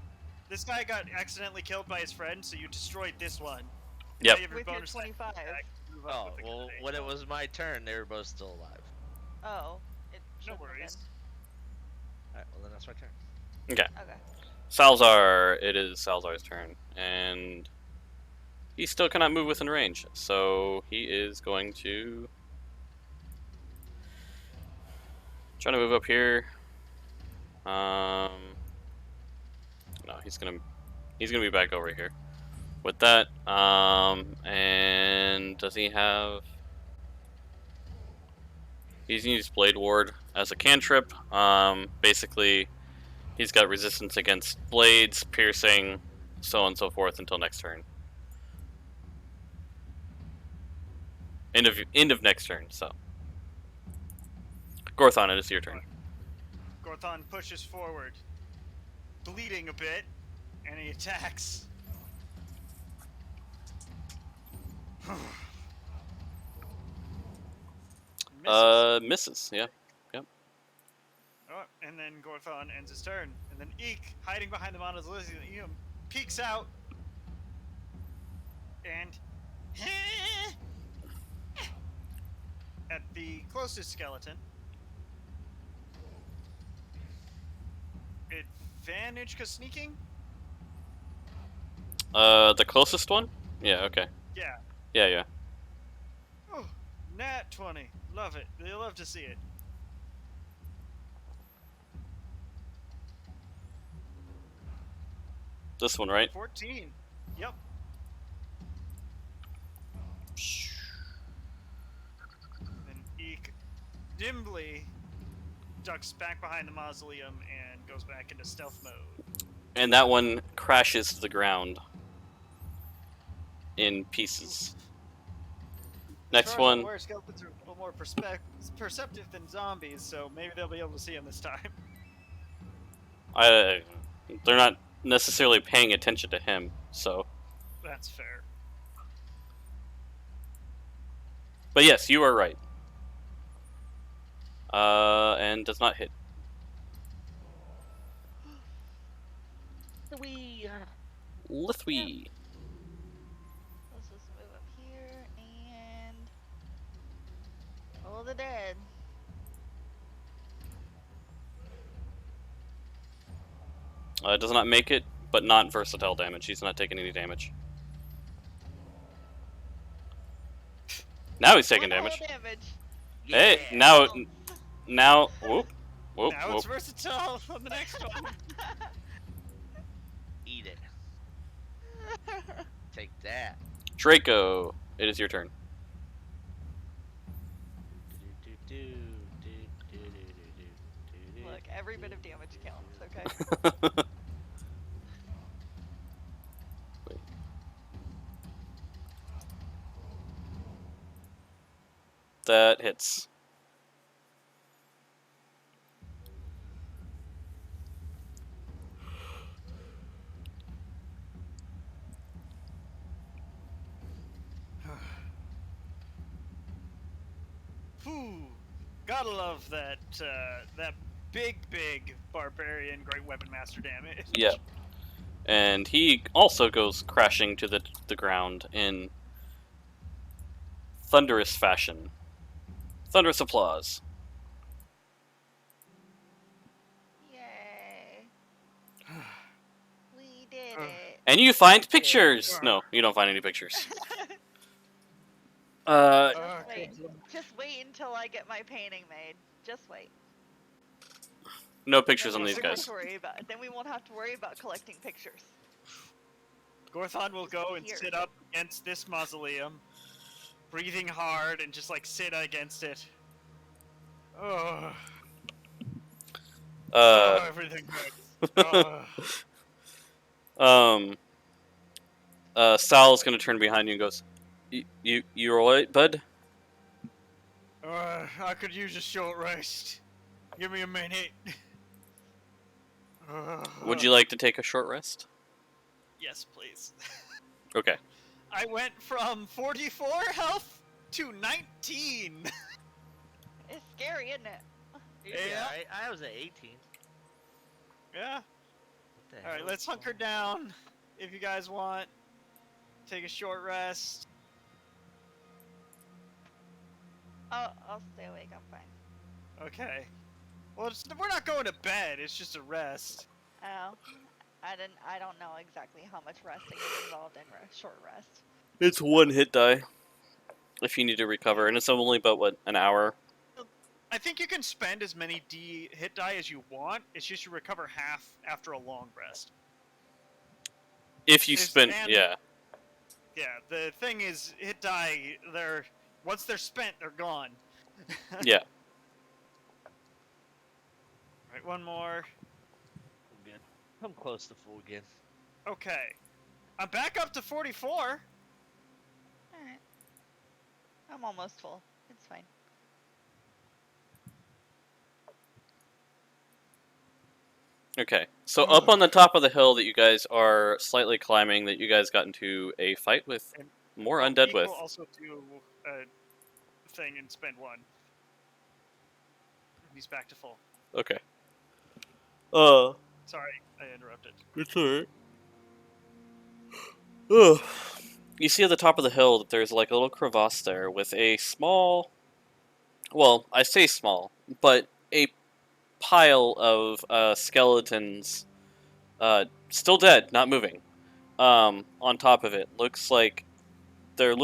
This guy got accidentally killed by his friend, so you destroyed this one. Yep. Now you have With your bonus 25. attack to move up Oh, with the well, grenade. when it was my turn, they were both still alive. Oh. It No shouldn't have worries. Alright, well then that's my turn. been. Okay. Salzar, it is Salzar's turn, and he still cannot move within range, so he is going to try to move up here. No, he's gonna be back over here with that. And does he have? He's used Blade Ward as a cantrip. Basically, he's got resistance against blades, piercing, so on and so forth until next turn. End of next turn. So, Gorthon, it is your turn. Gorthon pushes forward, bleeding a bit, and he attacks. Misses. Yeah. Oh, and then Gorthon ends his turn. And then Eek, hiding behind the mausoleum, peeks out. And at the closest skeleton. Advantage because sneaking? The closest one? Yeah. Okay. Yeah. Yeah. Oh, nat 20. Love it. They love to see it. This one, right? 14. Yep. Then Eek nimbly ducks back behind the mausoleum and goes back into stealth mode. And that one crashes to the ground in pieces. Next As far as I'm one. aware, skeletons are a little more perceptive than zombies, so maybe they'll be able to see him this time. They're not necessarily paying attention to him, so. That's fair. But yes, you are right. And does not hit. Lithwy. Let's just move up here and roll the dead. Does not make it, but not versatile damage. He's not taking any damage. Now he's taking One whole damage. damage. Hey, Yeah. now, whoop, Now whoop. it's versatile on the next one. Eat it. Take that. Draco, it is your turn. Look, every bit of damage counts, okay? That hits. Whew. Gotta love that that big barbarian great weapon master damage. Yeah. And he also goes crashing to the ground in thunderous fashion. Thunderous applause. Yay. We did Uh. it. And you find pictures. No, you don't find any pictures. Okay. Just wait until I get my painting made. Just wait. No pictures Then on we these won't have guys. to worry about. Then we won't have to worry about collecting pictures. Gorthon will Just go and here. sit up against this mausoleum, breathing hard, and just like sit against it. Oh, everything hurts. Sal's gonna turn behind you and goes, You alright, bud? I could use a short rest. Give me a minute. Would you like to take a short rest? Yes, please. Okay. I went from 44 health to 19. It's scary, isn't it? Yeah, I was at 18. Yeah. What the All right, hell let's is hunker going on? down. If you guys want, take a short rest. I'll stay awake. I'm fine. Okay. Well, we're not going to bed. It's just a rest. Oh, I don't know exactly how much resting is involved in short rest. It's 1 hit die. If you need to recover, and it's only about, what, an hour? I think you can spend as many hit die as you want. It's just you recover half after a long rest. If you spend, and- yeah. Yeah, the thing is, hit die, once they're spent, they're gone. Yeah. Right, one more. I'm good. I'm close to full again. Okay. I'm back up to 44. Alright. I'm almost full. It's fine. Okay. So up on the top of the hill that you guys are slightly climbing, that you guys got into a fight with more undead Pete with. will also do a thing and spend one. He's back to full. Okay. Sorry, I interrupted. It's alright. Ugh. You see at the top of the hill that there's like a little crevasse there with a small, well, I say small, but a pile of skeletons, still dead, not moving, on top of it. Looks like there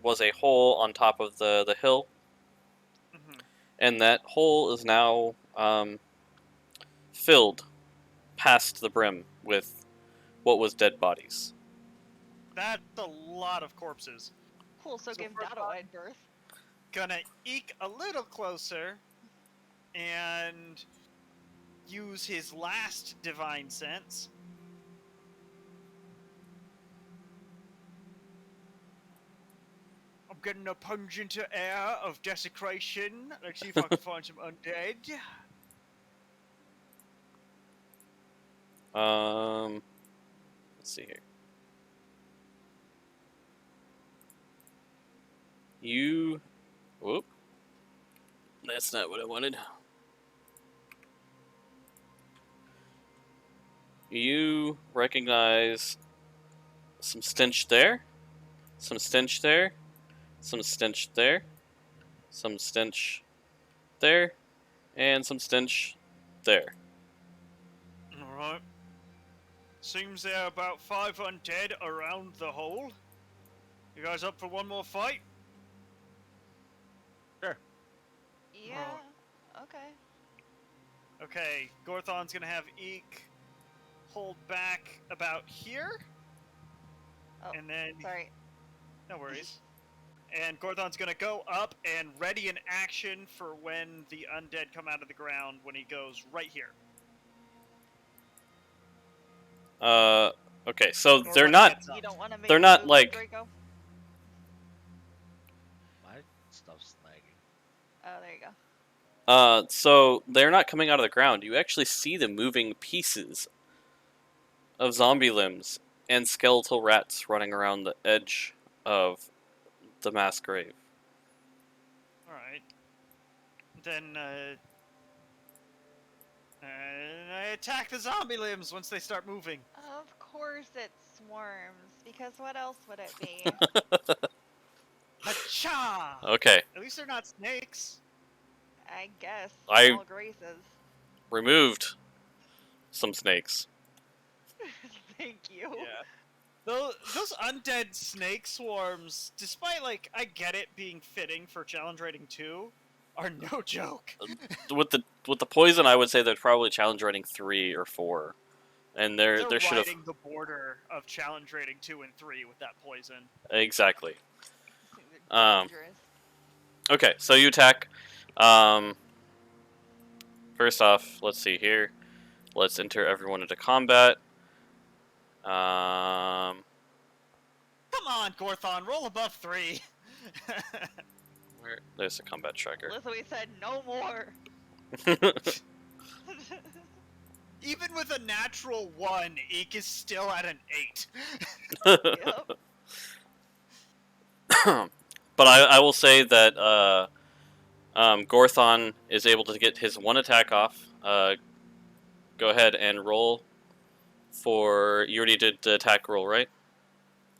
was a hole on top of the hill, Mm-hmm. and that hole is now filled past the brim with what was dead bodies. That's a lot of corpses. Cool. So So give first that a wide berth. Gonna eke a little closer and use his last divine sense. I'm getting a pungent air of desecration. Let's see if I can find some undead. Let's see here. You, whoop. That's not what I wanted. You recognize some stench there, some stench there, some stench there, some stench there, and some stench there. Alright. Seems there are about 5 undead around the hole. You guys up for one more fight? Yeah. Okay. Okay, Gorthon's gonna have Eek hold back about here. Oh, And then, sorry. no worries. And Gorthon's gonna go up and ready an action for when the undead come out of the ground when he goes right here. Okay, so Or they're when he not, gets up. You don't want to make. they're a not, move, like- Draco? My stuff's lagging. Oh, there you go. so they're not coming out of the ground. You actually see the moving pieces of zombie limbs and skeletal rats running around the edge of the mass grave. Alright. Then, I attack the zombie limbs once they start moving. Of course it swarms, because what else would it be? Hacha! Okay, At least they're not snakes. I guess. I- All graces. removed some snakes. Thank you. Yeah. Those undead snake swarms, despite, like, I get it being fitting for challenge rating 2, are no joke. With the poison, I would say they're probably challenge rating 3 or 4, and there should have riding the border of challenge rating 2 and 3 with that poison. exactly. Dangerous. Okay, so you attack. First off, let's see here. Let's enter everyone into combat. Come on, Gorthon, roll above 3. There's a combat tracker. Lithwy said no more. Even with a natural 1, Eek is still at an 8. Yep. But I will say that Gorthon is able to get his one attack off. Go ahead and roll for... You already did the attack roll, right?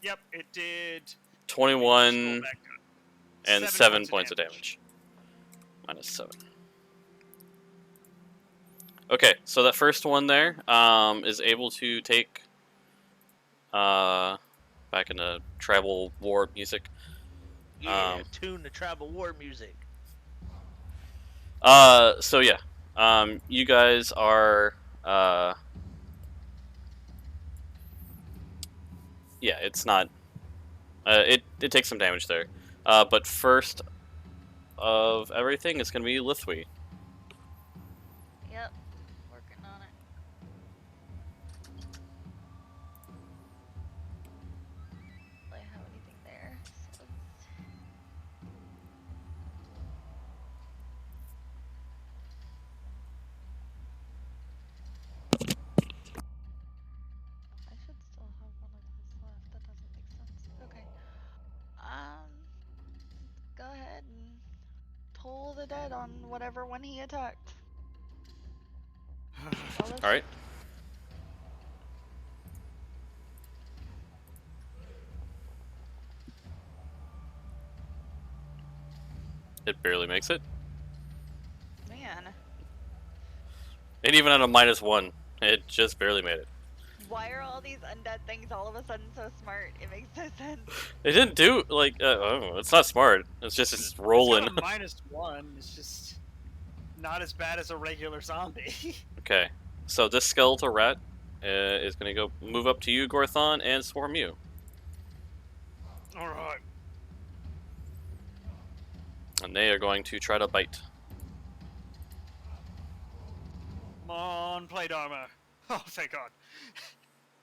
Yep, it did. 21 and 7 points points of damage. Minus 7. Okay, so that first one there is able to take... back into tribal war music. Yeah, tune the tribal war music. So yeah, you guys are, yeah, it's not, it takes some damage there, but first of everything, it's gonna be Lithwy. Yep. Working on it. Do I have anything there? So I should still have one of those left. That doesn't make sense. Okay. Go ahead and toll the dead on whatever one he attacked. All right. It barely makes it. Man, And even at a -1, it just barely made it. why are all these undead things all of a sudden so smart? It makes no sense. It didn't do, like, oh, it's not smart. It's just it's rolling. It's got a -1. It's just not as bad as a regular zombie. Okay, so this skeletal rat is going to go move up to you, Gorthon, and swarm you. Alright. And they are going to try to bite. Come on, plate armor. Oh, thank God.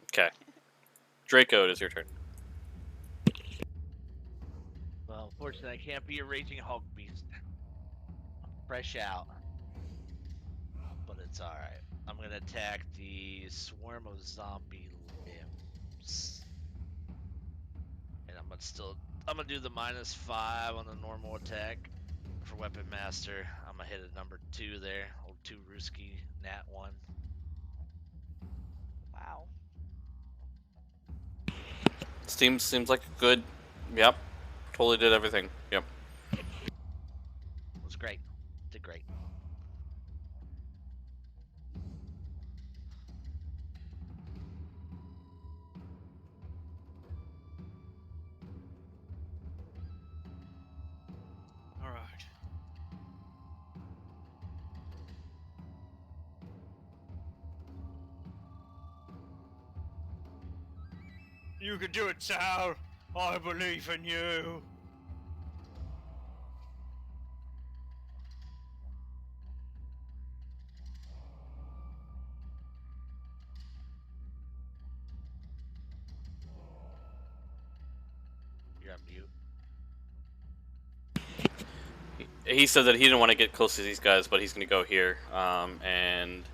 Okay. Draco, it is your turn. Well, unfortunately, I can't be a raging hog beast. Fresh out. But it's alright. I'm gonna attack the swarm of zombie limbs. And I'm gonna do the -5 on the normal attack for Weapon Master. I'm gonna hit a number 2 there. Old 2 Ruski, nat 1. Wow. Seems like a good. Yep. Totally did everything. Yep. It was great. Did great. Alright. You can do it, Sal. I believe in you. You're on mute. He said that he didn't want to get close to these guys, but he's going to go here and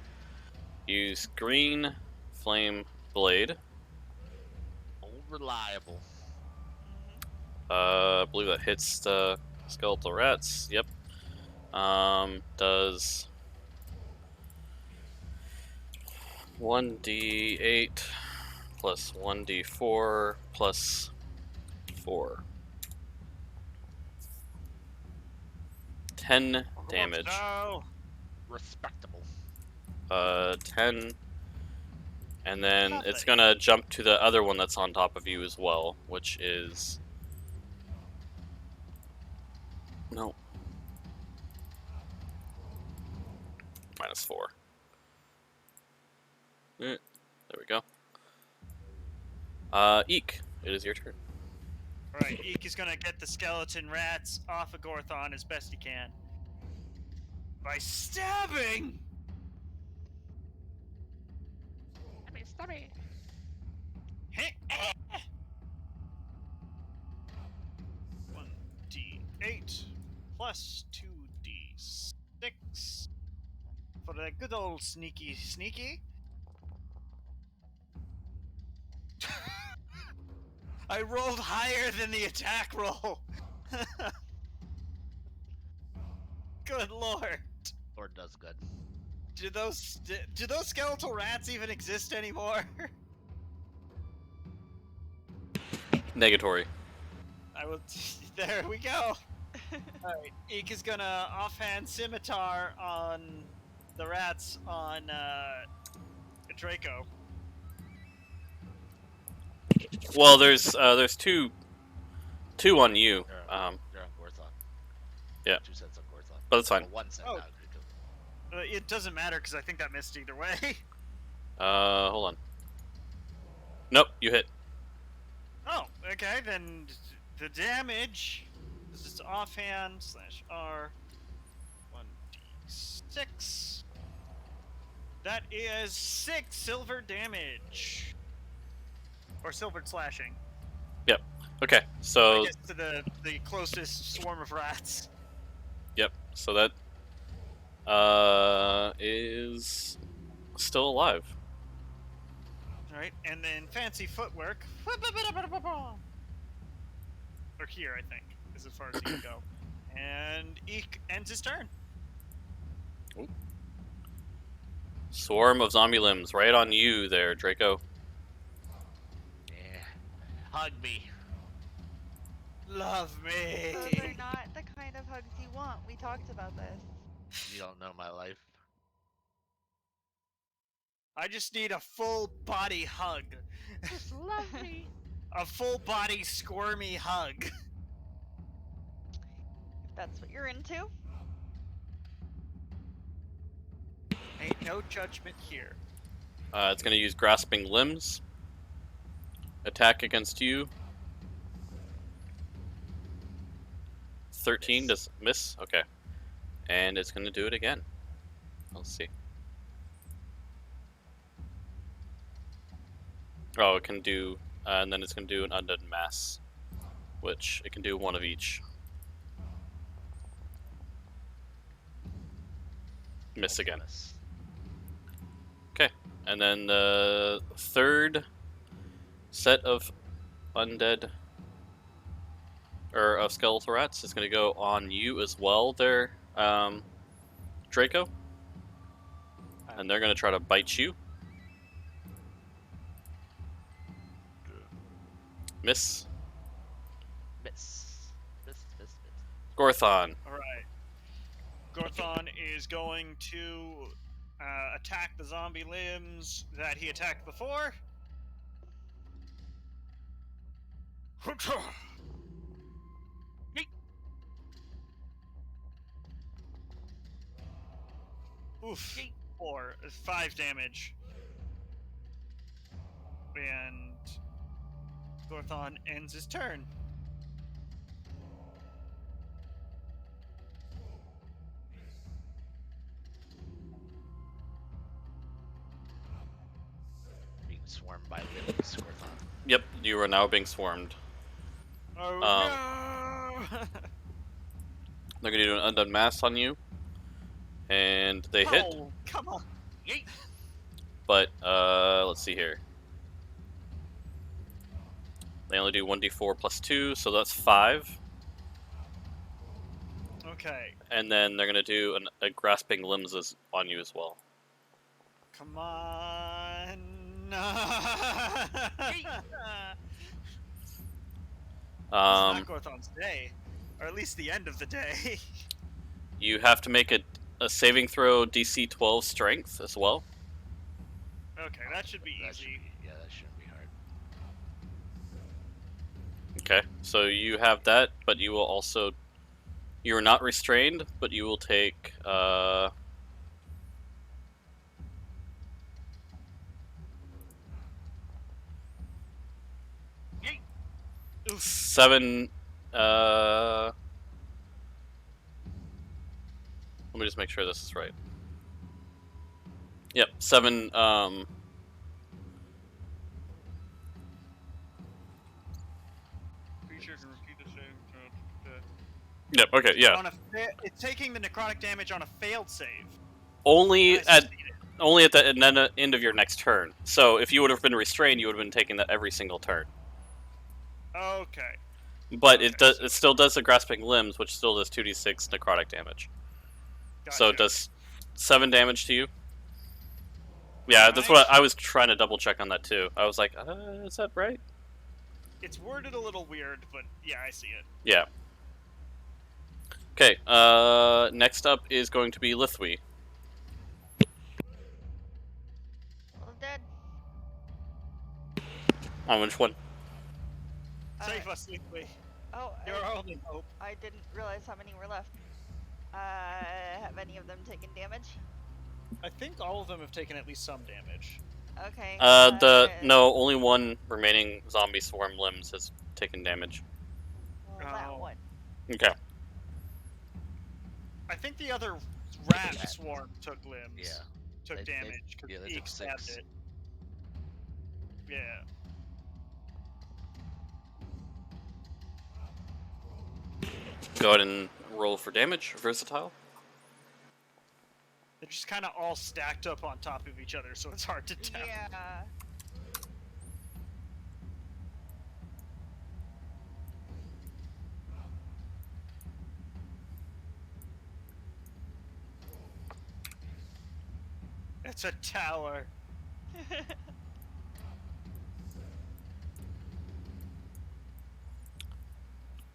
use green flame blade. Old reliable. I believe that hits the skeletal rats. Yep. Does 1d8 plus 1d4 plus 4. 10 damage. No. Respectable. 10 And then it's Lovely. gonna jump to the other one that's on top of you as well, which is... No. -4. There we go. Eek, it is your turn. Alright, Eek is gonna get the skeleton rats off of Gorthon as best he can. By stabbing! Stabby. 1d8 plus 2d6 for the good old sneaky. I rolled higher than the attack roll. Good lord. Lord does good. Do those skeletal rats even exist anymore? Negatory. I will. There we go. Alright, Eek is gonna offhand scimitar on the rats on Draco. Well, there's two on you. They're on Gorthon. Yeah. 2 sets on Gorthon. But it's fine. Well, 1 set Oh. now. Draco. It doesn't matter because I think that missed either way. Hold on. Nope, you hit. Oh, okay, then the damage. This is offhand /R 1d6. That is 6 silver damage. Or silvered slashing. Okay, I so guess to the closest swarm of rats. yep, so that is still alive. Alright, and then fancy footwork. Or here, I think, is as far as he can go. And Eek ends his turn. Swarm of zombie limbs right on you there, Draco. Yeah. Hug me. Love me. Those are not the kind of hugs you want. We talked about this. You don't know my life. I just need a full body hug. Just love me. A full body squirmy hug. If that's what you're into. Ain't no judgment here. It's gonna use grasping limbs. Attack against you. 13 does miss. Okay, and it's gonna do it again. Let's see. Oh, it can do, and then it's gonna do an undead mass, which it can do one of each. Miss again. Miss. Okay, and then the third set of undead or of skeletal rats is going to go on you as well there, Draco, and they're going to try to bite you. Miss. Miss. Gorthon. Alright. Gorthon is going to attack the zombie limbs that he attacked before. Oof. 5 damage. And Gorthon ends his turn. Being swarmed by limbs, Gorthon. Yep, you are now being swarmed. Oh no! They're going to do an undead mass on you, and they hit. Oh, come on! Yeet. But let's see here. They only do 1d4 plus 2, so that's 5. Okay, And then they're gonna do a grasping limbs on you as well. come on! It's not Gorthon's day, or at least the end of the day. You have to make a saving throw DC 12 strength as well. Okay, that should be That should easy. be, yeah, that shouldn't be hard. Okay, so you have that, but you will also... You are not restrained, but you will take, Oof. 7, let me just make sure this is right. Yep, 7, Creature can repeat the same. Yep, okay, yeah. It's taking the necrotic damage on a failed save. Only I at succeeded. the end of your next turn. So if you would have been restrained, you would have been taking that every single turn. Okay. But Okay, it does. so- It still does the grasping limbs, which still does 2d6 necrotic damage. So it Gotcha. does 7 damage to you. Yeah, that's what I was trying to double check on that too. I was like, is that right? It's worded a little weird, but yeah, I see it. Yeah. Okay. Next up is going to be Lithwy. Well, dead. On which one? Save us, Leafly. Oh, You're our only hope. I didn't realize how many were left. Have any of them taken damage? I think all of them have taken at least some damage. Okay. No, only one remaining zombie swarm limbs has taken damage. Well, that Oh. one. Okay. I think the other rat swarm took limbs. Yeah. Took They- damage because yeah, they Eek took stabbed 6. it. Yeah. Go ahead and roll for damage. Versatile. They're just kind of all stacked up on top of each other, so it's hard to tell. Yeah. It's a tower.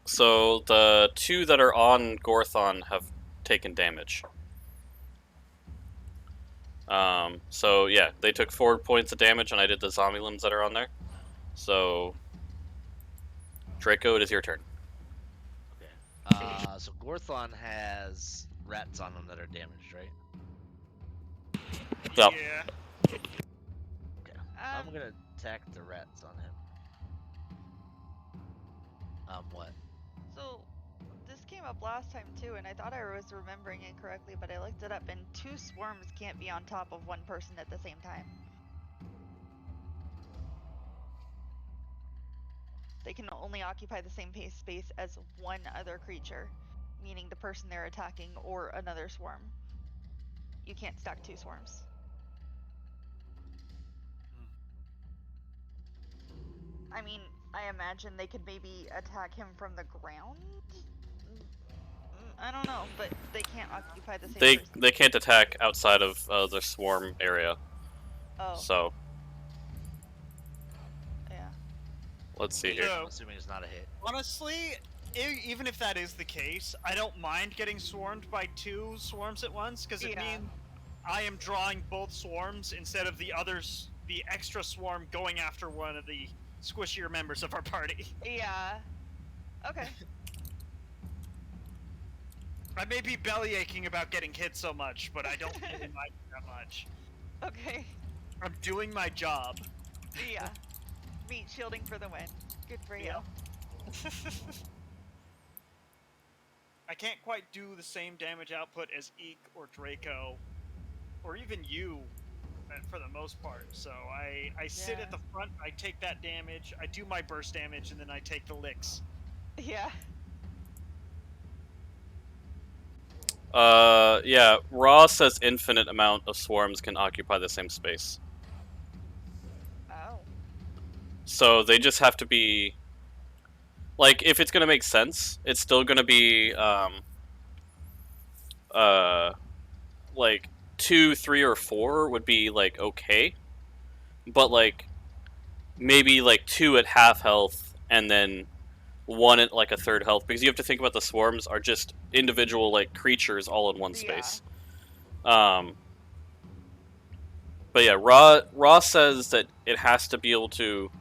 So the 2 that are on Gorthon have taken damage. So yeah, they took 4 points of damage, and I did the zombie limbs that are on there. So, Draco, it is your turn. Okay. So Gorthon has rats on him that are damaged, right? Yep. Yeah. Okay. I'm gonna attack the rats on him. What? So, this came up last time too, and I thought I was remembering it correctly, but I looked it up, and 2 swarms can't be on top of one person at the same time. They can only occupy the same space as one other creature, meaning the person they're attacking or another swarm. You can't stack 2 swarms. I mean, I imagine they could maybe attack him from the ground? I don't know, but they can't occupy the same person. They can't attack outside of the swarm area. Oh, So yeah. let's see here. So- I'm assuming it's not a hit. Honestly, even if that is the case, I don't mind getting swarmed by 2 swarms at once, because it Yeah. means I am drawing both swarms instead of the extra swarm going after one of the squishier members of our party. Yeah. Okay. I may be belly aching about getting hit so much, but I don't really mind that much. Okay. I'm doing my job. Yeah. Meat shielding for the win. Good for you. Yeah. I can't quite do the same damage output as Eek or Draco, or even you, for the most part. So I sit Yeah. at the front, I take that damage, I do my burst damage, and then I take the licks. Yeah. Yeah, Raw says infinite amount of swarms can occupy the same space. Oh. So they just have to be... Like, if it's gonna make sense, it's still gonna be, like, 2, 3, or 4 would be, like, okay. But, like, maybe, like, 2 at half health, and then 1 at, like, a third health. Because you have to think about the swarms are just individual, like, creatures all in one space. But yeah, Raw says that it has to be able to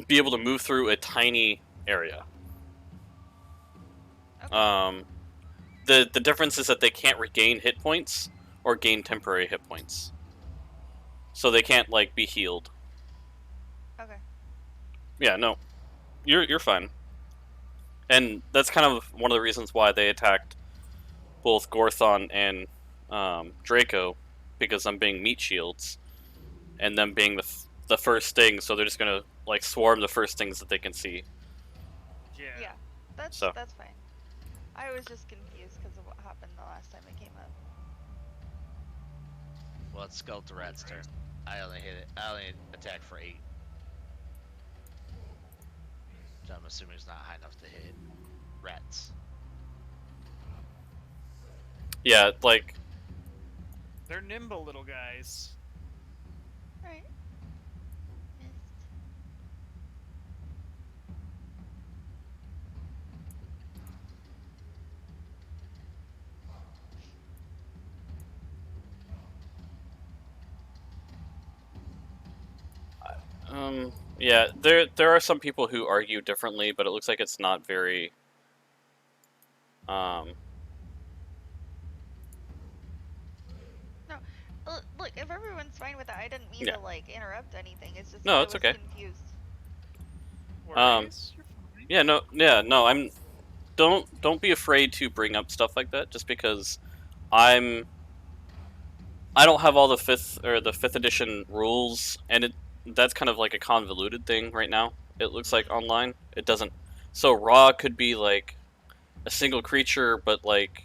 move through a tiny area. Okay. The difference is that they can't regain hit points or gain temporary hit points. So they can't like be healed. Okay. Yeah, no. You're fine. And that's kind of one of the reasons why they attacked both Gorthon and Draco, because them being meat shields and them being the first thing, so they're just gonna like swarm the first things that they can see. Yeah. Yeah. That's So. that's fine. I was just confused because of what happened the last time it came up. Well, it's Skeletal Rat's turn. I only hit it. I only attacked for 8. So I'm assuming it's not high enough to hit rats. Yeah, like They're nimble little guys. Alright. Missed. yeah, there are some people who argue differently, but it looks like it's not very Look, if everyone's fine with it, I didn't mean Yeah. to like interrupt anything. It's just No, I it's was okay. confused. Worries? You're fine. yeah, no, I'm don't be afraid to bring up stuff like that just because I don't have all the fifth edition rules, and that's kind of like a convoluted thing right now. It looks like online. It doesn't. So Raw could be like a single creature, but like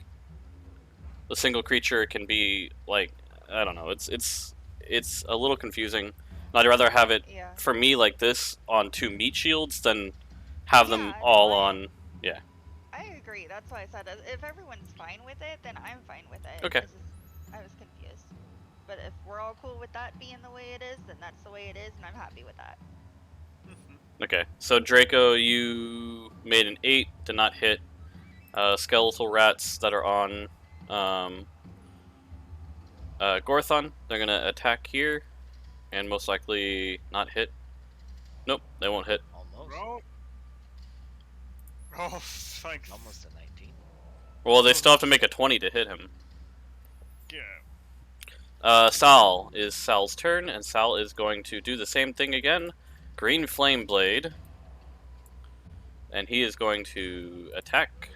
the single creature can be like, I don't know. It's a little confusing. And I'd rather have it Yeah. for me like this on 2 meat shields than have them Yeah, all no, on. I agree. That's why I said if everyone's fine with it, then I'm fine with it. Okay. It's just, I was confused. But if we're all cool with that being the way it is, then that's the way it is, and I'm happy with that. Okay, so Draco, you made an 8, did not hit. Skeletal rats that are on Gorthon, they're gonna attack here, and most likely not hit. Nope, they won't hit. Almost. Roll. Oh, thank Almost a 19. Well, they still have to make a 20 to hit him. yeah. Sal's turn, and Sal is going to do the same thing again. Green Flame Blade. And he is going to attack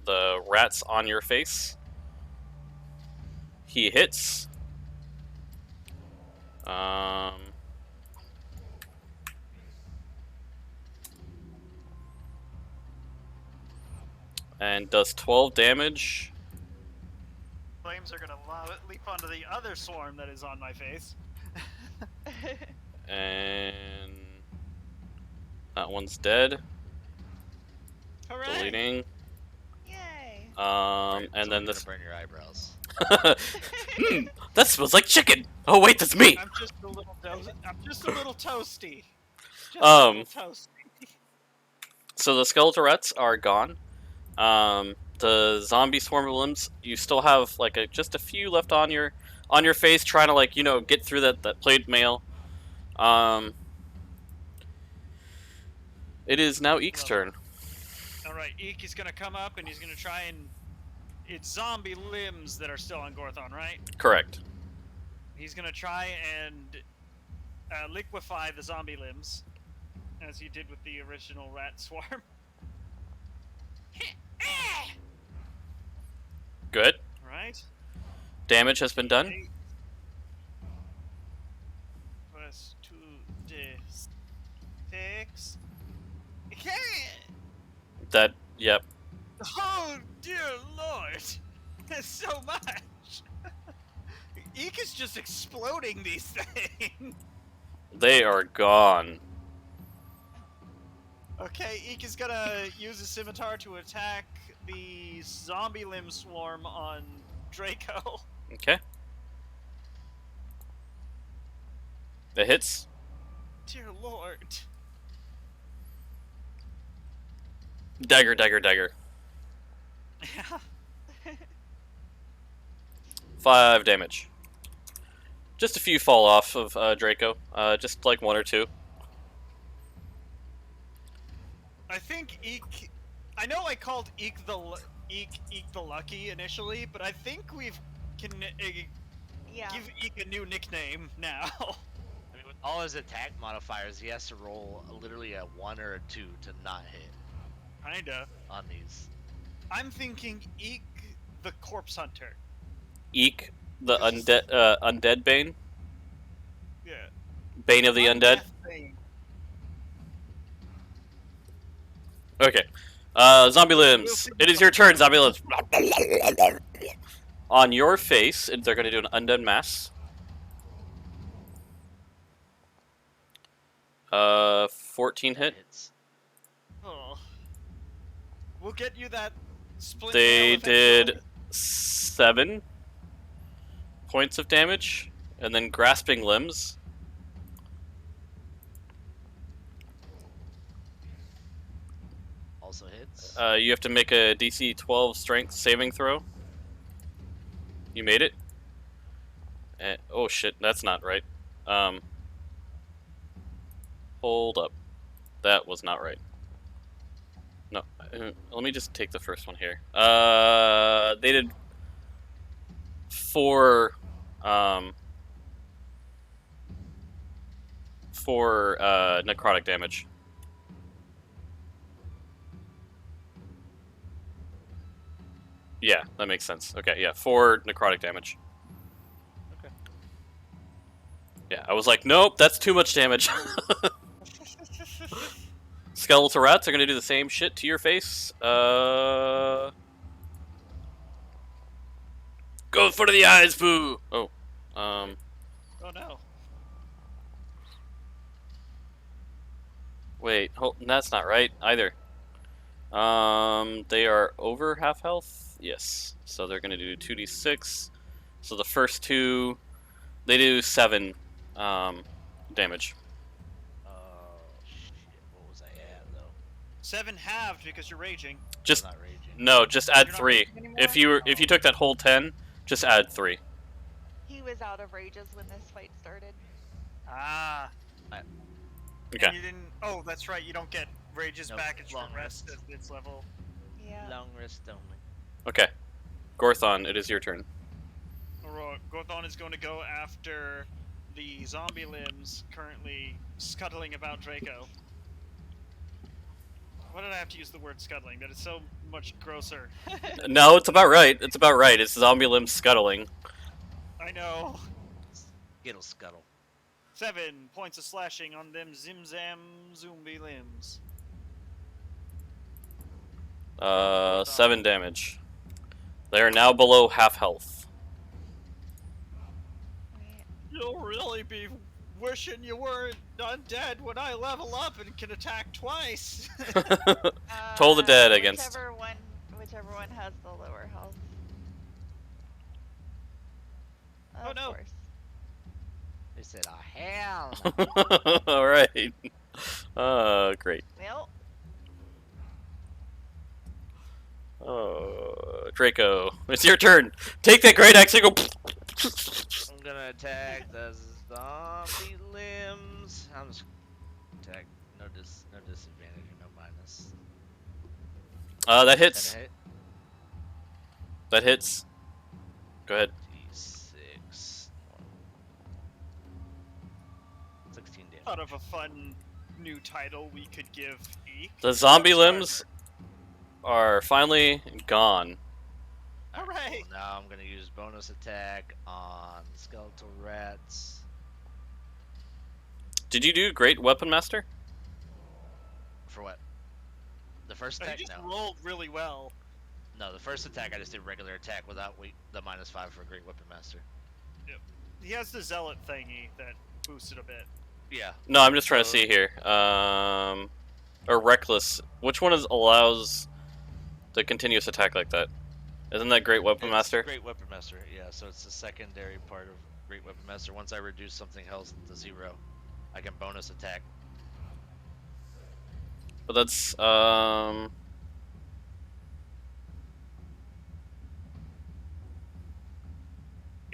the rats on your face. He hits. And does 12 damage. Flames are gonna leap onto the other swarm that is on my face. And that one's dead. Hooray! Deleting. Yay! And then this. Burn your eyebrows. That smells like chicken. Oh wait, that's me. I'm just a little toasty. Just Um, a little toasty. So the skeletal rats are gone. The zombie swarm limbs, you still have like just a few left on your face, trying to like get through that plate mail. It is now Eek's turn. Alright, Eek is gonna come up and he's gonna try and... It's zombie limbs that are still on Gorthon, right? Correct. He's gonna try and liquefy the zombie limbs, as he did with the original rat swarm. Good. Right? Damage has been done. 8 plus 2d6. Okay! That. Yep. Oh dear lord! That's so much! Eek is just exploding these things! They are gone. Okay, Eek is gonna use his scimitar to attack the zombie limb swarm on Draco. Okay. It hits. Dear lord. Dagger, dagger, dagger. 5 damage. Just a few fall off of Draco. Just like one or two. I think Eek. I know I called Eek the Lucky initially, but I think can Yeah. give Eek a new nickname now. I mean, with all his attack modifiers, he has to roll literally a 1 or a 2 to not hit Kinda. on these. I'm thinking Eek the Corpse Hunter. Eek, the This is- undead Bane. Yeah. Bane of the undead. Death Bane. Okay. Zombie limbs. It is your turn, zombie limbs. On your face, they're going to do an undead mass. 14 hit. Hits. Oh. We'll get you that split. They nail did eventually. 7 points of damage, and then grasping limbs. Also hits. You have to make a DC 12 strength saving throw. You made it. Oh shit, that's not right. Hold up. That was not right. No, let me just take the first one here. They did 4 necrotic damage. Yeah, that makes sense. Okay, yeah, 4 necrotic damage. Okay. Yeah, I was like, nope, that's too much damage. Skeletal rats are gonna do the same shit to your face. Go for the eyes, boo! Oh. Oh no. Wait, that's not right either. They are over half health? Yes. So they're gonna do 2d6. So the first 2, they do 7 damage. Oh shit! What was I at though? 7 halved because you're raging. Just I'm not raging. no, just add You're not 3. raging anymore? If you took that whole 10, just add 3. He was out of rages when this fight started. Ah. Okay. And you didn't. Oh, that's right. You don't get rages Nope, back at your long rest rest. at its level. Yeah. Long rest only. Okay. Gorthon, it is your turn. Alright, Gorthon is going to go after the zombie limbs currently scuttling about Draco. Why did I have to use the word scuttling? That is so much grosser. No, it's about right. It's about right. It's zombie limbs scuttling. I know. Skittle scuttle. 7 points of slashing on them zimzam zombie limbs. 7 damage. They are now below half health. Wait. You'll really be wishing you weren't undead when I level up and can attack twice. Toll the dead against. Whichever one has the lower health. Oh, Of no. course. They said, "Oh hell!" no." All right. Great. Well, Draco, it's your turn. Take that great axe and go. I'm gonna attack the zombie limbs. I'm just attack. No disadvantage or no minus. That 10 hits. hit. That hits. Go ahead. D6. 16 damage. Thought of a fun new title we could give Eek. The zombie Starter. limbs are finally gone. Hooray! Cool. Now I'm gonna use bonus attack on skeletal rats. Did you do Great Weapon Master? For what? The first Oh, you attack? just No. rolled really well. No, the first attack I just did regular attack without the -5 for Great Weapon Master. He has the zealot thingy that boosted a bit. Yeah. No, I'm just trying to see here. Or reckless. Which one allows the continuous attack like that? Isn't that Great Weapon It's Master? Great Weapon Master, yeah. So it's the secondary part of Great Weapon Master. Once I reduce something else to 0, I can bonus attack. But that's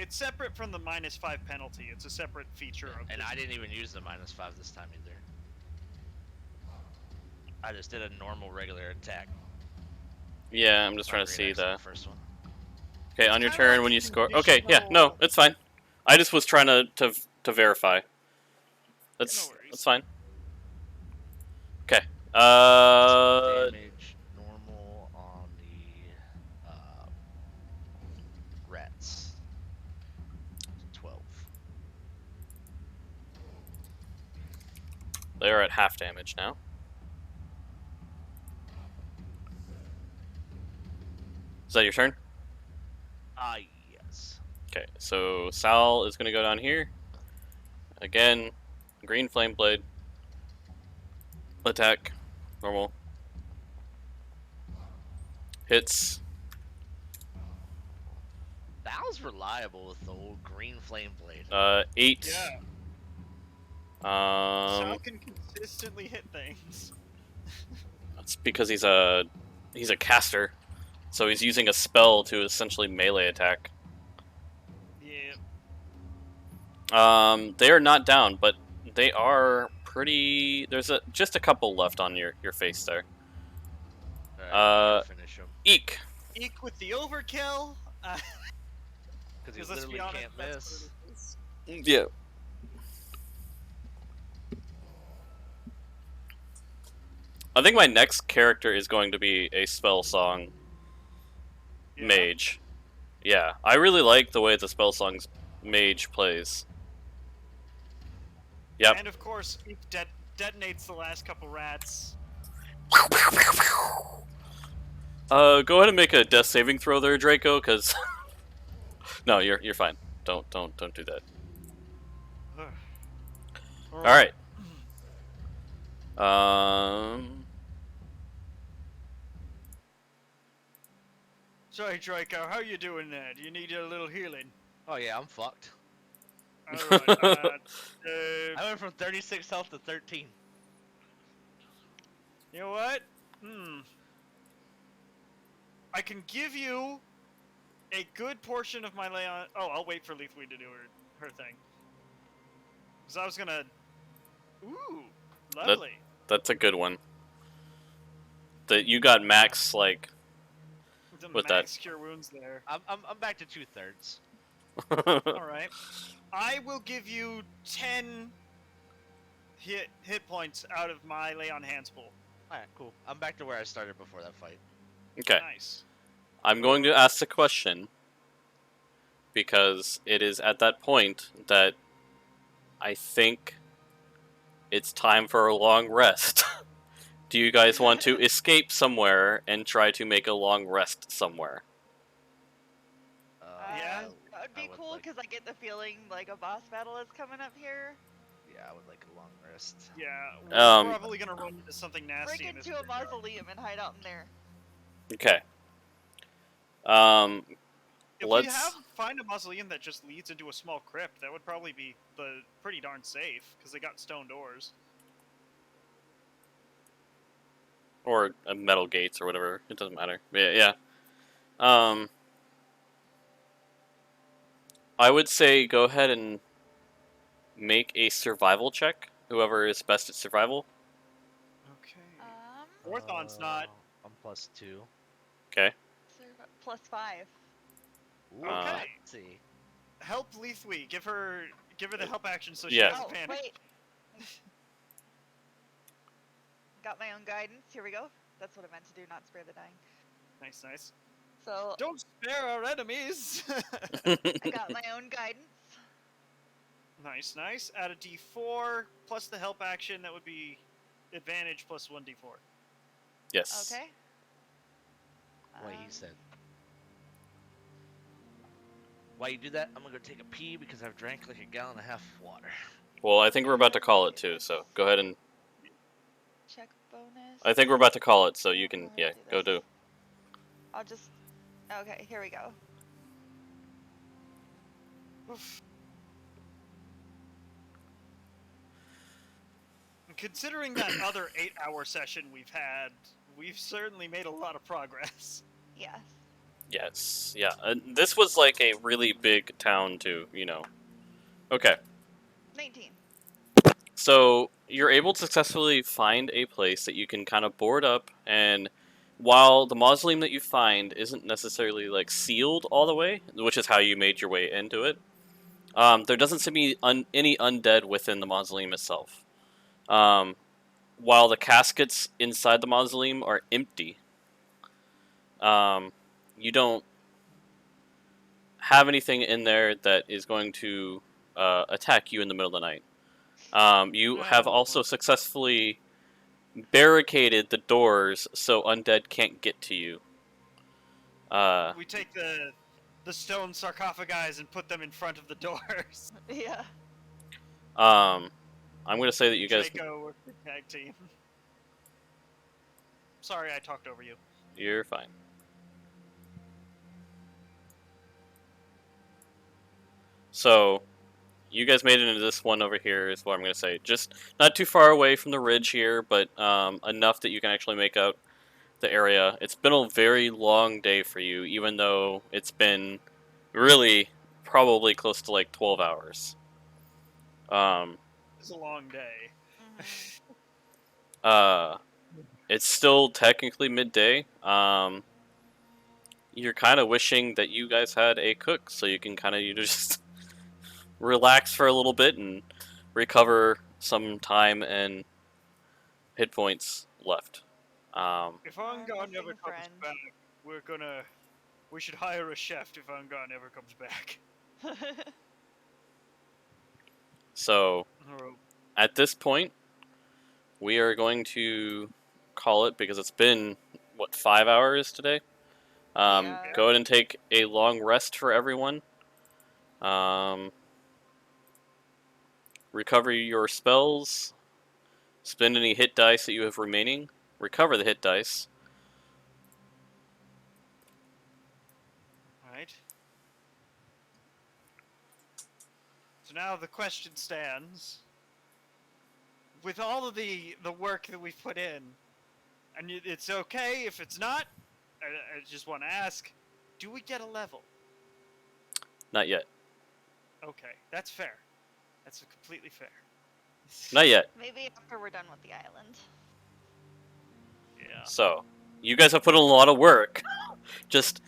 It's separate from the -5 penalty. It's a separate feature of And the... I didn't even use the -5 this time either. I just did a normal regular attack. Yeah, I'm just trying Not to great see accent, the. the first one. Okay, It's on your kinda turn like when a you score. Okay, yeah, no, conditional- it's fine. I just was trying to verify. No That's worries. fine. Okay. Damage normal on the rats. 12. They're at half damage now. Is that your turn? Yes. Okay, so Sal is gonna go down here. Again, green flame blade. Attack. Normal. Hits. That was reliable with the old green flame blade. 8. Yeah. Sal can consistently hit things. That's because he's a caster, so he's using a spell to essentially melee attack. Yeah. They are not down, but they are pretty. There's just a couple left on your face there. Alright, finish him. Eek. Eek with the overkill. Because he Because let's be literally honest, can't that's miss. what it is. Yeah. I think my next character is going to be a spell song Yeah. mage. Yeah, I really like the way the spell songs mage plays. Yep. And of course, Eek detonates the last couple rats. Go ahead and make a death saving throw there, Draco, because no, you're fine. Don't do that. All right. Sorry, Draco. How you doing there? Do you need a little healing? Oh yeah, I'm fucked. Alright, I went from 36 health to 13. you know what? I can give you a good portion of my Leon. Oh, I'll wait for Leafweed to do her thing. Because I was gonna. Ooh, lovely. That's a good one. That you got max like The with max cure wounds there. I'm back to 2/3. All right, I will give you 10 hit points out of my lay on hands pool. Alright, cool. I'm back to where I started before that fight. Okay. Nice. I'm going to ask the question because it is at that point that I think it's time for a long rest. Do you guys want to escape somewhere and try to make a long rest somewhere? Yeah. That would be I would cool like- because I get the feeling like a boss battle is coming up here. Yeah, I would like a long rest. Yeah, we're Um, probably gonna run into something nasty. Break in this into a graveyard. mausoleum and hide out in there. Okay. If Let's- we find a mausoleum that just leads into a small crypt, that would probably be pretty darn safe because they got stone doors. Or metal gates or whatever. It doesn't matter. Yeah. I would say go ahead and make a survival check. Whoever is best at survival. Okay. Orthon's not. I'm +2. Okay. +5. Ooh, Okay. let's see. Help Leafweed. Give her the help action so she Yeah. doesn't Oh, panic. wait. Got my own guidance. Here we go. That's what I meant to do, not spare the dying. Nice, nice. So Don't spare our enemies. I got my own guidance. Nice, nice. Add a D4 plus the help action. That would be advantage plus 1D4. Yes. Okay. What he said. While you do that, I'm gonna go take a pee because I've drank like a gallon and a half of water. Well, I think we're about to call it too, so go ahead and... Check bonus. I think we're about to call it, so you can, Let's yeah, do go this. do. I'll just. Okay, here we go. Oof. Considering that other 8-hour session we've had, we've certainly made a lot of progress. Yes. Yes. Yeah. This was like a really big town too. Okay. 19. So you're able to successfully find a place that you can kind of board up, and while the mausoleum that you find isn't necessarily like sealed all the way, which is how you made your way into it, there doesn't seem to be any undead within the mausoleum itself. While the caskets inside the mausoleum are empty, you don't have anything in there that is going to attack you in the middle of the night. You have Oh, also successfully barricaded the doors so undead can't get to you. we take the stone sarcophagi and put them in front of the doors. Yeah. I'm going to say that you guys, Draco, we're the tag team. Sorry, I talked over you. you're fine. So, you guys made it into this one over here is what I'm going to say. Just not too far away from the ridge here, but enough that you can actually make out the area. It's been a very long day for you, even though it's been really probably close to like 12 hours. It's a long day. Mhm. It's still technically midday. You're kind of wishing that you guys had a cook so you can kind of just relax for a little bit and recover some time and hit points left. If Our Ungar never missing comes friend. back, we should hire a chef if Ungar never comes back. So Or at this point, we are going to call it because it's been, what, 5 hours today? Yeah. Go ahead and take a long rest for everyone. Recover your spells. Spend any hit dice that you have remaining. Recover the hit dice. Alright. So now the question stands. With all of the work that we've put in, and it's okay if it's not, I just want to ask, do we get a level? Not yet. Okay, that's fair. That's completely fair. Not yet. Maybe after we're done with the island. Yeah. So, you guys have put in a lot of work. Just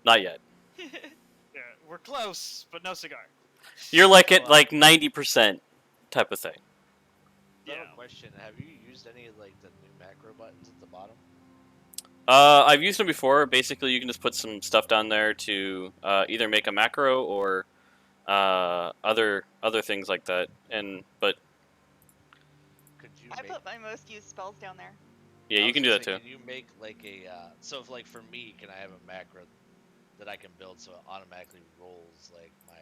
not yet. Yeah, we're close, but no cigar. You're like at Well, like 90% type of thing. Yeah. Another question: have you used any of like the new macro buttons at the bottom? I've used them before. Basically, you can just put some stuff down there to either make a macro or other things like that. But Could you I make? put my most used spells down there. yeah, I you was can do gonna that say, too. Can you make like a so if like for me, can I have a macro that I can build so it automatically rolls like my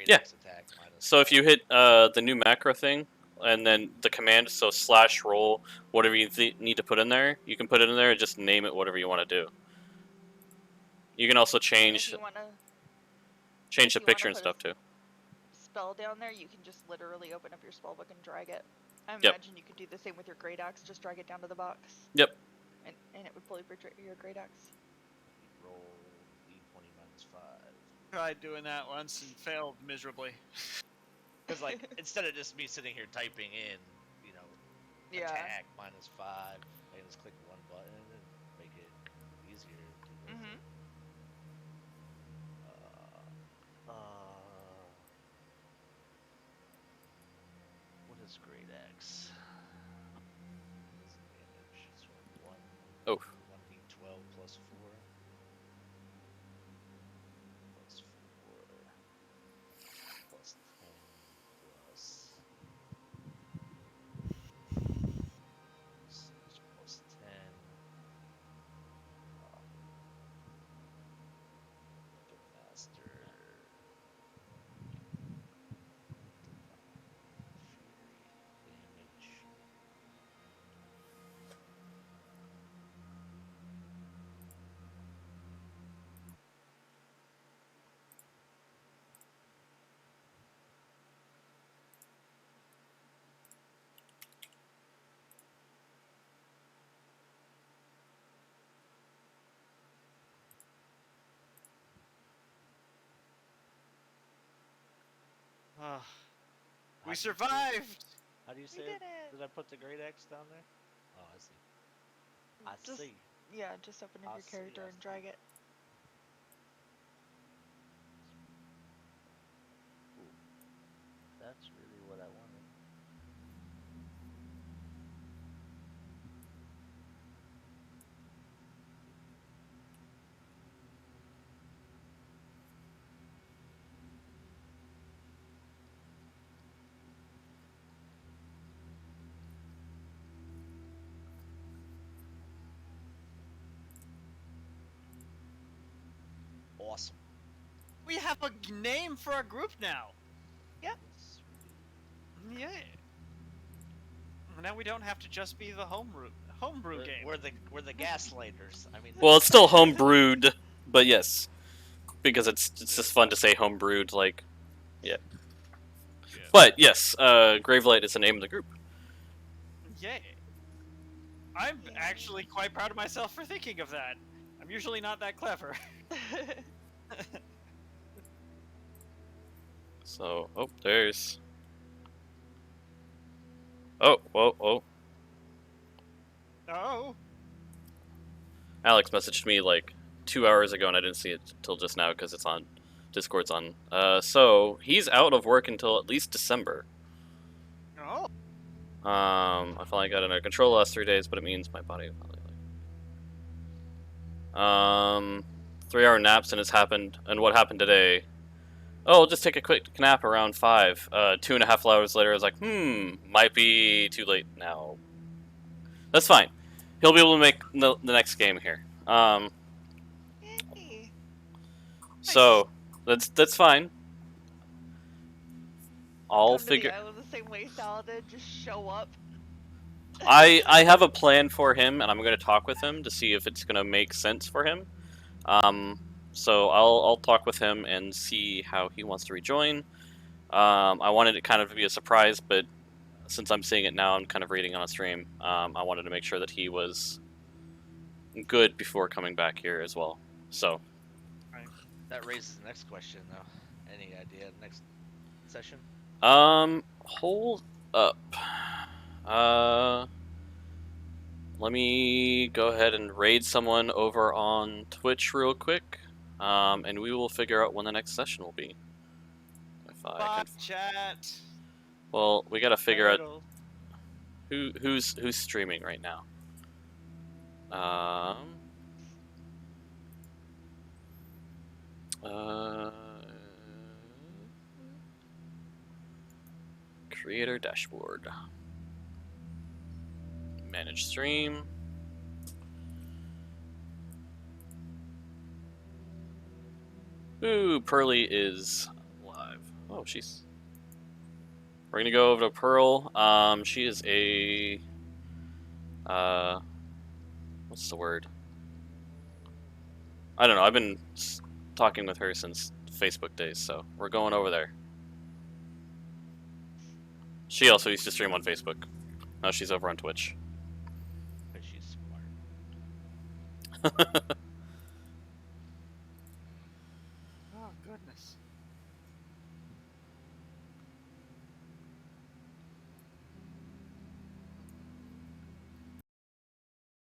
Yeah. attack minus? So if 5? you hit the new macro thing and then the command, so slash roll whatever you need to put in there, you can put it in there and just name it whatever you want to do. You can also And change if you wanna the picture and put stuff too. spell down there, you can just literally open up your spell book and drag it. I Yep. imagine you could do the same with your great axe. Just drag it down to the box. Yep. And it would fully portray your great axe. Roll d20 minus 5. Tried doing that once and failed miserably. Because like instead of just me sitting here typing in, you know, Yeah. attack minus 5, I can just click one button and make it easier. To Mhm. What is great X? Doesn't damage. So 1. Oh. 1d12 plus 4. Plus 4. Plus 10. Plus. Plus 10. Weapon Master. Fury damage. Ah, We survived! How do you say We did it? it. Did I put the great X down there? Oh, I see. I Just, see. yeah, just open up I your see, character I and see. drag it. Ooh, that's really what I wanted. Awesome. We have a name for our group now! Yep. Yes, we do. Yeah. Now we don't have to just be the homebrew game. We're the gaslighters. I mean, Well, it's still Homebru'd, but yes, because it's just fun to say Homebru'd. Like, yeah. Yeah. But yes, Gravelight is the name of the group. Yeah. I'm Yeah. actually quite proud of myself for thinking of that. I'm usually not that clever. So, oh, there's. Oh, whoa, oh. Oh. Alex messaged me like 2 hours ago, and I didn't see it till just now because it's on. Discord's on. So he's out of work until at least December. Oh. I finally got it under control the last 3 days, but it means my body finally like. 3-hour naps and it's happened. And what happened today? Oh, I'll just take a quick nap around 5. 2.5 hours later, I was like, might be too late now. That's fine. He'll be able to make the next game here. Yay. So that's fine. I'll Come figure. to the island the same way Sal did, just show up. I have a plan for him, and I'm going to talk with him to see if it's going to make sense for him. So I'll talk with him and see how he wants to rejoin. I wanted it kind of to be a surprise, but since I'm seeing it now, I'm kind of reading on a stream. I wanted to make sure that he was good before coming back here as well. So that raises the next question, though. Any idea next session? hold up. Let me go ahead and raid someone over on Twitch real quick, and we will figure out when the next session will be. If I Bot can. chat. Well, we gotta figure out Title. who's streaming right now. Creator dashboard. Manage stream. Ooh, Pearly is live. Oh, she's. We're gonna go over to Pearl. She is a. What's the word? I don't know. I've been talking with her since Facebook days, so we're going over there. She also used to stream on Facebook. Now she's over on Twitch. But she's smart.